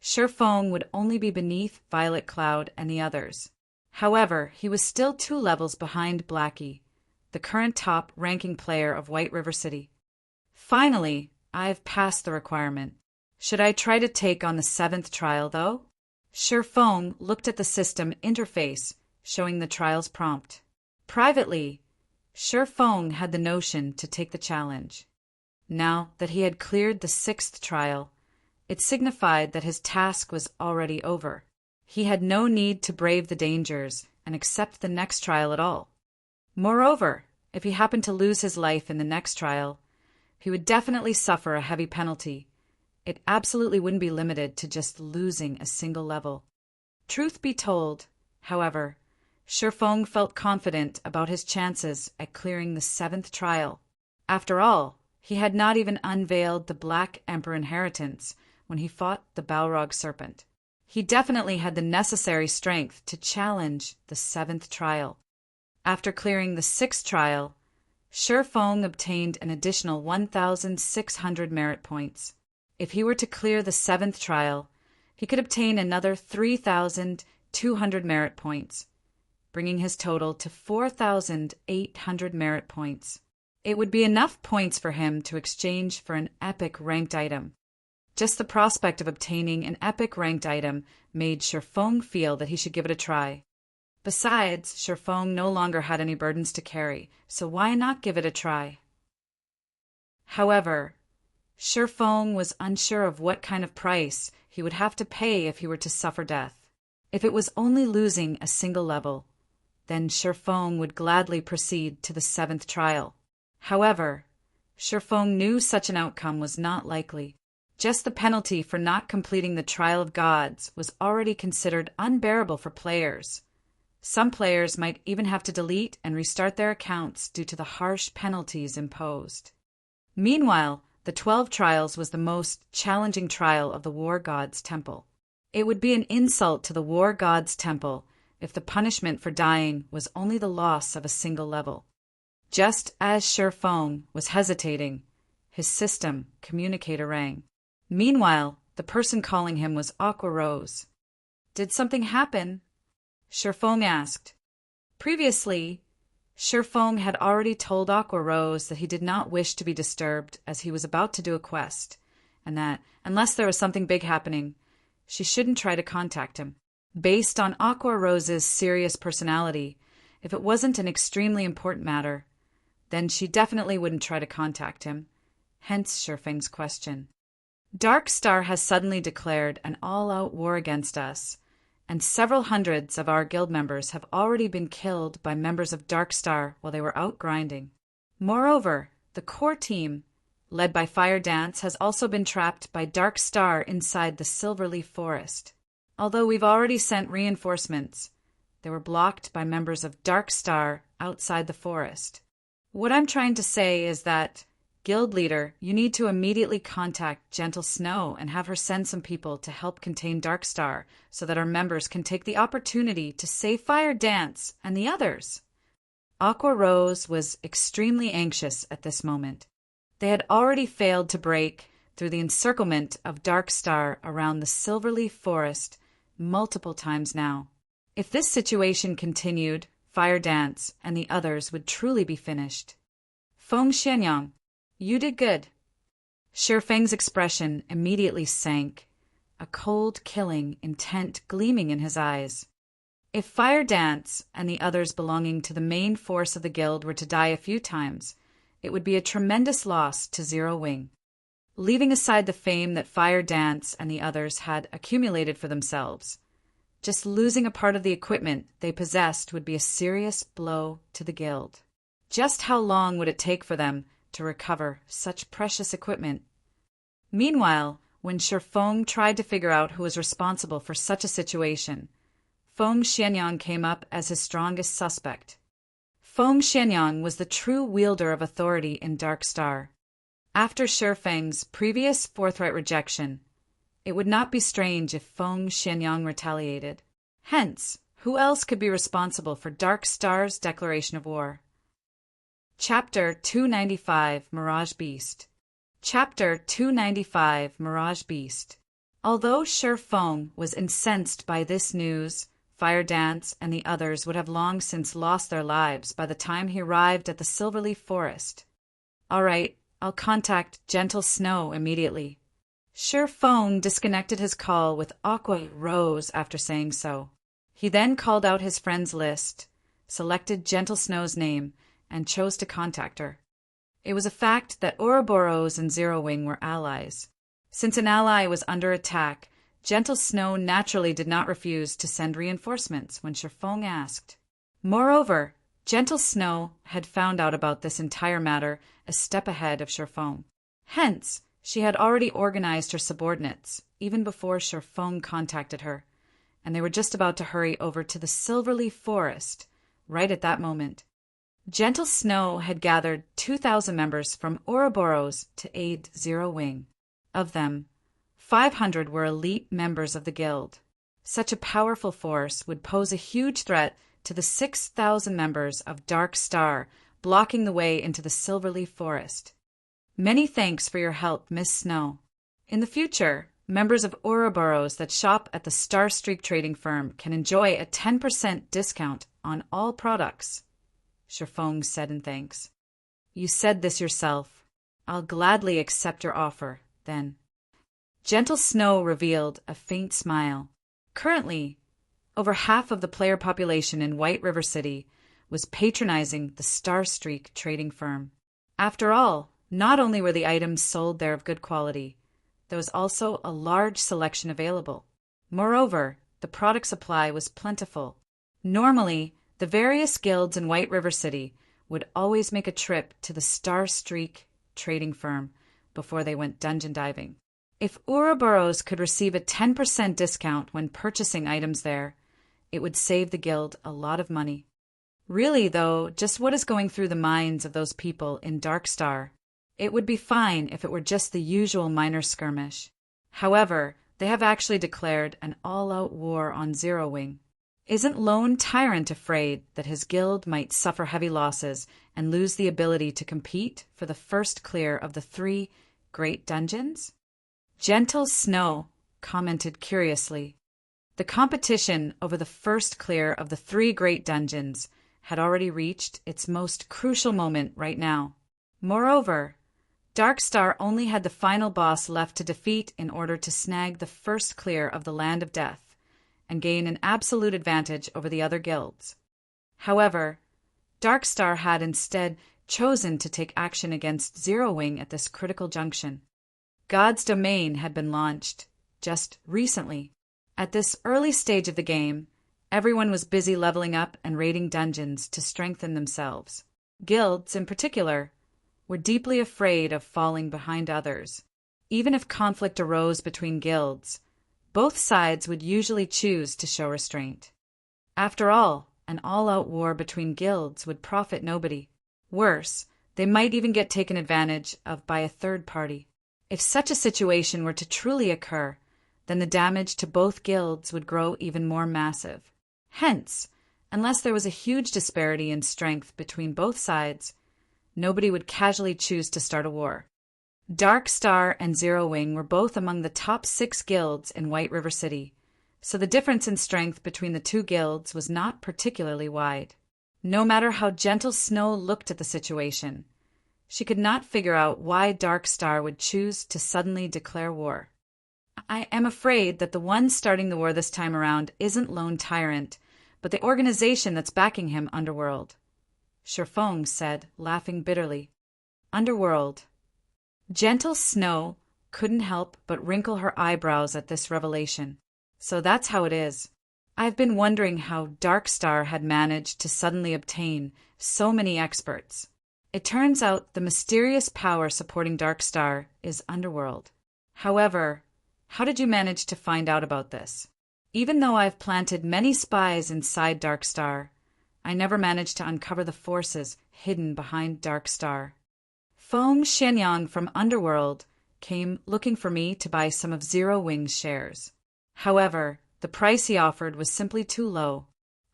Sher Fong would only be beneath Violet Cloud and the others. However, he was still 2 levels behind Blackie, the current top-ranking player of White River City. Finally, I've passed the requirement. Should I try to take on the 7th trial, though? Sher Fong looked at the system interface, showing the trial's prompt. Privately, Sher Fong had the notion to take the challenge. Now that he had cleared the 6th trial, it signified that his task was already over. He had no need to brave the dangers and accept the next trial at all. Moreover, if he happened to lose his life in the next trial, he would definitely suffer a heavy penalty. It absolutely wouldn't be limited to just losing a single level. Truth be told, however, Sher Fong felt confident about his chances at clearing the 7th trial. After all, he had not even unveiled the Black Emperor inheritance when he fought the Balrog serpent. He definitely had the necessary strength to challenge the 7th trial. After clearing the 6th trial, Sher Fong obtained an additional 1,600 merit points. If he were to clear the 7th trial, he could obtain another 3,200 merit points, bringing his total to 4,800 merit points. It would be enough points for him to exchange for an epic ranked item. Just the prospect of obtaining an epic ranked item made Sher Fong feel that he should give it a try. Besides, Sher Fong no longer had any burdens to carry, so why not give it a try? However, Sher Fong was unsure of what kind of price he would have to pay if he were to suffer death. If it was only losing a single level, then Sher Fong would gladly proceed to the 7th trial. However, Sher Fong knew such an outcome was not likely. Just the penalty for not completing the Trial of Gods was already considered unbearable for players. Some players might even have to delete and restart their accounts due to the harsh penalties imposed. Meanwhile, the 12 trials was the most challenging trial of the War God's Temple. It would be an insult to the War God's Temple if the punishment for dying was only the loss of a single level. Just as Sher Fong was hesitating, his system communicator rang. Meanwhile, the person calling him was Aqua Rose. Did something happen? Shifeng asked. Previously, Shifeng had already told Aqua Rose that he did not wish to be disturbed as he was about to do a quest, and that, unless there was something big happening, she shouldn't try to contact him. Based on Aqua Rose's serious personality, if it wasn't an extremely important matter, then she definitely wouldn't try to contact him, hence Shifeng's question. Dark Star has suddenly declared an all-out war against us, and several hundreds of our guild members have already been killed by members of Dark Star while they were out grinding. Moreover, the core team, led by Fire Dance, has also been trapped by Dark Star inside the Silverleaf Forest. Although we've already sent reinforcements, they were blocked by members of Dark Star outside the forest. What I'm trying to say is that, Guild Leader, you need to immediately contact Gentle Snow and have her send some people to help contain Dark Star so that our members can take the opportunity to save Fire Dance and the others. Aqua Rose was extremely anxious at this moment. They had already failed to break through the encirclement of Dark Star around the Silverleaf Forest multiple times now. If this situation continued, Fire Dance and the others would truly be finished. Feng Xianyang, you did good. Shifeng's expression immediately sank, a cold, killing intent gleaming in his eyes. If Fire Dance and the others belonging to the main force of the guild were to die a few times, it would be a tremendous loss to Zero Wing. Leaving aside the fame that Fire Dance and the others had accumulated for themselves, just losing a part of the equipment they possessed would be a serious blow to the guild. Just how long would it take for them to recover such precious equipment? Meanwhile, when Shifeng tried to figure out who was responsible for such a situation, Feng Xianyang came up as his strongest suspect. Feng Xianyang was the true wielder of authority in Dark Star. After Shifeng's previous forthright rejection, it would not be strange if Feng Xianyang retaliated. Hence, who else could be responsible for Dark Star's declaration of war? Chapter 295, Mirage Beast. Chapter 295, Mirage Beast. Although Shifeng was incensed by this news, Fire Dance and the others would have long since lost their lives by the time he arrived at the Silverleaf Forest. All right, I'll contact Gentle Snow immediately. Shifeng disconnected his call with Aqua Rose after saying so. He then called out his friends list, selected Gentle Snow's name, and chose to contact her. It was a fact that Ouroboros and Zero Wing were allies. Since an ally was under attack, Gentle Snow naturally did not refuse to send reinforcements when Shifeng asked. Moreover, Gentle Snow had found out about this entire matter a step ahead of Shifeng. Hence, she had already organized her subordinates, even before Shifeng contacted her, and they were just about to hurry over to the Silverleaf Forest right at that moment. Gentle Snow had gathered 2,000 members from Ouroboros to aid Zero Wing. Of them, 500 were elite members of the guild. Such a powerful force would pose a huge threat to the 6,000 members of Dark Star, blocking the way into the Silverleaf Forest. Many thanks for your help, Miss Snow. In the future, members of Ouroboros that shop at the Star Streak trading firm can enjoy a 10% discount on all products. Shifeng said in thanks. You said this yourself. I'll gladly accept your offer, then. Gentle Snow revealed a faint smile. Currently, over half of the player population in White River City was patronizing the Star Streak trading firm. After all, not only were the items sold there of good quality, there was also a large selection available. Moreover, the product supply was plentiful. Normally, the various guilds in White River City would always make a trip to the Star Streak trading firm before they went dungeon diving. If Ouroboros could receive a 10% discount when purchasing items there, it would save the guild a lot of money. Really, though, just what is going through the minds of those people in Dark Star? It would be fine if it were just the usual minor skirmish. However, they have actually declared an all-out war on Zero Wing. Isn't Lone Tyrant afraid that his guild might suffer heavy losses and lose the ability to compete for the first clear of the 3 great dungeons? Gentle Snow commented curiously. The competition over the first clear of the 3 great dungeons had already reached its most crucial moment right now. Moreover, Darkstar only had the final boss left to defeat in order to snag the first clear of the Land of Death and gain an absolute advantage over the other guilds. However, Darkstar had instead chosen to take action against Zero Wing at this critical junction. God's Domain had been launched just recently. At this early stage of the game, everyone was busy leveling up and raiding dungeons to strengthen themselves. Guilds, in particular, were deeply afraid of falling behind others. Even if conflict arose between guilds, both sides would usually choose to show restraint. After all, an all-out war between guilds would profit nobody. Worse, they might even get taken advantage of by a third party. If such a situation were to truly occur, then the damage to both guilds would grow even more massive. Hence, unless there was a huge disparity in strength between both sides, nobody would casually choose to start a war. Darkstar and Zero Wing were both among the top 6 guilds in White River City, so the difference in strength between the 2 guilds was not particularly wide. No matter how Gentle Snow looked at the situation, she could not figure out why Darkstar would choose to suddenly declare war. I am afraid that the one starting the war this time around isn't Lone Tyrant, but the organization that's backing him, Underworld, Shifeng said, laughing bitterly. Underworld. Gentle Snow couldn't help but wrinkle her eyebrows at this revelation. So that's how it is. I've been wondering how Darkstar had managed to suddenly obtain so many experts. It turns out the mysterious power supporting Darkstar is Underworld. However, how did you manage to find out about this? Even though I've planted many spies inside Darkstar, I never managed to uncover the forces hidden behind Darkstar. Feng Xianyang from Underworld came looking for me to buy some of Zero Wing's shares. However, the price he offered was simply too low.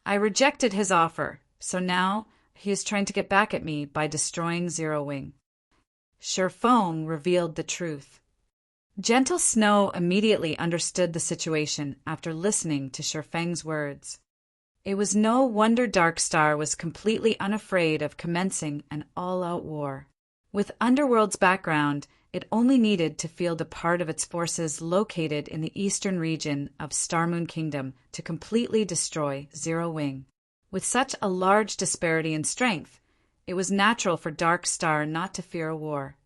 I rejected his offer, so now he is trying to get back at me by destroying Zero Wing. Shifeng revealed the truth. Gentle Snow immediately understood the situation after listening to Shifeng's words. It was no wonder Darkstar was completely unafraid of commencing an all-out war. With Underworld's background, it only needed to field a part of its forces located in the eastern region of Starmoon Kingdom to completely destroy Zero Wing. With such a large disparity in strength, it was natural for Darkstar not to fear a war.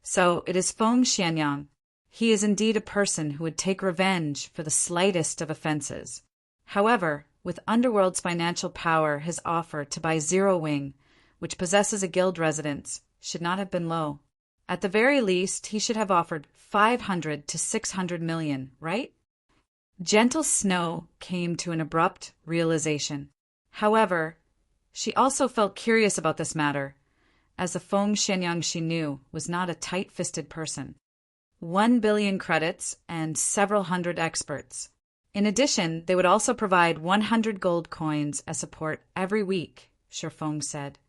So it is Feng Xianyang. He is indeed a person who would take revenge for the slightest of offenses. However, with Underworld's financial power, his offer to buy Zero Wing, which possesses a guild residence, should not have been low. At the very least, he should have offered 500 to 600 million, right? Gentle Snow came to an abrupt realization. However, she also felt curious about this matter, as the Feng Xianyang she knew was not a tight-fisted person. 1 billion credits and several hundred experts. In addition, they would also provide 100 gold coins as support every week, Shifeng said.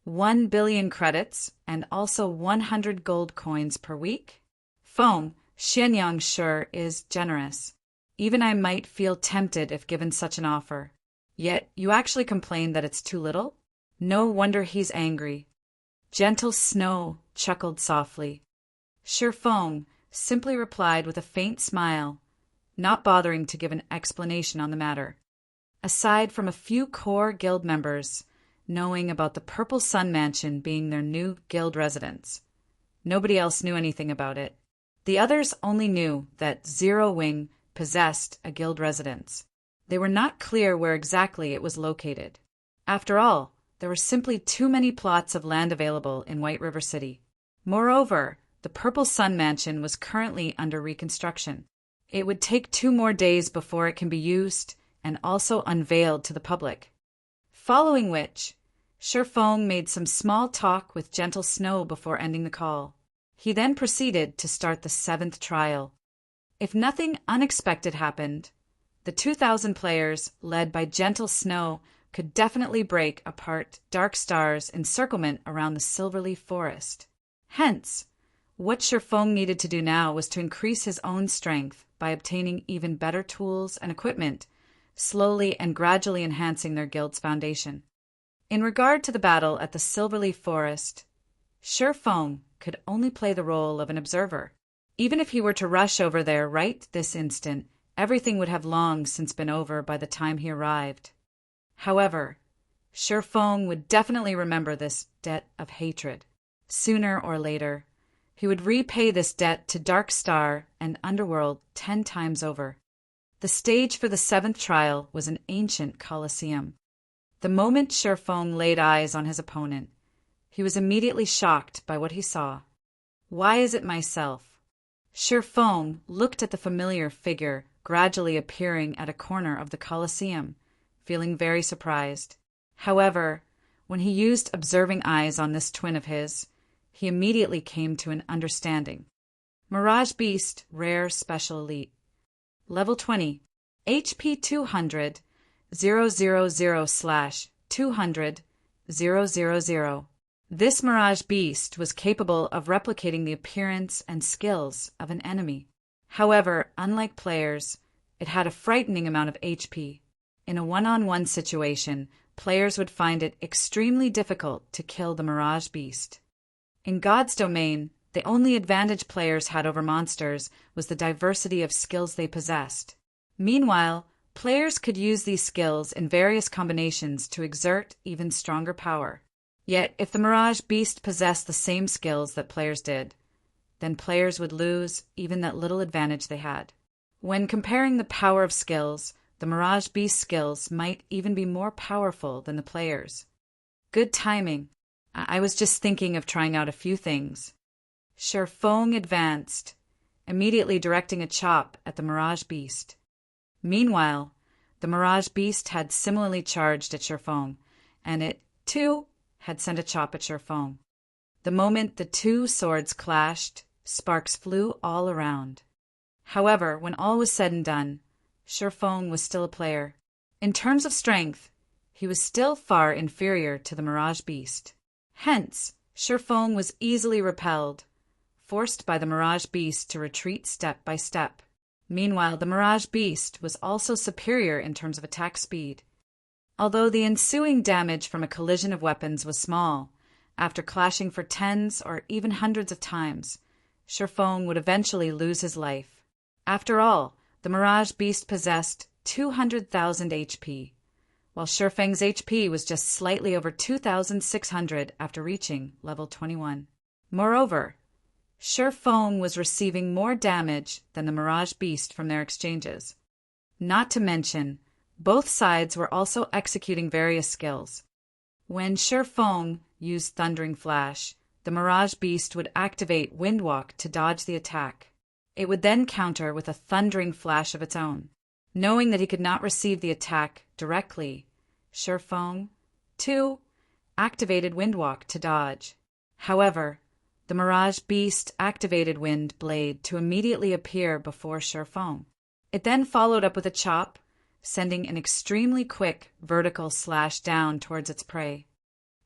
1 billion credits and also 100 gold coins per week? Feng Xianyang sure is generous. Even I might feel tempted if given such an offer. Yet you actually complain that it's too little? No wonder he's angry. Gentle Snow chuckled softly. Shifeng simply replied with a faint smile, not bothering to give an explanation on the matter. Aside from a few core guild members knowing about the Purple Sun Mansion being their new guild residence, nobody else knew anything about it. The others only knew that Zero Wing possessed a guild residence. They were not clear where exactly it was located. After all, there were simply too many plots of land available in White River City. Moreover, the Purple Sun Mansion was currently under reconstruction. It would take 2 more days before it can be used and also unveiled to the public. Following which, Shifeng made some small talk with Gentle Snow before ending the call. He then proceeded to start the 7th trial. If nothing unexpected happened, the 2,000 players, led by Gentle Snow, could definitely break apart Darkstar's encirclement around the Silverleaf Forest. Hence, What Shifeng needed to do now was to increase his own strength by obtaining even better tools and equipment, slowly and gradually enhancing their guild's foundation. In regard to the battle at the Silverleaf Forest, Shifeng could only play the role of an observer. Even if he were to rush over there right this instant, everything would have long since been over by the time he arrived. However, Shifeng would definitely remember this debt of hatred. Sooner or later, he would repay this debt to Dark Star and Underworld 10 times over. The stage for the 7th trial was an ancient coliseum. The moment Shifeng laid eyes on his opponent, he was immediately shocked by what he saw. Why is it myself? Shifeng looked at the familiar figure gradually appearing at a corner of the coliseum, feeling very surprised. However, when he used observing eyes on this twin of his, he immediately came to an understanding. Mirage Beast, Rare Special Elite. Level 20. HP 200, 000/200, 000. This Mirage Beast was capable of replicating the appearance and skills of an enemy. However, unlike players, it had a frightening amount of HP. In a one-on-one situation, players would find it extremely difficult to kill the Mirage Beast. In God's domain, the only advantage players had over monsters was the diversity of skills they possessed. Meanwhile, players could use these skills in various combinations to exert even stronger power. Yet, if the Mirage Beast possessed the same skills that players did, then players would lose even that little advantage they had. When comparing the power of skills, the Mirage Beast skills might even be more powerful than the players. Good timing. I was just thinking of trying out a few things. Shifeng advanced, immediately directing a chop at the Mirage Beast. Meanwhile, the Mirage Beast had similarly charged at Shifeng, and it, too, had sent a chop at Shifeng. The moment the two swords clashed, sparks flew all around. However, when all was said and done, Shifeng was still a player. In terms of strength, he was still far inferior to the Mirage Beast. Hence, Shifeng was easily repelled, forced by the Mirage Beast to retreat step by step. Meanwhile, the Mirage Beast was also superior in terms of attack speed. Although the ensuing damage from a collision of weapons was small, after clashing for tens or even hundreds of times, Shifeng would eventually lose his life. After all, the Mirage Beast possessed 200,000 HP, while Shifeng's HP was just slightly over 2,600 after reaching level 21. Moreover, Shifeng was receiving more damage than the Mirage Beast from their exchanges. Not to mention, both sides were also executing various skills. When Shifeng used Thundering Flash, the Mirage Beast would activate Windwalk to dodge the attack. It would then counter with a Thundering Flash of its own. Knowing that he could not receive the attack directly, Shifeng, too, activated Windwalk to dodge. However, the Mirage Beast activated Wind Blade to immediately appear before Shifeng. It then followed up with a chop, sending an extremely quick vertical slash down towards its prey.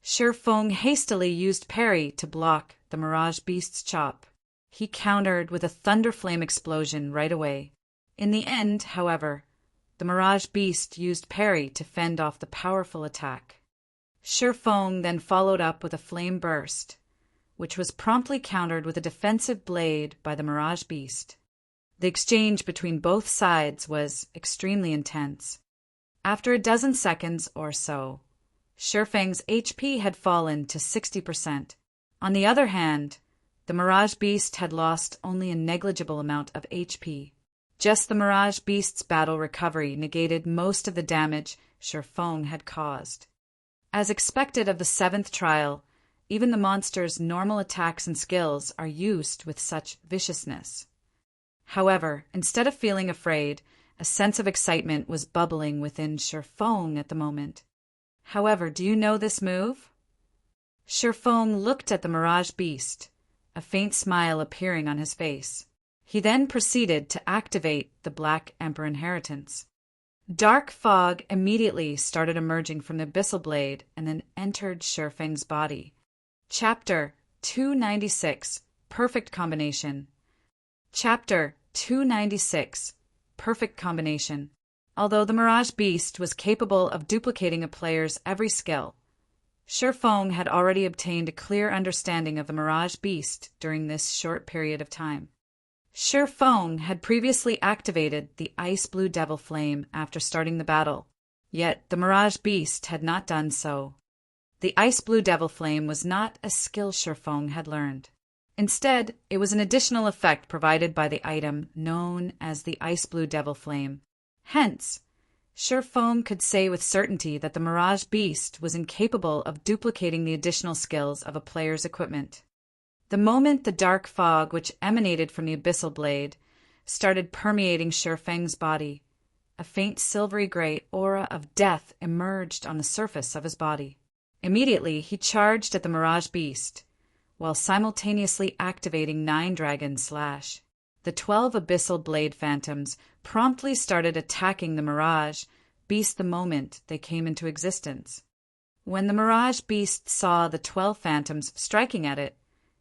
Shifeng hastily used parry to block the Mirage Beast's chop. He countered with a Thunderflame explosion right away. In the end, however, the Mirage Beast used parry to fend off the powerful attack. Shifeng then followed up with a Flame Burst, which was promptly countered with a defensive blade by the Mirage Beast. The exchange between both sides was extremely intense. After a dozen seconds or so, Shifeng's HP had fallen to 60%. On the other hand, the Mirage Beast had lost only a negligible amount of HP. Just the Mirage Beast's battle recovery negated most of the damage Shifeng had caused. As expected of the 7th trial, even the monster's normal attacks and skills are used with such viciousness. However, instead of feeling afraid, a sense of excitement was bubbling within Shifeng at the moment. However, do you know this move? Shifeng looked at the Mirage Beast, a faint smile appearing on his face. He then proceeded to activate the Black Emperor Inheritance. Dark fog immediately started emerging from the Abyssal Blade and then entered Shifeng's body. Chapter 296, Perfect Combination. Chapter 296. Perfect Combination. Although the Mirage Beast was capable of duplicating a player's every skill, Shifeng had already obtained a clear understanding of the Mirage Beast during this short period of time. Shifeng had previously activated the Ice Blue Devil Flame after starting the battle, yet the Mirage Beast had not done so. The Ice Blue Devil Flame was not a skill Shifeng had learned. Instead, it was an additional effect provided by the item known as the Ice Blue Devil Flame. Hence, Shifeng could say with certainty that the Mirage Beast was incapable of duplicating the additional skills of a player's equipment. The moment the dark fog which emanated from the Abyssal Blade started permeating Shifeng's body, a faint silvery gray aura of death emerged on the surface of his body. Immediately, he charged at the Mirage Beast, while simultaneously activating 9 Dragon Slash. The 12 Abyssal Blade Phantoms promptly started attacking the Mirage Beast the moment they came into existence. When the Mirage Beast saw the 12 Phantoms striking at it,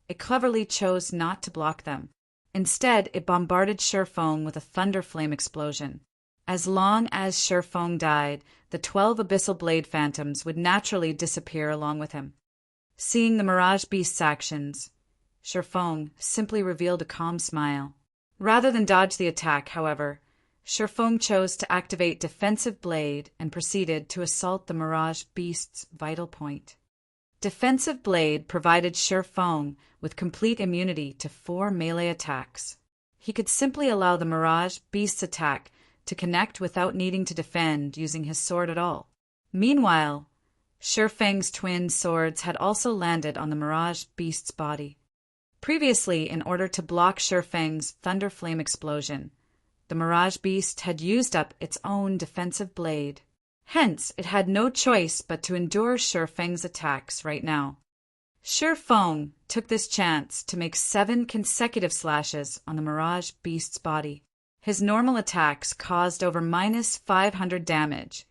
it cleverly chose not to block them. Instead, it bombarded Shifeng with a Thunder Flame explosion. As long as Shifeng died, the 12 Abyssal Blade Phantoms would naturally disappear along with him. Seeing the Mirage Beast's actions, Shifeng simply revealed a calm smile. Rather than dodge the attack, however, Shifeng chose to activate Defensive Blade and proceeded to assault the Mirage Beast's vital point. Defensive Blade provided Shifeng with complete immunity to 4 melee attacks. He could simply allow the Mirage Beast's attack to connect without needing to defend using his sword at all. Meanwhile, Shifeng's twin swords had also landed on the Mirage Beast's body. Previously, in order to block Shifeng's Thunder Flame explosion, the Mirage Beast had used up its own defensive blade. Hence, it had no choice but to endure Shifeng's attacks right now. Shifeng took this chance to make 7 consecutive slashes on the Mirage Beast's body. His normal attacks caused over -500 damage,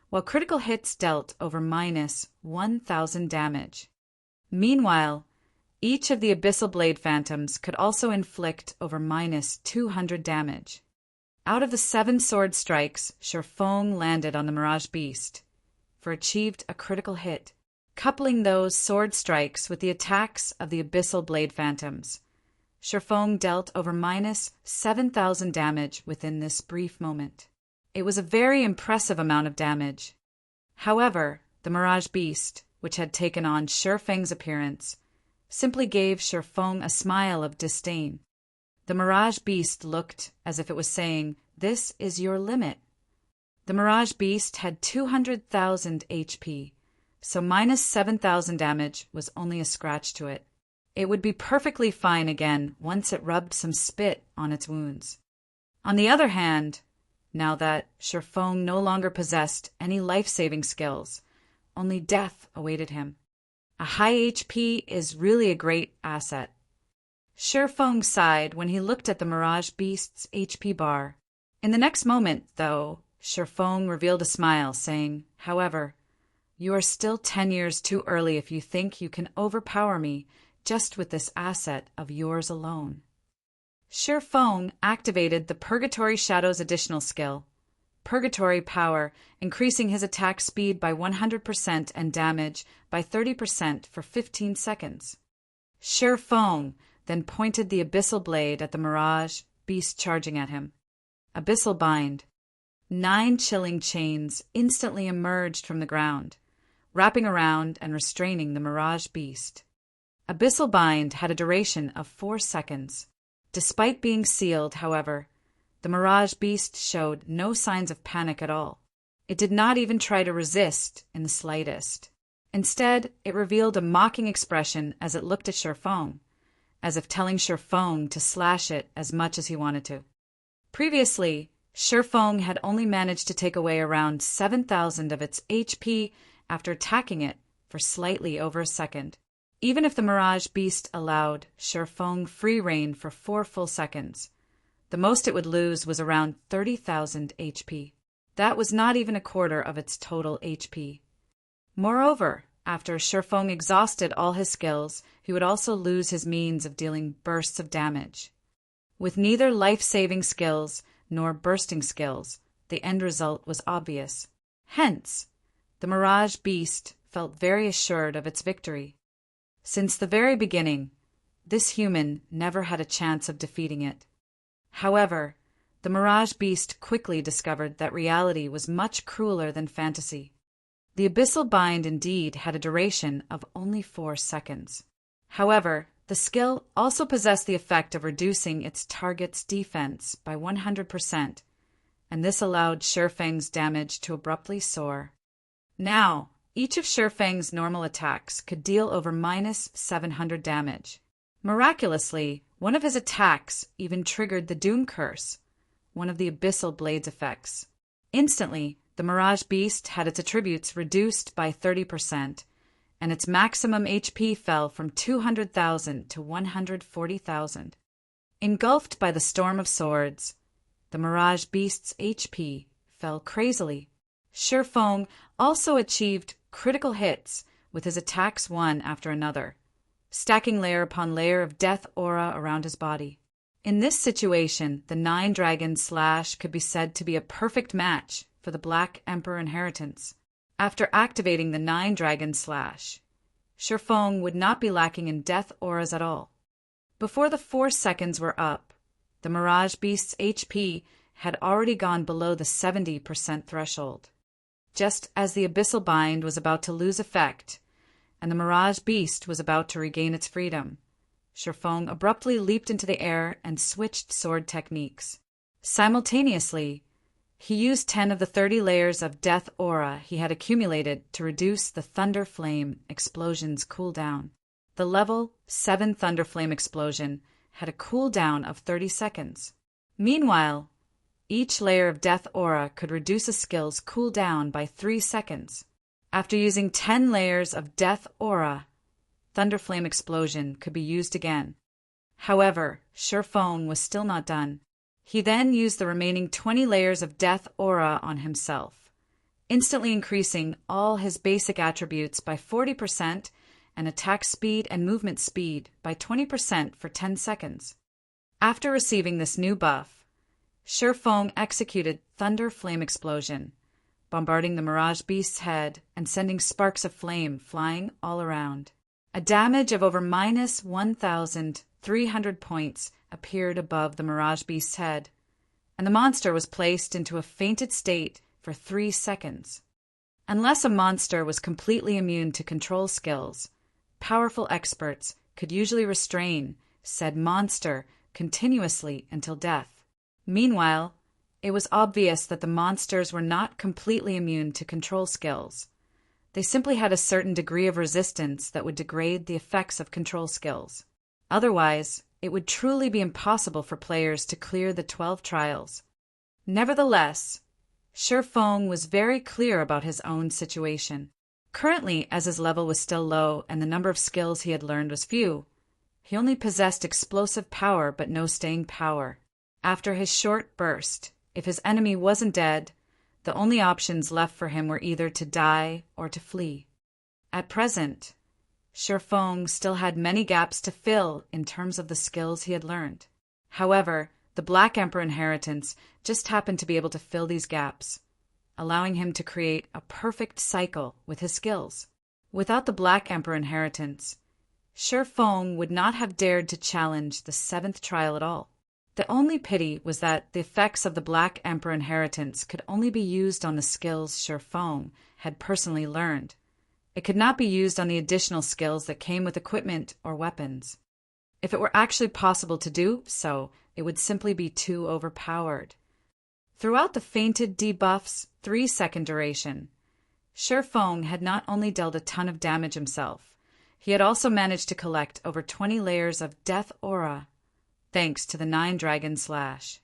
while critical hits dealt over -1,000 damage. Meanwhile, each of the Abyssal Blade Phantoms could also inflict over -200 damage. Out of the 7 sword strikes Shifeng landed on the Mirage Beast, for achieved a critical hit. Coupling those sword strikes with the attacks of the Abyssal Blade Phantoms, Shifeng dealt over -7,000 damage within this brief moment. It was a very impressive amount of damage. However, the Mirage Beast, which had taken on Shifeng's appearance, simply gave Shifeng a smile of disdain. The Mirage Beast looked as if it was saying, "This is your limit." The Mirage Beast had 200,000 HP, so -7,000 damage was only a scratch to it. It would be perfectly fine again once it rubbed some spit on its wounds. On the other hand, now that Shifeng no longer possessed any life-saving skills, only death awaited him. A high HP is really a great asset. Shifeng sighed when he looked at the Mirage Beast's HP bar. In the next moment, though, Shifeng revealed a smile, saying, "However, you are still 10 years too early if you think you can overpower me just with this asset of yours alone." Shifeng activated the Purgatory Shadow's additional skill, Purgatory Power, increasing his attack speed by 100% and damage by 30% for 15 seconds. Shifeng then pointed the Abyssal Blade at the Mirage Beast charging at him. Abyssal Bind. 9 chilling chains instantly emerged from the ground, wrapping around and restraining the Mirage Beast. Abyssal Bind had a duration of 4 seconds. Despite being sealed, however, the Mirage Beast showed no signs of panic at all. It did not even try to resist in the slightest. Instead, it revealed a mocking expression as it looked at Shifeng, as if telling Shifeng to slash it as much as he wanted to. Previously, Shifeng had only managed to take away around 7,000 of its HP after attacking it for slightly over a second. Even if the Mirage Beast allowed Shifeng free rein for 4 full seconds, the most it would lose was around 30,000 HP. That was not even a quarter of its total HP. Moreover, After Shifeng exhausted all his skills, he would also lose his means of dealing bursts of damage. With neither life-saving skills nor bursting skills, the end result was obvious. Hence, the Mirage Beast felt very assured of its victory. Since the very beginning, this human never had a chance of defeating it. However, the Mirage Beast quickly discovered that reality was much crueler than fantasy. The Abyssal Bind indeed had a duration of only 4 seconds. However, the skill also possessed the effect of reducing its target's defense by 100%, and this allowed Shifeng's damage to abruptly soar. Now, each of Shifeng's normal attacks could deal over -700 damage. Miraculously, one of his attacks even triggered the Doom Curse, one of the Abyssal Blade's effects. Instantly, the Mirage Beast had its attributes reduced by 30%, and its maximum HP fell from 200,000 to 140,000. Engulfed by the storm of swords, the Mirage Beast's HP fell crazily. Shifeng also achieved critical hits with his attacks one after another, stacking layer upon layer of death aura around his body. In this situation, the 9-Dragon Slash could be said to be a perfect match for the Black Emperor inheritance. After activating the 9-Dragon Slash, Shifeng would not be lacking in death auras at all. Before the 4 seconds were up, the Mirage Beast's HP had already gone below the 70% threshold. Just as the Abyssal Bind was about to lose effect, and the Mirage Beast was about to regain its freedom, Shifeng abruptly leaped into the air and switched sword techniques. Simultaneously, he used 10 of the 30 layers of death aura he had accumulated to reduce the Thunder Flame explosion's cooldown. The level 7 Thunder Flame explosion had a cooldown of 30 seconds. Meanwhile, each layer of death aura could reduce a skill's cooldown by 3 seconds. After using 10 layers of death aura, Thunder Flame explosion could be used again. However, Shifeng was still not done. He then used the remaining 20 layers of death aura on himself, instantly increasing all his basic attributes by 40% and attack speed and movement speed by 20% for 10 seconds. After receiving this new buff, Shifeng executed Thunder Flame Explosion, bombarding the Mirage Beast's head and sending sparks of flame flying all around. A damage of over -1,300 points appeared above the Mirage Beast's head, and the monster was placed into a fainted state for 3 seconds. Unless a monster was completely immune to control skills, powerful experts could usually restrain said monster continuously until death. Meanwhile, it was obvious that the monsters were not completely immune to control skills. They simply had a certain degree of resistance that would degrade the effects of control skills. Otherwise, it would truly be impossible for players to clear the 12 trials. Nevertheless, Shifeng was very clear about his own situation. Currently, as his level was still low and the number of skills he had learned was few, he only possessed explosive power but no staying power. After his short burst, if his enemy wasn't dead, the only options left for him were either to die or to flee. At present, Shifeng still had many gaps to fill in terms of the skills he had learned. However, the Black Emperor inheritance just happened to be able to fill these gaps, allowing him to create a perfect cycle with his skills. Without the Black Emperor inheritance, Shifeng would not have dared to challenge the 7th trial at all. The only pity was that the effects of the Black Emperor inheritance could only be used on the skills Shifeng had personally learned. It could not be used on the additional skills that came with equipment or weapons. If it were actually possible to do so, it would simply be too overpowered. Throughout the fainted debuff's 3-second duration, Shifeng had not only dealt a ton of damage himself, he had also managed to collect over 20 layers of death aura, thanks to the 9-Dragon Slash.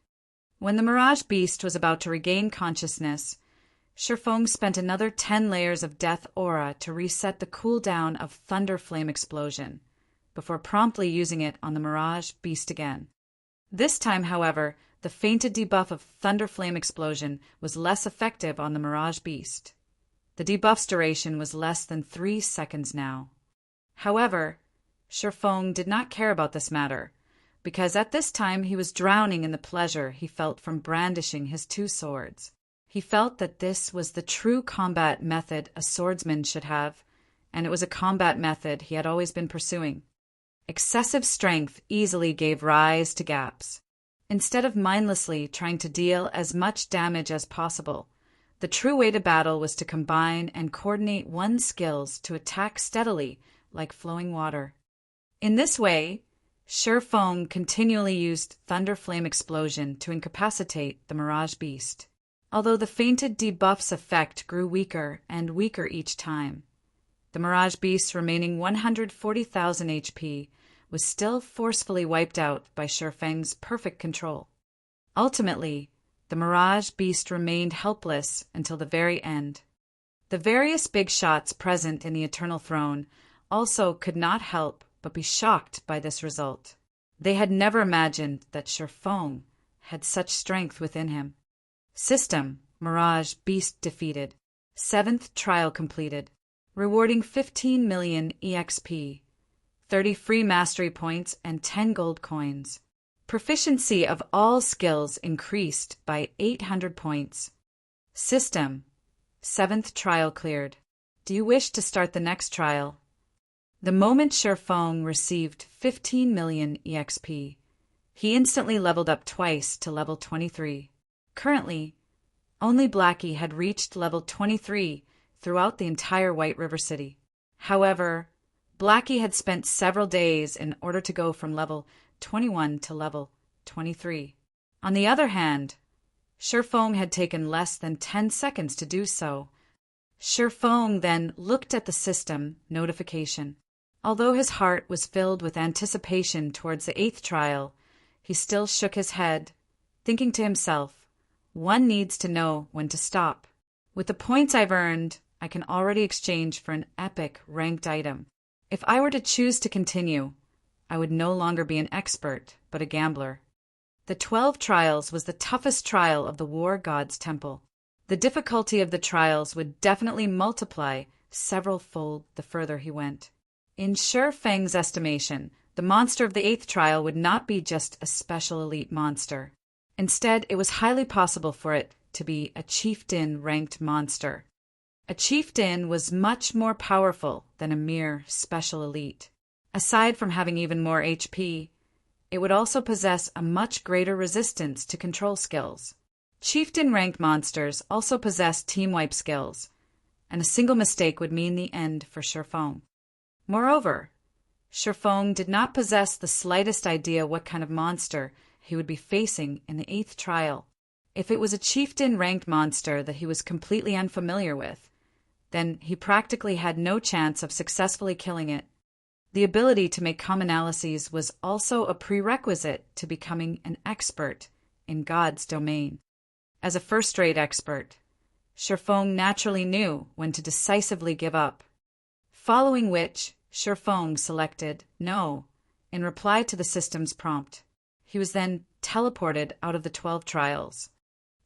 When the Mirage Beast was about to regain consciousness, Shifeng spent another 10 layers of death aura to reset the cooldown of Thunder Flame Explosion, before promptly using it on the Mirage Beast again. This time, however, the fainted debuff of Thunder Flame Explosion was less effective on the Mirage Beast. The debuff's duration was less than 3 seconds now. However, Shifeng did not care about this matter, because at this time he was drowning in the pleasure he felt from brandishing his 2 swords. He felt that this was the true combat method a swordsman should have, and it was a combat method he had always been pursuing. Excessive strength easily gave rise to gaps. Instead of mindlessly trying to deal as much damage as possible, the true way to battle was to combine and coordinate one's skills to attack steadily like flowing water. In this way, Shifeng continually used Thunder Flame Explosion to incapacitate the Mirage Beast. Although the fainted debuff's effect grew weaker and weaker each time, the Mirage Beast's remaining 140,000 HP was still forcefully wiped out by Shifeng's perfect control. Ultimately, the Mirage Beast remained helpless until the very end. The various big shots present in the Eternal Throne also could not help but be shocked by this result. They had never imagined that Shifeng had such strength within him. System: Mirage Beast defeated. 7th trial completed. Rewarding 15 million EXP, 30 free mastery points, and 10 gold coins. Proficiency of all skills increased by 800 points. System: 7th trial cleared. Do you wish to start the next trial? The moment Shifeng received 15 million EXP, he instantly leveled up twice to level 23. Currently, only Blackie had reached level 23 throughout the entire White River City. However, Blackie had spent several days in order to go from level 21 to level 23. On the other hand, Shifeng had taken less than 10 seconds to do so. Shifeng then looked at the system notification. Although his heart was filled with anticipation towards the 8th trial, he still shook his head, thinking to himself, one needs to know when to stop. With the points I've earned, I can already exchange for an epic ranked item. If I were to choose to continue, I would no longer be an expert, but a gambler. The 12 trials was the toughest trial of the War God's Temple. The difficulty of the trials would definitely multiply several-fold the further he went. In Shifeng's estimation, the monster of the 8th trial would not be just a special elite monster. Instead, it was highly possible for it to be a chieftain-ranked monster. A chieftain was much more powerful than a mere special elite. Aside from having even more HP, it would also possess a much greater resistance to control skills. Chieftain-ranked monsters also possess team-wipe skills, and a single mistake would mean the end for Shifeng. Moreover, Shifeng did not possess the slightest idea what kind of monster he would be facing in the 8th trial. If it was a chieftain-ranked monster that he was completely unfamiliar with, then he practically had no chance of successfully killing it. The ability to make calm analyses was also a prerequisite to becoming an expert in God's domain. As a first-rate expert, Shifeng naturally knew when to decisively give up, following which Shifeng selected No in reply to the system's prompt. He was then teleported out of the 12 trials.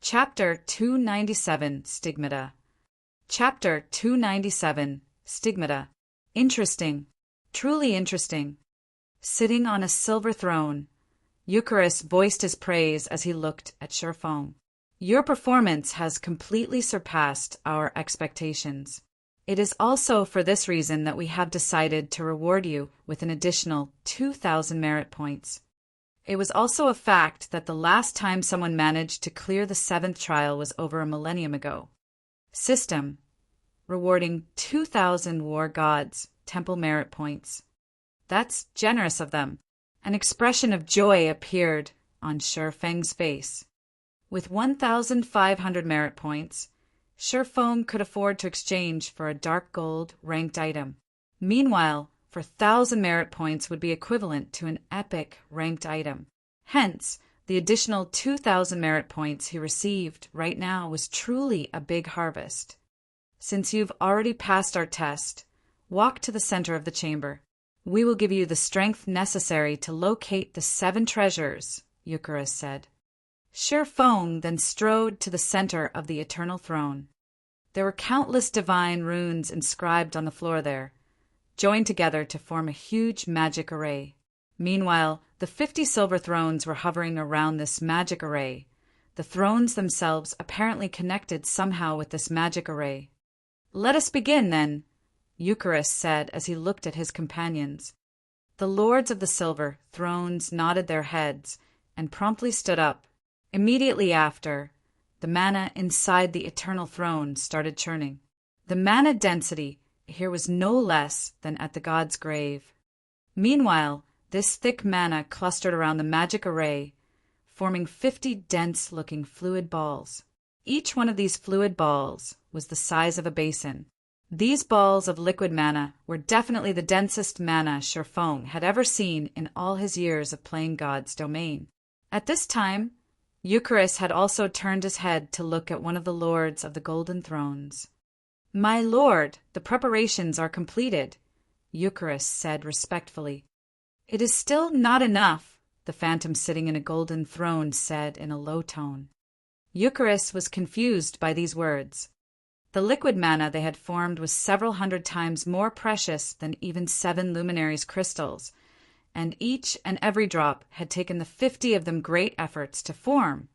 Chapter 297 Stigmata. Chapter 297 Stigmata. Interesting. Truly interesting. Sitting on a silver throne, Eucharis voiced his praise as he looked at Shifeng. Your performance has completely surpassed our expectations. It is also for this reason that we have decided to reward you with an additional 2,000 merit points. It was also a fact that the last time someone managed to clear the 7th trial was over a millennium ago. System: rewarding 2,000 War Gods Temple merit points. That's generous of them. An expression of joy appeared on Shifeng's face. With 1,500 merit points, Shifeng could afford to exchange for a dark gold ranked item. Meanwhile, for 1,000 merit points would be equivalent to an epic ranked item. Hence, the additional 2,000 merit points he received right now was truly a big harvest. Since you've already passed our test, walk to the center of the chamber. We will give you the strength necessary to locate the 7 treasures, Eucharis said. Shifeng then strode to the center of the Eternal Throne. There were countless divine runes inscribed on the floor there, joined together to form a huge magic array. Meanwhile, the 50 silver thrones were hovering around this magic array, the thrones themselves apparently connected somehow with this magic array. "Let us begin, then," Eucharis said as he looked at his companions. The lords of the silver thrones nodded their heads and promptly stood up. Immediately after, the mana inside the eternal throne started churning. The mana density here was no less than at the god's grave. Meanwhile, this thick mana clustered around the magic array, forming 50 dense-looking fluid balls. Each one of these fluid balls was the size of a basin. These balls of liquid mana were definitely the densest mana Sherfong had ever seen in all his years of playing God's domain. At this time, Eucharis had also turned his head to look at one of the lords of the golden thrones. "My lord, the preparations are completed," Eucharis said respectfully. "It is still not enough," the phantom sitting in a golden throne said in a low tone. Eucharis was confused by these words. The liquid mana they had formed was several hundred times more precious than even 7 luminaries crystals, and each and every drop had taken the 50 of them great efforts to form,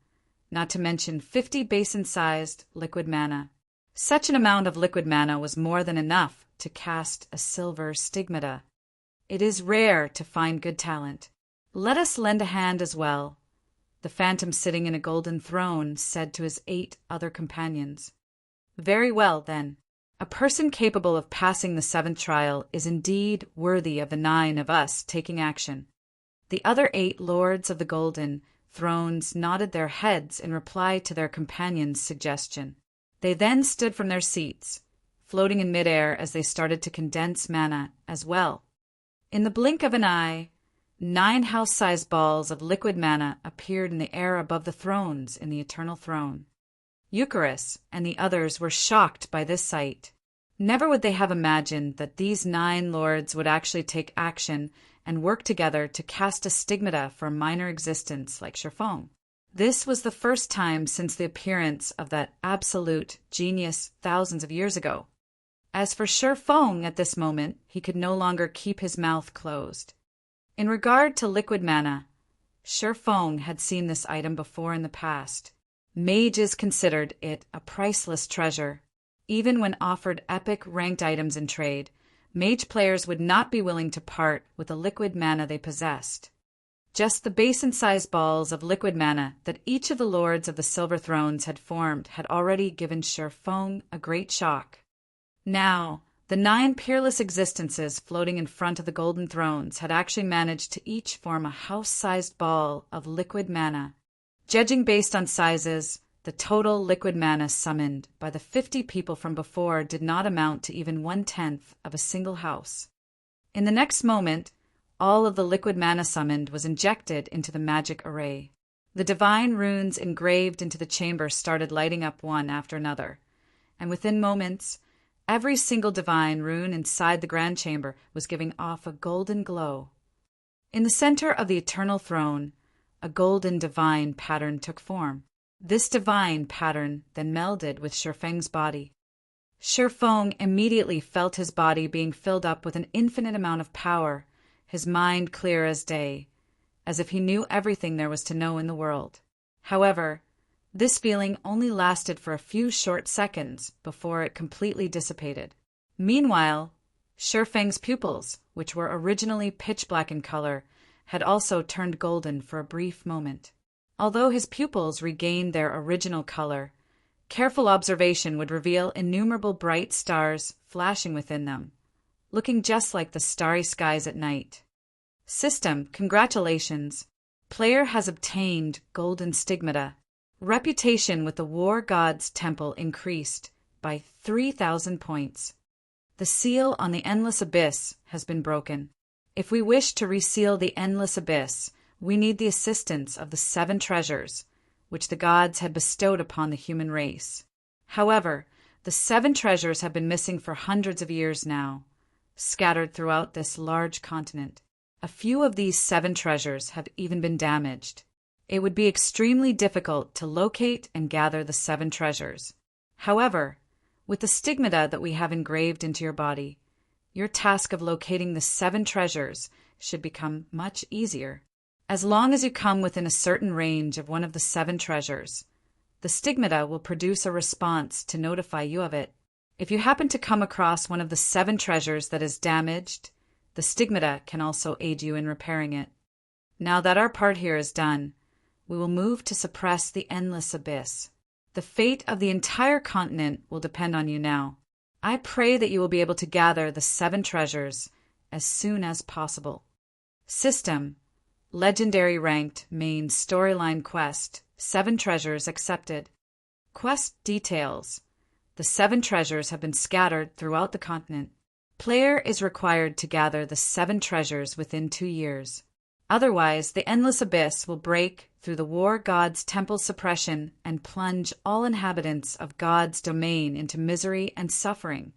not to mention 50 basin-sized liquid mana. Such an amount of liquid mana was more than enough to cast a silver stigmata. It is rare to find good talent. Let us lend a hand as well, the phantom sitting in a golden throne said to his 8 other companions. Very well, then. A person capable of passing the 7th trial is indeed worthy of the 9 of us taking action. The other 8 lords of the golden thrones nodded their heads in reply to their companion's suggestion. They then stood from their seats, floating in midair as they started to condense mana as well. In the blink of an eye, 9 house-sized balls of liquid mana appeared in the air above the thrones in the eternal throne. Eucharis and the others were shocked by this sight. Never would they have imagined that these 9 lords would actually take action and work together to cast a stigmata for a minor existence like Sherfong. This was the first time since the appearance of that absolute genius thousands of years ago. As for Sherfong at this moment, he could no longer keep his mouth closed. In regard to liquid mana, Sherfong had seen this item before in the past. Mages considered it a priceless treasure. Even when offered epic ranked items in trade, mage players would not be willing to part with the liquid mana they possessed. Just the basin-sized balls of liquid mana that each of the lords of the silver thrones had formed had already given Sherfong a great shock. Now, the 9 peerless existences floating in front of the golden thrones had actually managed to each form a house-sized ball of liquid mana. Judging based on sizes, the total liquid mana summoned by the 50 people from before did not amount to even 1/10 of a single house. In the next moment, all of the liquid mana summoned was injected into the magic array. The divine runes engraved into the chamber started lighting up one after another, and within moments, every single divine rune inside the grand chamber was giving off a golden glow. In the center of the eternal throne, a golden divine pattern took form. This divine pattern then melded with Sherfeng's body. Sherfong immediately felt his body being filled up with an infinite amount of power, his mind clear as day, as if he knew everything there was to know in the world. However, this feeling only lasted for a few short seconds before it completely dissipated. Meanwhile, Sherfeng's pupils, which were originally pitch black in color, had also turned golden for a brief moment. Although his pupils regained their original color, careful observation would reveal innumerable bright stars flashing within them, looking just like the starry skies at night. System, congratulations. Player has obtained golden stigmata. Reputation with the War God's Temple increased by 3,000 points. The seal on the Endless Abyss has been broken. If we wish to reseal the Endless Abyss, we need the assistance of the 7 treasures, which the gods had bestowed upon the human race. However, the 7 treasures have been missing for hundreds of years now, scattered throughout this large continent. A few of these 7 treasures have even been damaged. It would be extremely difficult to locate and gather the 7 treasures. However, With the stigmata that we have engraved into your body, your task of locating the 7 treasures should become much easier. As long as you come within a certain range of one of the 7 treasures, the stigmata will produce a response to notify you of it. If you happen to come across one of the 7 treasures that is damaged, the stigmata can also aid you in repairing it. Now that our part here is done, we will move to suppress the endless abyss. The fate of the entire continent will depend on you now. I pray that you will be able to gather the 7 treasures as soon as possible. System: Legendary ranked main storyline quest, 7 treasures accepted. Quest details: the 7 treasures have been scattered throughout the continent. Player is required to gather the 7 treasures within 2 years. Otherwise, the endless abyss will break through the war god's temple suppression and plunge all inhabitants of God's domain into misery and suffering,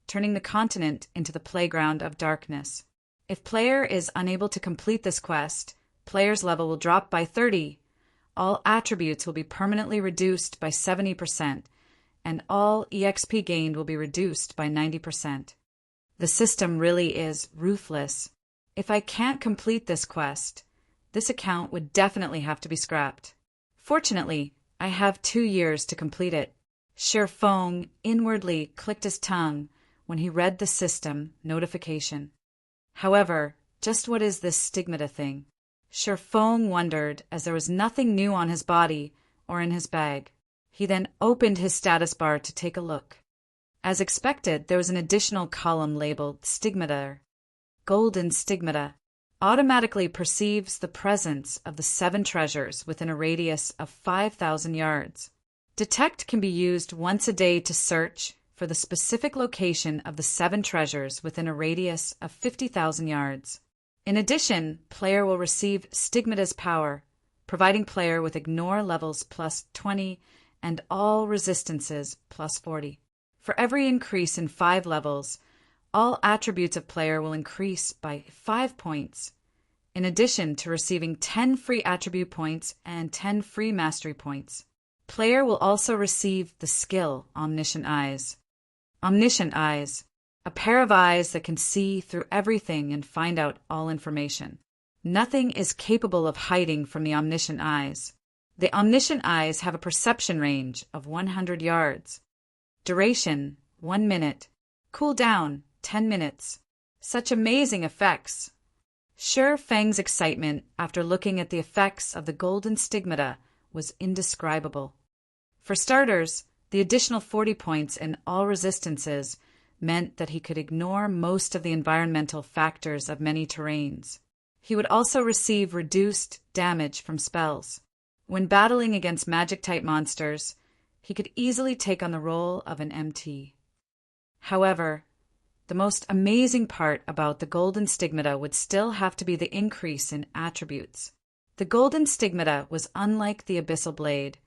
turning the continent into the playground of darkness. If player is unable to complete this quest, player's level will drop by 30, all attributes will be permanently reduced by 70%, and all EXP gained will be reduced by 90%. The system really is ruthless. If I can't complete this quest, this account would definitely have to be scrapped. Fortunately, I have 2 years to complete it. Sherfong inwardly clicked his tongue when he read the system notification. However, just what is this stigmata thing? Sherfong wondered, as there was nothing new on his body or in his bag. He then opened his status bar to take a look. As expected, there was an additional column labeled Stigmata. Golden Stigmata automatically perceives the presence of the 7 treasures within a radius of 5,000 yards. Detect can be used once a day to search for the specific location of the 7 treasures within a radius of 50,000 yards. In addition, player will receive Stigmata's power, providing player with Ignore levels plus 20 and all resistances plus 40. For every increase in 5 levels, all attributes of player will increase by 5 points, in addition to receiving 10 free attribute points and 10 free mastery points. Player will also receive the skill Omniscient Eyes. Omniscient Eyes, a pair of eyes that can see through everything and find out all information. Nothing is capable of hiding from the Omniscient Eyes. The Omniscient Eyes have a perception range of 100 yards. Duration, 1 minute. Cooldown, 10 minutes. Such amazing effects. Sher Feng's excitement after looking at the effects of the golden stigmata was indescribable. For starters, the additional 40 points in all resistances meant that he could ignore most of the environmental factors of many terrains. He would also receive reduced damage from spells. When battling against magic-type monsters, he could easily take on the role of an MT. However, the most amazing part about the golden stigmata would still have to be the increase in attributes. The golden stigmata was unlike the abyssal blade,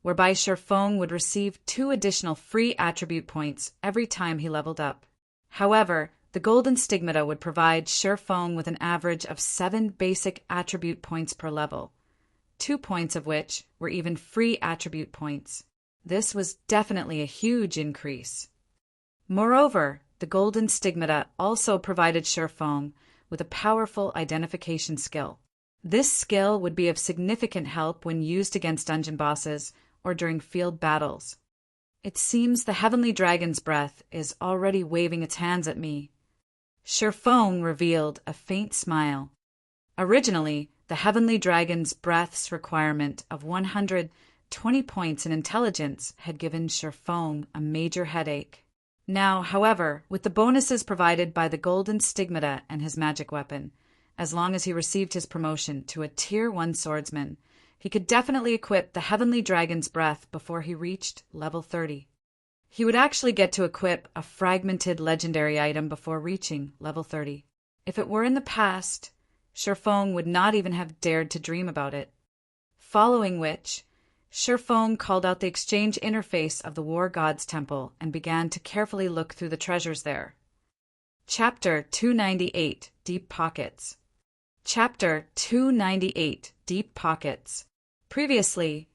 whereby Sherfong would receive 2 additional free attribute points every time he leveled up. However, the golden stigmata would provide Sherfong with an average of 7 basic attribute points per level, 2 points of which were even free attribute points. This was definitely a huge increase. Moreover, the golden stigmata also provided Sherfong with a powerful identification skill. This skill would be of significant help when used against dungeon bosses or during field battles. It seems the Heavenly Dragon's breath is already waving its hands at me. Sherfong revealed a faint smile. Originally, the Heavenly Dragon's breath's requirement of 120 points in intelligence had given Sherfong a major headache. Now, however, with the bonuses provided by the golden stigmata and his magic weapon, as long as he received his promotion to a Tier 1 swordsman, he could definitely equip the Heavenly Dragon's breath before he reached level 30. He would actually get to equip a fragmented legendary item before reaching level 30. If it were in the past, Sherfong would not even have dared to dream about it. Following which, Sherfong called out the exchange interface of the War God's Temple and began to carefully look through the treasures there. Chapter 298, Deep Pockets. Chapter 298, Deep Pockets. Previously,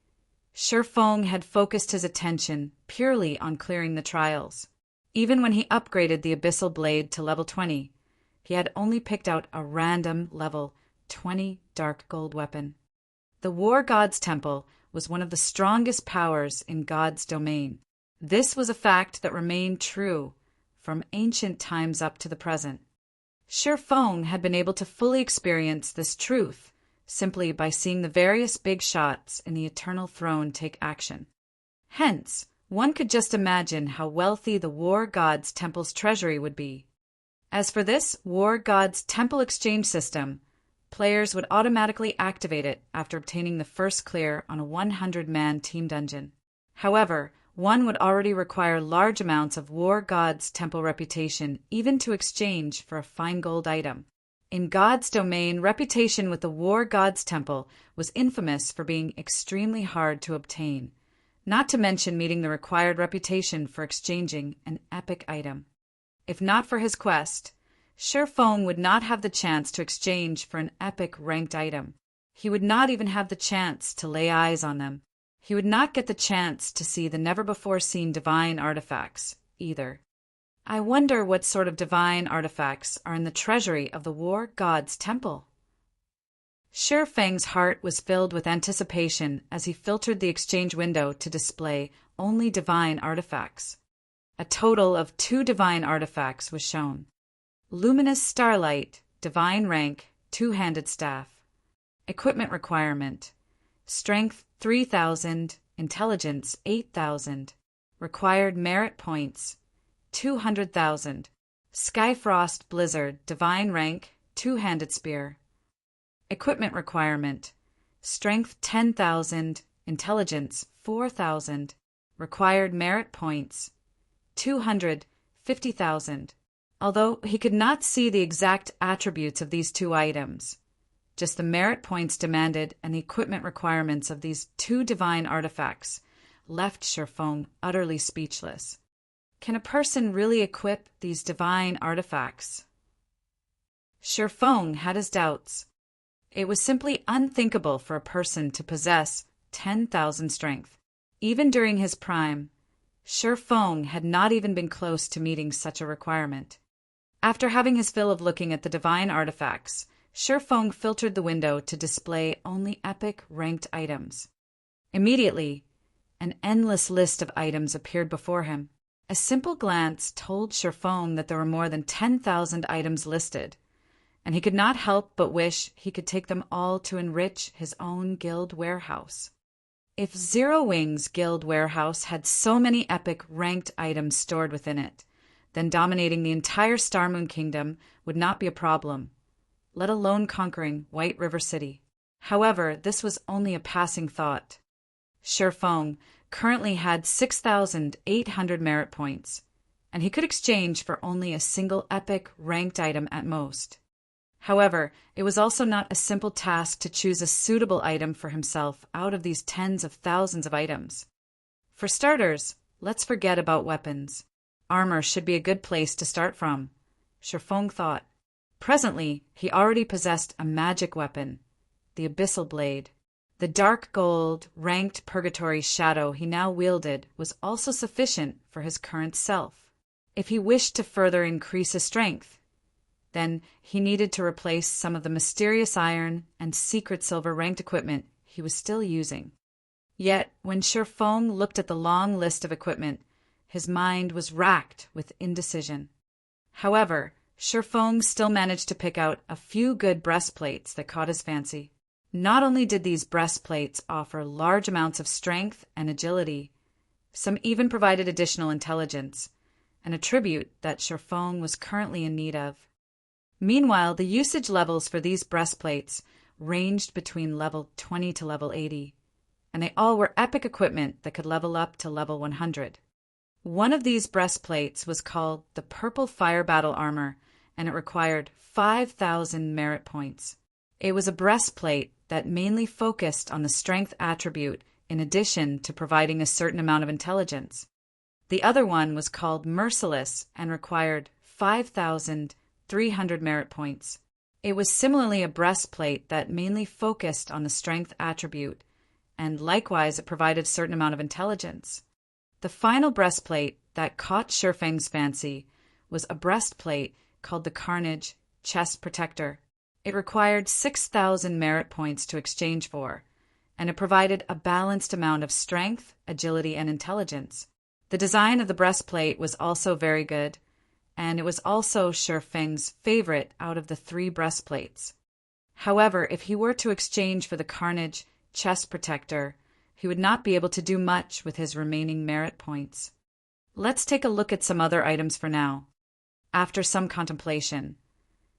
Feng had focused his attention purely on clearing the trials. Even when he upgraded the Abyssal Blade to level 20, he had only picked out a random level 20 dark gold weapon. The War God's Temple was one of the strongest powers in God's domain. This was a fact that remained true from ancient times up to the present. Feng had been able to fully experience this truth simply by seeing the various big shots in the Eternal Throne take action. Hence, one could just imagine how wealthy the War God's Temple's treasury would be. As for this War God's Temple exchange system, players would automatically activate it after obtaining the first clear on a 100-man team dungeon. However, one would already require large amounts of War God's Temple reputation even to exchange for a fine gold item. In God's domain, reputation with the War God's Temple was infamous for being extremely hard to obtain, not to mention meeting the required reputation for exchanging an epic item. If not for his quest, Feng would not have the chance to exchange for an epic ranked item. He would not even have the chance to lay eyes on them. He would not get the chance to see the never-before-seen divine artifacts, either. I wonder what sort of divine artifacts are in the treasury of the War God's Temple. Feng's heart was filled with anticipation as he filtered the exchange window to display only divine artifacts. A total of 2 divine artifacts was shown. Luminous Starlight, divine rank, 2-handed staff. Equipment requirement: Strength 3,000, Intelligence 8,000. Required merit points 200,000. Skyfrost Blizzard, divine rank, 2-handed spear. Equipment requirement: Strength 10,000, Intelligence 4,000. Required merit points 250,000. Although he could not see the exact attributes of these 2 items, just the merit points demanded and the equipment requirements of these 2 divine artifacts left Feng utterly speechless. Can a person really equip these divine artifacts? Feng had his doubts. It was simply unthinkable for a person to possess 10,000 strength. Even during his prime, Feng had not even been close to meeting such a requirement. After having his fill of looking at the divine artifacts, Feng filtered the window to display only epic ranked items. Immediately, an endless list of items appeared before him. A simple glance told Feng that there were more than 10,000 items listed, and he could not help but wish he could take them all to enrich his own guild warehouse. If Zero Wing's guild warehouse had so many epic ranked items stored within it, then dominating the entire Starmoon Kingdom would not be a problem, let alone conquering White River City. However, this was only a passing thought. Feng currently had 6,800 merit points, and he could exchange for only a single epic ranked item at most. However, it was also not a simple task to choose a suitable item for himself out of these tens of thousands of items. For starters, let's forget about weapons. Armor should be a good place to start from, Feng thought. Presently, he already possessed a magic weapon, the Abyssal Blade. The dark gold, ranked Purgatory shadow he now wielded was also sufficient for his current self. If he wished to further increase his strength, then he needed to replace some of the mysterious iron and secret silver ranked equipment he was still using. Yet, when Feng looked at the long list of equipment, his mind was racked with indecision. However, Feng still managed to pick out a few good breastplates that caught his fancy. Not only did these breastplates offer large amounts of strength and agility, some even provided additional intelligence, an attribute that Feng was currently in need of. Meanwhile, the usage levels for these breastplates ranged between level 20 to level 80, and they all were epic equipment that could level up to level 100. One of these breastplates was called the Purple Fire Battle Armor, and it required 5,000 merit points. It was a breastplate that mainly focused on the strength attribute in addition to providing a certain amount of intelligence. The other one was called Merciless and required 5,300 merit points. It was similarly a breastplate that mainly focused on the strength attribute and likewise it provided a certain amount of intelligence. The final breastplate that caught Shifeng's fancy was a breastplate called the Carnage Chest Protector. It required 6,000 merit points to exchange for, and it provided a balanced amount of strength, agility, and intelligence. The design of the breastplate was also very good, and it was also Shifeng's favorite out of the 3 breastplates. However, if he were to exchange for the Carnage Chest Protector, he would not be able to do much with his remaining merit points. Let's take a look at some other items for now. After some contemplation,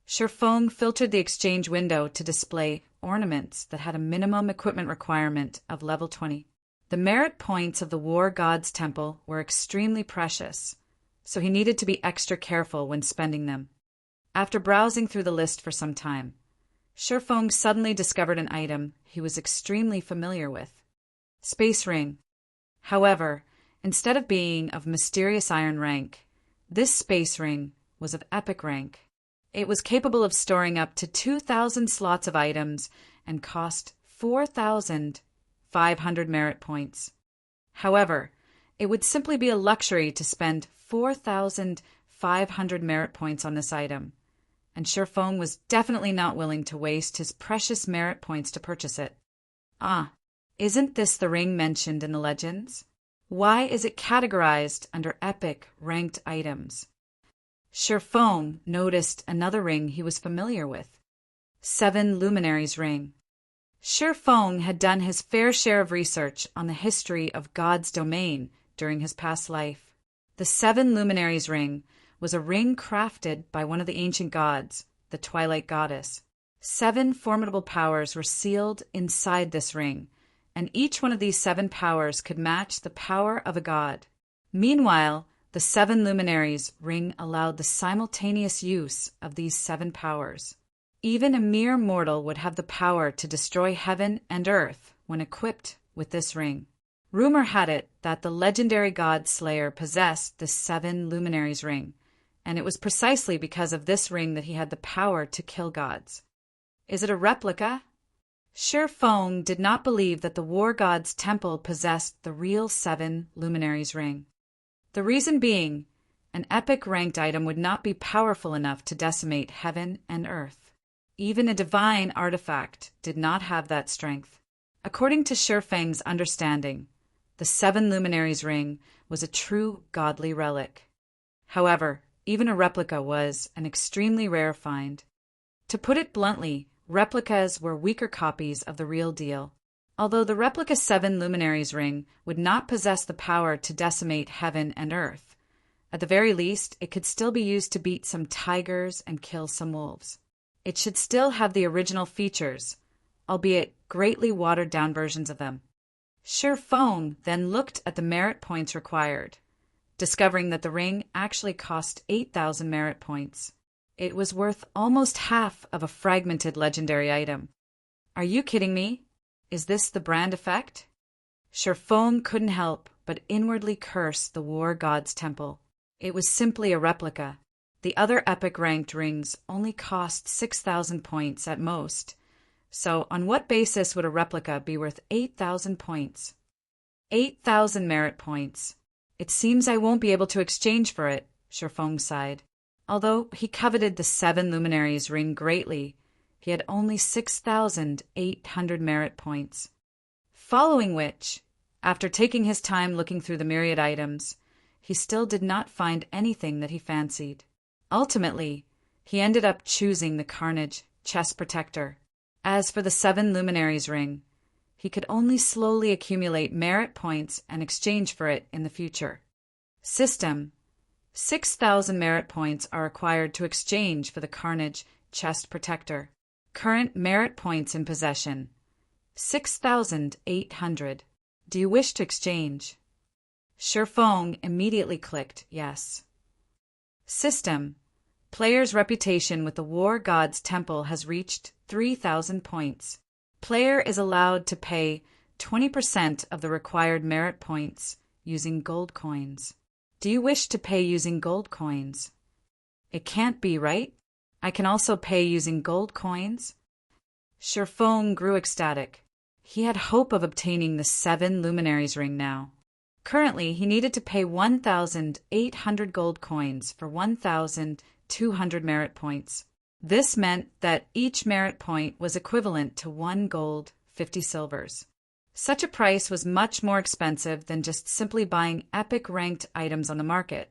Shifeng filtered the exchange window to display ornaments that had a minimum equipment requirement of level 20. The merit points of the War God's Temple were extremely precious, so he needed to be extra careful when spending them. After browsing through the list for some time, Shifeng suddenly discovered an item he was extremely familiar with. Space Ring. However, instead of being of mysterious iron rank, this space ring was of epic rank. It was capable of storing up to 2,000 slots of items and cost 4,500 merit points. However, it would simply be a luxury to spend 4,500 merit points on this item, and Shifeng was definitely not willing to waste his precious merit points to purchase it. Isn't this the ring mentioned in the legends? Why is it categorized under epic ranked items? Shifeng noticed another ring he was familiar with. 7 Luminaries Ring. Shifeng had done his fair share of research on the history of God's domain during his past life. The 7 Luminaries Ring was a ring crafted by one of the ancient gods, the Twilight Goddess. 7 formidable powers were sealed inside this ring, and each one of these 7 powers could match the power of a god. Meanwhile, the 7 Luminaries Ring allowed the simultaneous use of these 7 powers. Even a mere mortal would have the power to destroy heaven and earth when equipped with this ring. Rumor had it that the legendary god Slayer possessed the 7 Luminaries Ring, and it was precisely because of this ring that he had the power to kill gods. Is it a replica? Shifeng did not believe that the War God's Temple possessed the real 7 Luminaries Ring. The reason being, an epic ranked item would not be powerful enough to decimate heaven and earth. Even a divine artifact did not have that strength. According to Shifeng's understanding, the 7 Luminaries Ring was a true godly relic. However, even a replica was an extremely rare find. To put it bluntly, replicas were weaker copies of the real deal. Although the replica 7 Luminaries Ring would not possess the power to decimate heaven and earth, at the very least, it could still be used to beat some tigers and kill some wolves. It should still have the original features, albeit greatly watered-down versions of them. Shifeng then looked at the merit points required, discovering that the ring actually cost 8,000 merit points. It was worth almost half of a fragmented legendary item. Are you kidding me? Is this the brand effect? Shifeng couldn't help but inwardly curse the War God's Temple. It was simply a replica. The other epic ranked rings only cost 6,000 points at most. So on what basis would a replica be worth 8,000 points? 8,000 merit points. It seems I won't be able to exchange for it, Shifeng sighed. Although he coveted the 7 Luminaries Ring greatly, he had only 6,800 merit points. Following which, after taking his time looking through the myriad items, he still did not find anything that he fancied. Ultimately, he ended up choosing the Carnage Chest Protector. As for the 7 Luminaries Ring, he could only slowly accumulate merit points and exchange for it in the future. System: 6,000 merit points are required to exchange for the Carnage Chest Protector. Current merit points in possession: 6,800. Do you wish to exchange? Shifeng immediately clicked yes. System: player's reputation with the War God's Temple has reached 3,000 points. Player is allowed to pay 20% of the required merit points using gold coins. Do you wish to pay using gold coins? It can't be, right? I can also pay using gold coins? Shifeng grew ecstatic. He had hope of obtaining the 7 luminaries ring now. Currently, he needed to pay 1,800 gold coins for 1,200 merit points. This meant that each merit point was equivalent to 1 gold, 50 silvers. Such a price was much more expensive than just simply buying epic ranked items on the market,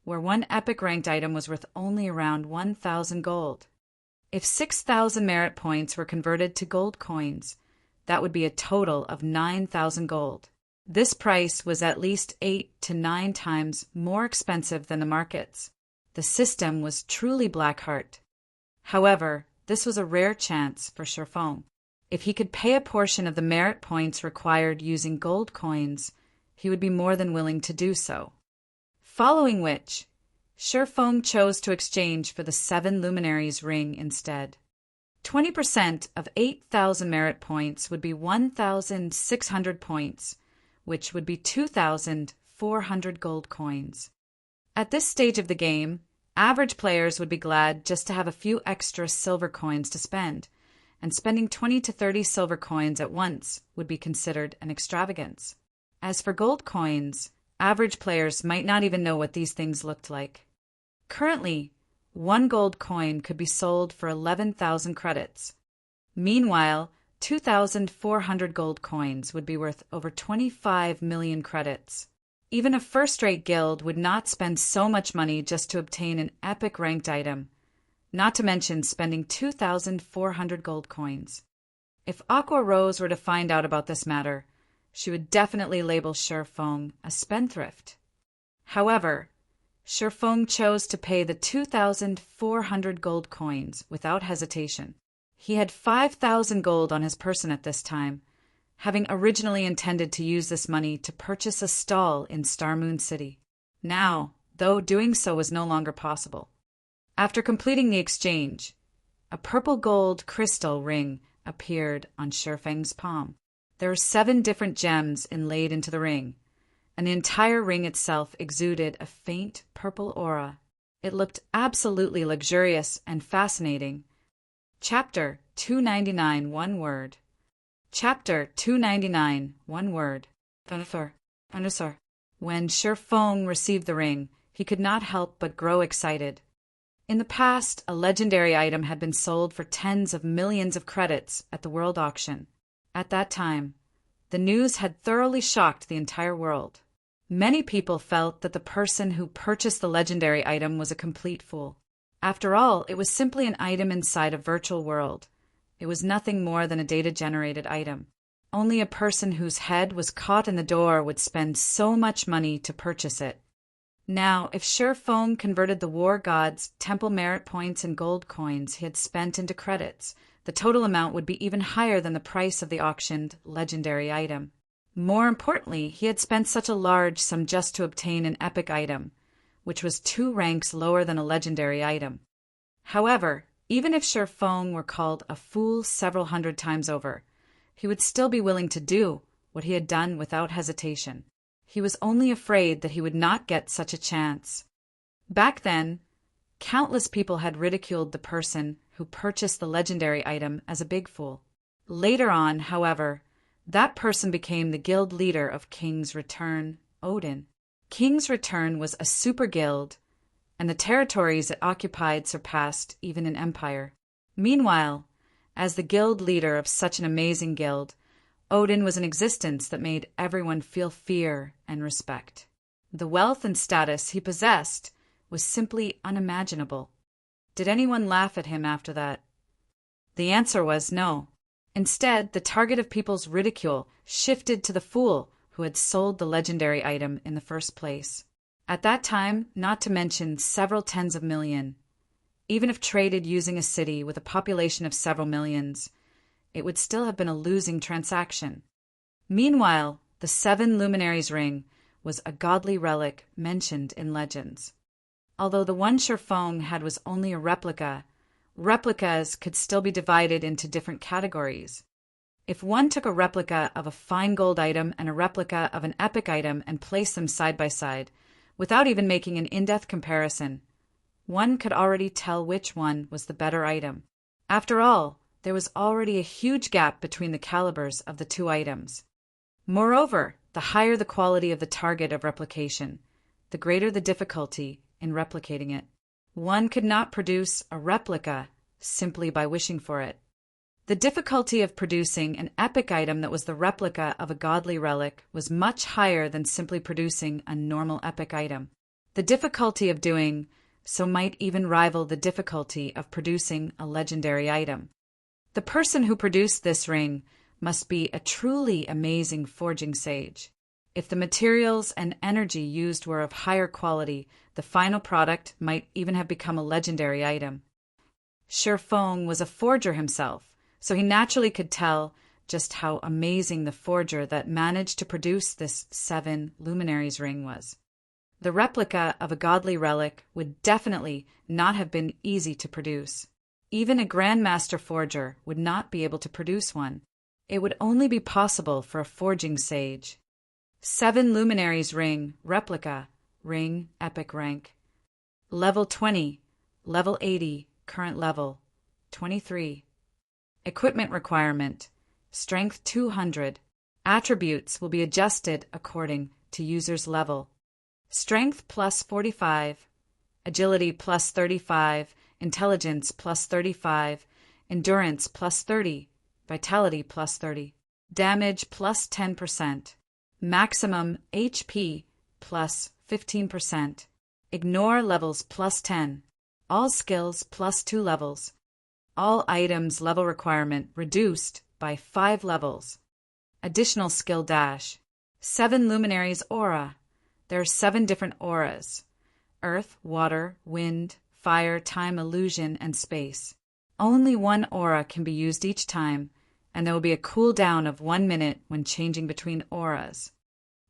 where one epic ranked item was worth only around 1,000 gold. If 6,000 merit points were converted to gold coins, that would be a total of 9,000 gold. This price was at least 8 to 9 times more expensive than the markets. The system was truly Blackheart. However, this was a rare chance for Sherfong. If he could pay a portion of the merit points required using gold coins, he would be more than willing to do so. Following which, Sherfong chose to exchange for the 7 luminaries ring instead. 20% of 8,000 merit points would be 1,600 points, which would be 2,400 gold coins. At this stage of the game, average players would be glad just to have a few extra silver coins to spend, and spending 20 to 30 silver coins at once would be considered an extravagance. As for gold coins, average players might not even know what these things looked like. Currently, 1 gold coin could be sold for 11,000 credits. Meanwhile, 2,400 gold coins would be worth over 25 million credits. Even a first-rate guild would not spend so much money just to obtain an epic ranked item, not to mention spending 2,400 gold coins. If Aqua Rose were to find out about this matter, she would definitely label Sherfong a spendthrift. However, Sherfong chose to pay the 2,400 gold coins without hesitation. He had 5,000 gold on his person at this time, having originally intended to use this money to purchase a stall in Star Moon City. Now, though, doing so was no longer possible. After completing the exchange, a purple gold crystal ring appeared on Sherfeng's palm. There were 7 different gems inlaid into the ring, and the entire ring itself exuded a faint purple aura. It looked absolutely luxurious and fascinating. Chapter 299, one word. Chapter 299, one word. Anusar. When Sherfong received the ring, he could not help but grow excited. In the past, a legendary item had been sold for tens of millions of credits at the world auction. At that time, the news had thoroughly shocked the entire world. Many people felt that the person who purchased the legendary item was a complete fool. After all, it was simply an item inside a virtual world. It was nothing more than a data-generated item. Only a person whose head was caught in the door would spend so much money to purchase it. Now, if Sherfong converted the war god's temple merit points and gold coins he had spent into credits, the total amount would be even higher than the price of the auctioned legendary item. More importantly, he had spent such a large sum just to obtain an epic item, which was 2 ranks lower than a legendary item. However, even if Sherfong were called a fool several hundred times over, he would still be willing to do what he had done without hesitation. He was only afraid that he would not get such a chance. Back then, countless people had ridiculed the person who purchased the legendary item as a big fool. Later on, however, that person became the guild leader of King's Return, Odin. King's Return was a super guild, and the territories it occupied surpassed even an empire. Meanwhile, as the guild leader of such an amazing guild, Odin was an existence that made everyone feel fear and respect. The wealth and status he possessed was simply unimaginable. Did anyone laugh at him after that? The answer was no. Instead, the target of people's ridicule shifted to the fool who had sold the legendary item in the first place. At that time, not to mention several tens of million, even if traded using a city with a population of several millions, it would still have been a losing transaction. Meanwhile, the 7 luminaries ring was a godly relic mentioned in legends. Although the one Sherfong had was only a replica, replicas could still be divided into different categories. If one took a replica of a fine gold item and a replica of an epic item and placed them side by side, without even making an in-depth comparison, one could already tell which one was the better item. After all, there was already a huge gap between the calibers of the two items. Moreover, the higher the quality of the target of replication, the greater the difficulty in replicating it. One could not produce a replica simply by wishing for it. The difficulty of producing an epic item that was the replica of a godly relic was much higher than simply producing a normal epic item. The difficulty of doing so might even rival the difficulty of producing a legendary item. The person who produced this ring must be a truly amazing forging sage. If the materials and energy used were of higher quality, the final product might even have become a legendary item. Shi Feng was a forger himself, so he naturally could tell just how amazing the forger that managed to produce this 7 luminaries ring was. The replica of a godly relic would definitely not have been easy to produce. Even a grandmaster forger would not be able to produce one. It would only be possible for a forging sage. 7 luminaries ring, replica, ring, epic rank. Level 20, level 80, current level, 23. Equipment requirement, strength 200. Attributes will be adjusted according to user's level. Strength plus 45, agility plus 35, intelligence plus 35, endurance plus 30, vitality plus 30, damage plus 10%, maximum HP plus 15%, ignore levels plus 10, all skills plus 2 levels, all items level requirement reduced by 5 levels, additional skill dash, 7 luminaries aura. There are 7 different auras: earth, water, wind, fire, time, illusion, and space. Only one aura can be used each time, and there will be a cooldown of 1 minute when changing between auras.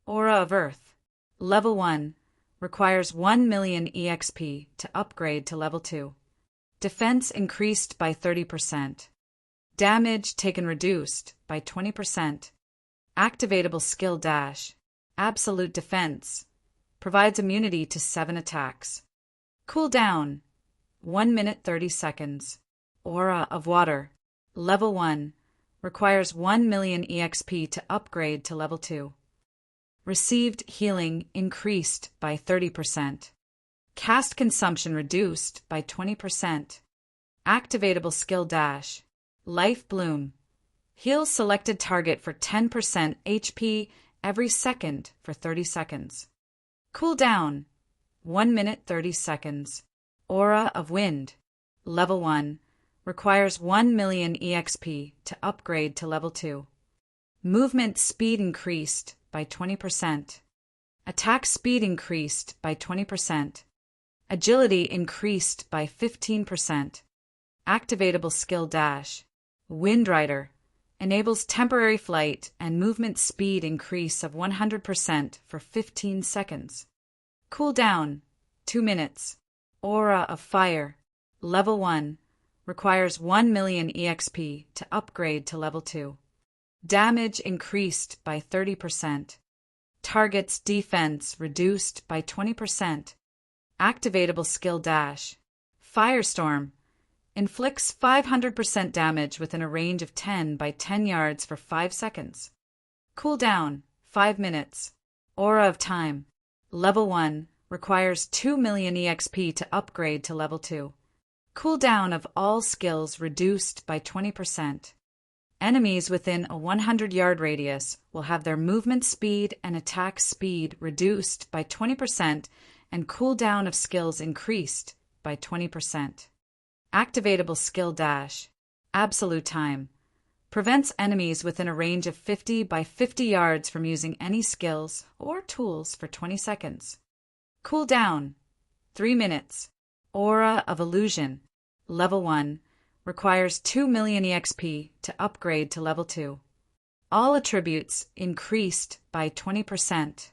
Aura of Earth. Level 1. Requires 1 million EXP to upgrade to level 2. Defense increased by 30%. Damage taken reduced by 20%. Activatable skill dash. Absolute defense. Provides immunity to 7 attacks. Cooldown. 1 minute 30 seconds. Aura of Water. Level 1. Requires 1 million EXP to upgrade to level 2. Received healing increased by 30%. Cast consumption reduced by 20%. Activatable skill dash. Life Bloom. Heals selected target for 10% HP every second for 30 seconds. Cooldown. 1 minute 30 seconds. Aura of Wind. Level 1. Requires 1 million EXP to upgrade to level 2. Movement speed increased by 20%. Attack speed increased by 20%. Agility increased by 15%. Activatable skill dash. Wind Rider. Enables temporary flight and movement speed increase of 100% for 15 seconds. Cooldown. 2 minutes. Aura of Fire. Level 1. Requires 1 million EXP to upgrade to level 2. Damage increased by 30%. Target's defense reduced by 20%. Activatable skill dash. Firestorm. Inflicts 500% damage within a range of 10 by 10 yards for 5 seconds. Cooldown. 5 minutes. Aura of Time. Level 1. Requires 2 million EXP to upgrade to level 2. Cooldown of all skills reduced by 20%. Enemies within a 100-yard radius will have their movement speed and attack speed reduced by 20% and cooldown of skills increased by 20%. Activatable skill dash. Absolute Time. Prevents enemies within a range of 50 by 50 yards from using any skills or tools for 20 seconds. Cooldown. 3 minutes. Aura of Illusion. Level 1. Requires 2 million EXP to upgrade to level 2. All attributes increased by 20%.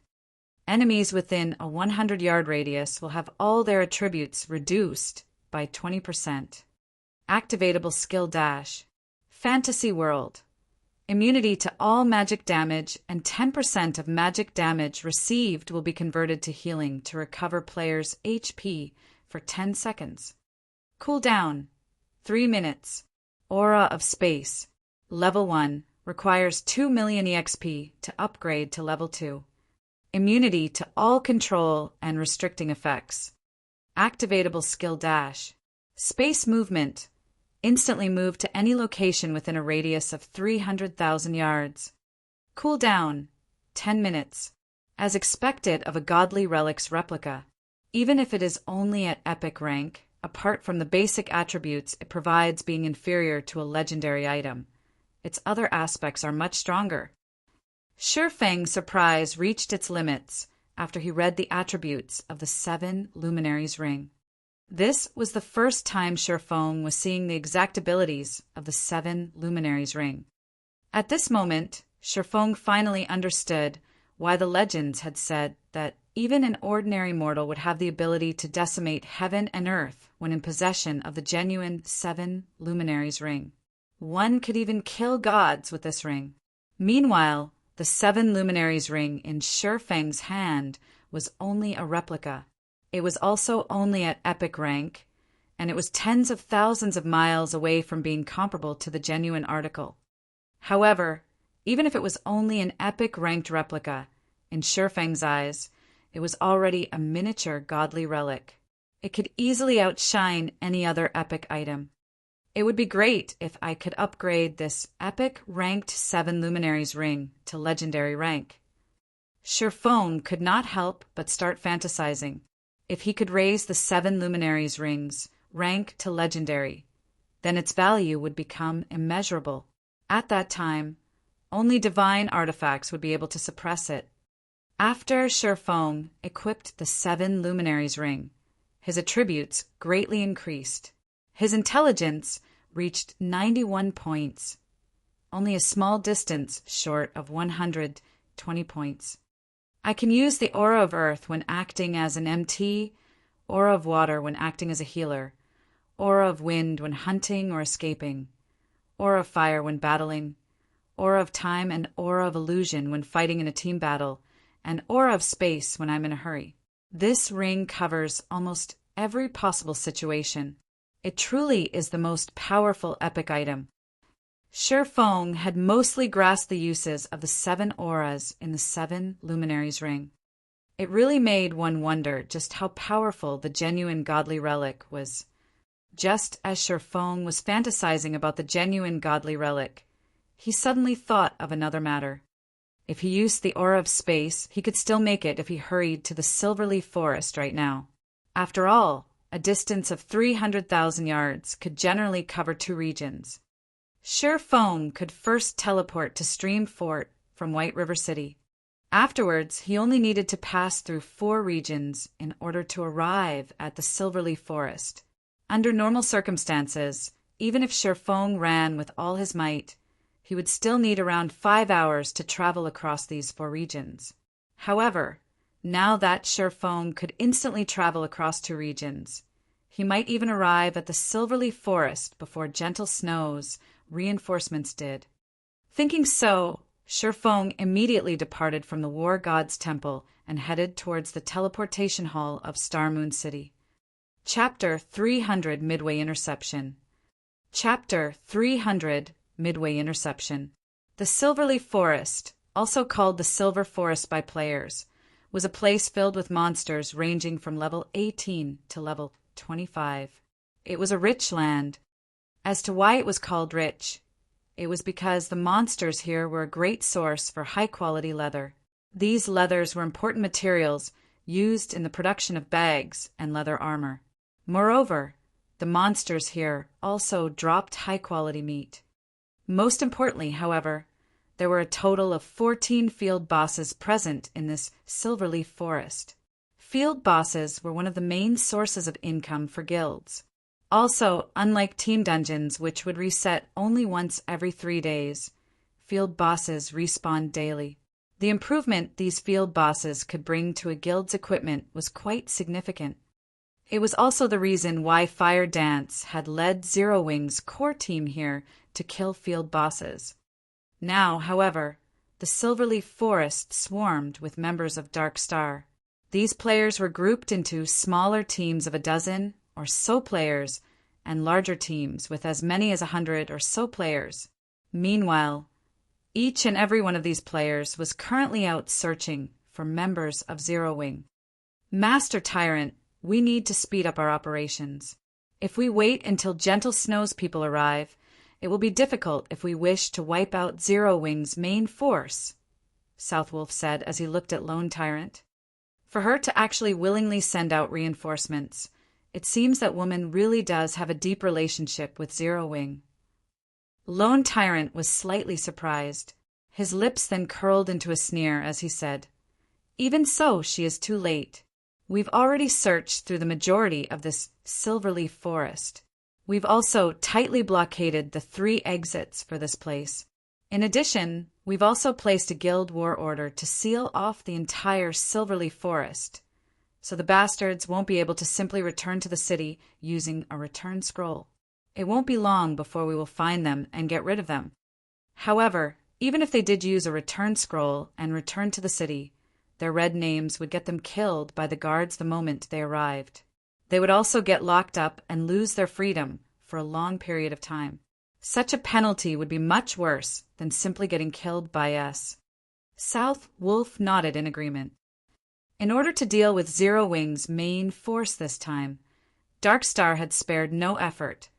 Enemies within a 100-yard radius will have all their attributes reduced by 20%. Activatable skill dash. Fantasy World. Immunity to all magic damage and 10% of magic damage received will be converted to healing to recover players' HP for 10 seconds. Cooldown. 3 minutes. Aura of Space. Level 1 requires 2 million EXP to upgrade to Level 2. Immunity to all control and restricting effects. Activatable skill dash. Space movement. Instantly move to any location within a radius of 300,000 yards. Cooldown. 10 minutes. As expected of a Godly Relics replica. Even if it is only at epic rank, apart from the basic attributes it provides being inferior to a legendary item, its other aspects are much stronger. Shifeng's surprise reached its limits after he read the attributes of the 7 Luminaries ring. This was the first time Shifeng was seeing the exact abilities of the 7 Luminaries ring. At this moment, Shifeng finally understood why the legends had said that even an ordinary mortal would have the ability to decimate heaven and earth when in possession of the genuine 7 Luminaries ring. One could even kill gods with this ring. Meanwhile, the 7 Luminaries ring in Shifeng's hand was only a replica. It was also only at epic rank, and it was tens of thousands of miles away from being comparable to the genuine article. However, even if it was only an epic ranked replica, in Shifeng's eyes, it was already a miniature godly relic. It could easily outshine any other epic item. It would be great if I could upgrade this epic ranked 7 Luminaries ring to legendary rank. Shifeng could not help but start fantasizing. If he could raise the 7 Luminaries rings rank to legendary, then its value would become immeasurable. At that time, only divine artifacts would be able to suppress it. After Shifeng equipped the 7 Luminaries ring, his attributes greatly increased. His intelligence reached 91 points, only a small distance short of 120 points. I can use the Aura of Earth when acting as an MT, Aura of Water when acting as a healer, Aura of Wind when hunting or escaping, Aura of Fire when battling, Aura of Time and Aura of Illusion when fighting in a team battle, and Aura of Space when I'm in a hurry. This ring covers almost every possible situation. It truly is the most powerful epic item. Shifeng had mostly grasped the uses of the 7 auras in the 7 Luminaries ring. It really made one wonder just how powerful the genuine godly relic was. Just as Shifeng was fantasizing about the genuine godly relic, he suddenly thought of another matter. If he used the Aura of Space, he could still make it if he hurried to the Silverleaf Forest right now. After all, a distance of 300,000 yards could generally cover 2 regions. Shifeng could first teleport to Stream Fort from White River City. Afterwards, he only needed to pass through 4 regions in order to arrive at the Silverleaf Forest. Under normal circumstances, even if Shifeng ran with all his might, he would still need around 5 hours to travel across these 4 regions. However, now that Shifeng could instantly travel across 2 regions, he might even arrive at the Silverleaf Forest before gentle snows reinforcements did. Thinking so, Shifeng immediately departed from the War God's Temple and headed towards the teleportation hall of Star Moon City. Chapter 300 Midway Interception. Chapter 300 Midway Interception. The Silverleaf Forest, also called the Silver Forest by players, was a place filled with monsters ranging from level 18 to level 25. It was a rich land. As to why it was called rich, it was because the monsters here were a great source for high-quality leather. These leathers were important materials used in the production of bags and leather armor. Moreover, the monsters here also dropped high-quality meat. Most importantly, however, there were a total of 14 field bosses present in this Silverleaf Forest. Field bosses were one of the main sources of income for guilds. Also, unlike team dungeons, which would reset only once every 3 days, field bosses respawned daily. The improvement these field bosses could bring to a guild's equipment was quite significant. It was also the reason why Fire Dance had led Zero Wing's core team here to kill field bosses. Now, however, the Silverleaf Forest swarmed with members of Dark Star. These players were grouped into smaller teams of a dozen or so players and larger teams with as many as 100 or so players. Meanwhile, each and every one of these players was currently out searching for members of Zero Wing. Master Tyrant, we need to speed up our operations. If we wait until Gentle Snow's people arrive, it will be difficult if we wish to wipe out Zero Wing's main force, Southwolf said as he looked at Lone Tyrant. For her to actually willingly send out reinforcements, it seems that woman really does have a deep relationship with Zero Wing. Lone Tyrant was slightly surprised. His lips then curled into a sneer as he said, "Even so, she is too late. We've already searched through the majority of this Silverleaf Forest. We've also tightly blockaded the 3 exits for this place. In addition, we've also placed a guild war order to seal off the entire Silverleaf Forest, so the bastards won't be able to simply return to the city using a return scroll. It won't be long before we will find them and get rid of them. However, even if they did use a return scroll and return to the city, their red names would get them killed by the guards the moment they arrived. They would also get locked up and lose their freedom for a long period of time. Such a penalty would be much worse than simply getting killed by us." South Wolf nodded in agreement. In order to deal with Zero Wing's main force this time, Darkstar had spared no effort,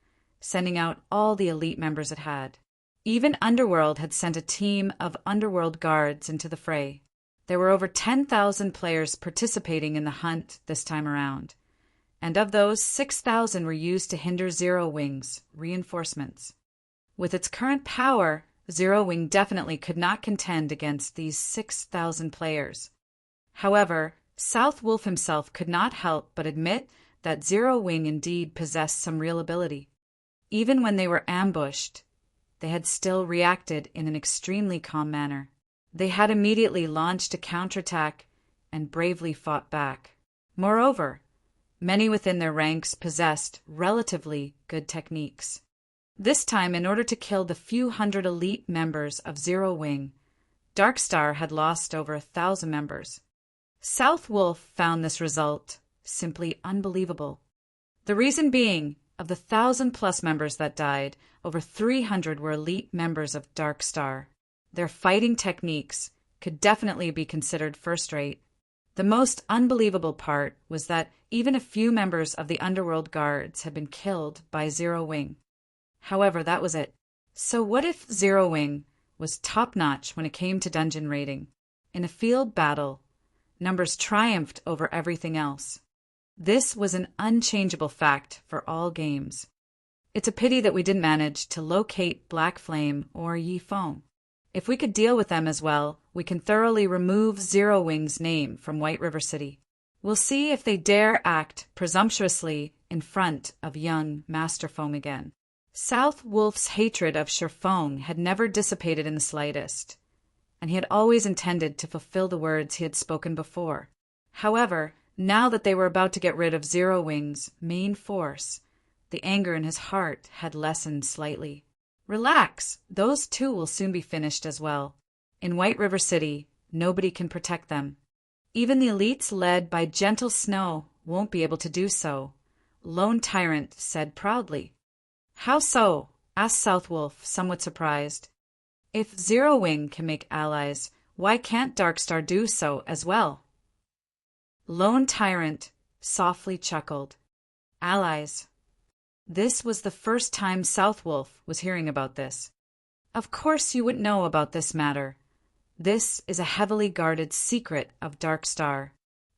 sending out all the elite members it had. Even Underworld had sent a team of Underworld guards into the fray. There were over 10,000 players participating in the hunt this time around, and of those, 6,000 were used to hinder Zero Wing's reinforcements. With its current power, Zero Wing definitely could not contend against these 6,000 players. However, South Wolf himself could not help but admit that Zero Wing indeed possessed some real ability. Even when they were ambushed, they had still reacted in an extremely calm manner. They had immediately launched a counterattack and bravely fought back. Moreover, many within their ranks possessed relatively good techniques. This time, in order to kill the few hundred elite members of Zero Wing, Darkstar had lost over 1,000 members. South Wolf found this result simply unbelievable. The reason being, of the 1,000+ members that died, over 300 were elite members of Darkstar. Their fighting techniques could definitely be considered first-rate. The most unbelievable part was that even a few members of the Underworld Guards had been killed by Zero Wing. However, that was it. So what if Zero Wing was top-notch when it came to dungeon raiding? In a field battle, numbers triumphed over everything else. This was an unchangeable fact for all games. It's a pity that we didn't manage to locate Black Flame or Yi Feng. If we could deal with them as well, we can thoroughly remove Zero Wing's name from White River City. We'll see if they dare act presumptuously in front of young Master Feng again. South Wolf's hatred of Shifeng had never dissipated in the slightest, and he had always intended to fulfill the words he had spoken before. However, now that they were about to get rid of Zero Wing's main force, the anger in his heart had lessened slightly. Relax, those too will soon be finished as well. In White River City, nobody can protect them. Even the elites led by Gentle Snow won't be able to do so, Lone Tyrant said proudly. How so? Asked South Wolf, somewhat surprised. If Zero Wing can make allies, why can't Darkstar do so as well? Lone Tyrant softly chuckled. Allies. This was the first time South Wolf was hearing about this. Of course you wouldn't know about this matter. This is a heavily guarded secret of Darkstar.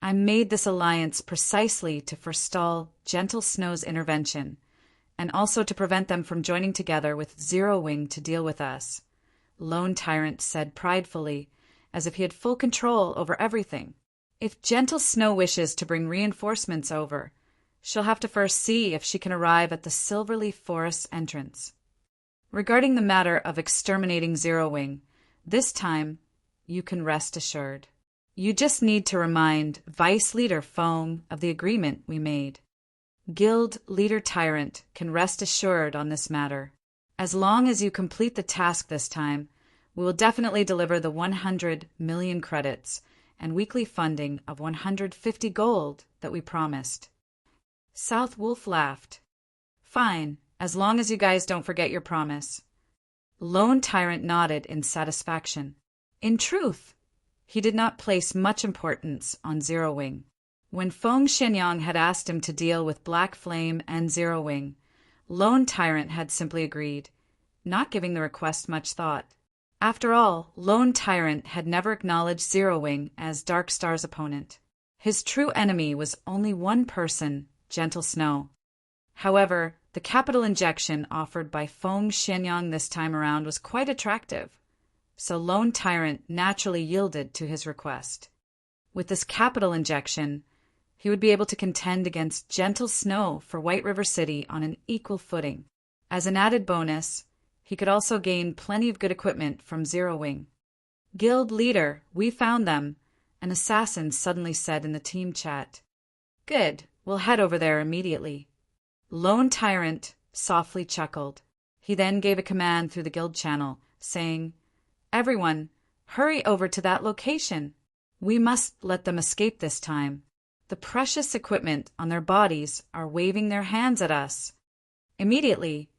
I made this alliance precisely to forestall Gentle Snow's intervention, and also to prevent them from joining together with Zero Wing to deal with us, Lone Tyrant said pridefully, as if he had full control over everything. If Gentle Snow wishes to bring reinforcements over, she'll have to first see if she can arrive at the Silverleaf Forest entrance. Regarding the matter of exterminating Zero Wing, this time you can rest assured. You just need to remind Vice Leader Feng of the agreement we made. Guild Leader Tyrant can rest assured on this matter. As long as you complete the task this time, we will definitely deliver the 100 million credits and weekly funding of 150 gold that we promised. South Wolf laughed. Fine, as long as you guys don't forget your promise. Lone Tyrant nodded in satisfaction. In truth, he did not place much importance on Zero Wing. When Feng Shenyang had asked him to deal with Black Flame and Zero Wing, Lone Tyrant had simply agreed, not giving the request much thought. After all, Lone Tyrant had never acknowledged Zero Wing as Dark Star's opponent. His true enemy was only one person, Gentle Snow. However, the capital injection offered by Feng Shenyang this time around was quite attractive, so Lone Tyrant naturally yielded to his request. With this capital injection, he would be able to contend against Gentle Snow for White River City on an equal footing. As an added bonus, he could also gain plenty of good equipment from Zero Wing. Guild leader, we found them, an assassin suddenly said in the team chat. Good, we'll head over there immediately. Lone Tyrant softly chuckled. He then gave a command through the guild channel, saying, Everyone, hurry over to that location. We must let them escape this time. The precious equipment on their bodies are waving their hands at us. Immediately,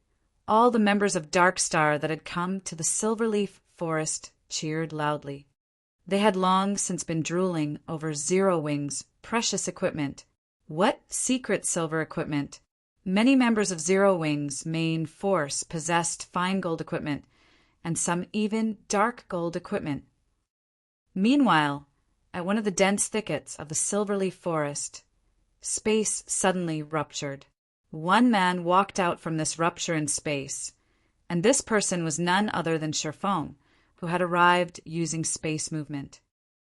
all the members of Dark Star that had come to the Silverleaf Forest cheered loudly. They had long since been drooling over Zero Wing's precious equipment. What secret silver equipment? Many members of Zero Wing's main force possessed fine gold equipment, and some even dark gold equipment. Meanwhile, at one of the dense thickets of the Silverleaf Forest, space suddenly ruptured. One man walked out from this rupture in space, and this person was none other than Shifeng, who had arrived using space movement.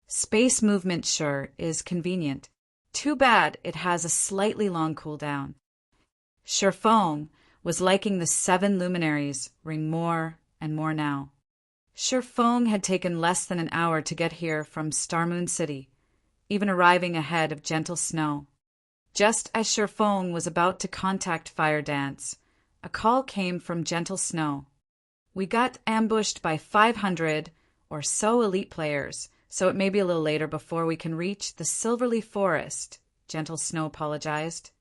Space movement, sure, is convenient. Too bad it has a slightly long cooldown. Shifeng was liking the 7 luminaries ring more and more now. Shifeng had taken less than an hour to get here from Starmoon City, even arriving ahead of Gentle Snow. Just as Shifeng was about to contact Fire Dance, a call came from Gentle Snow. We got ambushed by 500 or so elite players, so it may be a little later before we can reach the Silverleaf Forest, Gentle Snow apologized.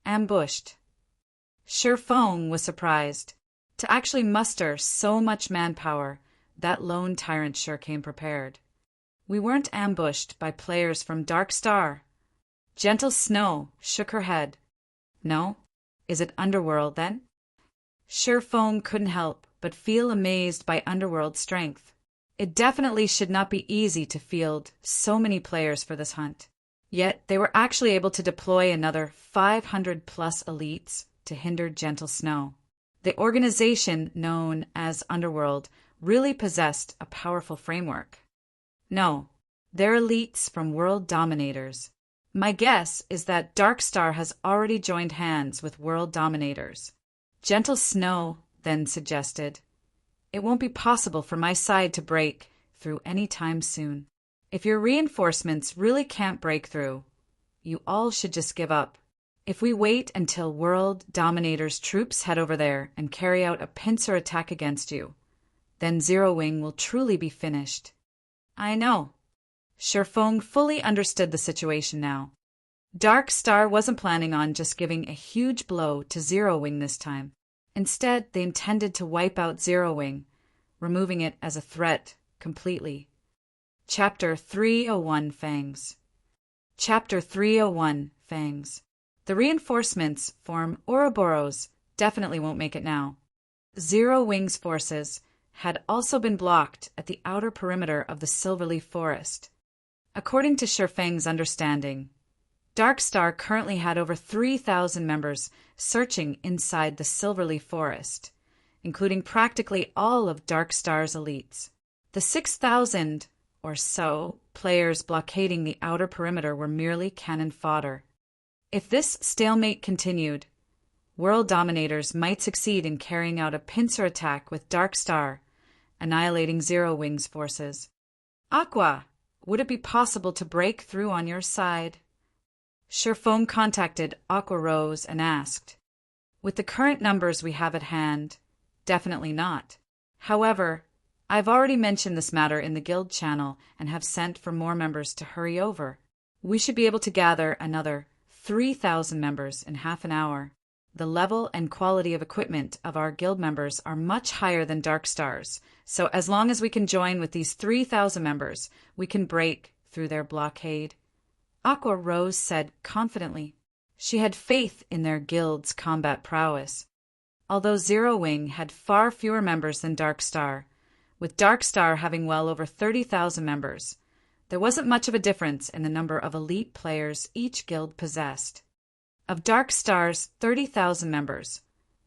Ambushed. Shifeng was surprised. To actually muster so much manpower, that Lone Tyrant sure came prepared. We weren't ambushed by players from Dark Star. Gentle Snow shook her head. No? Is it Underworld, then? Shifeng couldn't help but feel amazed by Underworld's strength. It definitely should not be easy to field so many players for this hunt. Yet they were actually able to deploy another 500-plus elites to hinder Gentle Snow. The organization known as Underworld really possessed a powerful framework. No, they're elites from world dominators. My guess is that Dark Star has already joined hands with world dominators. Gentle Snow then suggested, It won't be possible for my side to break through any time soon. If your reinforcements really can't break through, you all should just give up. If we wait until World Dominator's troops head over there and carry out a pincer attack against you, then Zero Wing will truly be finished. I know. Shifeng fully understood the situation now. Dark Star wasn't planning on just giving a huge blow to Zero Wing this time. Instead, they intended to wipe out Zero Wing, removing it as a threat completely. Chapter 301 Fangs. Chapter 301 Fangs. The reinforcements from Ouroboros definitely won't make it now. Zero Wing's forces had also been blocked at the outer perimeter of the Silverleaf Forest. According to Shifeng's understanding, Dark Star currently had over 3,000 members searching inside the Silverleaf Forest, including practically all of Dark Star's elites. The 6,000 or so players blockading the outer perimeter were merely cannon fodder. If this stalemate continued, World Dominators might succeed in carrying out a pincer attack with Dark Star, annihilating Zero Wing's forces. Aqua, would it be possible to break through on your side? Shifeng contacted Aqua Rose and asked, With the current numbers we have at hand, definitely not. However, I've already mentioned this matter in the guild channel and have sent for more members to hurry over. We should be able to gather another 3,000 members in half an hour. The level and quality of equipment of our guild members are much higher than Dark Star's, so as long as we can join with these 3,000 members, we can break through their blockade. Aqua Rose said confidently. She had faith in their guild's combat prowess. Although Zero Wing had far fewer members than Dark Star, with Dark Star having well over 30,000 members, there wasn't much of a difference in the number of elite players each guild possessed. Of Dark Star's 30,000 members,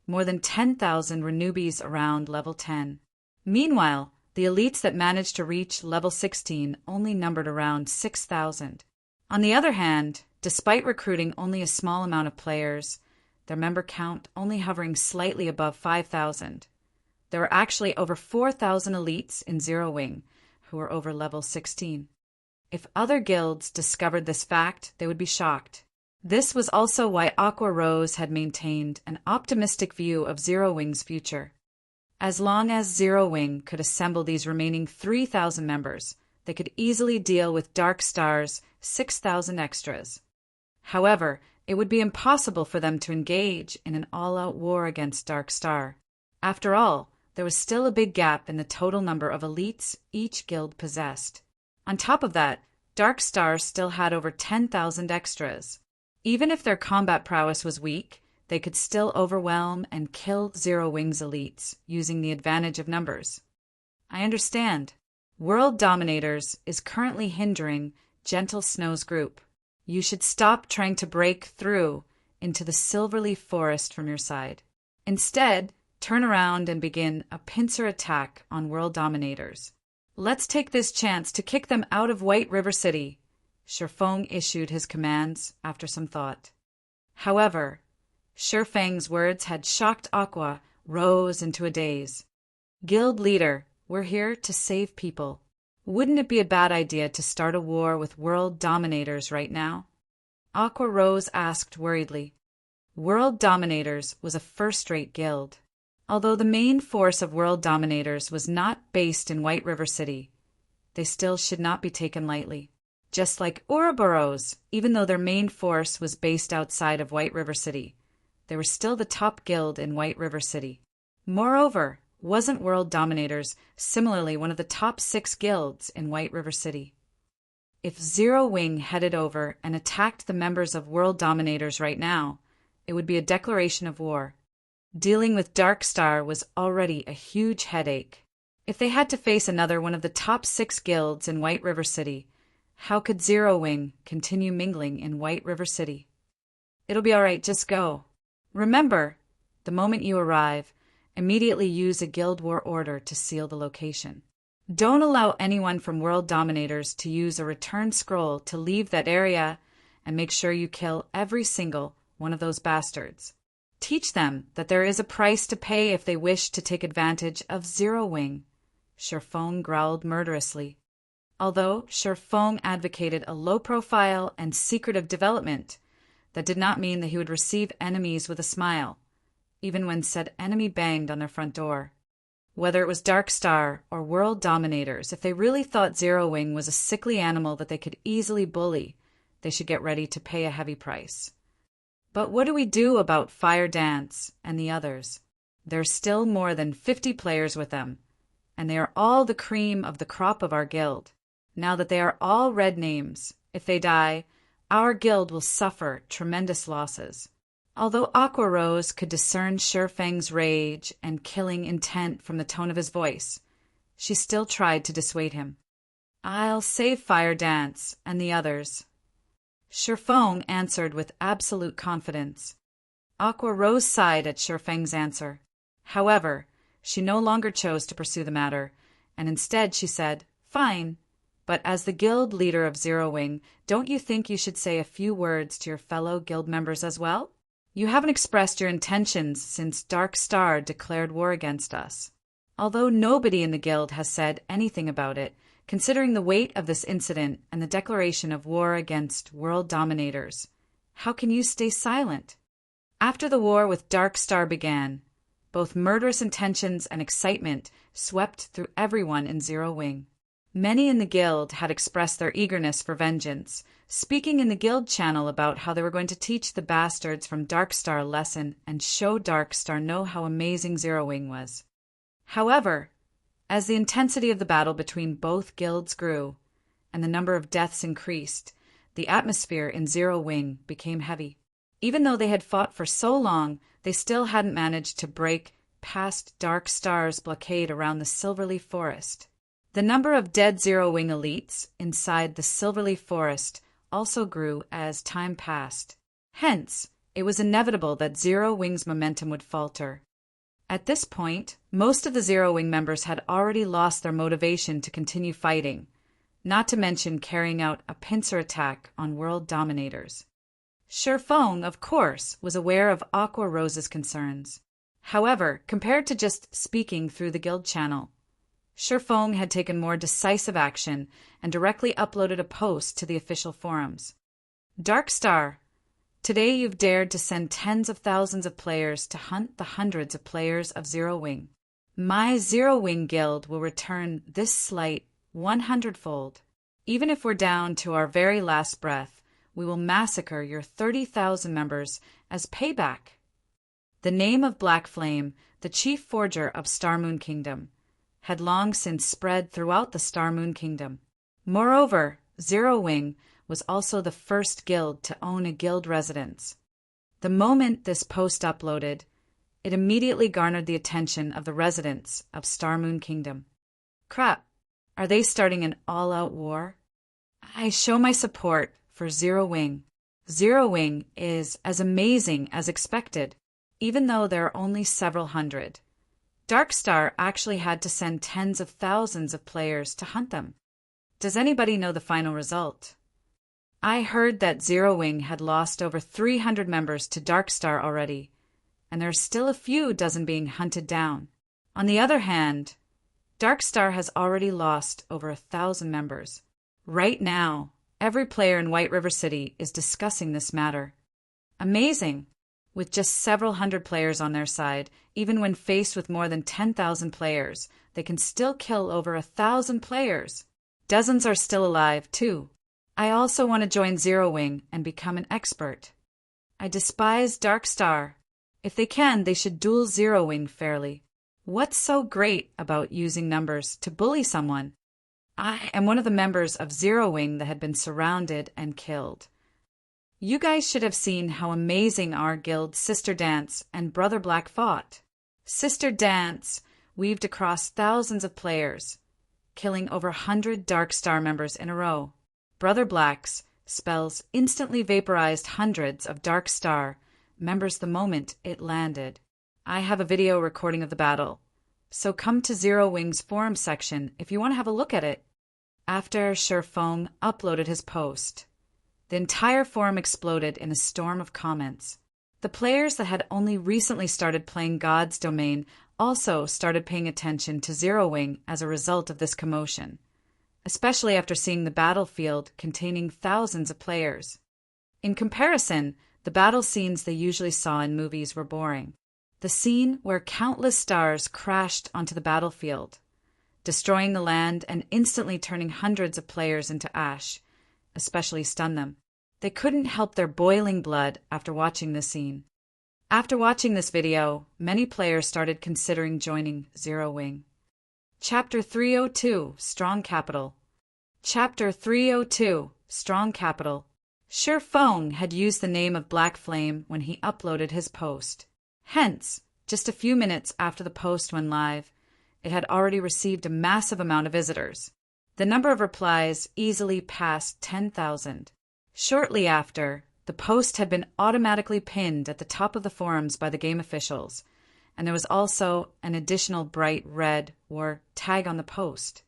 more than 10,000 were newbies around level 10. Meanwhile, the elites that managed to reach level 16 only numbered around 6,000. On the other hand, despite recruiting only a small amount of players, their member count only hovering slightly above 5,000, there were actually over 4,000 elites in Zero Wing who were over level 16. If other guilds discovered this fact, they would be shocked. This was also why Aqua Rose had maintained an optimistic view of Zero Wing's future. As long as Zero Wing could assemble these remaining 3,000 members, they could easily deal with Dark Star's 6,000 extras. However, it would be impossible for them to engage in an all-out war against Dark Star. After all, there was still a big gap in the total number of elites each guild possessed. On top of that, Dark Star still had over 10,000 extras. Even if their combat prowess was weak, they could still overwhelm and kill Zero Wing's elites using the advantage of numbers. I understand. World Dominators is currently hindering Gentle Snow's group. You should stop trying to break through into the Silverleaf Forest from your side. Instead, turn around and begin a pincer attack on World Dominators. Let's take this chance to kick them out of White River City. Shifeng issued his commands after some thought. However, Shifeng's words had shocked Aqua Rose into a daze. Guild leader, we're here to save people. Wouldn't it be a bad idea to start a war with World Dominators right now? Aqua Rose asked worriedly. World Dominators was a first-rate guild. Although the main force of World Dominators was not based in White River City, they still should not be taken lightly. Just like Ouroboros, even though their main force was based outside of White River City, they were still the top guild in White River City. Moreover, wasn't World Dominators similarly one of the top 6 guilds in White River City? If Zero Wing headed over and attacked the members of World Dominators right now, it would be a declaration of war. Dealing with Dark Star was already a huge headache. If they had to face another one of the top 6 guilds in White River City, how could Zero Wing continue mingling in White River City? It'll be all right, just go. Remember, the moment you arrive, immediately use a guild war order to seal the location. Don't allow anyone from World Dominators to use a return scroll to leave that area, and make sure you kill every single one of those bastards. Teach them that there is a price to pay if they wish to take advantage of Zero Wing. Shifeng growled murderously. Although Shifeng advocated a low-profile and secretive development, that did not mean that he would receive enemies with a smile, even when said enemy banged on their front door. Whether it was Dark Star or World Dominators, if they really thought Zero Wing was a sickly animal that they could easily bully, they should get ready to pay a heavy price. But what do we do about Fire Dance and the others? There's still more than 50 players with them, and they are all the cream of the crop of our guild. Now that they are all red names, if they die, our guild will suffer tremendous losses. Although Aqua Rose could discern Shifeng's rage and killing intent from the tone of his voice, she still tried to dissuade him. I'll save Fire Dance and the others. Shifeng answered with absolute confidence. Aqua Rose sighed at Shifeng's answer. However, she no longer chose to pursue the matter, and instead she said, Fine, but as the guild leader of Zero Wing, don't you think you should say a few words to your fellow guild members as well? You haven't expressed your intentions since Dark Star declared war against us. Although nobody in the guild has said anything about it, considering the weight of this incident and the declaration of war against World Dominators, how can you stay silent? After the war with Dark Star began, both murderous intentions and excitement swept through everyone in Zero Wing. Many in the guild had expressed their eagerness for vengeance, speaking in the guild channel about how they were going to teach the bastards from Darkstar a lesson and show Darkstar know how amazing Zero Wing was. However, as the intensity of the battle between both guilds grew, and the number of deaths increased, the atmosphere in Zero Wing became heavy. Even though they had fought for so long, they still hadn't managed to break past Darkstar's blockade around the Silverleaf Forest. The number of dead Zero Wing elites inside the Silverleaf Forest also grew as time passed. Hence, it was inevitable that Zero Wing's momentum would falter. At this point, most of the Zero Wing members had already lost their motivation to continue fighting, not to mention carrying out a pincer attack on world dominators. Shifeng, of course, was aware of Aqua Rose's concerns. However, compared to just speaking through the guild channel, Shifeng had taken more decisive action and directly uploaded a post to the official forums. Darkstar, today you've dared to send tens of thousands of players to hunt the hundreds of players of Zero Wing. My Zero Wing guild will return this slight 100-fold. Even if we're down to our very last breath, we will massacre your 30,000 members as payback. The name of Black Flame, the chief forger of Star Moon Kingdom, had long since spread throughout the Star Moon Kingdom. Moreover, Zero Wing was also the first guild to own a guild residence. The moment this post uploaded, it immediately garnered the attention of the residents of Star Moon Kingdom. Crap, are they starting an all-out war? I show my support for Zero Wing. Zero Wing is as amazing as expected, even though there are only several hundred. Darkstar actually had to send tens of thousands of players to hunt them. Does anybody know the final result? I heard that Zero Wing had lost over 300 members to Darkstar already, and there are still a few dozen being hunted down. On the other hand, Darkstar has already lost over 1,000 members. Right now, every player in White River City is discussing this matter. Amazing! With just several hundred players on their side, even when faced with more than 10,000 players, they can still kill over 1,000 players. Dozens are still alive, too. I also want to join Zero Wing and become an expert. I despise Darkstar. If they can, they should duel Zero Wing fairly. What's so great about using numbers to bully someone? I am one of the members of Zero Wing that had been surrounded and killed. You guys should have seen how amazing our guild's Sister Dance and Brother Black fought. Sister Dance weaved across thousands of players, killing over 100 Darkstar members in a row. Brother Black's spells instantly vaporized hundreds of Darkstar members the moment it landed. I have a video recording of the battle, so come to Zero Wing's forum section if you want to have a look at it. After Shifeng uploaded his post, the entire forum exploded in a storm of comments. The players that had only recently started playing God's Domain also started paying attention to Zero Wing as a result of this commotion, especially after seeing the battlefield containing thousands of players. In comparison, the battle scenes they usually saw in movies were boring. The scene where countless stars crashed onto the battlefield, destroying the land and instantly turning hundreds of players into ash, especially stunned them. They couldn't help their boiling blood after watching this scene. After watching this video, many players started considering joining Zero Wing. Chapter 302, Strong Capital. Chapter 302, Strong Capital. Shifeng had used the name of Black Flame when he uploaded his post. Hence, just a few minutes after the post went live, it had already received a massive amount of visitors. The number of replies easily passed 10,000. Shortly after, the post had been automatically pinned at the top of the forums by the game officials, and there was also an additional bright red or tag on the post.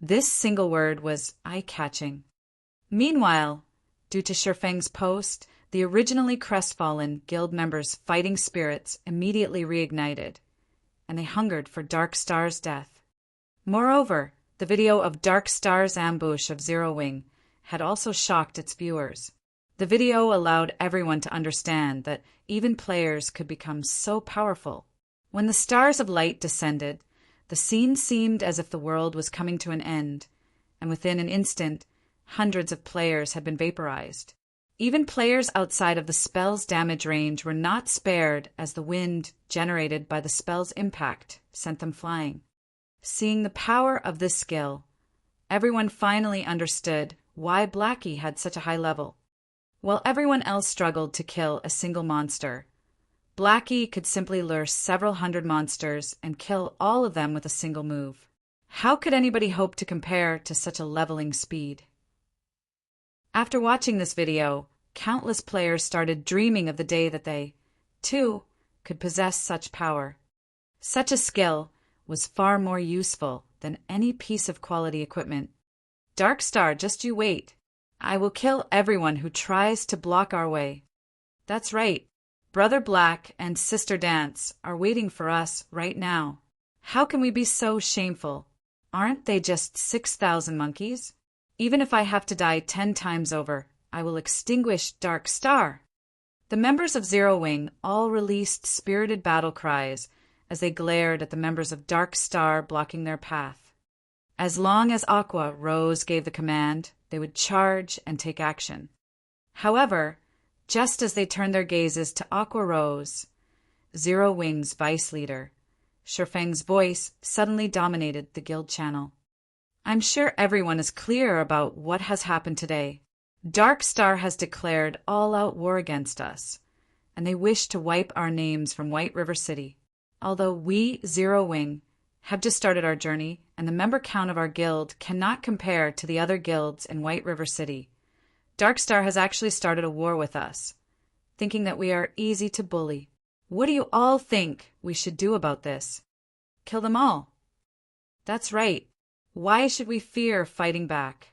This single word was eye-catching. Meanwhile, due to Shifeng's post, the originally crestfallen guild members' fighting spirits immediately reignited, and they hungered for Darkstar's death. Moreover, the video of Darkstar's ambush of Zero Wing had also shocked its viewers. The video allowed everyone to understand that even players could become so powerful. When the stars of light descended, the scene seemed as if the world was coming to an end, and within an instant, hundreds of players had been vaporized. Even players outside of the spell's damage range were not spared as the wind generated by the spell's impact sent them flying. Seeing the power of this skill, everyone finally understood why Blackie had such a high level. While everyone else struggled to kill a single monster, Blackie could simply lure several hundred monsters and kill all of them with a single move. How could anybody hope to compare to such a leveling speed? After watching this video, countless players started dreaming of the day that they, too, could possess such power. Such a skill was far more useful than any piece of quality equipment. Dark Star, just you wait. I will kill everyone who tries to block our way. That's right. Brother Black and Sister Dance are waiting for us right now. How can we be so shameful? Aren't they just 6,000 monkeys? Even if I have to die 10 times over, I will extinguish Dark Star. The members of Zero Wing all released spirited battle cries as they glared at the members of Dark Star blocking their path. As long as Aqua Rose gave the command, they would charge and take action. However, just as they turned their gazes to Aqua Rose, Zero Wing's vice leader, Shifeng's voice suddenly dominated the guild channel. I'm sure everyone is clear about what has happened today. Dark Star has declared all-out war against us, and they wish to wipe our names from White River City. Although we, Zero Wing, have just started our journey, and the member count of our guild cannot compare to the other guilds in White River City, Dark Star has actually started a war with us, thinking that we are easy to bully. What do you all think we should do about this? Kill them all. That's right. Why should we fear fighting back?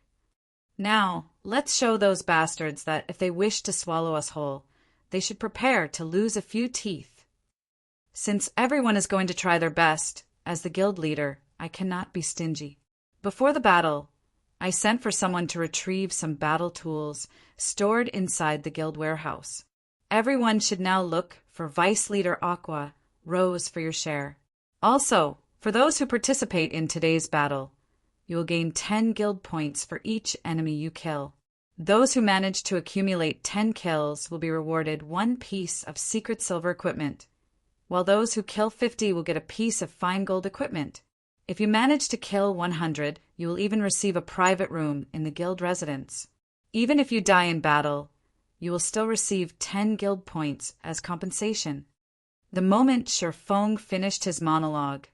Now, let's show those bastards that if they wish to swallow us whole, they should prepare to lose a few teeth. Since everyone is going to try their best, as the guild leader, I cannot be stingy. Before the battle, I sent for someone to retrieve some battle tools stored inside the guild warehouse. Everyone should now look for Vice Leader Aqua Rose for your share. Also, for those who participate in today's battle, you will gain 10 guild points for each enemy you kill. Those who manage to accumulate 10 kills will be rewarded 1 piece of secret silver equipment, while those who kill 50 will get a piece of fine gold equipment. If you manage to kill 100, you will even receive a private room in the guild residence. Even if you die in battle, you will still receive 10 guild points as compensation. The moment Shifeng finished his monologue,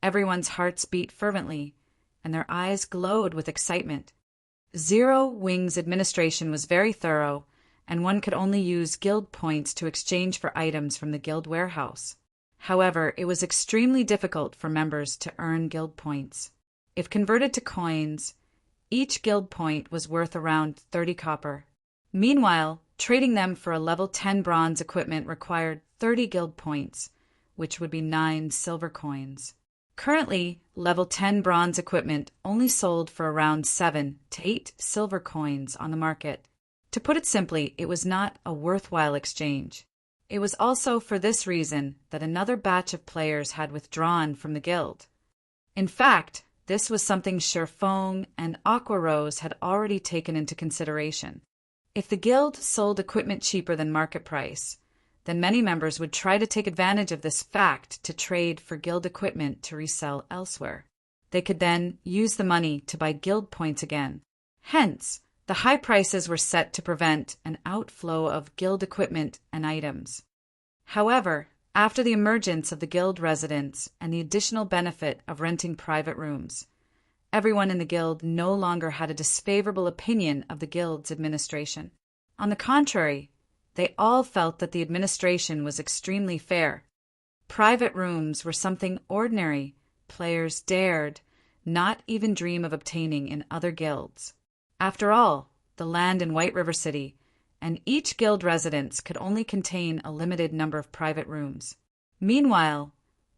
everyone's hearts beat fervently, and their eyes glowed with excitement. Zero Wing's administration was very thorough, and one could only use guild points to exchange for items from the guild warehouse. However, it was extremely difficult for members to earn guild points. If converted to coins, each guild point was worth around 30 copper. Meanwhile, trading them for a level 10 bronze equipment required 30 guild points, which would be 9 silver coins. Currently, level 10 bronze equipment only sold for around 7 to 8 silver coins on the market. To put it simply, it was not a worthwhile exchange. It was also for this reason that another batch of players had withdrawn from the guild. In fact, this was something Shifeng and Aqua Rose had already taken into consideration. If the guild sold equipment cheaper than market price, then many members would try to take advantage of this fact to trade for guild equipment to resell elsewhere. They could then use the money to buy guild points again. Hence, the high prices were set to prevent an outflow of guild equipment and items. However, after the emergence of the guild residence and the additional benefit of renting private rooms, everyone in the guild no longer had a disfavorable opinion of the guild's administration. On the contrary, they all felt that the administration was extremely fair. Private rooms were something ordinary players dared not even dream of obtaining in other guilds. After all, the land in White River City and each guild residence could only contain a limited number of private rooms. Meanwhile,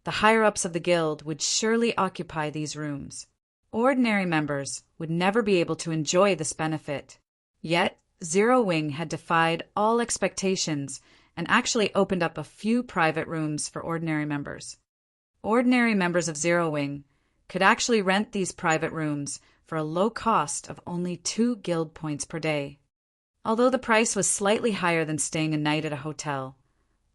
the higher-ups of the guild would surely occupy these rooms. Ordinary members would never be able to enjoy this benefit. Yet, Zero Wing had defied all expectations and actually opened up a few private rooms for ordinary members. Ordinary members of Zero Wing could actually rent these private rooms for a low cost of only 2 guild points per day. Although the price was slightly higher than staying a night at a hotel,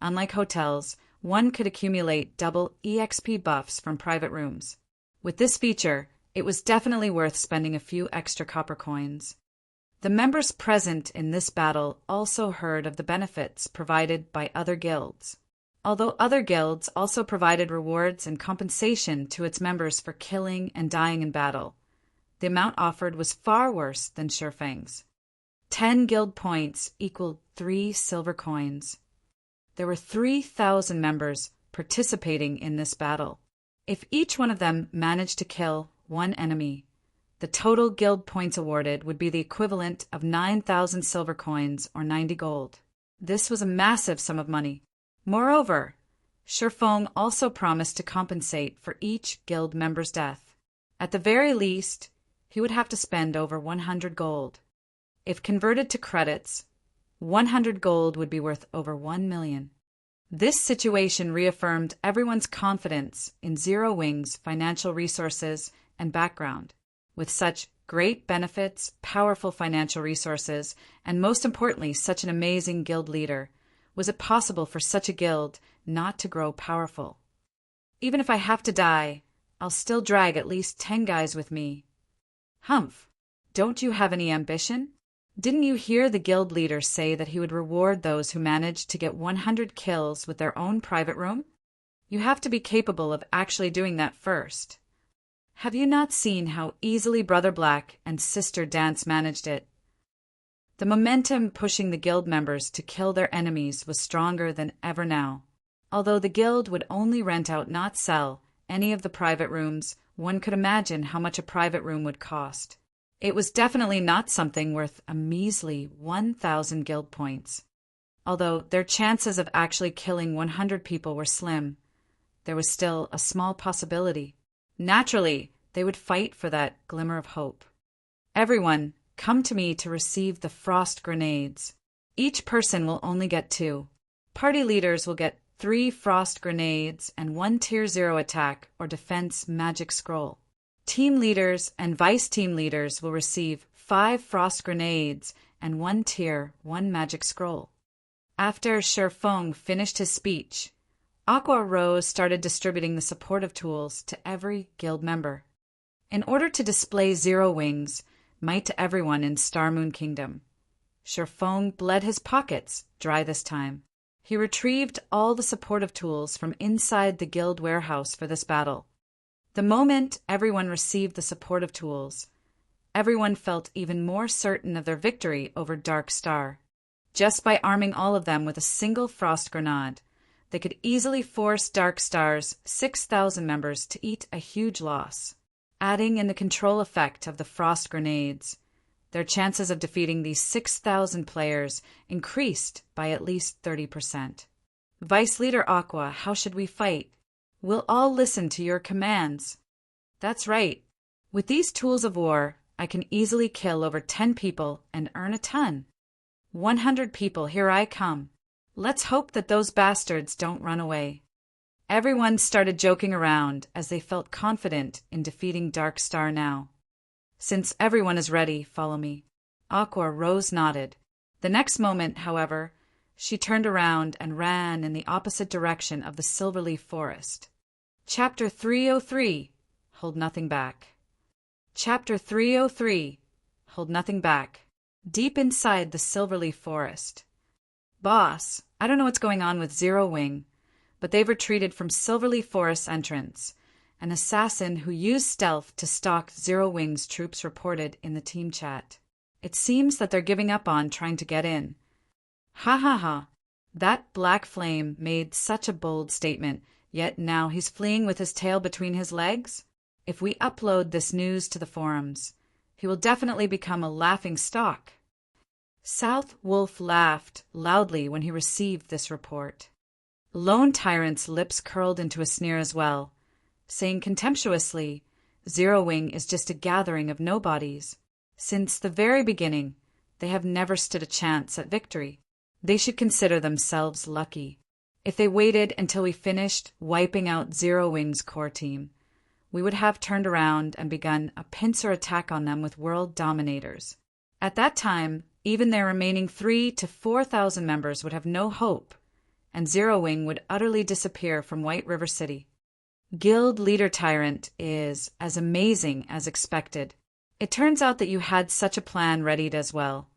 unlike hotels, one could accumulate double EXP buffs from private rooms. With this feature, it was definitely worth spending a few extra copper coins. The members present in this battle also heard of the benefits provided by other guilds. Although other guilds also provided rewards and compensation to its members for killing and dying in battle, the amount offered was far worse than Shurfang's. 10 guild points equaled 3 silver coins. There were 3,000 members participating in this battle. If each one of them managed to kill one enemy, the total guild points awarded would be the equivalent of 9,000 silver coins or 90 gold. This was a massive sum of money. Moreover, Shurfang also promised to compensate for each guild member's death. At the very least, he would have to spend over 100 gold. If converted to credits, 100 gold would be worth over 1 million. This situation reaffirmed everyone's confidence in Zero Wing's financial resources and background. With such great benefits, powerful financial resources, and most importantly, such an amazing guild leader, was it possible for such a guild not to grow powerful? Even if I have to die, I'll still drag at least 10 guys with me. Humph, don't you have any ambition? Didn't you hear the guild leader say that he would reward those who managed to get 100 kills with their own private room? You have to be capable of actually doing that first. Have you not seen how easily Brother Black and Sister Dance managed it? The momentum pushing the guild members to kill their enemies was stronger than ever now. Although the guild would only rent out, not sell, any of the private rooms, one could imagine how much a private room would cost. It was definitely not something worth a measly 1,000 guild points. Although their chances of actually killing 100 people were slim, there was still a small possibility. Naturally, they would fight for that glimmer of hope. Everyone, come to me to receive the frost grenades. Each person will only get 2. Party leaders will get 3 frost grenades and 1 tier 0 attack or defense magic scroll. Team leaders and vice-team leaders will receive 5 frost grenades and 1 tier 1 magic scroll. After Shurfang finished his speech, Aqua Rose started distributing the supportive tools to every guild member. In order to display Zero Wings, might to everyone in Star Moon Kingdom, Shurfang bled his pockets dry this time. He retrieved all the supportive tools from inside the guild warehouse for this battle. The moment everyone received the supportive tools, everyone felt even more certain of their victory over Dark Star. Just by arming all of them with a single frost grenade, they could easily force Dark Star's 6,000 members to eat a huge loss. Adding in the control effect of the frost grenades, their chances of defeating these 6,000 players increased by at least 30%. Vice Leader Aqua, how should we fight? We'll all listen to your commands. That's right. With these tools of war, I can easily kill over 10 people and earn a ton. 100 people, here I come. Let's hope that those bastards don't run away. Everyone started joking around as they felt confident in defeating Dark Star now. Since everyone is ready, follow me. Aqua Rose nodded. The next moment, however, she turned around and ran in the opposite direction of the Silverleaf Forest. Chapter 303, Hold Nothing Back. Chapter 303, Hold Nothing Back. Deep inside the Silverleaf Forest. Boss, I don't know what's going on with Zero Wing, but they've retreated from Silverleaf Forest's entrance. An assassin who used stealth to stalk Zero Wing's troops reported in the team chat. It seems that they're giving up on trying to get in. Ha ha ha. That black flame made such a bold statement, yet now he's fleeing with his tail between his legs? If we upload this news to the forums, he will definitely become a laughing stock. South Wolf laughed loudly when he received this report. Lone Tyrant's lips curled into a sneer as well, saying contemptuously, Zero Wing is just a gathering of nobodies. Since the very beginning, they have never stood a chance at victory. They should consider themselves lucky. If they waited until we finished wiping out Zero Wing's core team, we would have turned around and begun a pincer attack on them with world dominators. At that time, even their remaining 3,000 to 4,000 members would have no hope, and Zero Wing would utterly disappear from White River City. Guild Leader Tyrant is as amazing as expected. It turns out that you had such a plan readied as well.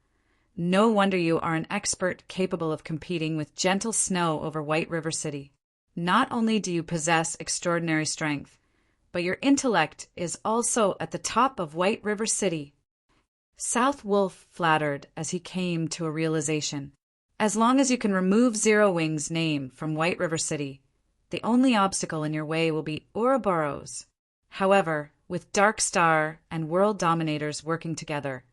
No wonder you are an expert capable of competing with gentle snow over White River City. Not only do you possess extraordinary strength, but your intellect is also at the top of White River City. South Wolf flattered as he came to a realization. As long as you can remove Zero Wing's name from White River City, the only obstacle in your way will be Ouroboros. However, with Dark Star and World Dominators working together,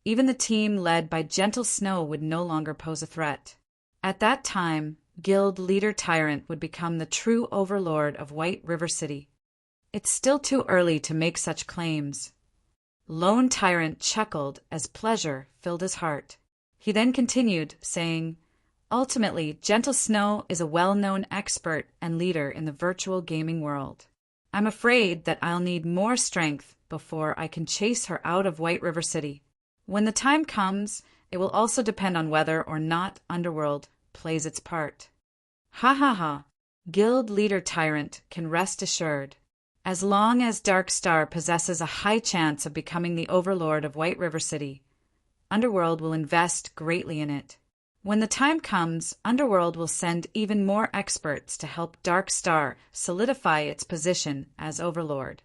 even the team led by Gentle Snow would no longer pose a threat. At that time, Guild Leader Tyrant would become the true overlord of White River City. It's still too early to make such claims. Lone Tyrant chuckled as pleasure filled his heart. He then continued, saying, "Ultimately, Gentle Snow is a well-known expert and leader in the virtual gaming world. I'm afraid that I'll need more strength before I can chase her out of White River City. When the time comes, it will also depend on whether or not Underworld plays its part." Ha ha ha. Guild Leader Tyrant can rest assured. As long as Dark Star possesses a high chance of becoming the overlord of White River City, Underworld will invest greatly in it. When the time comes, Underworld will send even more experts to help Dark Star solidify its position as overlord.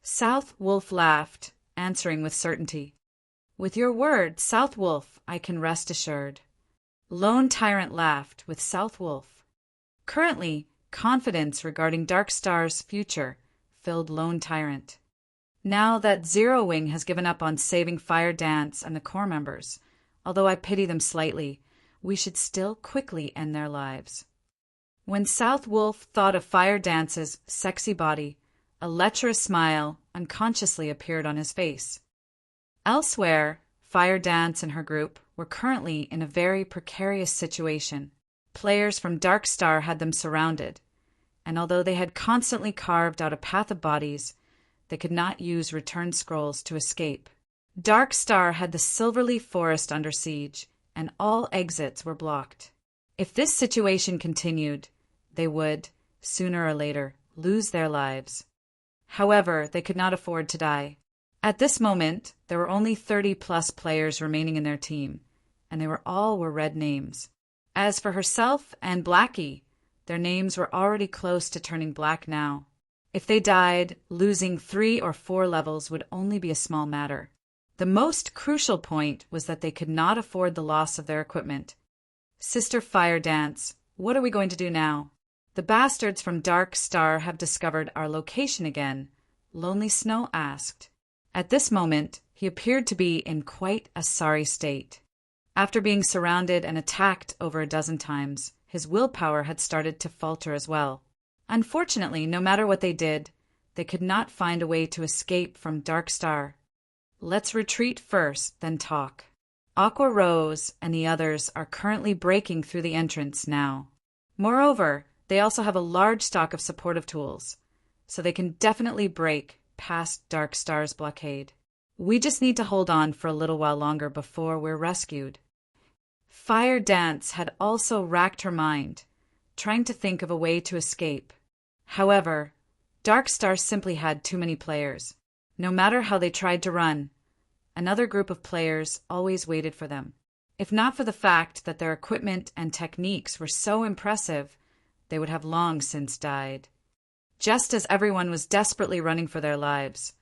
South Wolf laughed, answering with certainty. "With your word, South Wolf, I can rest assured." Lone Tyrant laughed with South Wolf. Currently, confidence regarding Dark Star's future filled Lone Tyrant. Now that Zero Wing has given up on saving Fire Dance and the core members, although I pity them slightly, we should still quickly end their lives. When South Wolf thought of Fire Dance's sexy body, a lecherous smile unconsciously appeared on his face. Elsewhere, Fire Dance and her group were currently in a very precarious situation. Players from Dark Star had them surrounded, and although they had constantly carved out a path of bodies, they could not use return scrolls to escape. Dark Star had the Silverleaf Forest under siege, and all exits were blocked. If this situation continued, they would, sooner or later, lose their lives. However, they could not afford to die. At this moment, there were only 30-plus players remaining in their team, and they all were red names. As for herself and Blackie, their names were already close to turning black now. If they died, losing 3 or 4 levels would only be a small matter. The most crucial point was that they could not afford the loss of their equipment. "Sister Fire Dance, what are we going to do now? The bastards from Dark Star have discovered our location again," Lonely Snow asked. At this moment, he appeared to be in quite a sorry state. After being surrounded and attacked over a dozen times, his willpower had started to falter as well. Unfortunately, no matter what they did, they could not find a way to escape from Dark Star. "Let's retreat first, then talk." Aqua Rose and the others are currently breaking through the entrance now. Moreover, they also have a large stock of supportive tools, so they can definitely break past Dark Star's blockade. We just need to hold on for a little while longer before we're rescued. Fire Dance had also racked her mind, trying to think of a way to escape. However, Dark Star simply had too many players. No matter how they tried to run, another group of players always waited for them. If not for the fact that their equipment and techniques were so impressive, they would have long since died. Just as everyone was desperately running for their lives,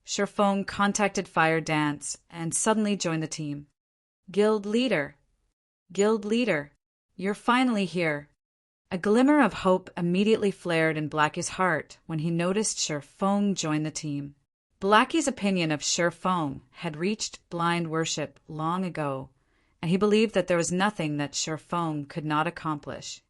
Sherfong contacted Fire Dance and suddenly joined the team. Guild Leader, you're finally here." A glimmer of hope immediately flared in Blackie's heart when he noticed Sherfong join the team. Blackie's opinion of Sherfong had reached blind worship long ago, and he believed that there was nothing that Sherfong could not accomplish.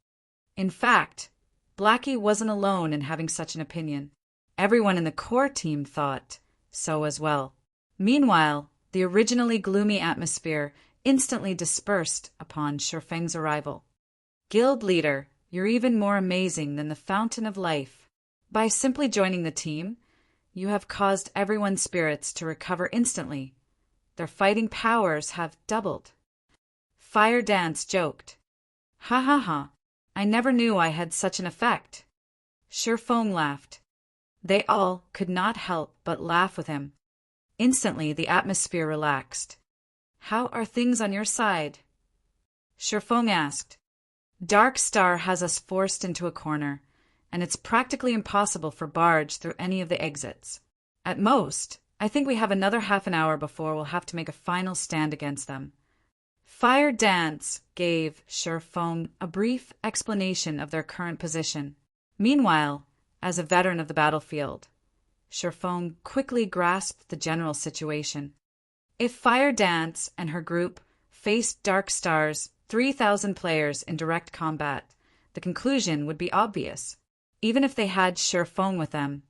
In fact, Blackie wasn't alone in having such an opinion. Everyone in the core team thought so as well. Meanwhile, the originally gloomy atmosphere instantly dispersed upon Sherfeng's arrival. "Guild Leader, you're even more amazing than the Fountain of Life. By simply joining the team, You have caused everyone's spirits to recover instantly. Their fighting powers have doubled. Fire Dance joked. Ha ha ha. I never knew I had such an effect. Feng laughed. They all could not help but laugh with him. Instantly, the atmosphere relaxed. How are things on your side? Feng asked. Dark Star has us forced into a corner, and it's practically impossible for barge through any of the exits. At most, I think we have another half an hour before we'll have to make a final stand against them. Fire Dance gave Feng a brief explanation of their current position. Meanwhile, as a veteran of the battlefield, Feng quickly grasped the general situation. If Fire Dance and her group faced Dark Star's 3,000 players in direct combat, the conclusion would be obvious. Even if they had Feng with them,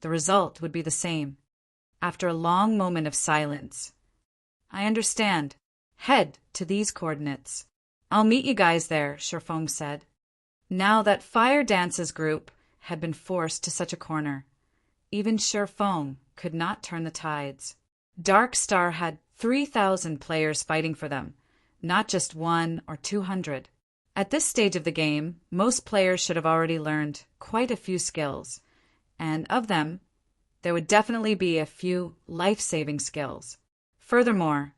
the result would be the same. After a long moment of silence, I understand. Head to these coordinates. I'll meet you guys there, Feng said. Now that Fire Dance's group had been forced to such a corner, even Feng could not turn the tides. Dark Star had 3,000 players fighting for them, not just 1 or 200. At this stage of the game, most players should have already learned quite a few skills, and of them, there would definitely be a few life-saving skills. Furthermore,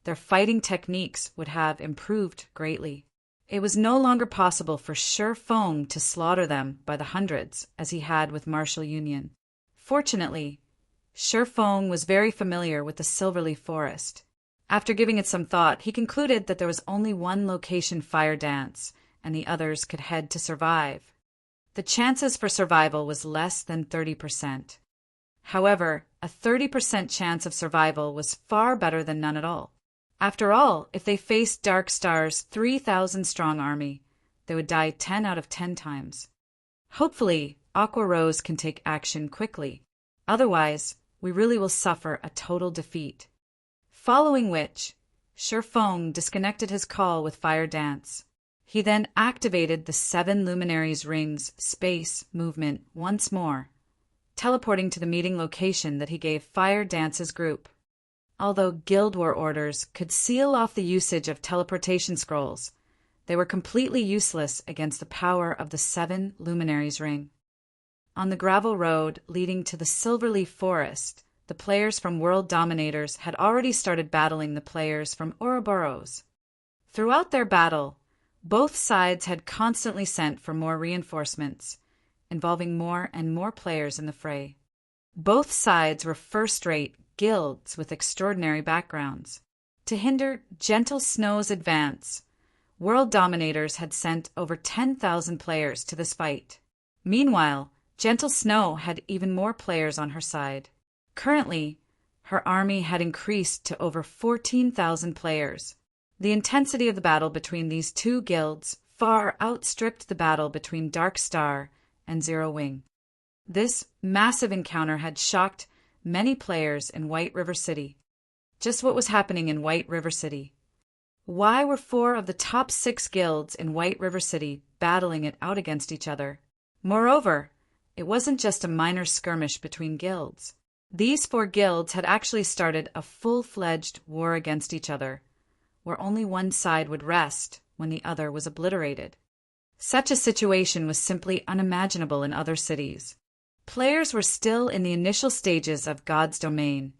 their fighting techniques would have improved greatly. It was no longer possible for Feng to slaughter them by the hundreds, as he had with Martial Union. Fortunately, Feng was very familiar with the Silverleaf Forest. After giving it some thought, he concluded that there was only one location Fire Dance, and the others could head to survive. The chances for survival was less than 30%. However, a 30% chance of survival was far better than none at all. After all, if they faced Dark Star's 3,000-strong army, they would die 10 out of 10 times. Hopefully, Aqua Rose can take action quickly. Otherwise, we really will suffer a total defeat. Following which, Feng disconnected his call with Fire Dance. He then activated the 7 Luminaries Rings space movement once more, teleporting to the meeting location that he gave Fire Dance's group. Although Guild War orders could seal off the usage of teleportation scrolls, they were completely useless against the power of the 7 Luminaries Ring. On the gravel road leading to the Silverleaf Forest, the players from World Dominators had already started battling the players from Ouroboros. Throughout their battle, both sides had constantly sent for more reinforcements, involving more and more players in the fray. Both sides were first-rate guilds with extraordinary backgrounds. To hinder Gentle Snow's advance, World Dominators had sent over 10,000 players to this fight. Meanwhile, Gentle Snow had even more players on her side. Currently, her army had increased to over 14,000 players. The intensity of the battle between these two guilds far outstripped the battle between Dark Star and Zero Wing. This massive encounter had shocked many players in White River City. Just what was happening in White River City? Why were 4 of the top 6 guilds in White River City battling it out against each other? Moreover, it wasn't just a minor skirmish between guilds. These 4 guilds had actually started a full-fledged war against each other, where only one side would rest when the other was obliterated. Such a situation was simply unimaginable in other cities. Players were still in the initial stages of God's Domain,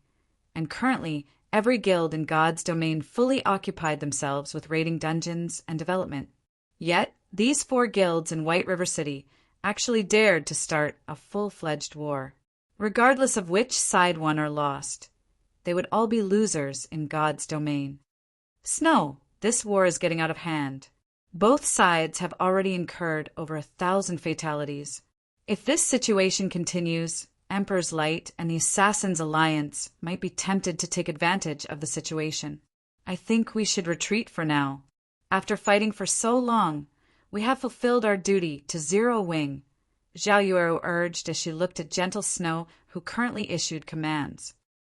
and currently every guild in God's Domain fully occupied themselves with raiding dungeons and development. Yet, these 4 guilds in White River City actually dared to start a full-fledged war. Regardless of which side won or lost, they would all be losers in God's Domain. Snow, this war is getting out of hand. Both sides have already incurred over 1,000 fatalities. If this situation continues, Emperor's Light and the Assassin's Alliance might be tempted to take advantage of the situation. I think we should retreat for now. After fighting for so long, we have fulfilled our duty to Zero Wing, Zhao Yuero urged as she looked at Gentle Snow, who currently issued commands.